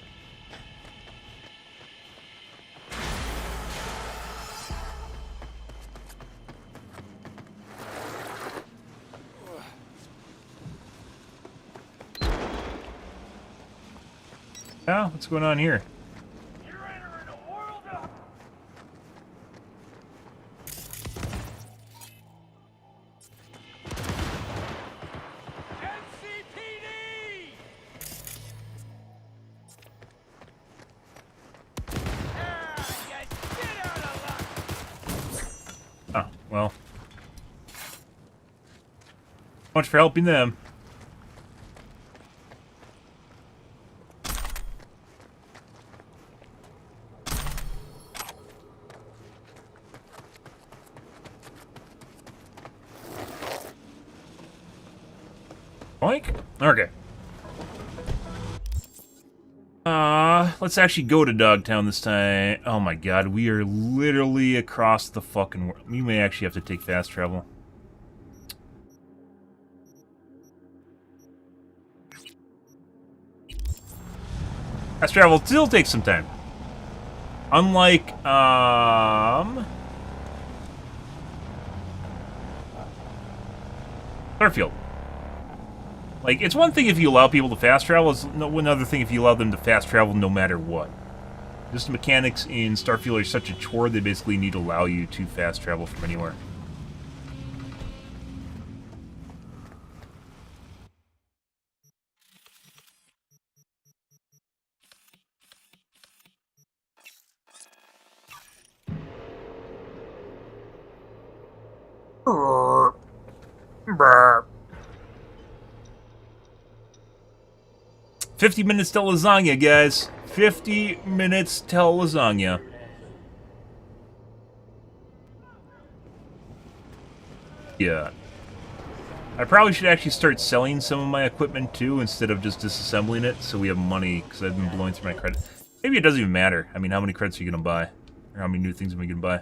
Yeah, what's going on here? Oh, well. Much for helping them. Boink? Okay. Let's actually go to Dogtown this time. Oh my god, we are literally across the fucking world. We may actually have to take fast travel. Fast travel still takes some time. Unlike, Starfield. Like, it's one thing if you allow people to fast travel, it's another thing if you allow them to fast travel no matter what. Just the mechanics in Starfield are such a chore, they basically need to allow you to fast travel from anywhere. 50 minutes till lasagna, guys. 50 minutes till lasagna. Yeah. I probably should actually start selling some of my equipment too, instead of just disassembling it, so we have money, because I've been blowing through my credit. Maybe it doesn't even matter. I mean, how many credits are you going to buy? Or how many new things am I going to buy?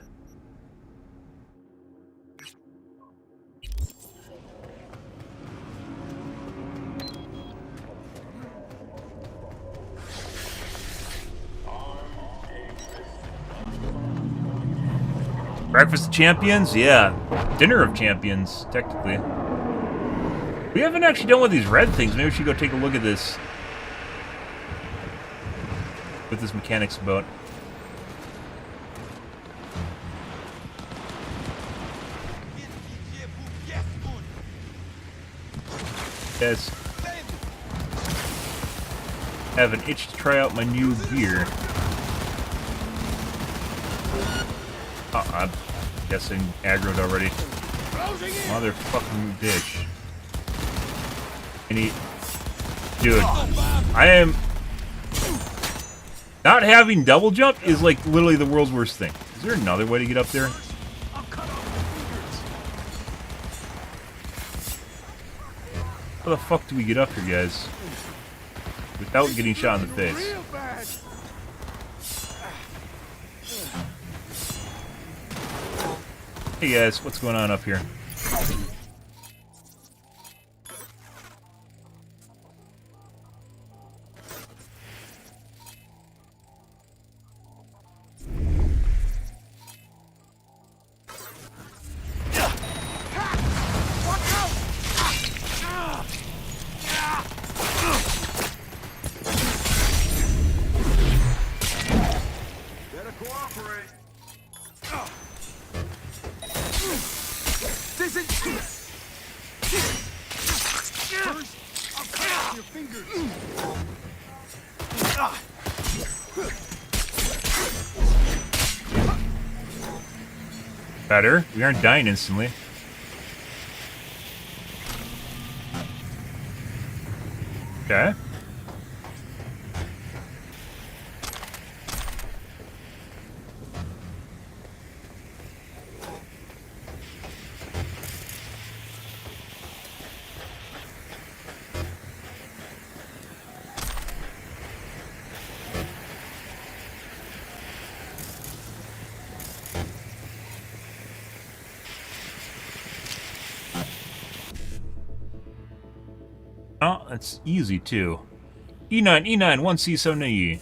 Breakfast of Champions? Yeah. Dinner of Champions, technically. We haven't actually done one of these red things. Maybe we should go take a look at this. What this mechanic's about. Guys, have an itch to try out my new gear. Oh, I'm guessing aggroed already. Motherfucking bitch. Dude, I am... Not having double jump is like literally the world's worst thing. Is there another way to get up there? How the fuck do we get up here, guys? Without getting shot in the face. Hey guys, what's going on up here? Better. We aren't dying instantly. Okay. Oh, that's easy too. E9, E9, 1C7E.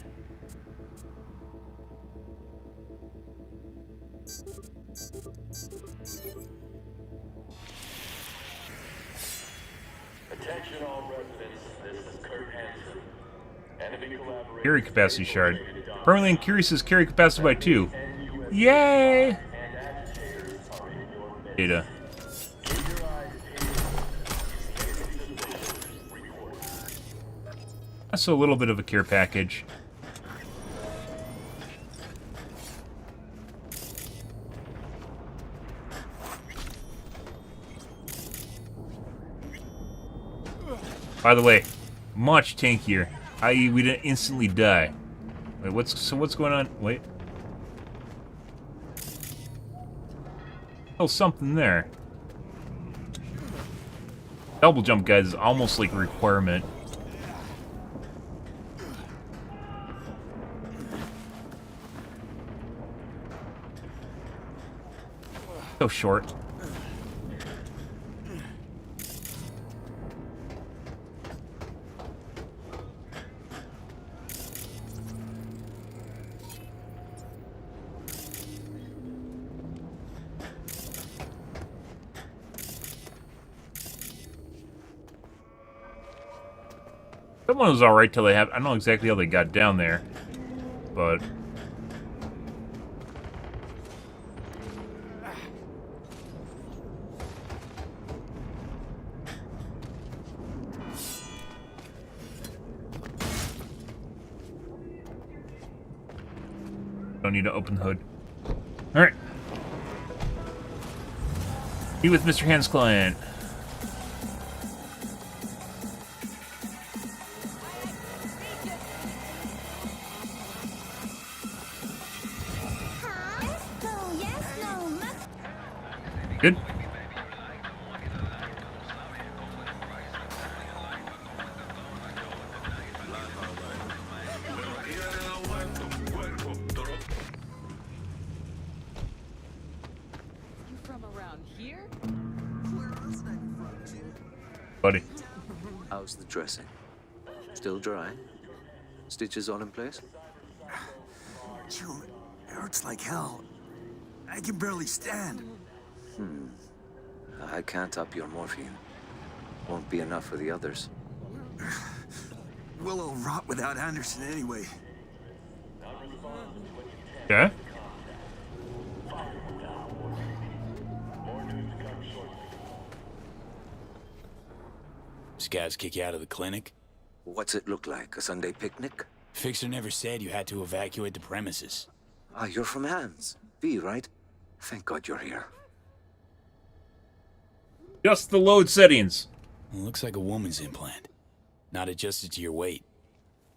Attention all residents, this is Kurt Hansen. Enemy collaboration. Carry capacity shard. Permanently increases carry capacity by 2. Yay! Data. That's a little bit of a care package. By the way, much tankier. I.e., we didn't instantly die. Wait, what's going on? Wait. Oh, something there. Double jump, guys, is almost like a requirement. So short. Someone was alright till they have... I don't know exactly how they got down there, but... Don't need to open the hood. Alright. Be with Mr. Hand's client. Good. You from around here? Buddy. How's the dressing? Still dry? Stitches all in place? June, it hurts like hell. I can barely stand. I can't up your morphine. Won't be enough for the others. Willow'll rot without Anderson anyway. Okay. Scavs kick you out of the clinic? What's it look like? A Sunday picnic? Fixer never said you had to evacuate the premises. Ah, you're from Hans. V, right? Thank God you're here. Just the load settings. Looks like a woman's implant. Not adjusted to your weight.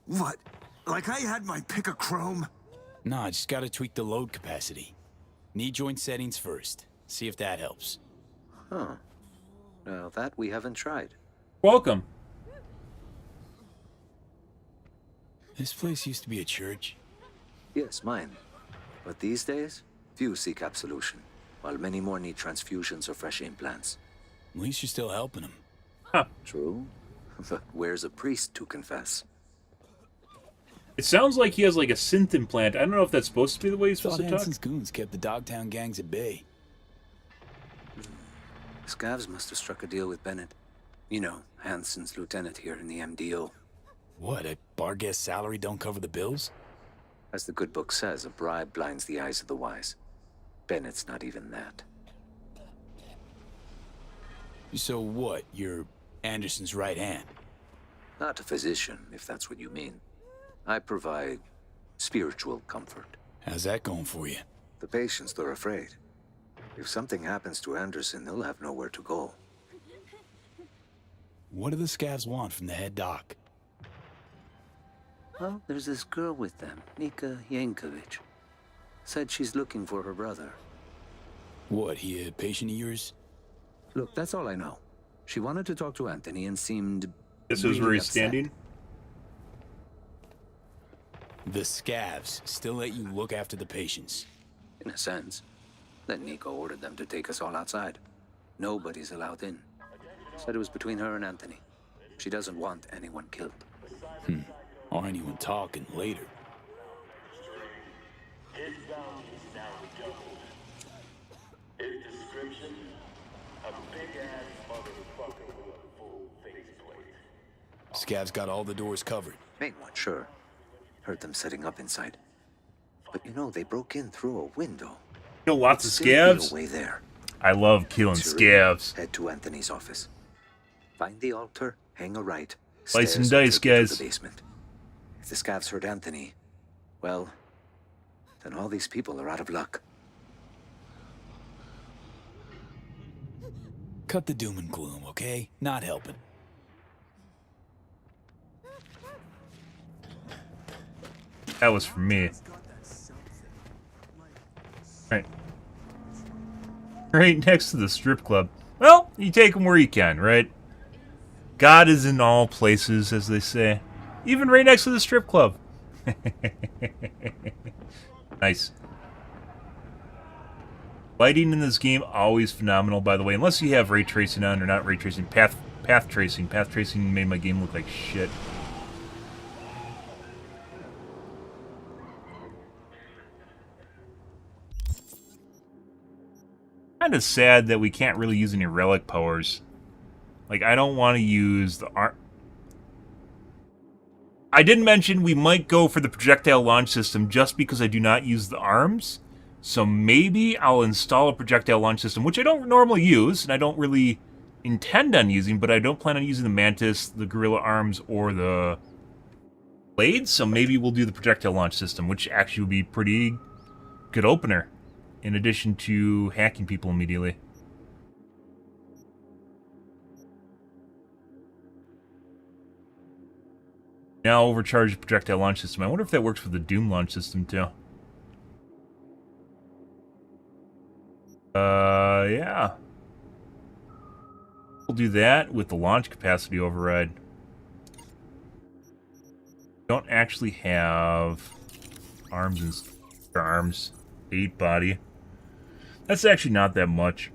What? Like I had my pick of chrome? Nah, just gotta tweak the load capacity. Knee joint settings first. See if that helps. Huh. Well, that we haven't tried. Welcome. This place used to be a church. Yes, mine. But these days, few seek absolution, while many more need transfusions or fresh implants. At least you're still helping them. Huh. True. But where's a priest to confess? It sounds like he has like a synth implant. I don't know if that's supposed to be the way he's supposed to talk. Hanson's goons kept the Dogtown gangs at bay. Scavs must have struck a deal with Bennett. You know, Hanson's lieutenant here in the MDO. What, a bar guest salary don't cover the bills? As the good book says, a bribe blinds the eyes of the wise. Bennett's not even that. So what, you're Anderson's right hand? Not a physician, if that's what you mean. I provide spiritual comfort. How's that going for you? The patients, they're afraid. If something happens to Anderson, they'll have nowhere to go. What do the Scavs want from the head doc? Well, there's this girl with them, Nika Yankovic. Said she's looking for her brother. What, he a patient of yours? Look, that's all I know. She wanted to talk to Anthony and seemed This is where he's standing? The Scavs still let you look after the patients. In a sense. Then Nico ordered them to take us all outside. Nobody's allowed in. Said it was between her and Anthony. She doesn't want anyone killed. Or anyone talking later. His bounty is now doubled. His description? A big-ass motherfucker with a full faceplate. Scavs got all the doors covered. Main one, sure. Heard them setting up inside. But you know, they broke in through a window. Kill lots of Still be scavs. a way there. I love killing scavs. Head to Anthony's office. Find the altar, hang a right. Slice and stairs dice, take you to guys. the basement. If the scavs heard Anthony, well, then all these people are out of luck. Cut the doom and gloom, okay? Not helping. That was for me. Right. Right next to the strip club. Well, you take them where you can, right? God is in all places, as they say. Even right next to the strip club. Nice. Lighting in this game, always phenomenal, by the way. Unless you have ray tracing on, or not ray tracing, path tracing. Path tracing made my game look like shit. Kind of sad that we can't really use any relic powers. Like, I don't want to use the arm. I did mention we might go for the projectile launch system just because I do not use the arms. So maybe I'll install a projectile launch system, which I don't normally use, and I don't really intend on using, but I don't plan on using the Mantis, the Gorilla Arms, or the Blades, so maybe we'll do the projectile launch system, which actually would be pretty good opener, in addition to hacking people immediately. Now overcharge the projectile launch system. I wonder if that works for the Doom launch system too. Yeah. We'll do that with the launch capacity override. Don't actually have arms and arms. 8 body. That's actually not that much.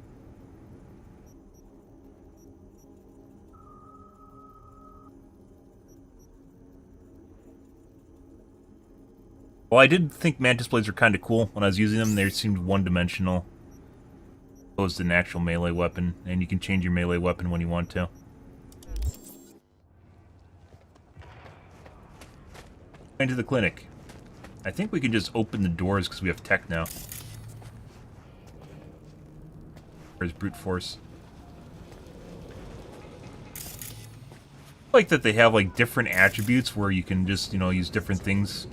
Well, I did think mantis blades were kind of cool when I was using them. They seemed one-dimensional, opposed to an actual melee weapon, and you can change your melee weapon when you want to. Into the clinic. I think we can just open the doors because we have tech now. There's brute force. I like that they have like different attributes where you can just, you know, use different things.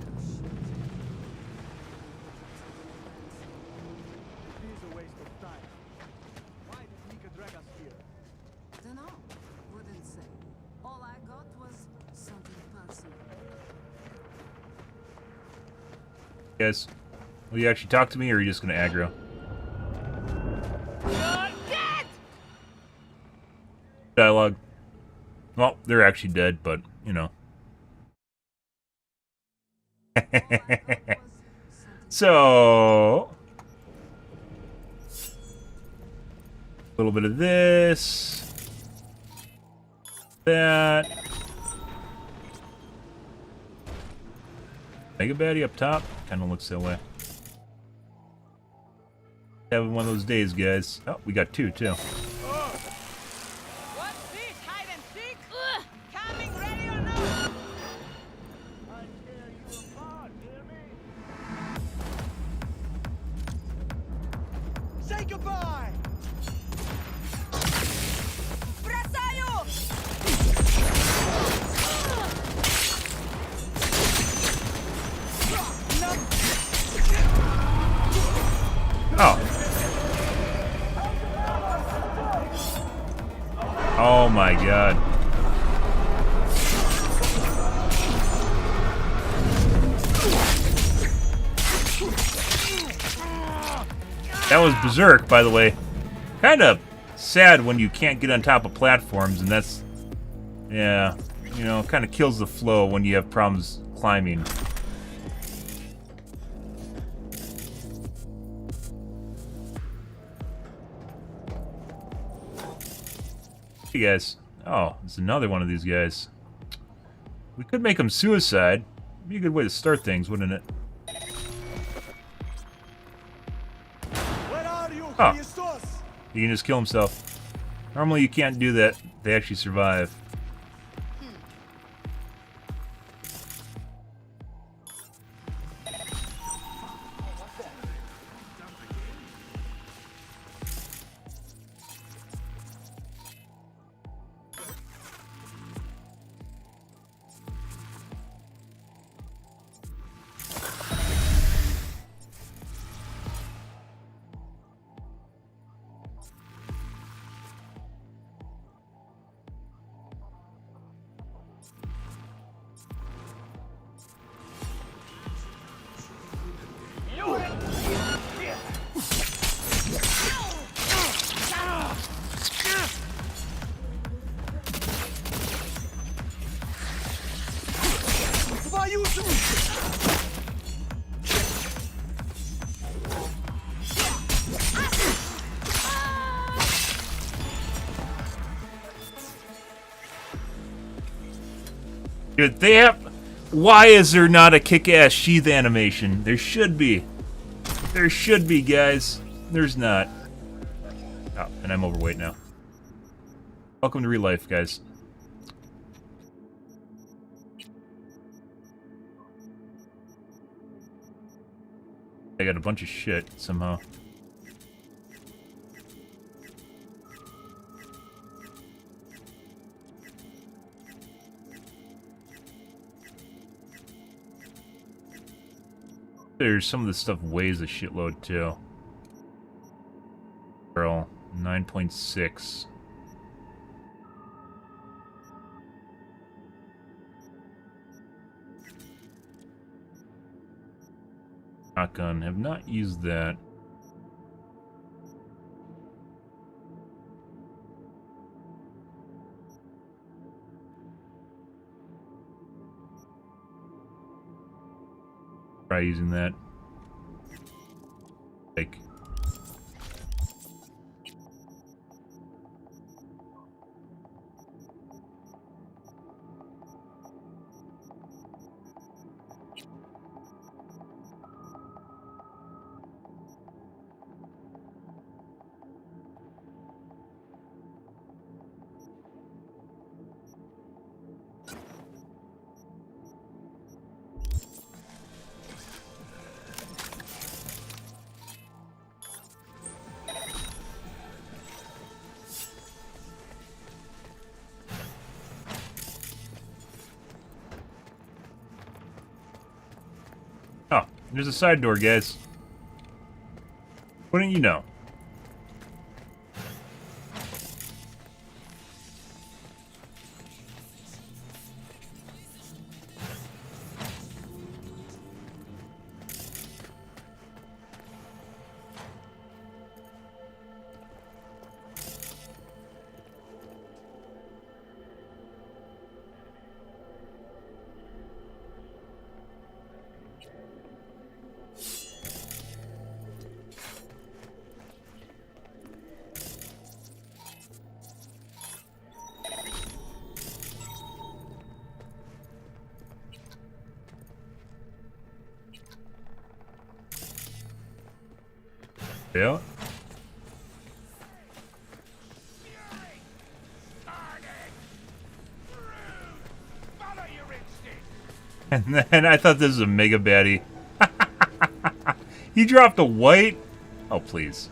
Guys, will you actually talk to me, or are you just gonna aggro? Dialogue. Well, they're actually dead, but, you know. So... a little bit of this. That. Mega baddie up top. Kind of looks that way. Having one of those days, guys. Oh, we got 2, too. Say goodbye! Oh. Oh my god. That was Berserk, by the way. Kind of sad when you can't get on top of platforms, and that's... yeah, you know, kind of kills the flow when you have problems climbing. Hey guys. Oh, there's another one of these guys. We could make him suicide. Be a good way to start things, wouldn't it? Oh. He can just kill himself. Normally you can't do that. They actually survive. Dude, they have... why is there not a kick-ass sheath animation? There should be. There should be, guys. There's not. Oh, and I'm overweight now. Welcome to real life, guys. I got a bunch of shit, somehow. There's some of this stuff weighs a shitload too. Girl, 9.6. Shotgun, have not used that. Try using that. Like. Oh, there's a side door, guys. Wouldn't you know? Yeah. And then I thought this was a mega baddie. He dropped a white? Oh, please.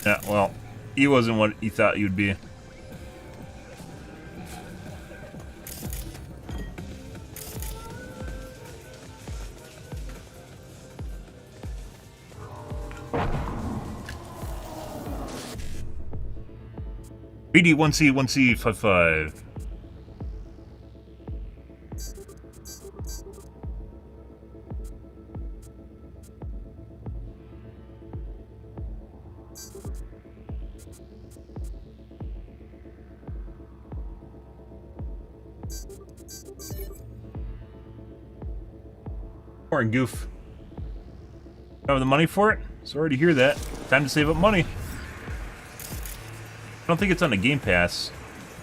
Yeah, well, he wasn't what he thought he would be. BD1C1C55. Or goof. Have the money for it? Sorry to hear that. Time to save up money. I don't think it's on the Game Pass,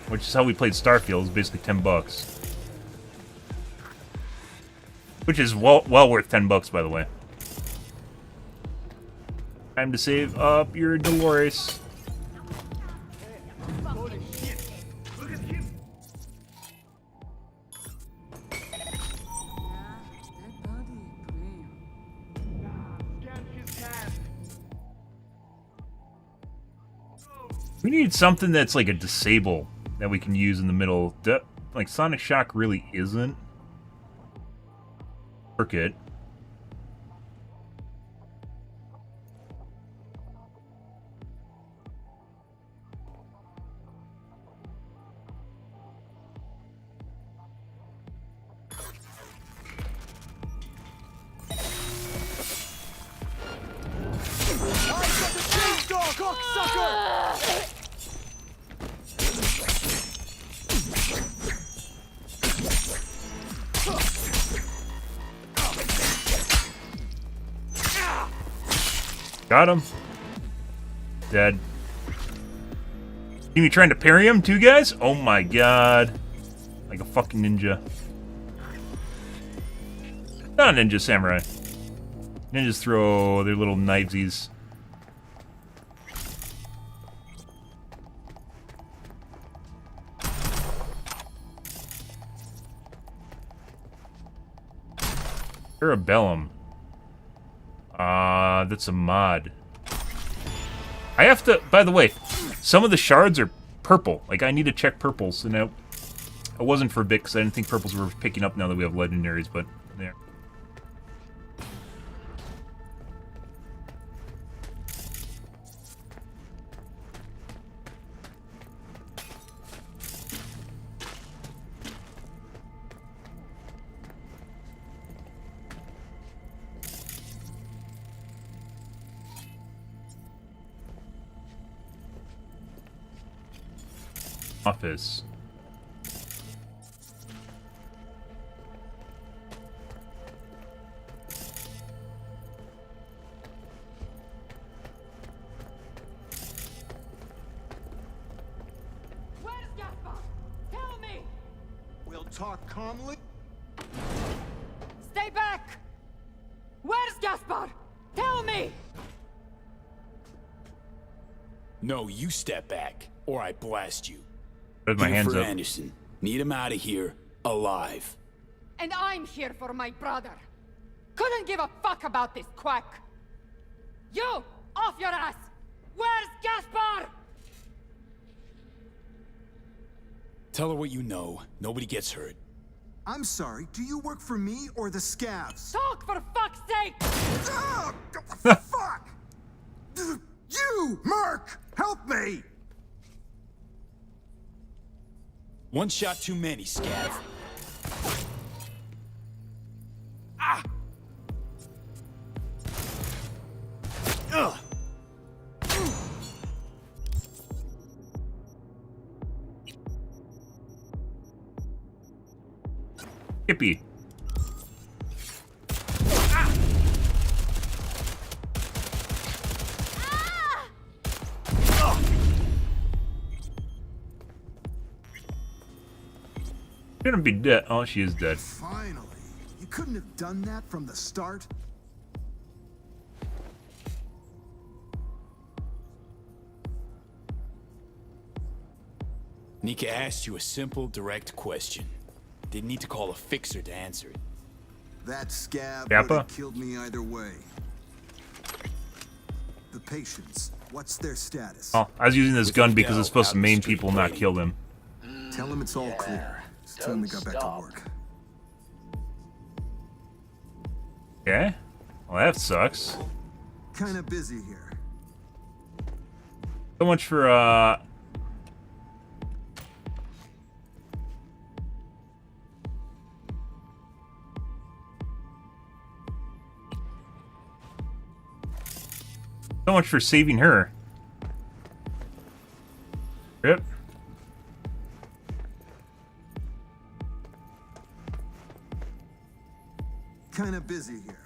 which is how we played Starfield. It's basically $10, which is well worth $10, by the way. Time to save up your Dolores. We need something that's like a disable that we can use in the middle. Like Sonic Shock really isn't. Work it. Got him. Dead. See me trying to parry him too, guys? Oh my god. Like a fucking ninja. Not a ninja, samurai. Ninjas throw their little knivesies. Cerebellum. That's a mod. I have to, by the way, some of the shards are purple. Like, I need to check purples, and I wasn't for a bit because I didn't think purples were picking up now that we have legendaries, but there. Office. Where's Gaspar? Tell me! We'll talk calmly. Stay back! Where's Gaspar? Tell me! No, you step back, or I blast you. With my Here hands for up. Anderson. Need him out of here, alive. And I'm here for my brother. Couldn't give a fuck about this quack. You! Off your ass! Where's Gaspar? Tell her what you know. Nobody gets hurt. I'm sorry, do you work for me or the scavs? Talk for fuck's sake! Ah, fuck! You, Merc! Help me! One shot too many, Scav. Ah! Ugh! Hippie. Shouldn't be dead. Oh, she is dead. Finally. You couldn't have done that from the start? Nika asked you a simple, direct question. Didn't need to call a fixer to answer it. That scab Kappa? would have killed me either way. The patients, what's their status? Oh, I was using this gun because it's supposed to maim people, not kill them. Tell them it's all clear. It's time we got back to work. Okay. Well, that sucks. Kinda busy here. So much for, so much for saving her. Yep. Kinda busy here.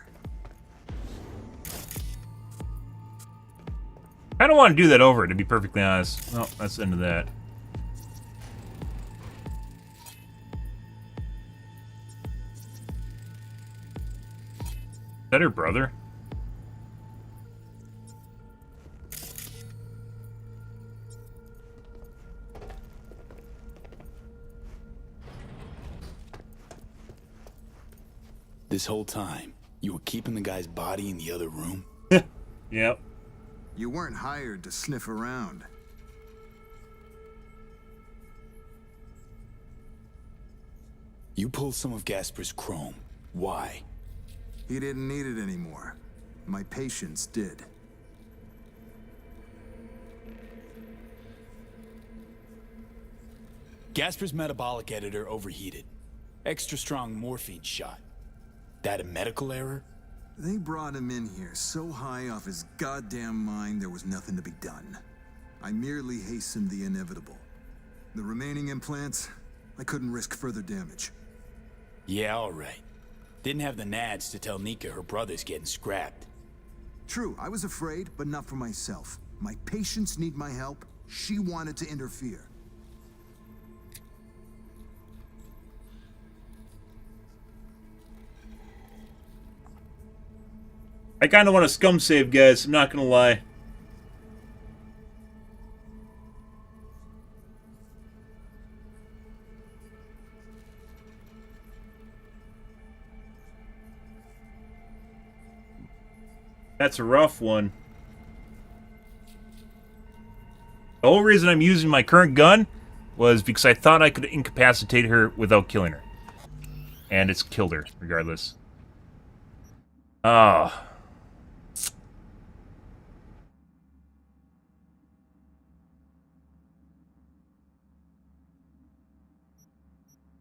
I don't want to do that over, to be perfectly honest. Well, that's the end of that. Is that her brother? This whole time, you were keeping the guy's body in the other room? Yep. You weren't hired to sniff around. You pulled some of Gasper's chrome. Why? He didn't need it anymore. My patients did. Gasper's metabolic editor overheated. Extra strong morphine shot. That a medical error? They brought him in here so high off his goddamn mind there was nothing to be done. I merely hastened the inevitable. The remaining implants, I couldn't risk further damage. Yeah, alright. Didn't have the nads to tell Nika her brother's getting scrapped. True, I was afraid, but not for myself. My patients need my help. She wanted to interfere. I kind of want a scum save, guys. I'm not gonna lie. That's a rough one. The whole reason I'm using my current gun was because I thought I could incapacitate her without killing her. And it's killed her, regardless. Ah.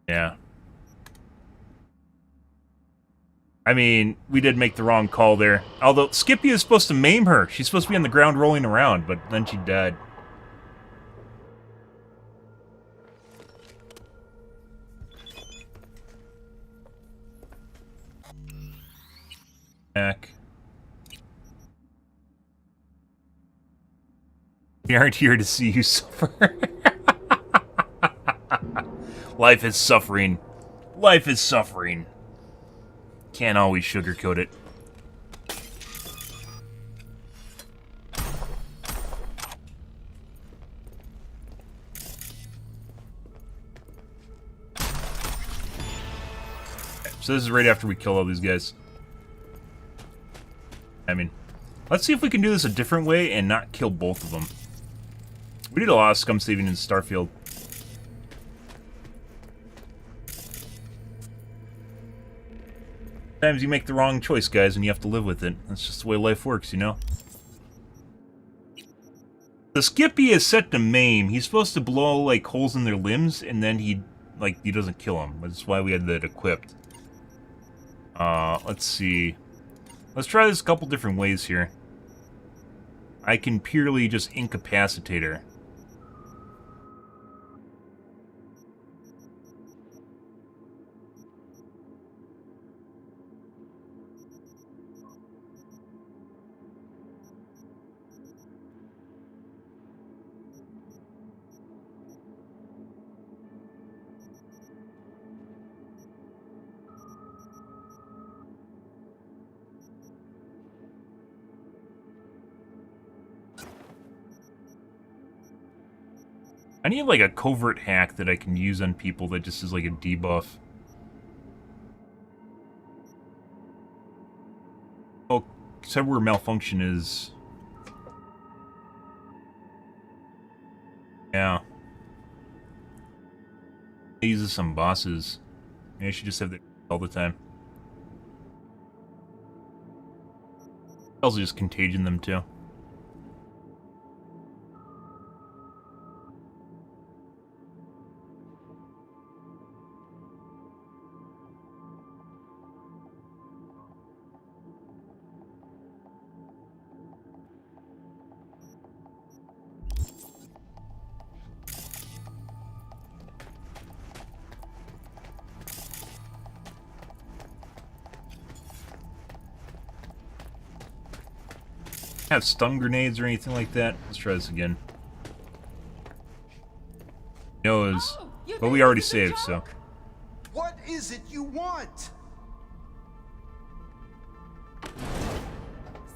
Yeah. I mean, we did make the wrong call there. Although, Skippy is supposed to maim her. She's supposed to be on the ground rolling around, but then she died. Back. We aren't here to see you suffer. Life is suffering. Life is suffering. Can't always sugarcoat it. So this is right after we kill all these guys. I mean, let's see if we can do this a different way and not kill both of them. We did a lot of scum saving in Starfield. Sometimes you make the wrong choice, guys, and you have to live with it. That's just the way life works, you know? The Skippy is set to maim. He's supposed to blow, like, holes in their limbs, and then he doesn't kill them. That's why we had that equipped. Let's see. Let's try this a couple different ways here. I can purely just incapacitate her. I need, like, a covert hack that I can use on people that just is, like, a debuff. Oh, said where malfunction is. Yeah. It uses some bosses. Maybe I should just have that all the time. Also just contagion them, too. Have stun grenades or anything like that. Let's try this again. Knows, but we already saved, so. What is it you want?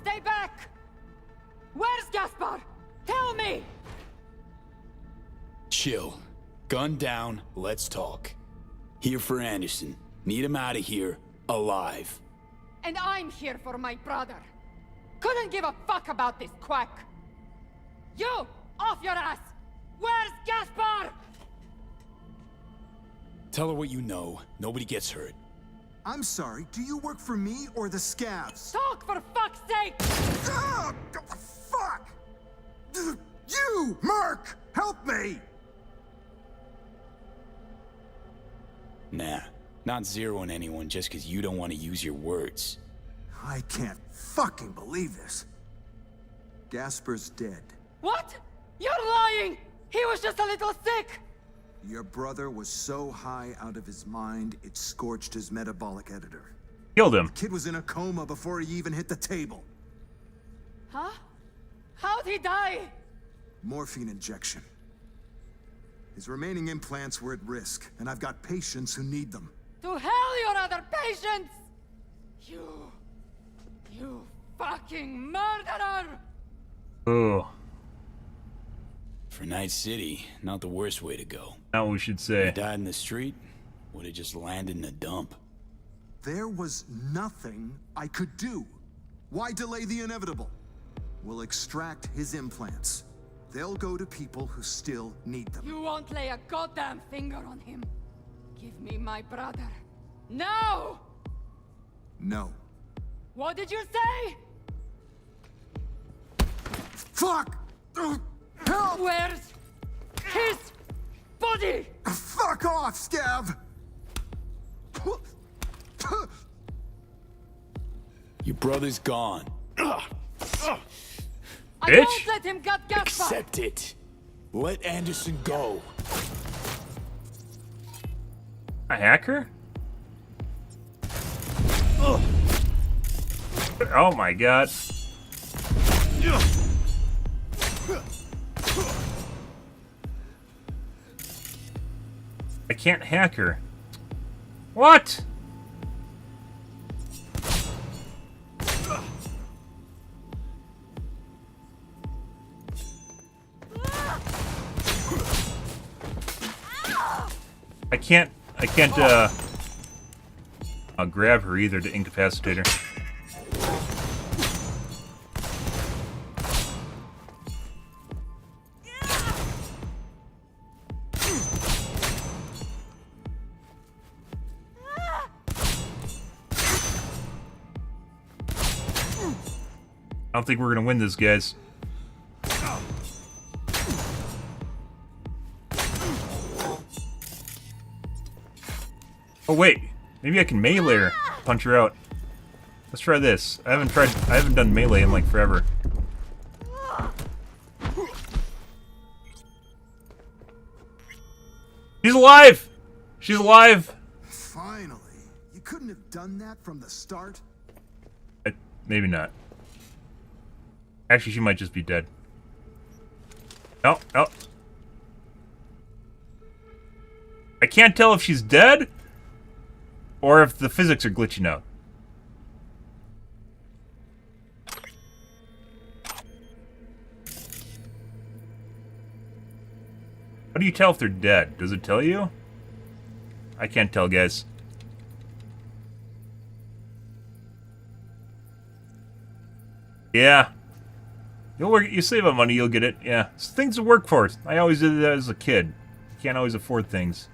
Stay back! Where's Gaspar? Tell me! Chill. Gun down, let's talk. Here for Anderson. Need him out of here, alive. And I'm here for my brother. Couldn't give a fuck about this quack. You! Off your ass! Where's Gaspar? Tell her what you know. Nobody gets hurt. I'm sorry, do you work for me or the scavs? Talk for fuck's sake! Ah, fuck! You, Merc! Help me! Nah, not zeroing anyone just because you don't want to use your words. I can't fucking believe this. Gasper's dead. What? You're lying! He was just a little sick! Your brother was so high out of his mind, it scorched his metabolic editor. Killed him. The kid was in a coma before he even hit the table. Huh? How'd he die? Morphine injection. His remaining implants were at risk, and I've got patients who need them. To hell your other patients! You fucking murderer! Oh. For Night City, not the worst way to go. Not what we should say. He died in the street, would have just landed in a dump. There was nothing I could do. Why delay the inevitable? We'll extract his implants. They'll go to people who still need them. You won't lay a goddamn finger on him. Give me my brother. Now! No. What did you say? Fuck! Help! Where's his body? Fuck off, Scav! Your brother's gone. I won't let him get Gaspar! Accept it. Let Anderson go. A hacker? Oh my god. I can't hack her. What? I can't, I'll grab her either to incapacitate her. I don't think we're gonna win this, guys. Oh wait, maybe I can melee her, punch her out. Let's try this. I haven't done melee in like forever. She's alive! She's alive! Finally. You couldn't have done that from the start? Maybe not. Actually, she might just be dead. Oh, oh. I can't tell if she's dead or if the physics are glitching out. How do you tell if they're dead? Does it tell you? I can't tell, guys. Yeah. You'll work. You save up money, you'll get it. Yeah. It's things to work for. I always did that as a kid. Can't always afford things.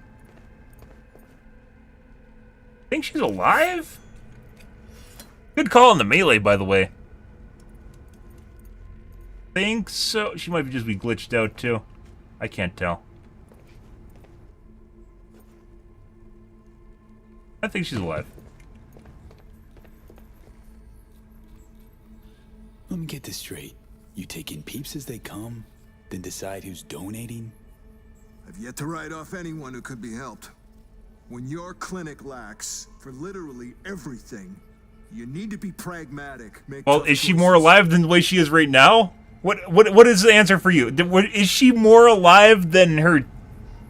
Think she's alive? Good call on the melee, by the way. Think so. She might just be glitched out, too. I can't tell. I think she's alive. Let me get this straight. You take in peeps as they come, then decide who's donating? I've yet to write off anyone who could be helped. When your clinic lacks for literally everything, you need to be pragmatic. Well, is she more alive than the way she is right now? What is the answer for you? Is she more alive than her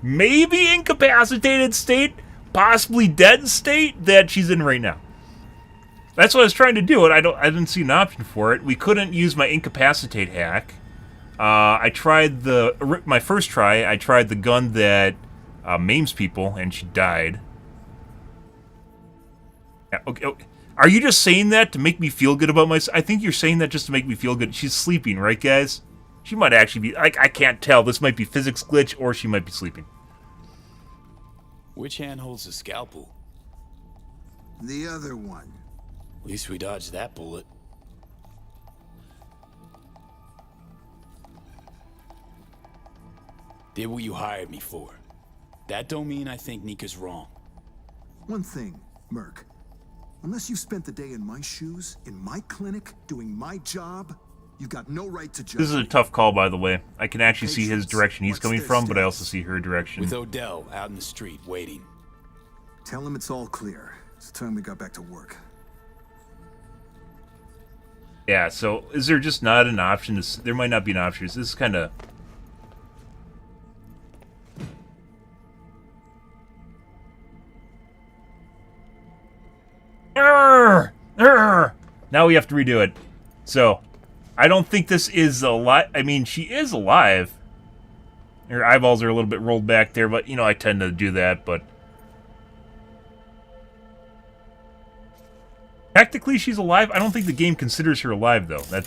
maybe incapacitated state, possibly dead state that she's in right now? That's what I was trying to do. I didn't see an option for it. We couldn't use my incapacitate hack. I tried my first try. I tried the gun that maims people, and she died. Yeah, okay. Are you just saying that to make me feel good about myself? I think you're saying that just to make me feel good. She's sleeping, right, guys? She might actually be. I can't tell. This might be physics glitch, or she might be sleeping. Which hand holds the scalpel? The other one. At least we dodged that bullet. Did what you hired me for. That don't mean I think Nika's wrong. One thing, Merc. Unless you spent the day in my shoes, in my clinic, doing my job, you've got no right to judge. This is a tough call, by the way. I can actually see his direction he's coming from, but I also see her direction. With Odell out in the street, waiting. Tell him it's all clear. It's time we got back to work. Yeah, so is there just not an option? There might not be an option. This is kind of... Now we have to redo it. So, I don't think this is alive. I mean, she is alive. Her eyeballs are a little bit rolled back there, but, you know, I tend to do that, but... Technically, she's alive. I don't think the game considers her alive, though. I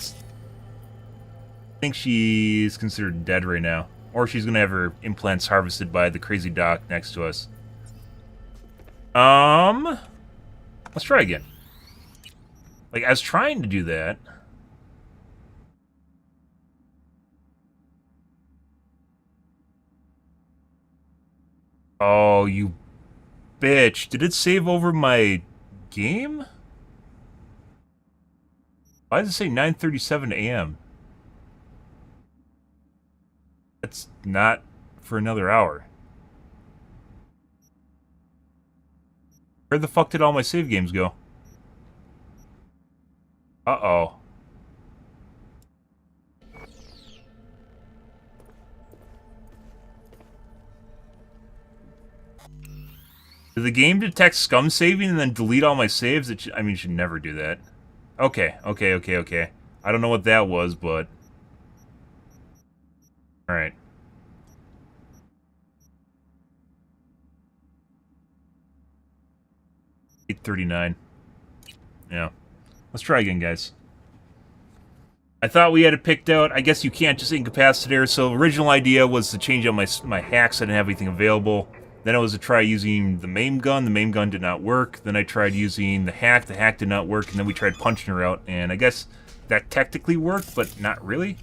think she's considered dead right now. Or she's going to have her implants harvested by the crazy doc next to us. Let's try again. Like, I was trying to do that. Oh, you bitch. Did it save over my game? Why does it say 9:37 a.m.? That's not for another hour. Where the fuck did all my save games go? Uh-oh. Did the game detect scum saving and then delete all my saves? I mean, it should never do that. Okay. I don't know what that was, but... Alright. $839. Yeah. Let's try again, guys. I thought we had it picked out. I guess you can't just incapacitate. So original idea was to change out my hacks. I didn't have anything available. Then it was to try using the main gun. The main gun did not work. Then I tried using the hack. The hack did not work. And then we tried punching her out. And I guess that technically worked, but not really.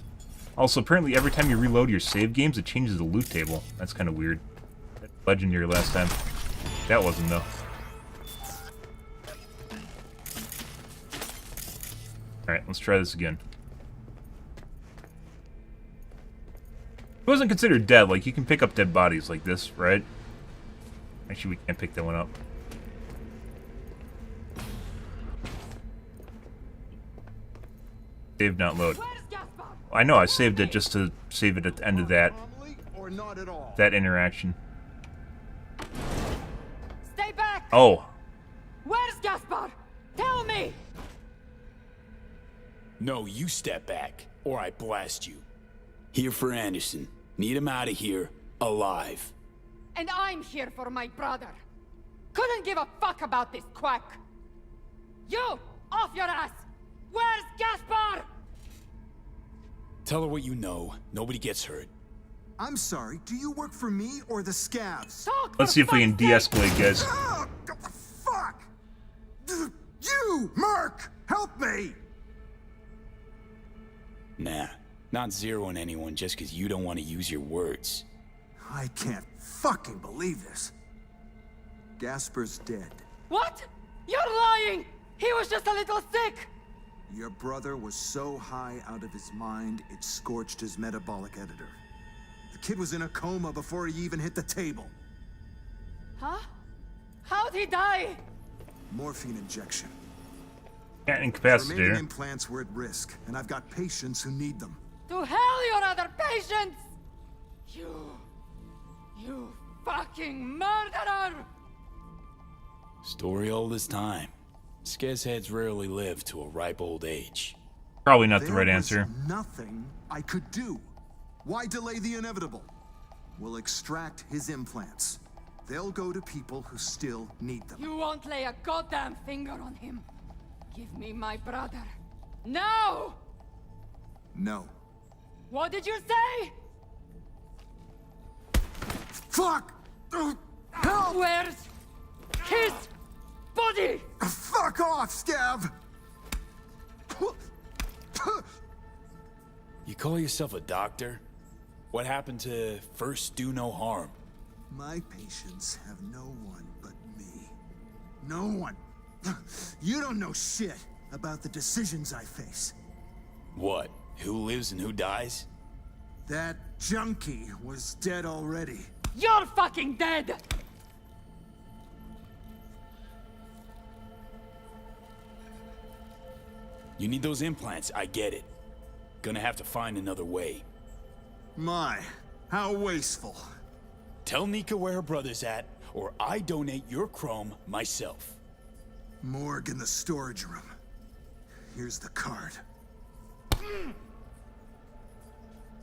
Also, apparently every time you reload your save games, it changes the loot table. That's kind of weird. Legendary last time. That wasn't, though. Alright, let's try this again. It wasn't considered dead. Like, you can pick up dead bodies like this, right? Actually, we can't pick that one up. Save, not load. I know, I saved it just to save it at the end of that interaction. Stay back! Oh. Where's Gaspar? Tell me! No, you step back, or I blast you. Here for Anderson. Need him out of here, alive. And I'm here for my brother. Couldn't give a fuck about this quack. You! Off your ass! Where's Gaspar? Tell her what you know. Nobody gets hurt. I'm sorry, do you work for me or the scabs? Let's see if we can de-escalate, guys. Oh, fuck! You, Merc! Help me! Nah, not zeroing anyone just because you don't want to use your words. I can't fucking believe this. Gasper's dead. What? You're lying! He was just a little sick! Your brother was so high out of his mind, it scorched his metabolic editor. The kid was in a coma before he even hit the table. Huh? How'd he die? Morphine injection. Can't Remaining incapacitate. implants were at risk, and I've got patients who need them. To hell, your other patients! You fucking murderer! Story old as time. Scarce heads rarely live to a ripe old age. Probably not the right answer. Nothing I could do. Why delay the inevitable? We'll extract his implants. They'll go to people who still need them. You won't lay a goddamn finger on him. Give me my brother. Now! No. What did you say? Fuck! Help! Where's his body? Fuck off, Scab! You call yourself a doctor? What happened to first do no harm? My patients have no one but me. No one. You don't know shit about the decisions I face. What? Who lives and who dies? That junkie was dead already. You're fucking dead! You need those implants, I get it. Gonna have to find another way. My, how wasteful. Tell Nika where her brother's at, or I donate your chrome myself. Morgue in the storage room. Here's the card.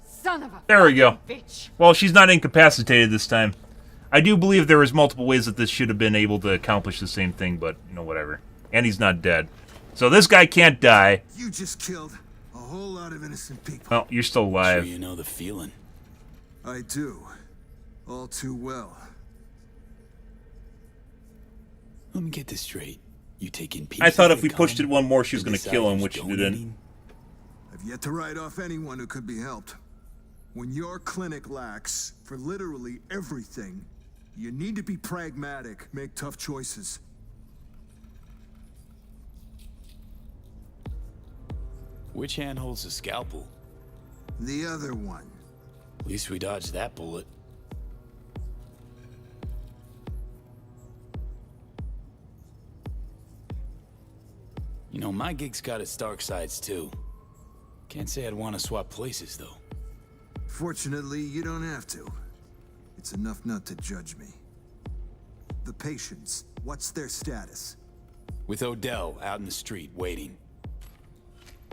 Son of a There we go. bitch. Well, she's not incapacitated this time. I do believe there was multiple ways that this should have been able to accomplish the same thing, but, you know, whatever. And he's not dead. So this guy can't die. You just killed a whole lot of innocent people. Well, you're still alive. Sure you know the feeling. I do. All too well. Let me get this straight. You taking pieces I thought if that we come pushed it one more, she was and going to kill him, decide which who's she didn't. donating? I've yet to write off anyone who could be helped. When your clinic lacks for literally everything, you need to be pragmatic, make tough choices. Which hand holds the scalpel? The other one. At least we dodged that bullet. You know, my gig's got its dark sides too. Can't say I'd want to swap places though. Fortunately, you don't have to. It's enough not to judge me. The patients, what's their status? With Odell out in the street waiting.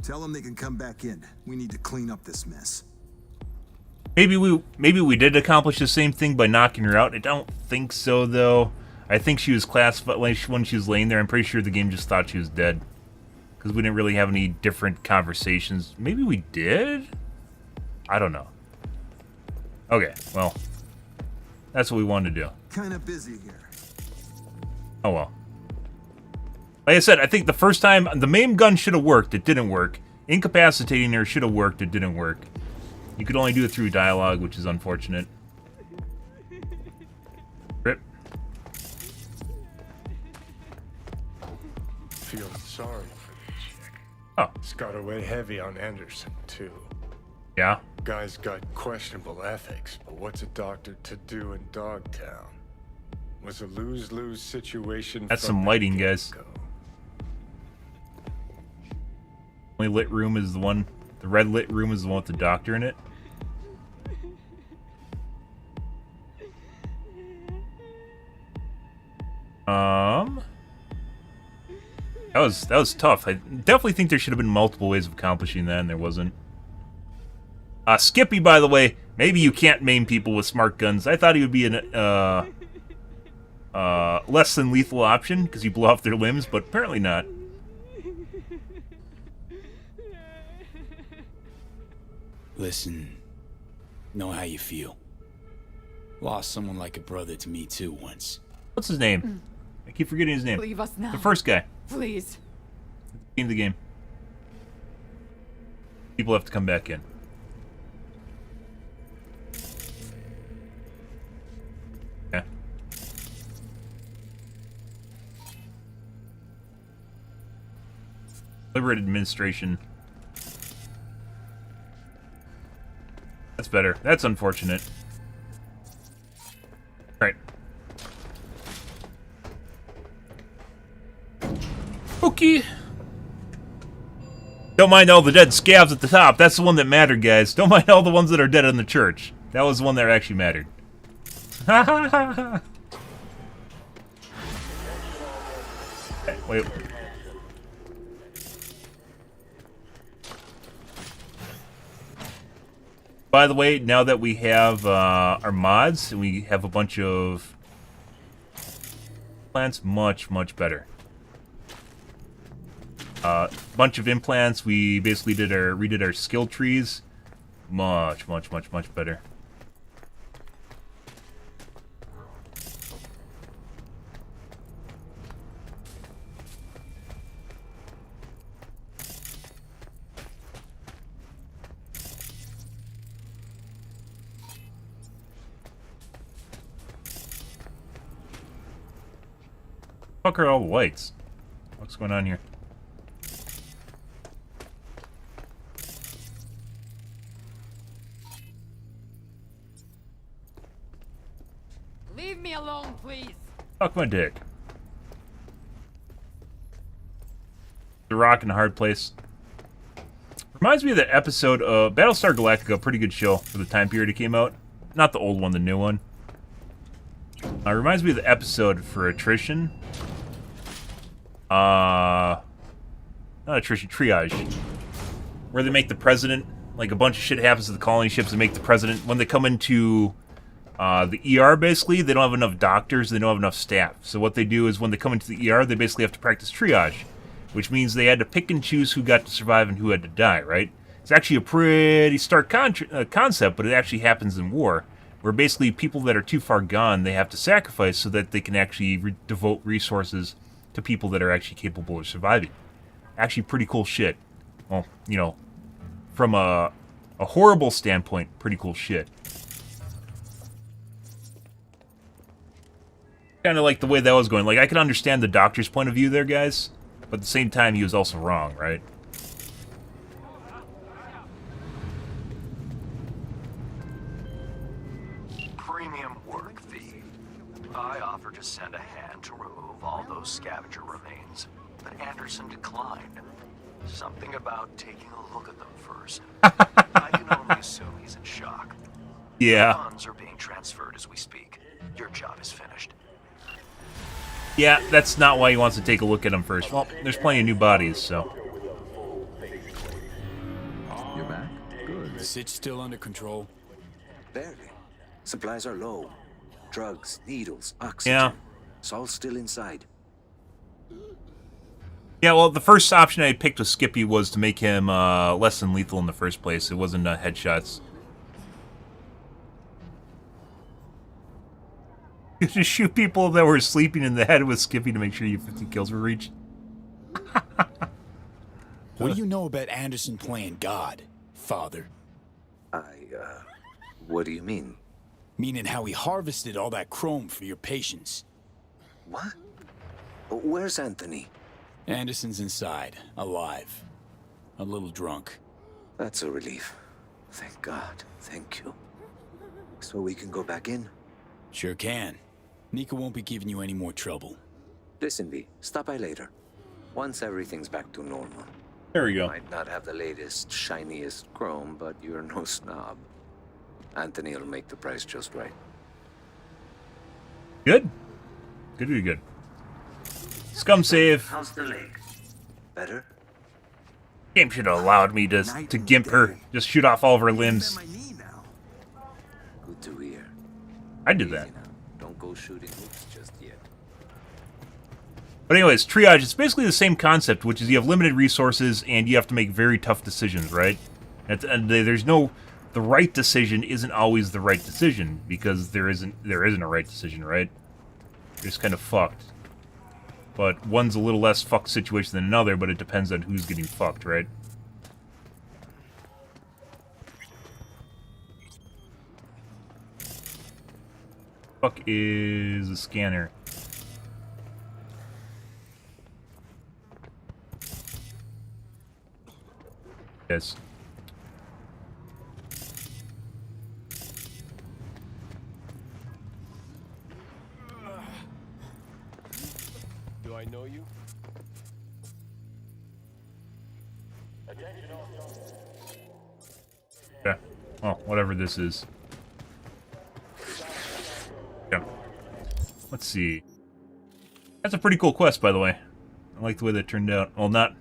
Tell them they can come back in. We need to clean up this mess. Maybe we did accomplish the same thing by knocking her out. I don't think so, though. I think she was classified when she was laying there. I'm pretty sure the game just thought she was dead. Because we didn't really have any different conversations. Maybe we did? I don't know. Okay, well. That's what we wanted to do. Kinda busy here. Oh well. Like I said, I think the first time the main gun should have worked, it didn't work. Incapacitating her should have worked, it didn't work. You could only do it through dialogue, which is unfortunate. Rip. Feel sorry for the chick. Oh. It's got to weigh heavy on Anderson, too. Yeah? Guy's got questionable ethics, but what's a doctor to do in Dogtown? Was a lose-lose situation. That's some lighting, guys. Only lit room is the one. The red lit room is the one with the doctor in it. That was tough. I definitely think there should have been multiple ways of accomplishing that, and there wasn't. Skippy, by the way, maybe you can't maim people with smart guns. I thought he would be an less than lethal option because you blow off their limbs, but apparently not. Listen, know how you feel. Lost someone like a brother to me too once. What's his name? I keep forgetting his name. Leave us now. The first guy. Please. In the game. People have to come back in. Yeah. Deliberate administration. That's better. That's unfortunate. Alright. Okay. Don't mind all the dead scabs at the top. That's the one that mattered, guys. Don't mind all the ones that are dead in the church. That was the one that actually mattered. Ha ha ha ha. Wait. By the way, now that we have our mods and we have a bunch of plants, much better. Bunch of implants. We basically redid our skill trees. Much better. Fuck are all the lights? What's going on here? Leave me alone, please. Fuck my dick. The Rock in a Hard Place. Reminds me of that episode of Battlestar Galactica, a pretty good show for the time period it came out. Not the old one, the new one. Reminds me of the episode for Attrition. Not Attrition, Triage. Where they make the president, like a bunch of shit happens to the colony ships, and make the president, when they come into the ER, basically, they don't have enough doctors, they don't have enough staff. So what they do is when they come into the ER, they basically have to practice triage, which means they had to pick and choose who got to survive and who had to die, right? It's actually a pretty stark concept, but it actually happens in war, where basically people that are too far gone, they have to sacrifice so that they can actually devote resources to people that are actually capable of surviving. Actually pretty cool shit. Well, you know, from a horrible standpoint, pretty cool shit. Kind of like the way that was going. Like, I can understand the doctor's point of view there, guys, but at the same time, he was also wrong, right? Premium work fee. I offer to send a hand to remove all those scavenger remains. but Anderson declined. Something about taking a look at them first. I can only assume he's in shock. Yeah. Funds are being transferred as we speak. Your job is finished. Yeah, that's not why he wants to take a look at them first. Well, there's plenty of new bodies, so. You're back? Good. The sitch still under control? Barely. Supplies are low. Drugs, needles, oxygen. Yeah. It's all still inside. Yeah, well, the first option I picked with Skippy was to make him less than lethal in the first place. It wasn't headshots. You just shoot people that were sleeping in the head with Skippy to make sure you 50 kills were reached. What do you know about Anderson playing God, Father? What do you mean? Meaning how he harvested all that chrome for your patients. What? Where's Anthony? Anderson's inside, alive. A little drunk. That's a relief. Thank God. Thank you. So we can go back in? Sure can. Nika won't be giving you any more trouble. Listen, V, stop by later. Once everything's back to normal. There we go. Might not have the latest, shiniest chrome, but you're no snob. Anthony will make the price just right. Good. Good. Scum save. How's the leg? Better? Game should have allowed me to gimp her. Just shoot off all of her limbs. Good to hear. I did that. Don't go shooting hoops just yet. But anyways, triage, it's basically the same concept, which is you have limited resources and you have to make very tough decisions, right? And there's no... The right decision isn't always the right decision, because there isn't a right decision, right? You're just kind of fucked. But one's a little less fucked situation than another, but it depends on who's getting fucked, right? Fuck is a scanner. Yes. Do I know you? Yeah. Oh, whatever this is. Yeah. Let's see. That's a pretty cool quest, by the way. I like the way that turned out. Well, not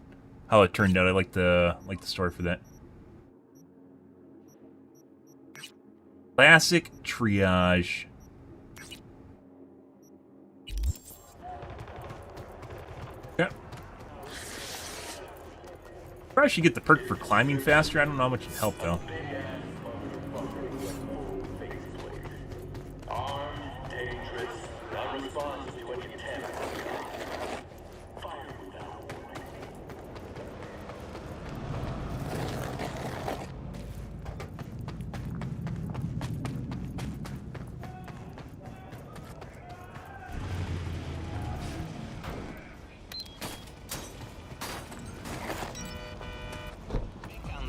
how it turned out. I like the story for that. Classic triage. Yeah. Probably should get the perk for climbing faster. I don't know how much it helped though.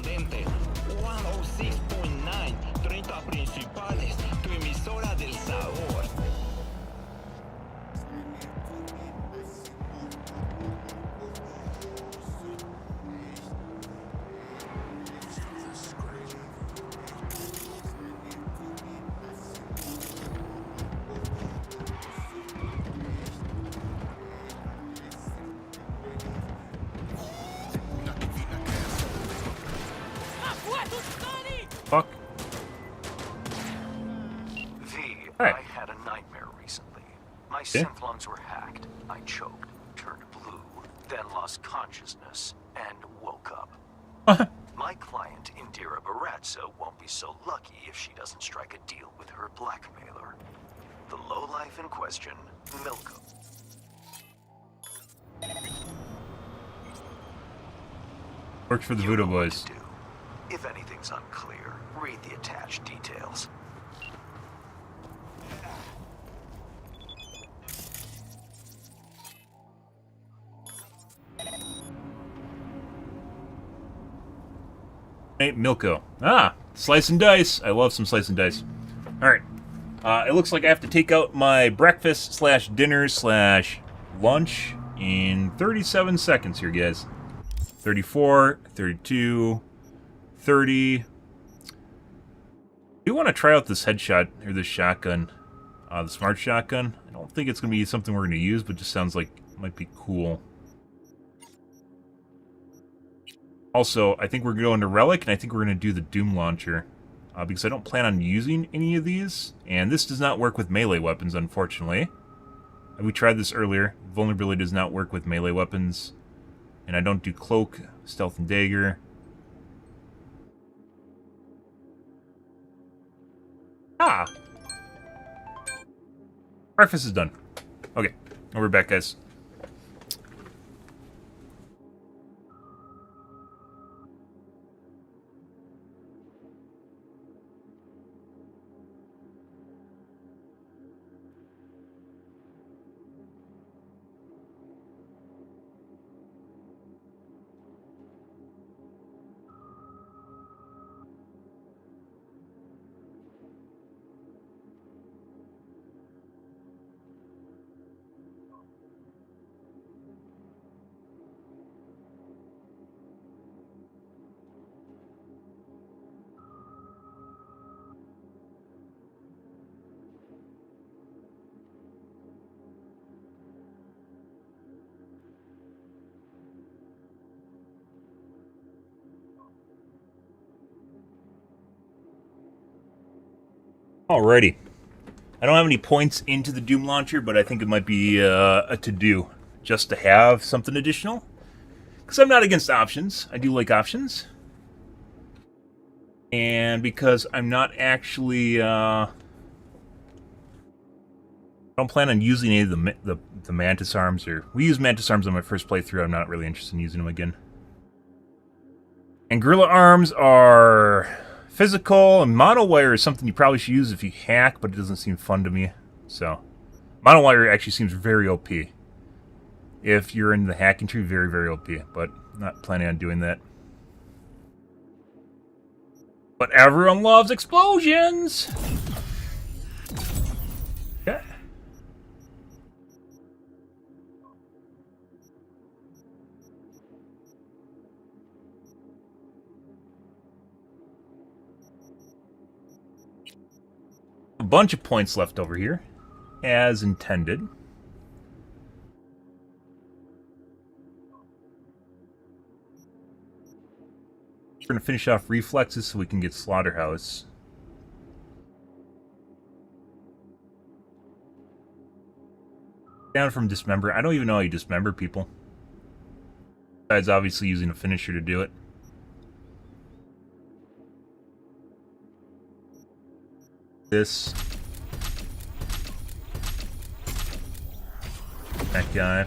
Candente 106.9, 30 principales, tu emisora del sabor. Fuck. I had a nightmare recently. My synth lungs were hacked. I choked, turned blue, then lost consciousness, and woke up. My client, Indira Baratza, won't be so lucky if she doesn't strike a deal with her blackmailer. The lowlife in question, Milko. Works for the Voodoo Boys. If anything's unclear, read the attached details. Hey, Milko. Ah, slice and dice. I love some slice and dice. Alright. It looks like I have to take out my breakfast / dinner / lunch in 37 seconds here, guys. 34, 32, 30. I do want to try out this headshot, or this shotgun, the smart shotgun. I don't think it's going to be something we're going to use, but just sounds like it might be cool. Also, I think we're going to Relic, and I think we're going to do the Doom Launcher, because I don't plan on using any of these, and this does not work with melee weapons, unfortunately. We tried this earlier. Vulnerability does not work with melee weapons, and I don't do Cloak, Stealth, and Dagger. Ah! Breakfast is done. Okay, we're back, guys. Alrighty. I don't have any points into the Doom Launcher, but I think it might be a to-do just to have something additional. Because I'm not against options. I do like options. And because I'm not actually... I don't plan on using any of the Mantis Arms. We used Mantis Arms on my first playthrough. I'm not really interested in using them again. And Gorilla Arms are... physical, and monowire is something you probably should use if you hack, but it doesn't seem fun to me. So, monowire actually seems very OP. If you're in the hacking tree, very, very OP. But not planning on doing that. But everyone loves explosions! Okay. A bunch of points left over here, as intended. We're going to finish off reflexes so we can get Slaughterhouse. Down from Dismember. I don't even know how you dismember people. Besides obviously using a finisher to do it. This. That guy.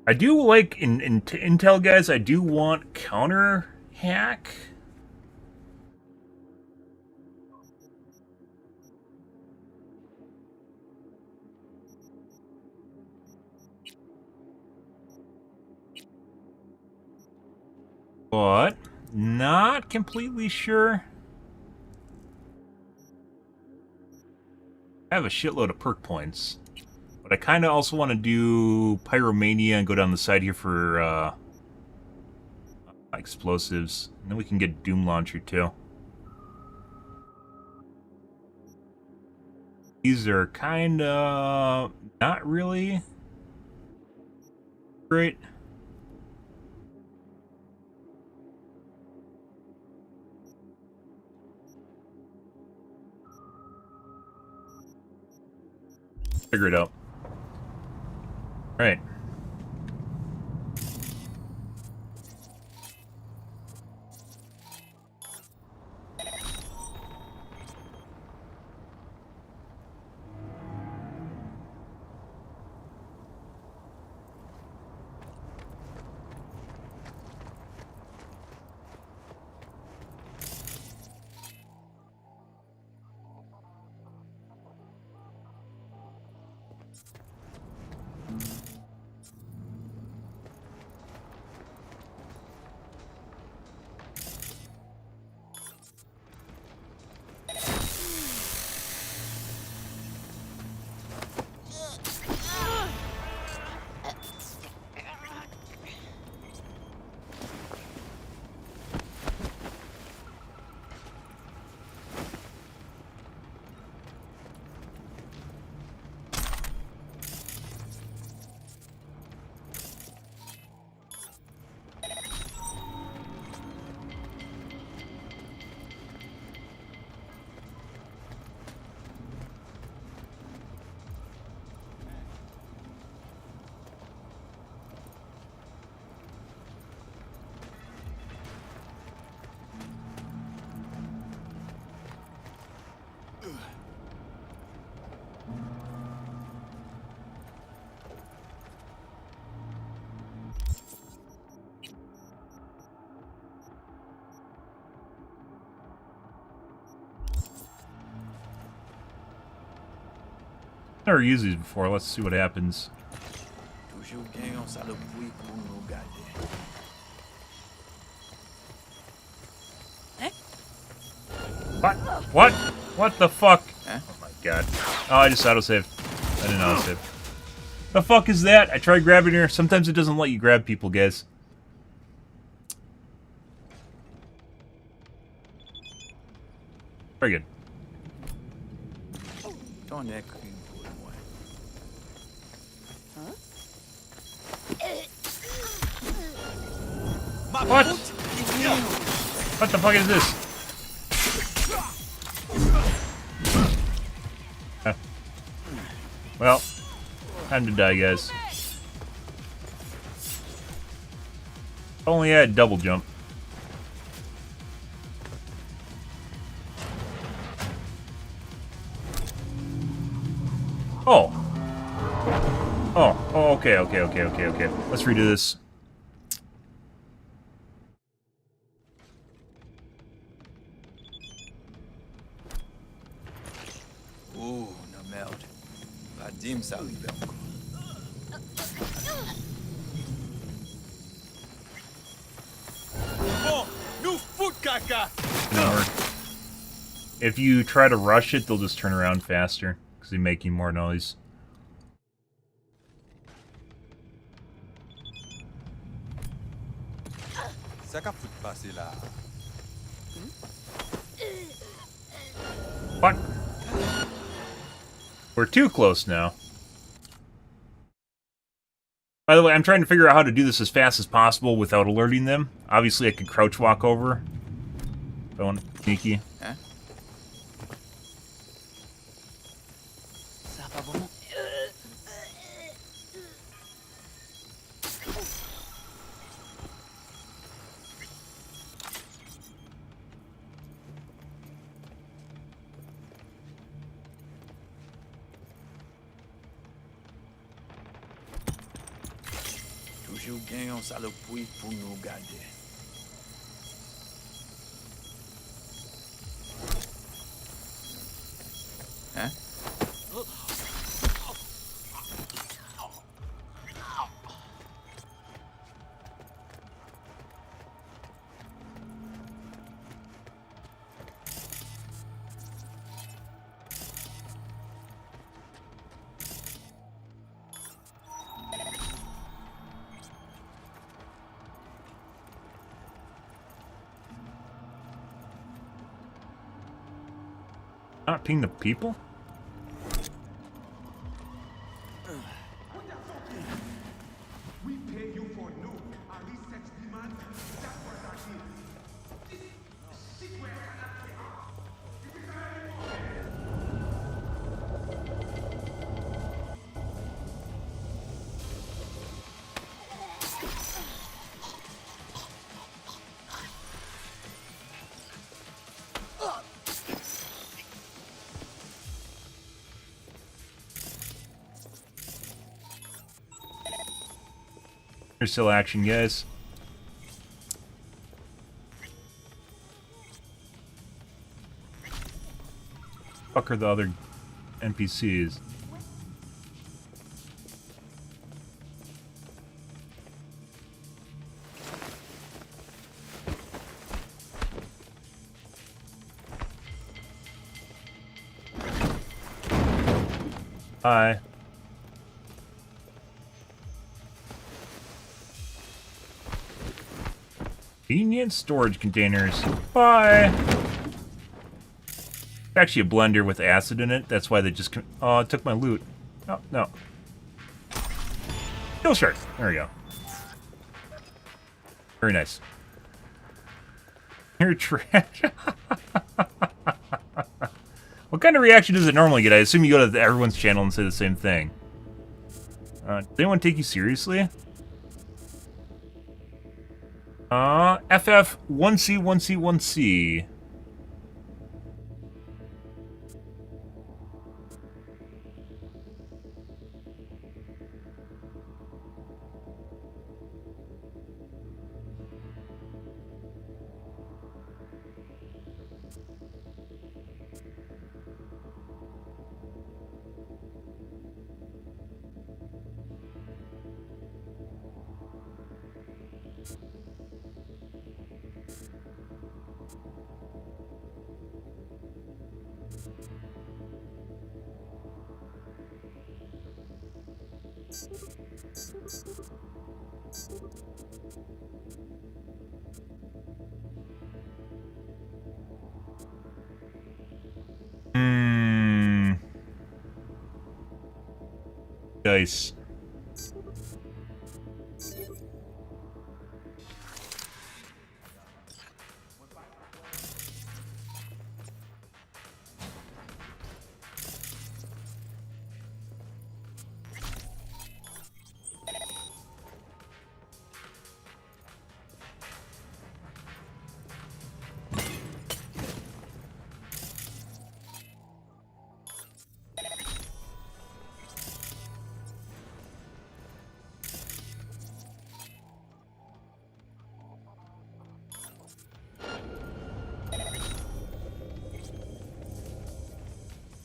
I do like, in Intel, guys, I do want counter hack. But not completely sure. I have a shitload of perk points. But I kind of also want to do Pyromania and go down the side here for explosives. And then we can get Doom Launcher too. These are kind of not really great. Figure it out. All right. Never used these before. Let's see what happens. What? What? What the fuck? Oh my god. Oh, I just autosaved. I didn't autosave. The fuck is that? I tried grabbing her. Sometimes it doesn't let you grab people, guys. Very good. What? What the fuck is this? Well, time to die, guys. Only had double jump. Oh. Oh, okay. Let's redo this. Oh, na merde. Vadim ça arrive encore. Bon, nous fout caca. If you try to rush it, they'll just turn around faster because they're making more noise. Ça qu'a foutu passer là. What? We're too close now. By the way, I'm trying to figure out how to do this as fast as possible without alerting them. Obviously, I could crouch walk over. If I want sneaky. Huh? Toujours gagne un saloperie pour nous garder. Hein? Not ping the people? We pay you for nuke. Are we sex demand? That's what that is. This secret There's still action, guys. Fuck are the other NPCs? Hi. Convenient storage containers. Bye. It's actually a blender with acid in it. That's why they just... Oh, it took my loot. Oh, no. Kill shark. There we go. Very nice. You're trash. What kind of reaction does it normally get? I assume you go to everyone's channel and say the same thing. Does anyone take you seriously? FF1C1C1C. Dice.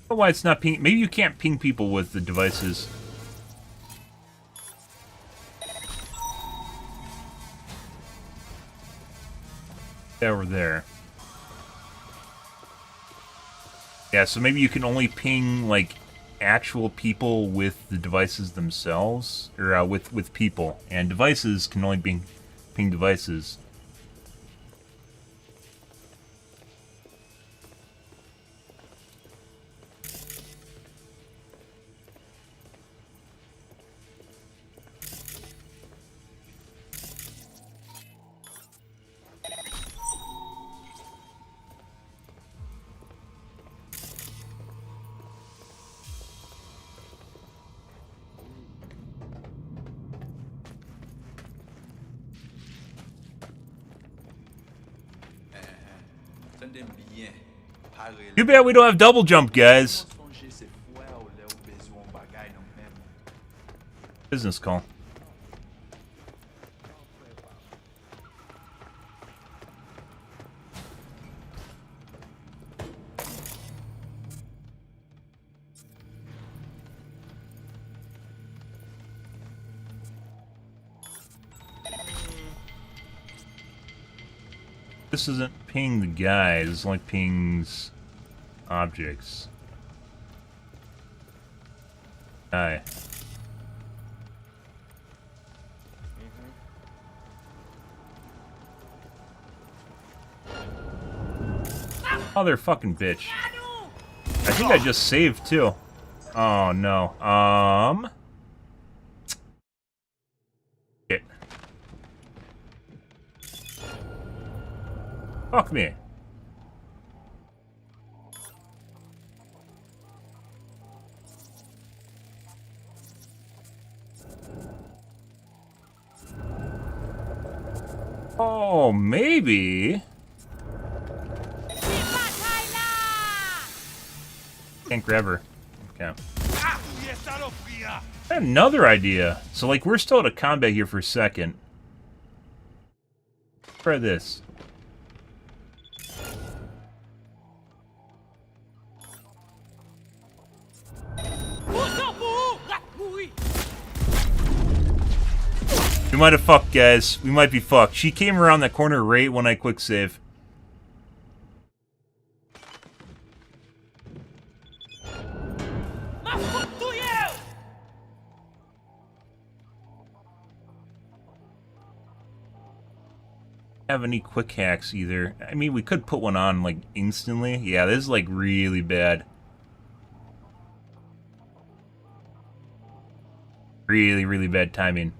I don't know why it's not ping. Maybe you can't ping people with the devices. Over there. Yeah, so maybe you can only ping, like, actual people with the devices themselves, or with people, and devices can only ping devices. Too bad we don't have double jump, guys. Business call. This isn't ping the guys, it's like pings objects. Hi. Motherfucking bitch. I think I just saved too. Oh no. Shit. Fuck me. Oh, maybe. Can't grab her. Okay. I had another idea. So, like, we're still out of combat here for a second. Try this. We might have fucked, guys. We might be fucked. She came around that corner right when I quick save. Have any quick hacks either. I mean, we could put one on like instantly. Yeah, this is like really bad. Really, really bad timing.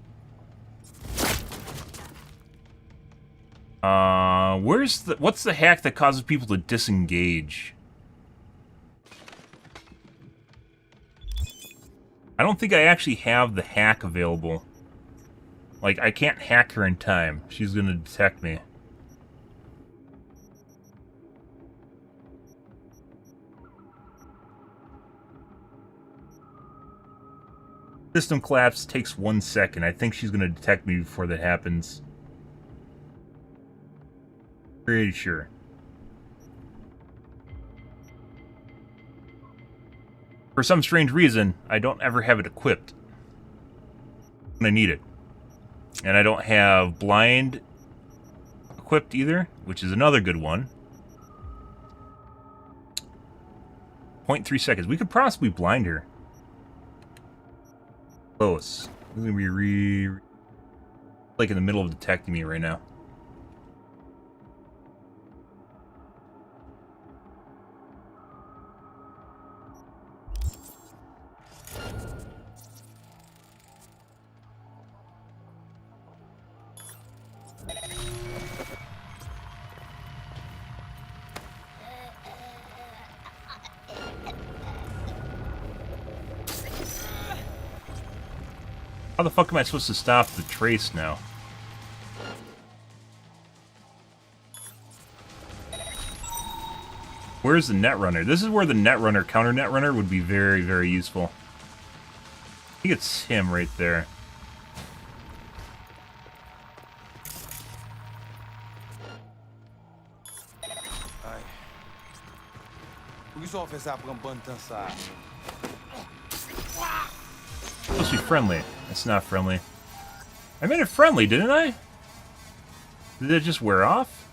What's the hack that causes people to disengage? I don't think I actually have the hack available. Like, I can't hack her in time. She's gonna detect me. System collapse takes 1 second. I think she's gonna detect me before that happens. Pretty sure. For some strange reason, I don't ever have it equipped when I need it. And I don't have blind equipped either, which is another good one. 0.3 seconds. We could possibly blind her. Close. This is gonna be like in the middle of detecting me right now. How the fuck am I supposed to stop the trace now? Where's the Netrunner? This is where the Netrunner, counter Netrunner, would be very, very useful. I think it's him right there. Supposed to be friendly. It's not friendly. I made it friendly, didn't I? Did it just wear off?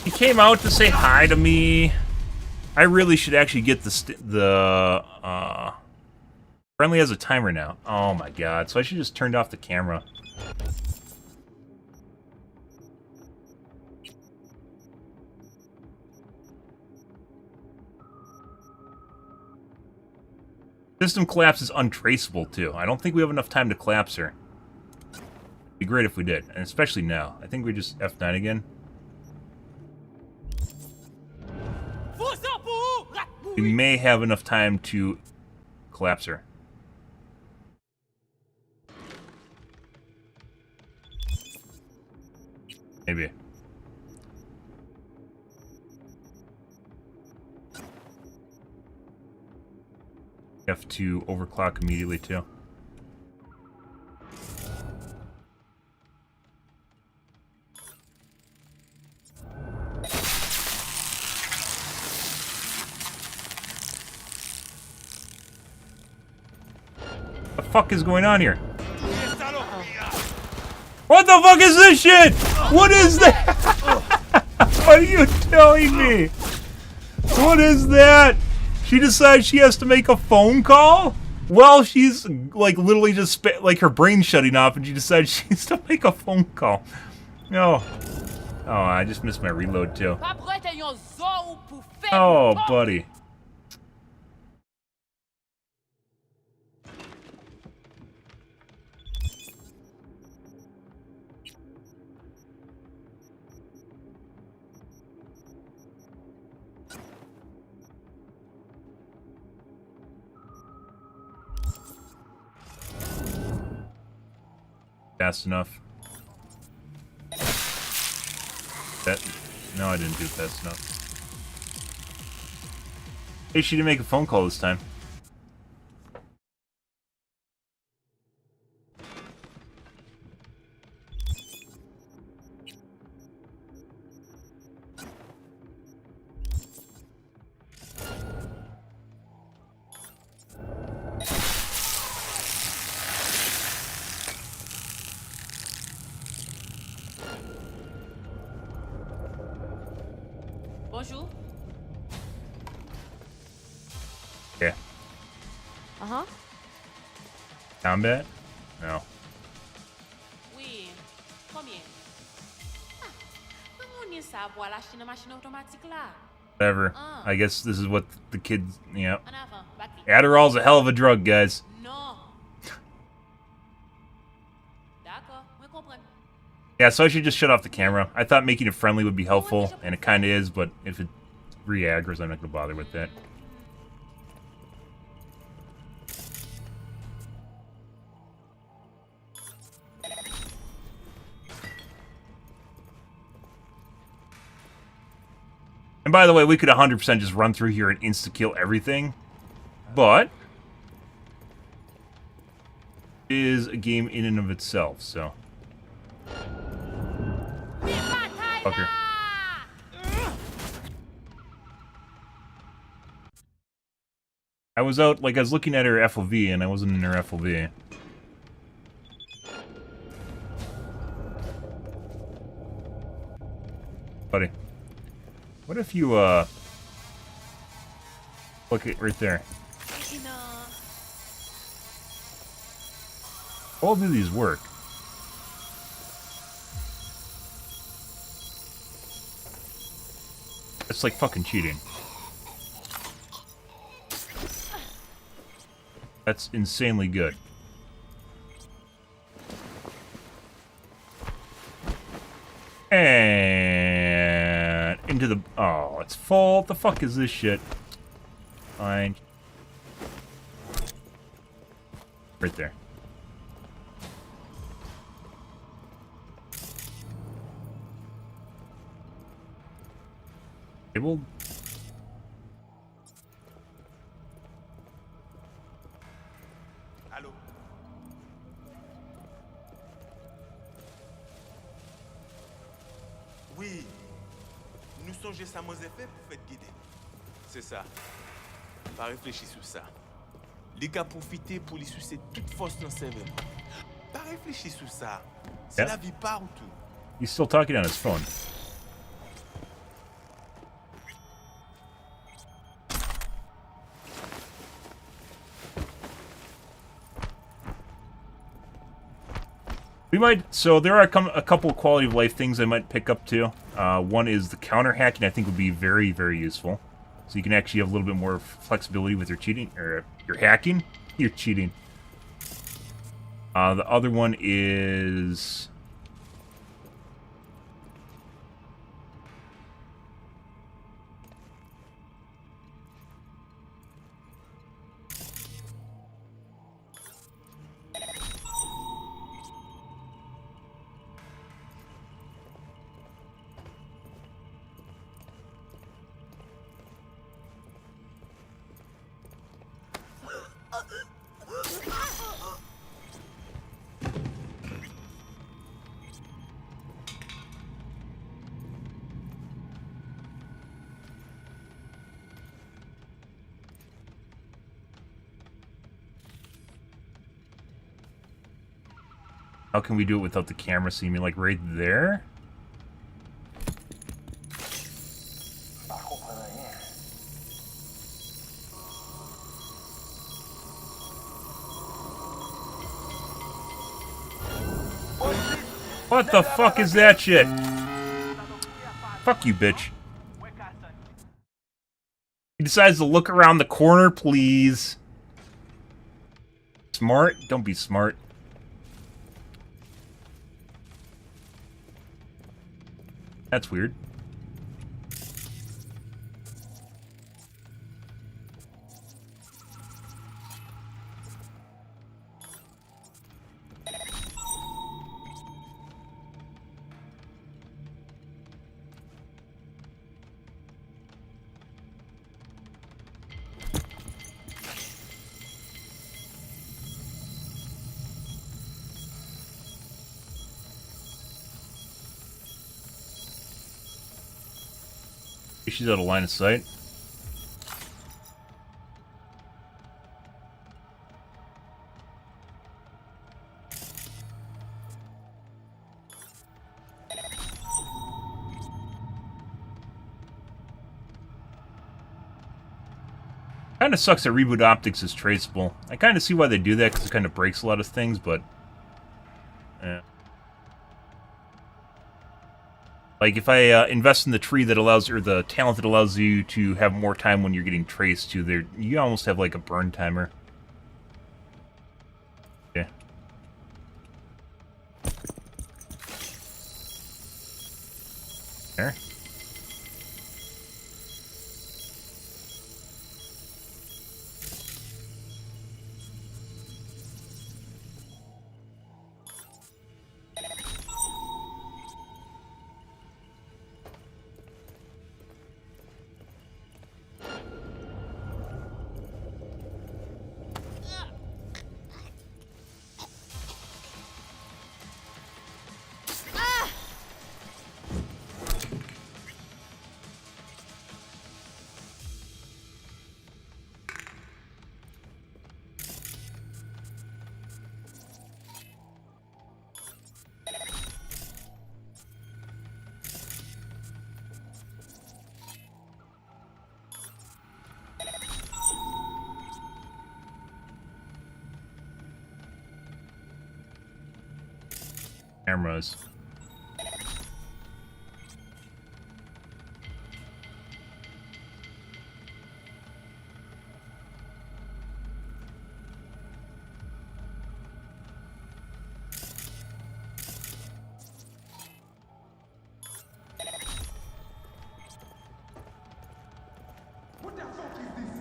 He came out to say hi to me. I really should actually get the friendly has a timer now. Oh my god! So I should just turn off the camera. System collapse is untraceable, too. I don't think we have enough time to collapse her. It'd be great if we did, and especially now. I think we just F9 again. We may have enough time to collapse her. Maybe. Have to overclock immediately too. What the fuck is going on here? What the fuck is this shit? What is that? What are you telling me? What is that? She decides she has to make a phone call? Well, she's like literally just like her brain's shutting off and she decides she needs to make a phone call. No. Oh, I just missed my reload too. Oh, buddy. Fast enough. No, I didn't do it fast enough. Hey, she didn't make a phone call this time. Bonjour. Yeah. Uh-huh. Combat? No. Oui. Combien? Ah, comment on ça pour acheter une machine automatique là? Whatever. I guess this is what the kids, yeah. Adderall's a hell of a drug, guys. No. D'accord, we comprends. Yeah, so I should just shut off the camera. I thought making it friendly would be helpful, and it kind of is, but if it re-aggro's, I'm not going to bother with that. And by the way, we could 100% just run through here and insta-kill everything, but it is a game in and of itself, so... Fucker. I was out, like, I was looking at her FOV, and I wasn't in her FOV. Buddy. What if you, look at right there. All do these work? It's like fucking cheating. That's insanely good. And into the... Oh, it's full. What the fuck is this shit? Fine. Right there. Table. Allô? Oui. Nous songez ça mauvais fait pour faire guider. C'est ça. Pas réfléchir sur ça. Les gars profiter pour les sucer toute force dans le cerveau. Pas réfléchir sur ça. C'est Yeah. la vie partout. He's still talking on his phone. We might, so there are a couple of quality of life things I might pick up too. One is the counter hacking. I think would be very, very useful. So you can actually have a little bit more flexibility with your cheating, or your hacking. You're cheating. The other one is... How can we do it without the camera seeing me, like, right there? What the fuck is that shit? Fuck you, bitch. He decides to look around the corner, please. Smart? Don't be smart. That's weird. She's out of line of sight. Kind of sucks that reboot optics is traceable. I kind of see why they do that because it kind of breaks a lot of things, but yeah. Like, if I invest in the tree that allows, or the talent that allows you to have more time when you're getting traced to there, you almost have like a burn timer. Yeah. There. Cameras. What the fuck is this?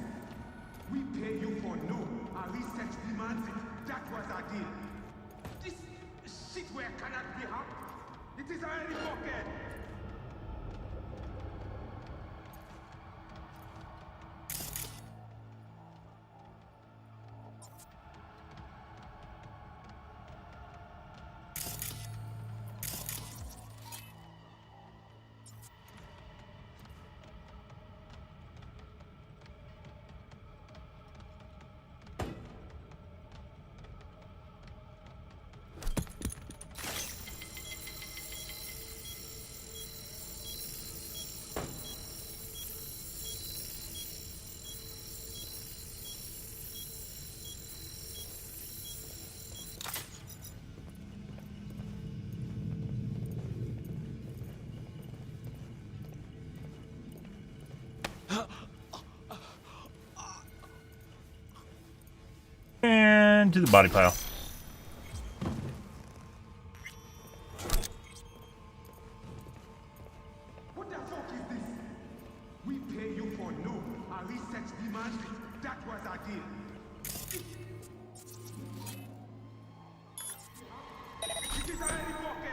We pay you for no. Our research demands it. That was our deal. This shitware cannot be helped. It is already broken. And to the body pile. What the fuck is this? We pay you for no. Our research demands it. That was our deal. It is already broken.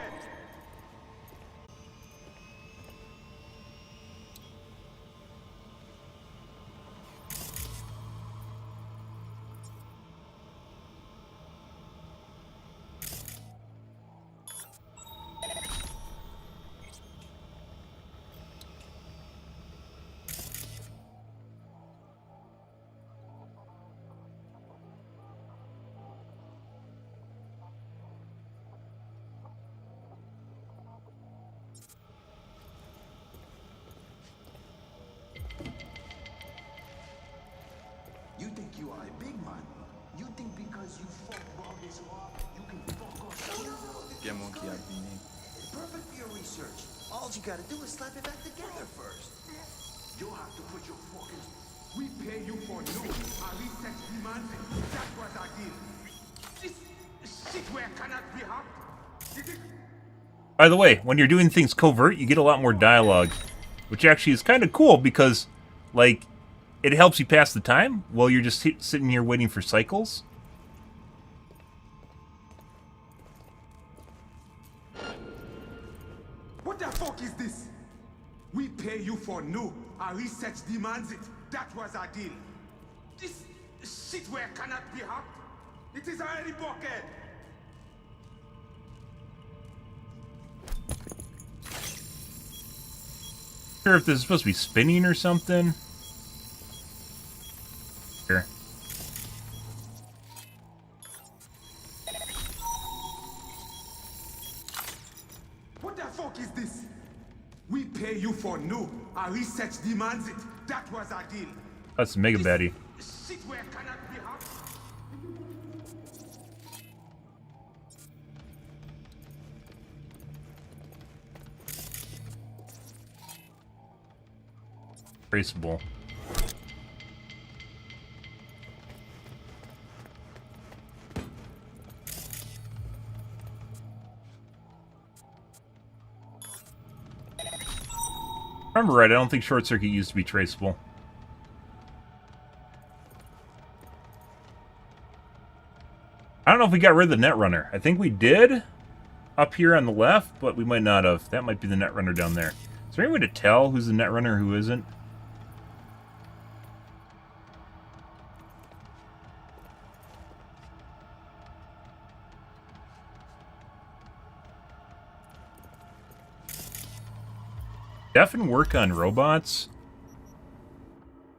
You think you are a big man? You think because you fuck around this law, you can fuck us? Perfect for your research. All you gotta do is slap it back together first. You'll have to put your fucking... We pay you for no. Our research demands it. That was our deal. This shitware cannot be helped. It is... By the way, when you're doing things covert, you get a lot more dialogue, which actually is kind of cool because, like, it helps you pass the time while you're just sitting here waiting for cycles. What the fuck is this? We pay you for no. Our research demands it. That was our deal. This shitware cannot be helped. It is already broken. Sure if this is supposed to be spinning or something. Here. What the fuck is this? We pay you for no. Our research demands it. That was our deal. That's Mega Baddie. Shitware cannot be helped. Traceable. Remember right, I don't think Short Circuit used to be traceable. I don't know if we got rid of the Netrunner. I think we did up here on the left, but we might not have. That might be the Netrunner down there. Is there any way to tell who's the Netrunner and who isn't? Defen work on robots?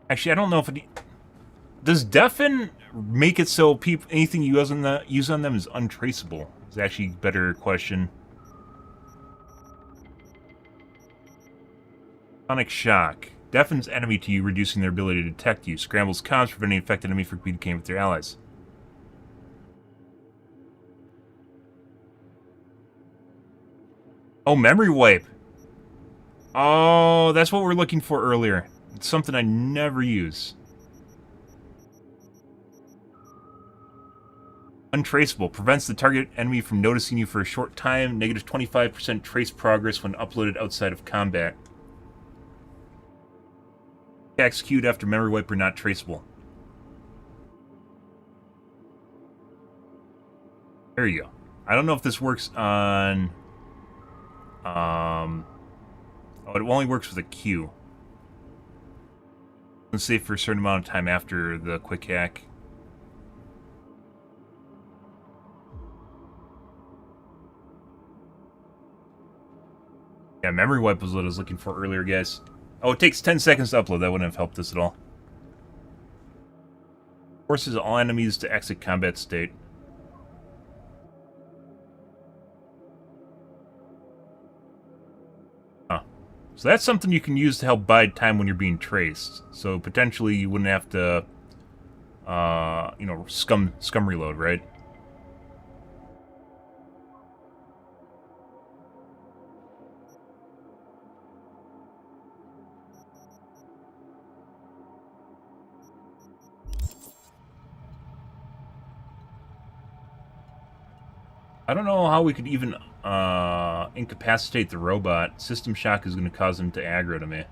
Actually, I don't know if it... Does Defen make it so people anything you use on them is untraceable? Is actually a better question. Sonic Shock. Defen's enemy to you, reducing their ability to detect you. Scrambles comms, preventing affected enemy from communicating with their allies. Oh, memory wipe. Oh, that's what we're looking for earlier. It's something I never use. Untraceable. Prevents the target enemy from noticing you for a short time. Negative 25% trace progress when uploaded outside of combat. Execute after memory wipe are not traceable. There you go. I don't know if this works on... Oh, it only works with a Q. Let's say for a certain amount of time after the quick hack. Yeah, memory wipe was what I was looking for earlier, guys. Oh, it takes 10 seconds to upload. That wouldn't have helped us at all. Forces all enemies to exit combat state. Huh. So that's something you can use to help bide time when you're being traced. So potentially you wouldn't have to, you know, scum reload, right? I don't know how we could even incapacitate the robot. System shock is going to cause him to aggro to me.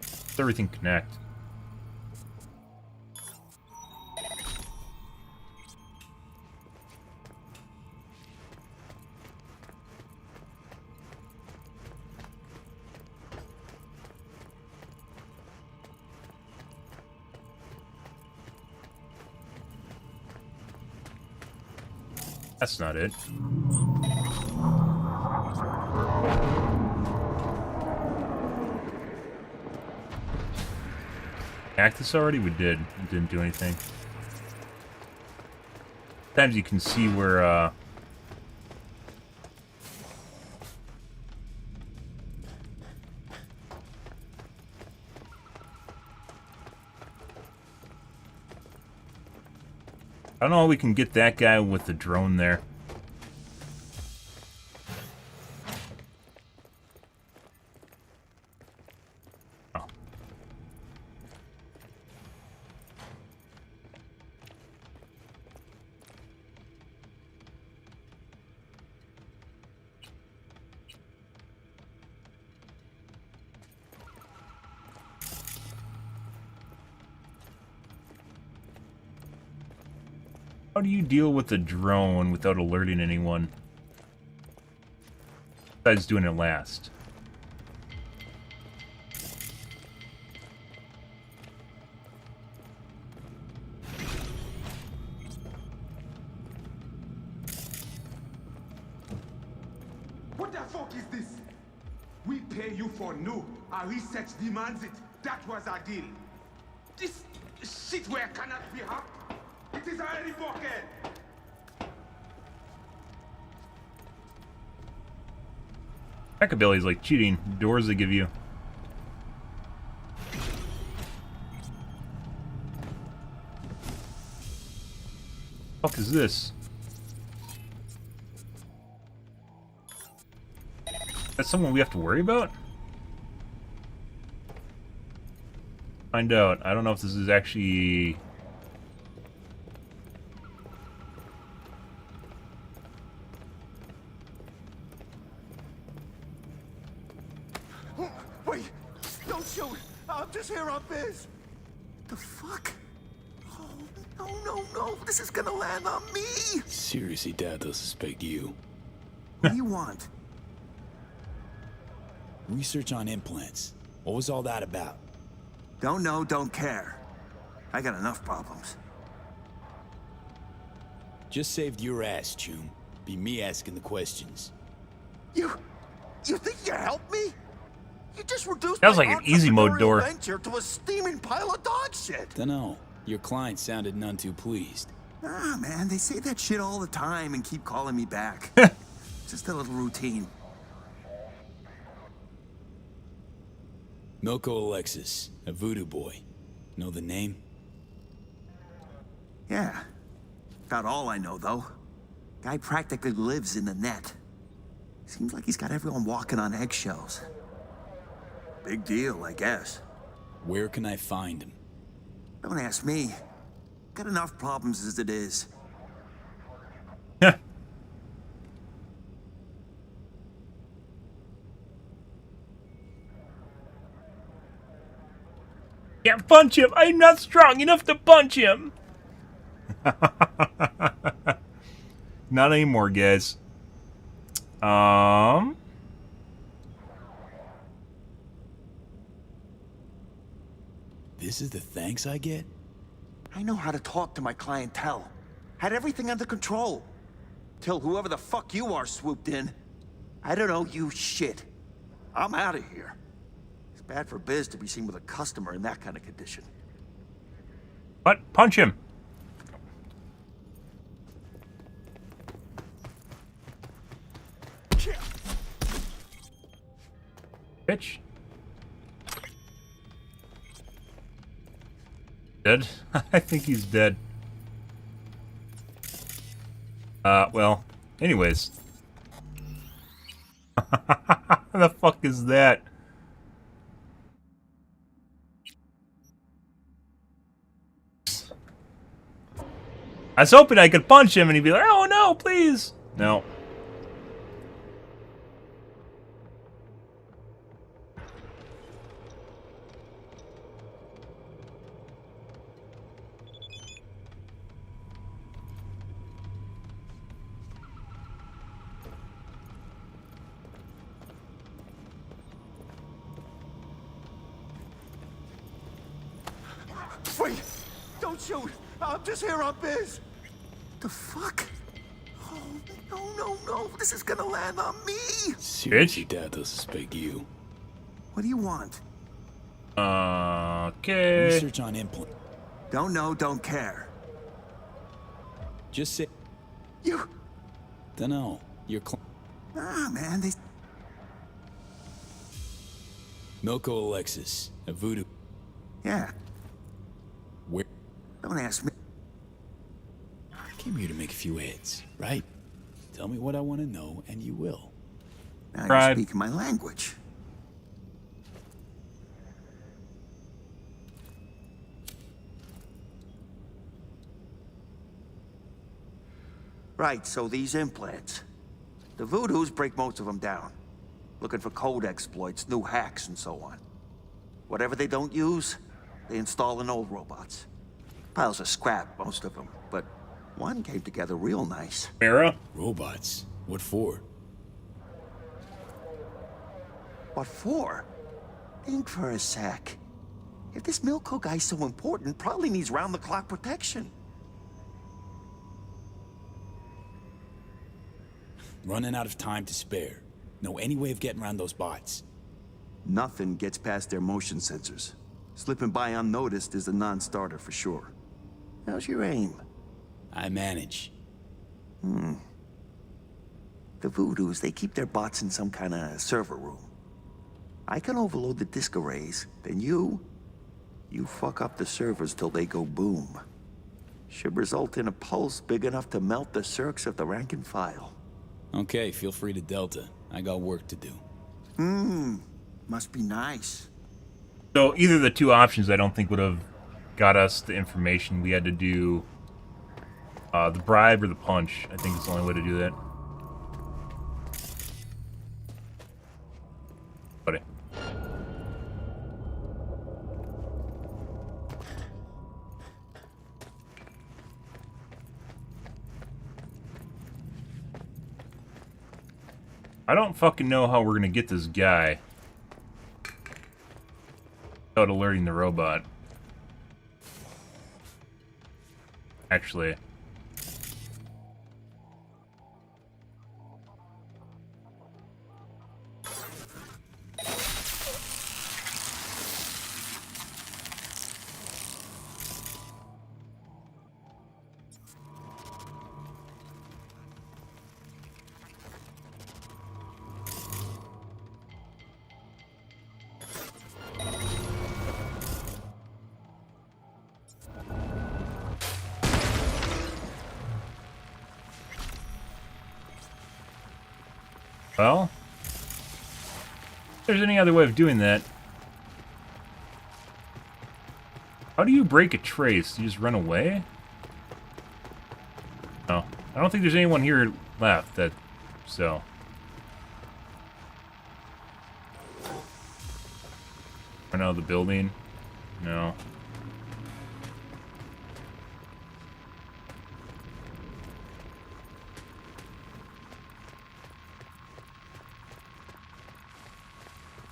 Does everything connect? That's not it. Hack this already? We did. It didn't do anything. Sometimes you can see where, I don't know how we can get that guy with the drone there. Oh. How do you deal with the drone without alerting anyone? Besides doing it last. What the fuck is this? We pay you for no. Our research demands it. That was our deal. This shit where cannot be hacked. It is already broken. Hackability is like cheating. Doors they give you. What the fuck is this? That's someone we have to worry about? Find out. I don't know if this is actually... Wait! Don't shoot! I'm just here on biz! The fuck? Oh, no! This is gonna land on me! Seriously doubt they'll suspect you. What do you want? Research on implants. What was all that about? Don't know, don't care. I got enough problems. Just saved your ass, Chum. Be me asking the questions. You think you helped me? You just reduced That was my like an easy mode door. venture to a steaming pile of dog shit. Dunno. Your client sounded none too pleased. Ah, man, they say that shit all the time and keep calling me back. Just a little routine. Milko Alexis, a voodoo boy. Know the name? Yeah. Not all I know, though. Guy practically lives in the net. Seems like he's got everyone walking on eggshells. Big deal, I guess. Where can I find him? Don't ask me. Got enough problems as it is. Can't punch him. I'm not strong enough to punch him. Not anymore, guys. This is the thanks I get? I know how to talk to my clientele. Had everything under control. Till whoever the fuck you are swooped in. I don't owe you shit. I'm out of here. It's bad for biz to be seen with a customer in that kind of condition. What? Punch him. Bitch. Dead? I think he's dead. Well, anyways. What the fuck is that? I was hoping I could punch him and he'd be like, oh no, please. No. Wait! Don't shoot! I'm just here on biz! The fuck? Oh, no. This is gonna land on me! Seriously, Dad doesn't suspect you. What do you want? Okay. Research on implant. Don't know, don't care. Just say... You... Dunno. You're man, they... Milko Alexis, a voodoo. Yeah. Where? Don't ask me. I came here to make a few heads, right? Tell me what I want to know, and you will. Now you're speaking my language. Right, so these implants. The voodoos break most of them down. Looking for code exploits, new hacks, and so on. Whatever they don't use, they install in old robots. Piles of scrap, most of them, but one came together real nice. Chimera? Robots? What for? What for? Think for a sec. If this Milko guy's so important, probably needs round-the-clock protection. Running out of time to spare. Know any way of getting around those bots? Nothing gets past their motion sensors. Slipping by unnoticed is a non-starter for sure. How's your aim? I manage. The voodoos, they keep their bots in some kind of server room. I can overload the disk arrays, then you fuck up the servers till they go boom. Should result in a pulse big enough to melt the circs of the rank and file. Okay, feel free to Delta. I got work to do. Must be nice. So either of the two options I don't think would have got us the information. We had to do the bribe or the punch. I think it's the only way to do that. Buddy. I don't fucking know how we're gonna get this guy without alerting the robot. Actually. Well, if there's any other way of doing that. How do you break a trace? Do you just run away? No. I don't think there's anyone here left that... So... Run out of the building? No.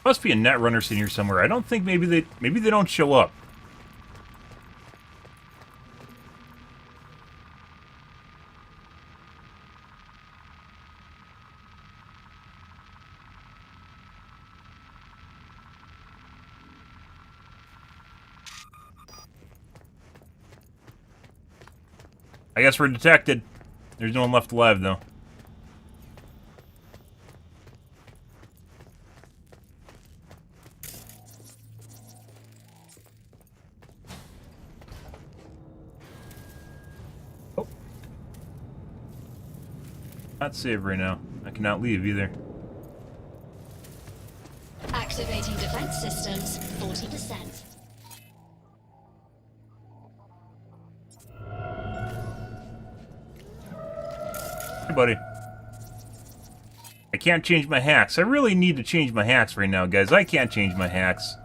Must be a net runner sitting here somewhere. I don't think maybe they don't show up. I guess we're detected. There's no one left alive, though. Oh. Not safe right now. I cannot leave either. Activating defense systems, 40%. Hey, buddy. I can't change my hacks. I really need to change my hacks right now, guys. I can't change my hacks.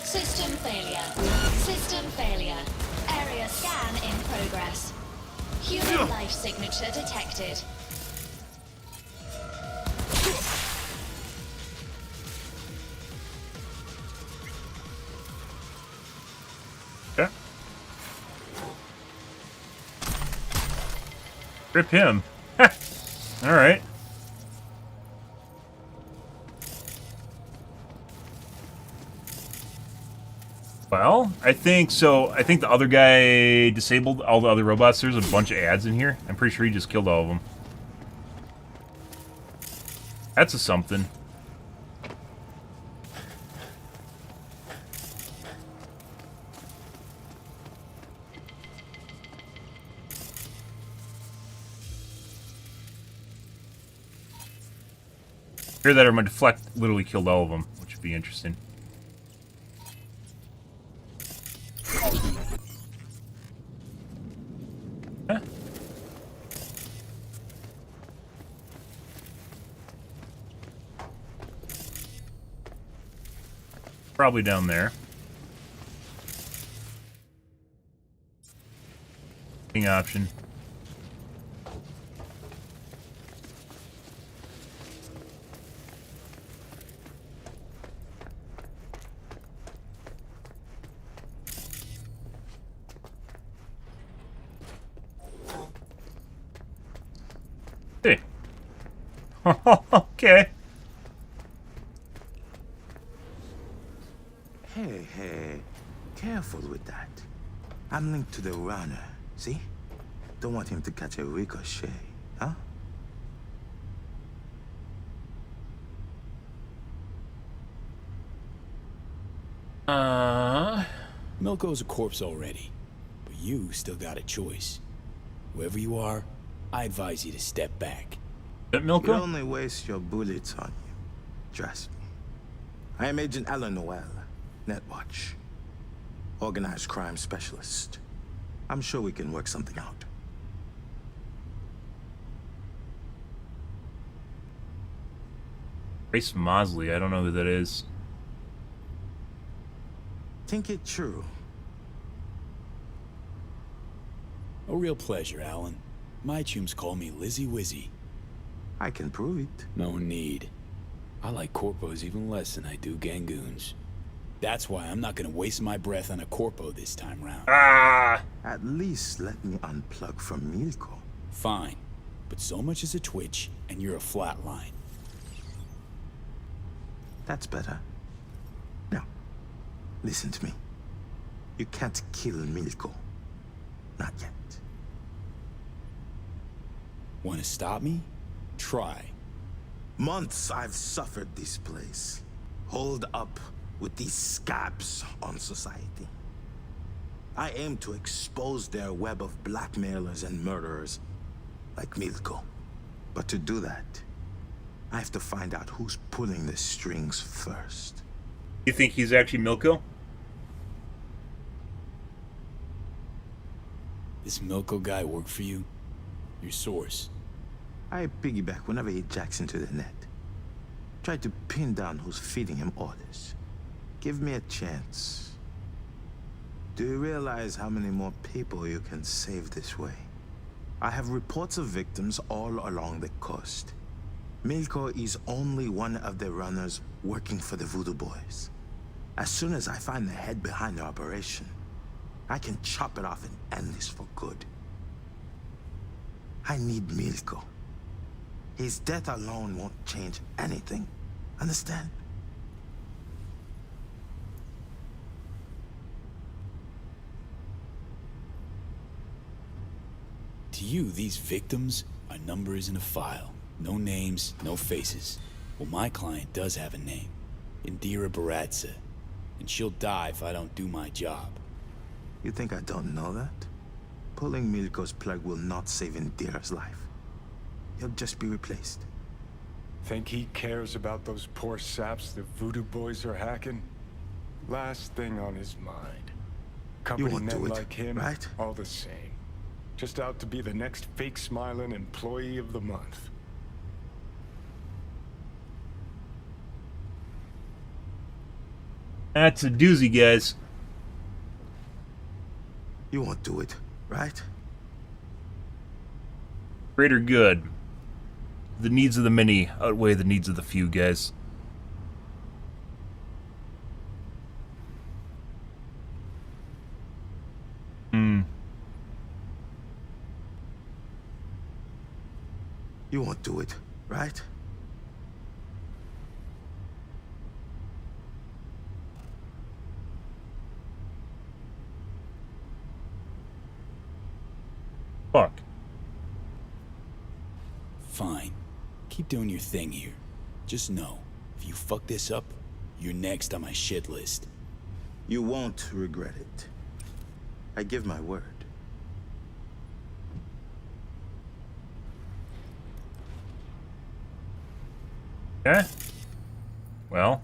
System failure. System failure. Area scan in progress. Human life signature detected. Okay. Rip him. All right. Well, I think so. I think the other guy disabled all the other robots. There's a bunch of ads in here. I'm pretty sure he just killed all of them. That's a something. Hear that, or my deflect literally killed all of them, which would be interesting. Huh? Probably down there. Option. Hey. Okay. Hey, careful with that. I'm linked to the runner, see? Don't want him to catch a ricochet, huh? Milko's a corpse already, but you still got a choice. Whoever you are, I advise you to step back. Milko? You only waste your bullets on you. Trust me. I am Agent Alan Noel, Netwatch. Organized crime specialist. I'm sure we can work something out. Grace Mosley, I don't know who that is. Think it true. A real pleasure, Alan. My chums call me Lizzie Wizzy. I can prove it. No need. I like corpos even less than I do gangoons. That's why I'm not gonna waste my breath on a corpo this time round. At least let me unplug from Milko. Fine, but so much as a twitch, and you're a flatline. That's better. Now, listen to me. You can't kill Milko. Not yet. Wanna stop me? Try. Months I've suffered this place. Hold up with these scabs on society. I aim to expose their web of blackmailers and murderers like Milko. But to do that, I have to find out who's pulling the strings first. You think he's actually Milko? This Milko guy work for you? Your source? I piggyback whenever he jacks into the net. Try to pin down who's feeding him orders. Give me a chance. Do you realize how many more people you can save this way? I have reports of victims all along the coast. Milko is only one of the runners working for the Voodoo Boys. As soon as I find the head behind the operation, I can chop it off and end this for good. I need Milko. His death alone won't change anything. Understand? To you, these victims are numbers in a file. No names, no faces. Well, my client does have a name. Indira Baratza. And she'll die if I don't do my job. You think I don't know that? Pulling Milko's plug will not save Indira's life. He'll just be replaced. Think he cares about those poor saps the Voodoo Boys are hacking? Last thing on his mind. Company won't men do it, like him, right? all the same. Just out to be the next fake smiling employee of the month. That's a doozy, guys. You won't do it, right? Greater good. The needs of the many outweigh the needs of the few, guys. You won't do it, right? Fuck. Fine. Keep doing your thing here. Just know, if you fuck this up, you're next on my shit list. You won't regret it. I give my word. Okay. Well.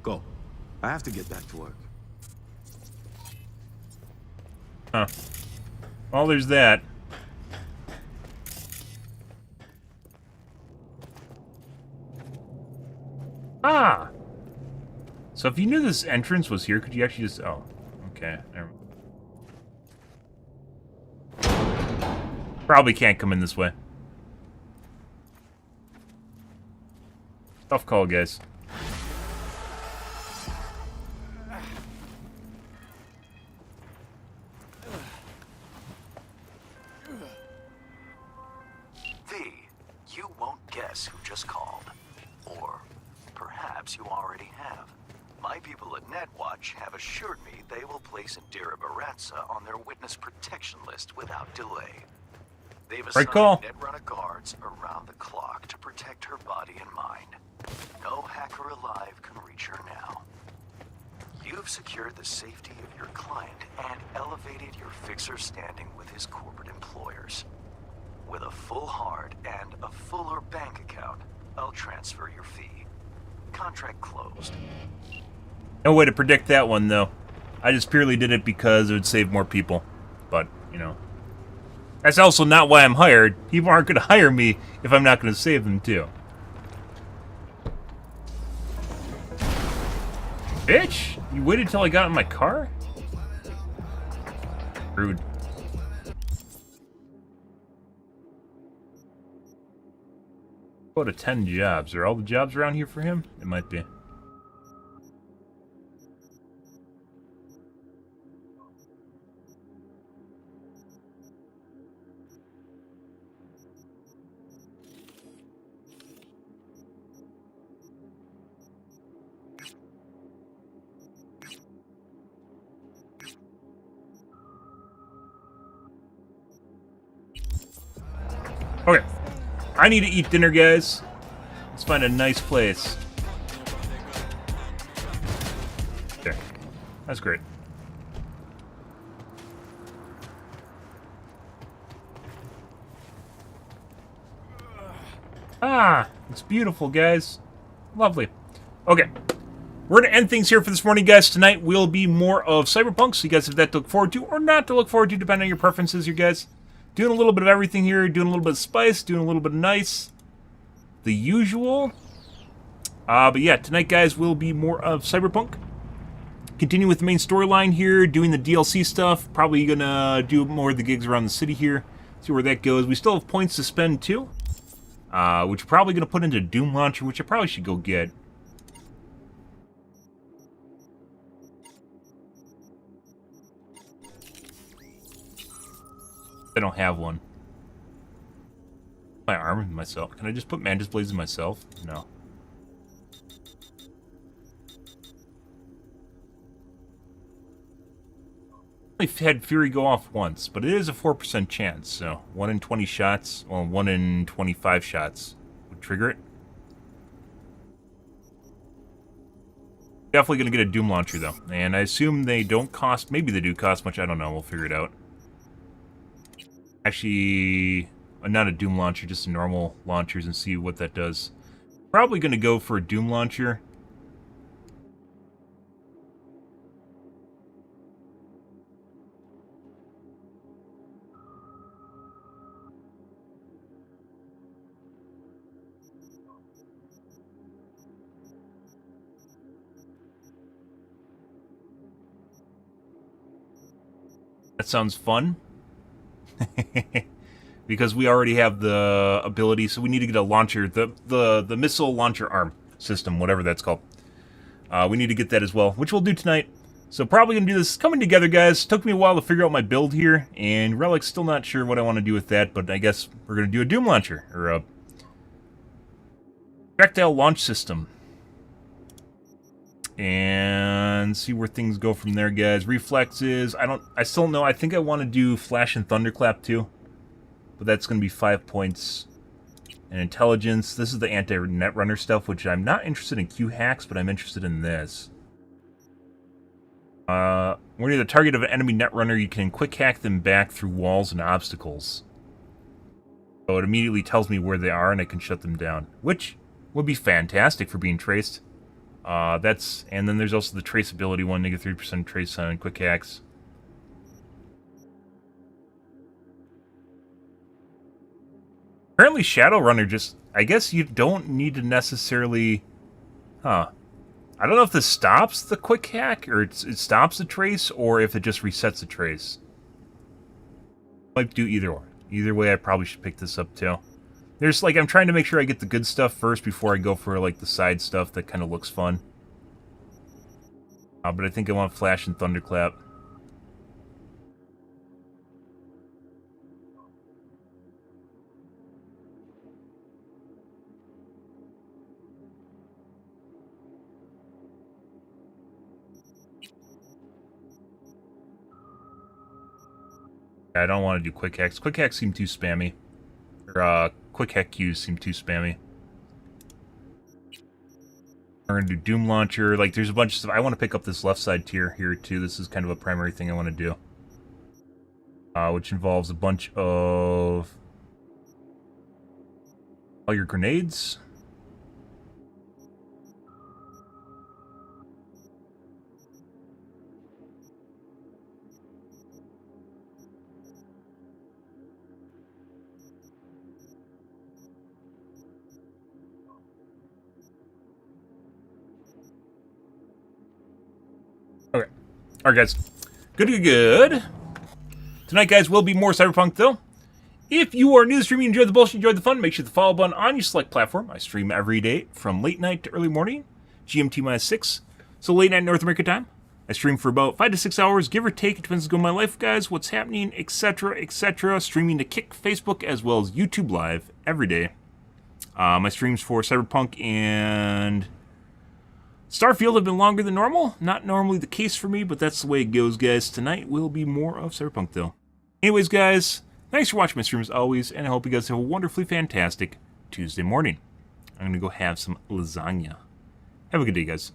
Go. I have to get back to work. Huh. Well, there's that. Ah! So if you knew this entrance was here, could you actually just... Oh, okay. Never mind. Probably can't come in this way. Tough call, guys. You won't guess who just called. Or perhaps you already have. My people at Netwatch have assured me they will place Indira Baratza on their witness protection list without delay. They've assigned Netrunner guards around the clock to protect her body and mind. No hacker alive can reach her now. You've secured the safety of your client and elevated your fixer's standing with his corporate employers. With a full hard and a fuller bank account, I'll transfer your fee. Contract closed. No way to predict that one, though. I just purely did it because it would save more people. But, you know. That's also not why I'm hired. People aren't going to hire me if I'm not going to save them, too. Bitch! You waited till I got in my car? Rude. Go to 10 jobs. Are all the jobs around here for him? It might be. Okay. I need to eat dinner, guys. Let's find a nice place. There. That's great. Ah, it's beautiful, guys. Lovely. Okay. We're going to end things here for this morning, guys. Tonight will be more of Cyberpunk, so you guys have that to look forward to, or not to look forward to, depending on your preferences, you guys. Doing a little bit of everything here, doing a little bit of spice, doing a little bit of nice. The usual. But yeah, tonight, guys, will be more of Cyberpunk. Continue with the main storyline here, doing the DLC stuff. Probably going to do more of the gigs around the city here. See where that goes. We still have points to spend, too. Which we're probably going to put into Doom Launcher, which I probably should go get. I don't have one. My arm in myself. Can I just put Mantis Blades in myself? No. I've had Fury go off once, but it is a 4% chance, so 1 in 20 shots, well, 1 in 25 shots would trigger it. Definitely going to get a Doom Launcher, though. And I assume they don't cost, maybe they do cost much, I don't know, we'll figure it out. Actually, not a Doom Launcher, just a normal launchers and see what that does. Probably going to go for a Doom Launcher. That sounds fun. Because we already have the ability, so we need to get a launcher, the missile launcher arm system, whatever that's called. We need to get that as well, which we'll do tonight. So probably going to do this coming together, guys. Took me a while to figure out my build here, and Relic's still not sure what I want to do with that, but I guess we're going to do a Doom Launcher, or a projectile launch system. And see where things go from there, guys. Reflexes, I still don't know. I think I want to do Flash and Thunderclap too. But that's going to be 5 points. And Intelligence, this is the anti-netrunner stuff, which I'm not interested in Q-hacks, but I'm interested in this. When you're the target of an enemy netrunner, you can quick hack them back through walls and obstacles. So it immediately tells me where they are and I can shut them down. Which would be fantastic for being traced. And then there's also the traceability one, -3% trace on quick hacks. Apparently Shadowrunner just, I guess you don't need to necessarily, I don't know if this stops the quick hack, or it stops the trace, or if it just resets the trace. Might do either or. Either way, I probably should pick this up too. There's, like, I'm trying to make sure I get the good stuff first before I go for, like, the side stuff that kind of looks fun. But I think I want Flash and Thunderclap. I don't want to do quick hacks. Quick hacks seem too spammy. Or, quick hack Qs seem too spammy. We're going to do Doom Launcher. Like, there's a bunch of stuff. I want to pick up this left side tier here, too. This is kind of a primary thing I want to do. Which involves a bunch of all your grenades. Okay. Alright, guys. Good. Tonight, guys, will be more Cyberpunk, though. If you are new to streaming, enjoy the bullshit, enjoy the fun, make sure to follow button on your select platform. I stream every day from late night to early morning, GMT-6, so late night North American time. I stream for about 5 to 6 hours, give or take. It depends on my life, guys, what's happening, etc., etc. Streaming to Kick, Facebook, as well as YouTube Live every day. My streams for Cyberpunk and Starfield have been longer than normal. Not normally the case for me, but that's the way it goes, guys. Tonight will be more of Cyberpunk, though. Anyways, guys, thanks for watching my streams always, and I hope you guys have a wonderfully fantastic Tuesday morning. I'm going to go have some lasagna. Have a good day, guys.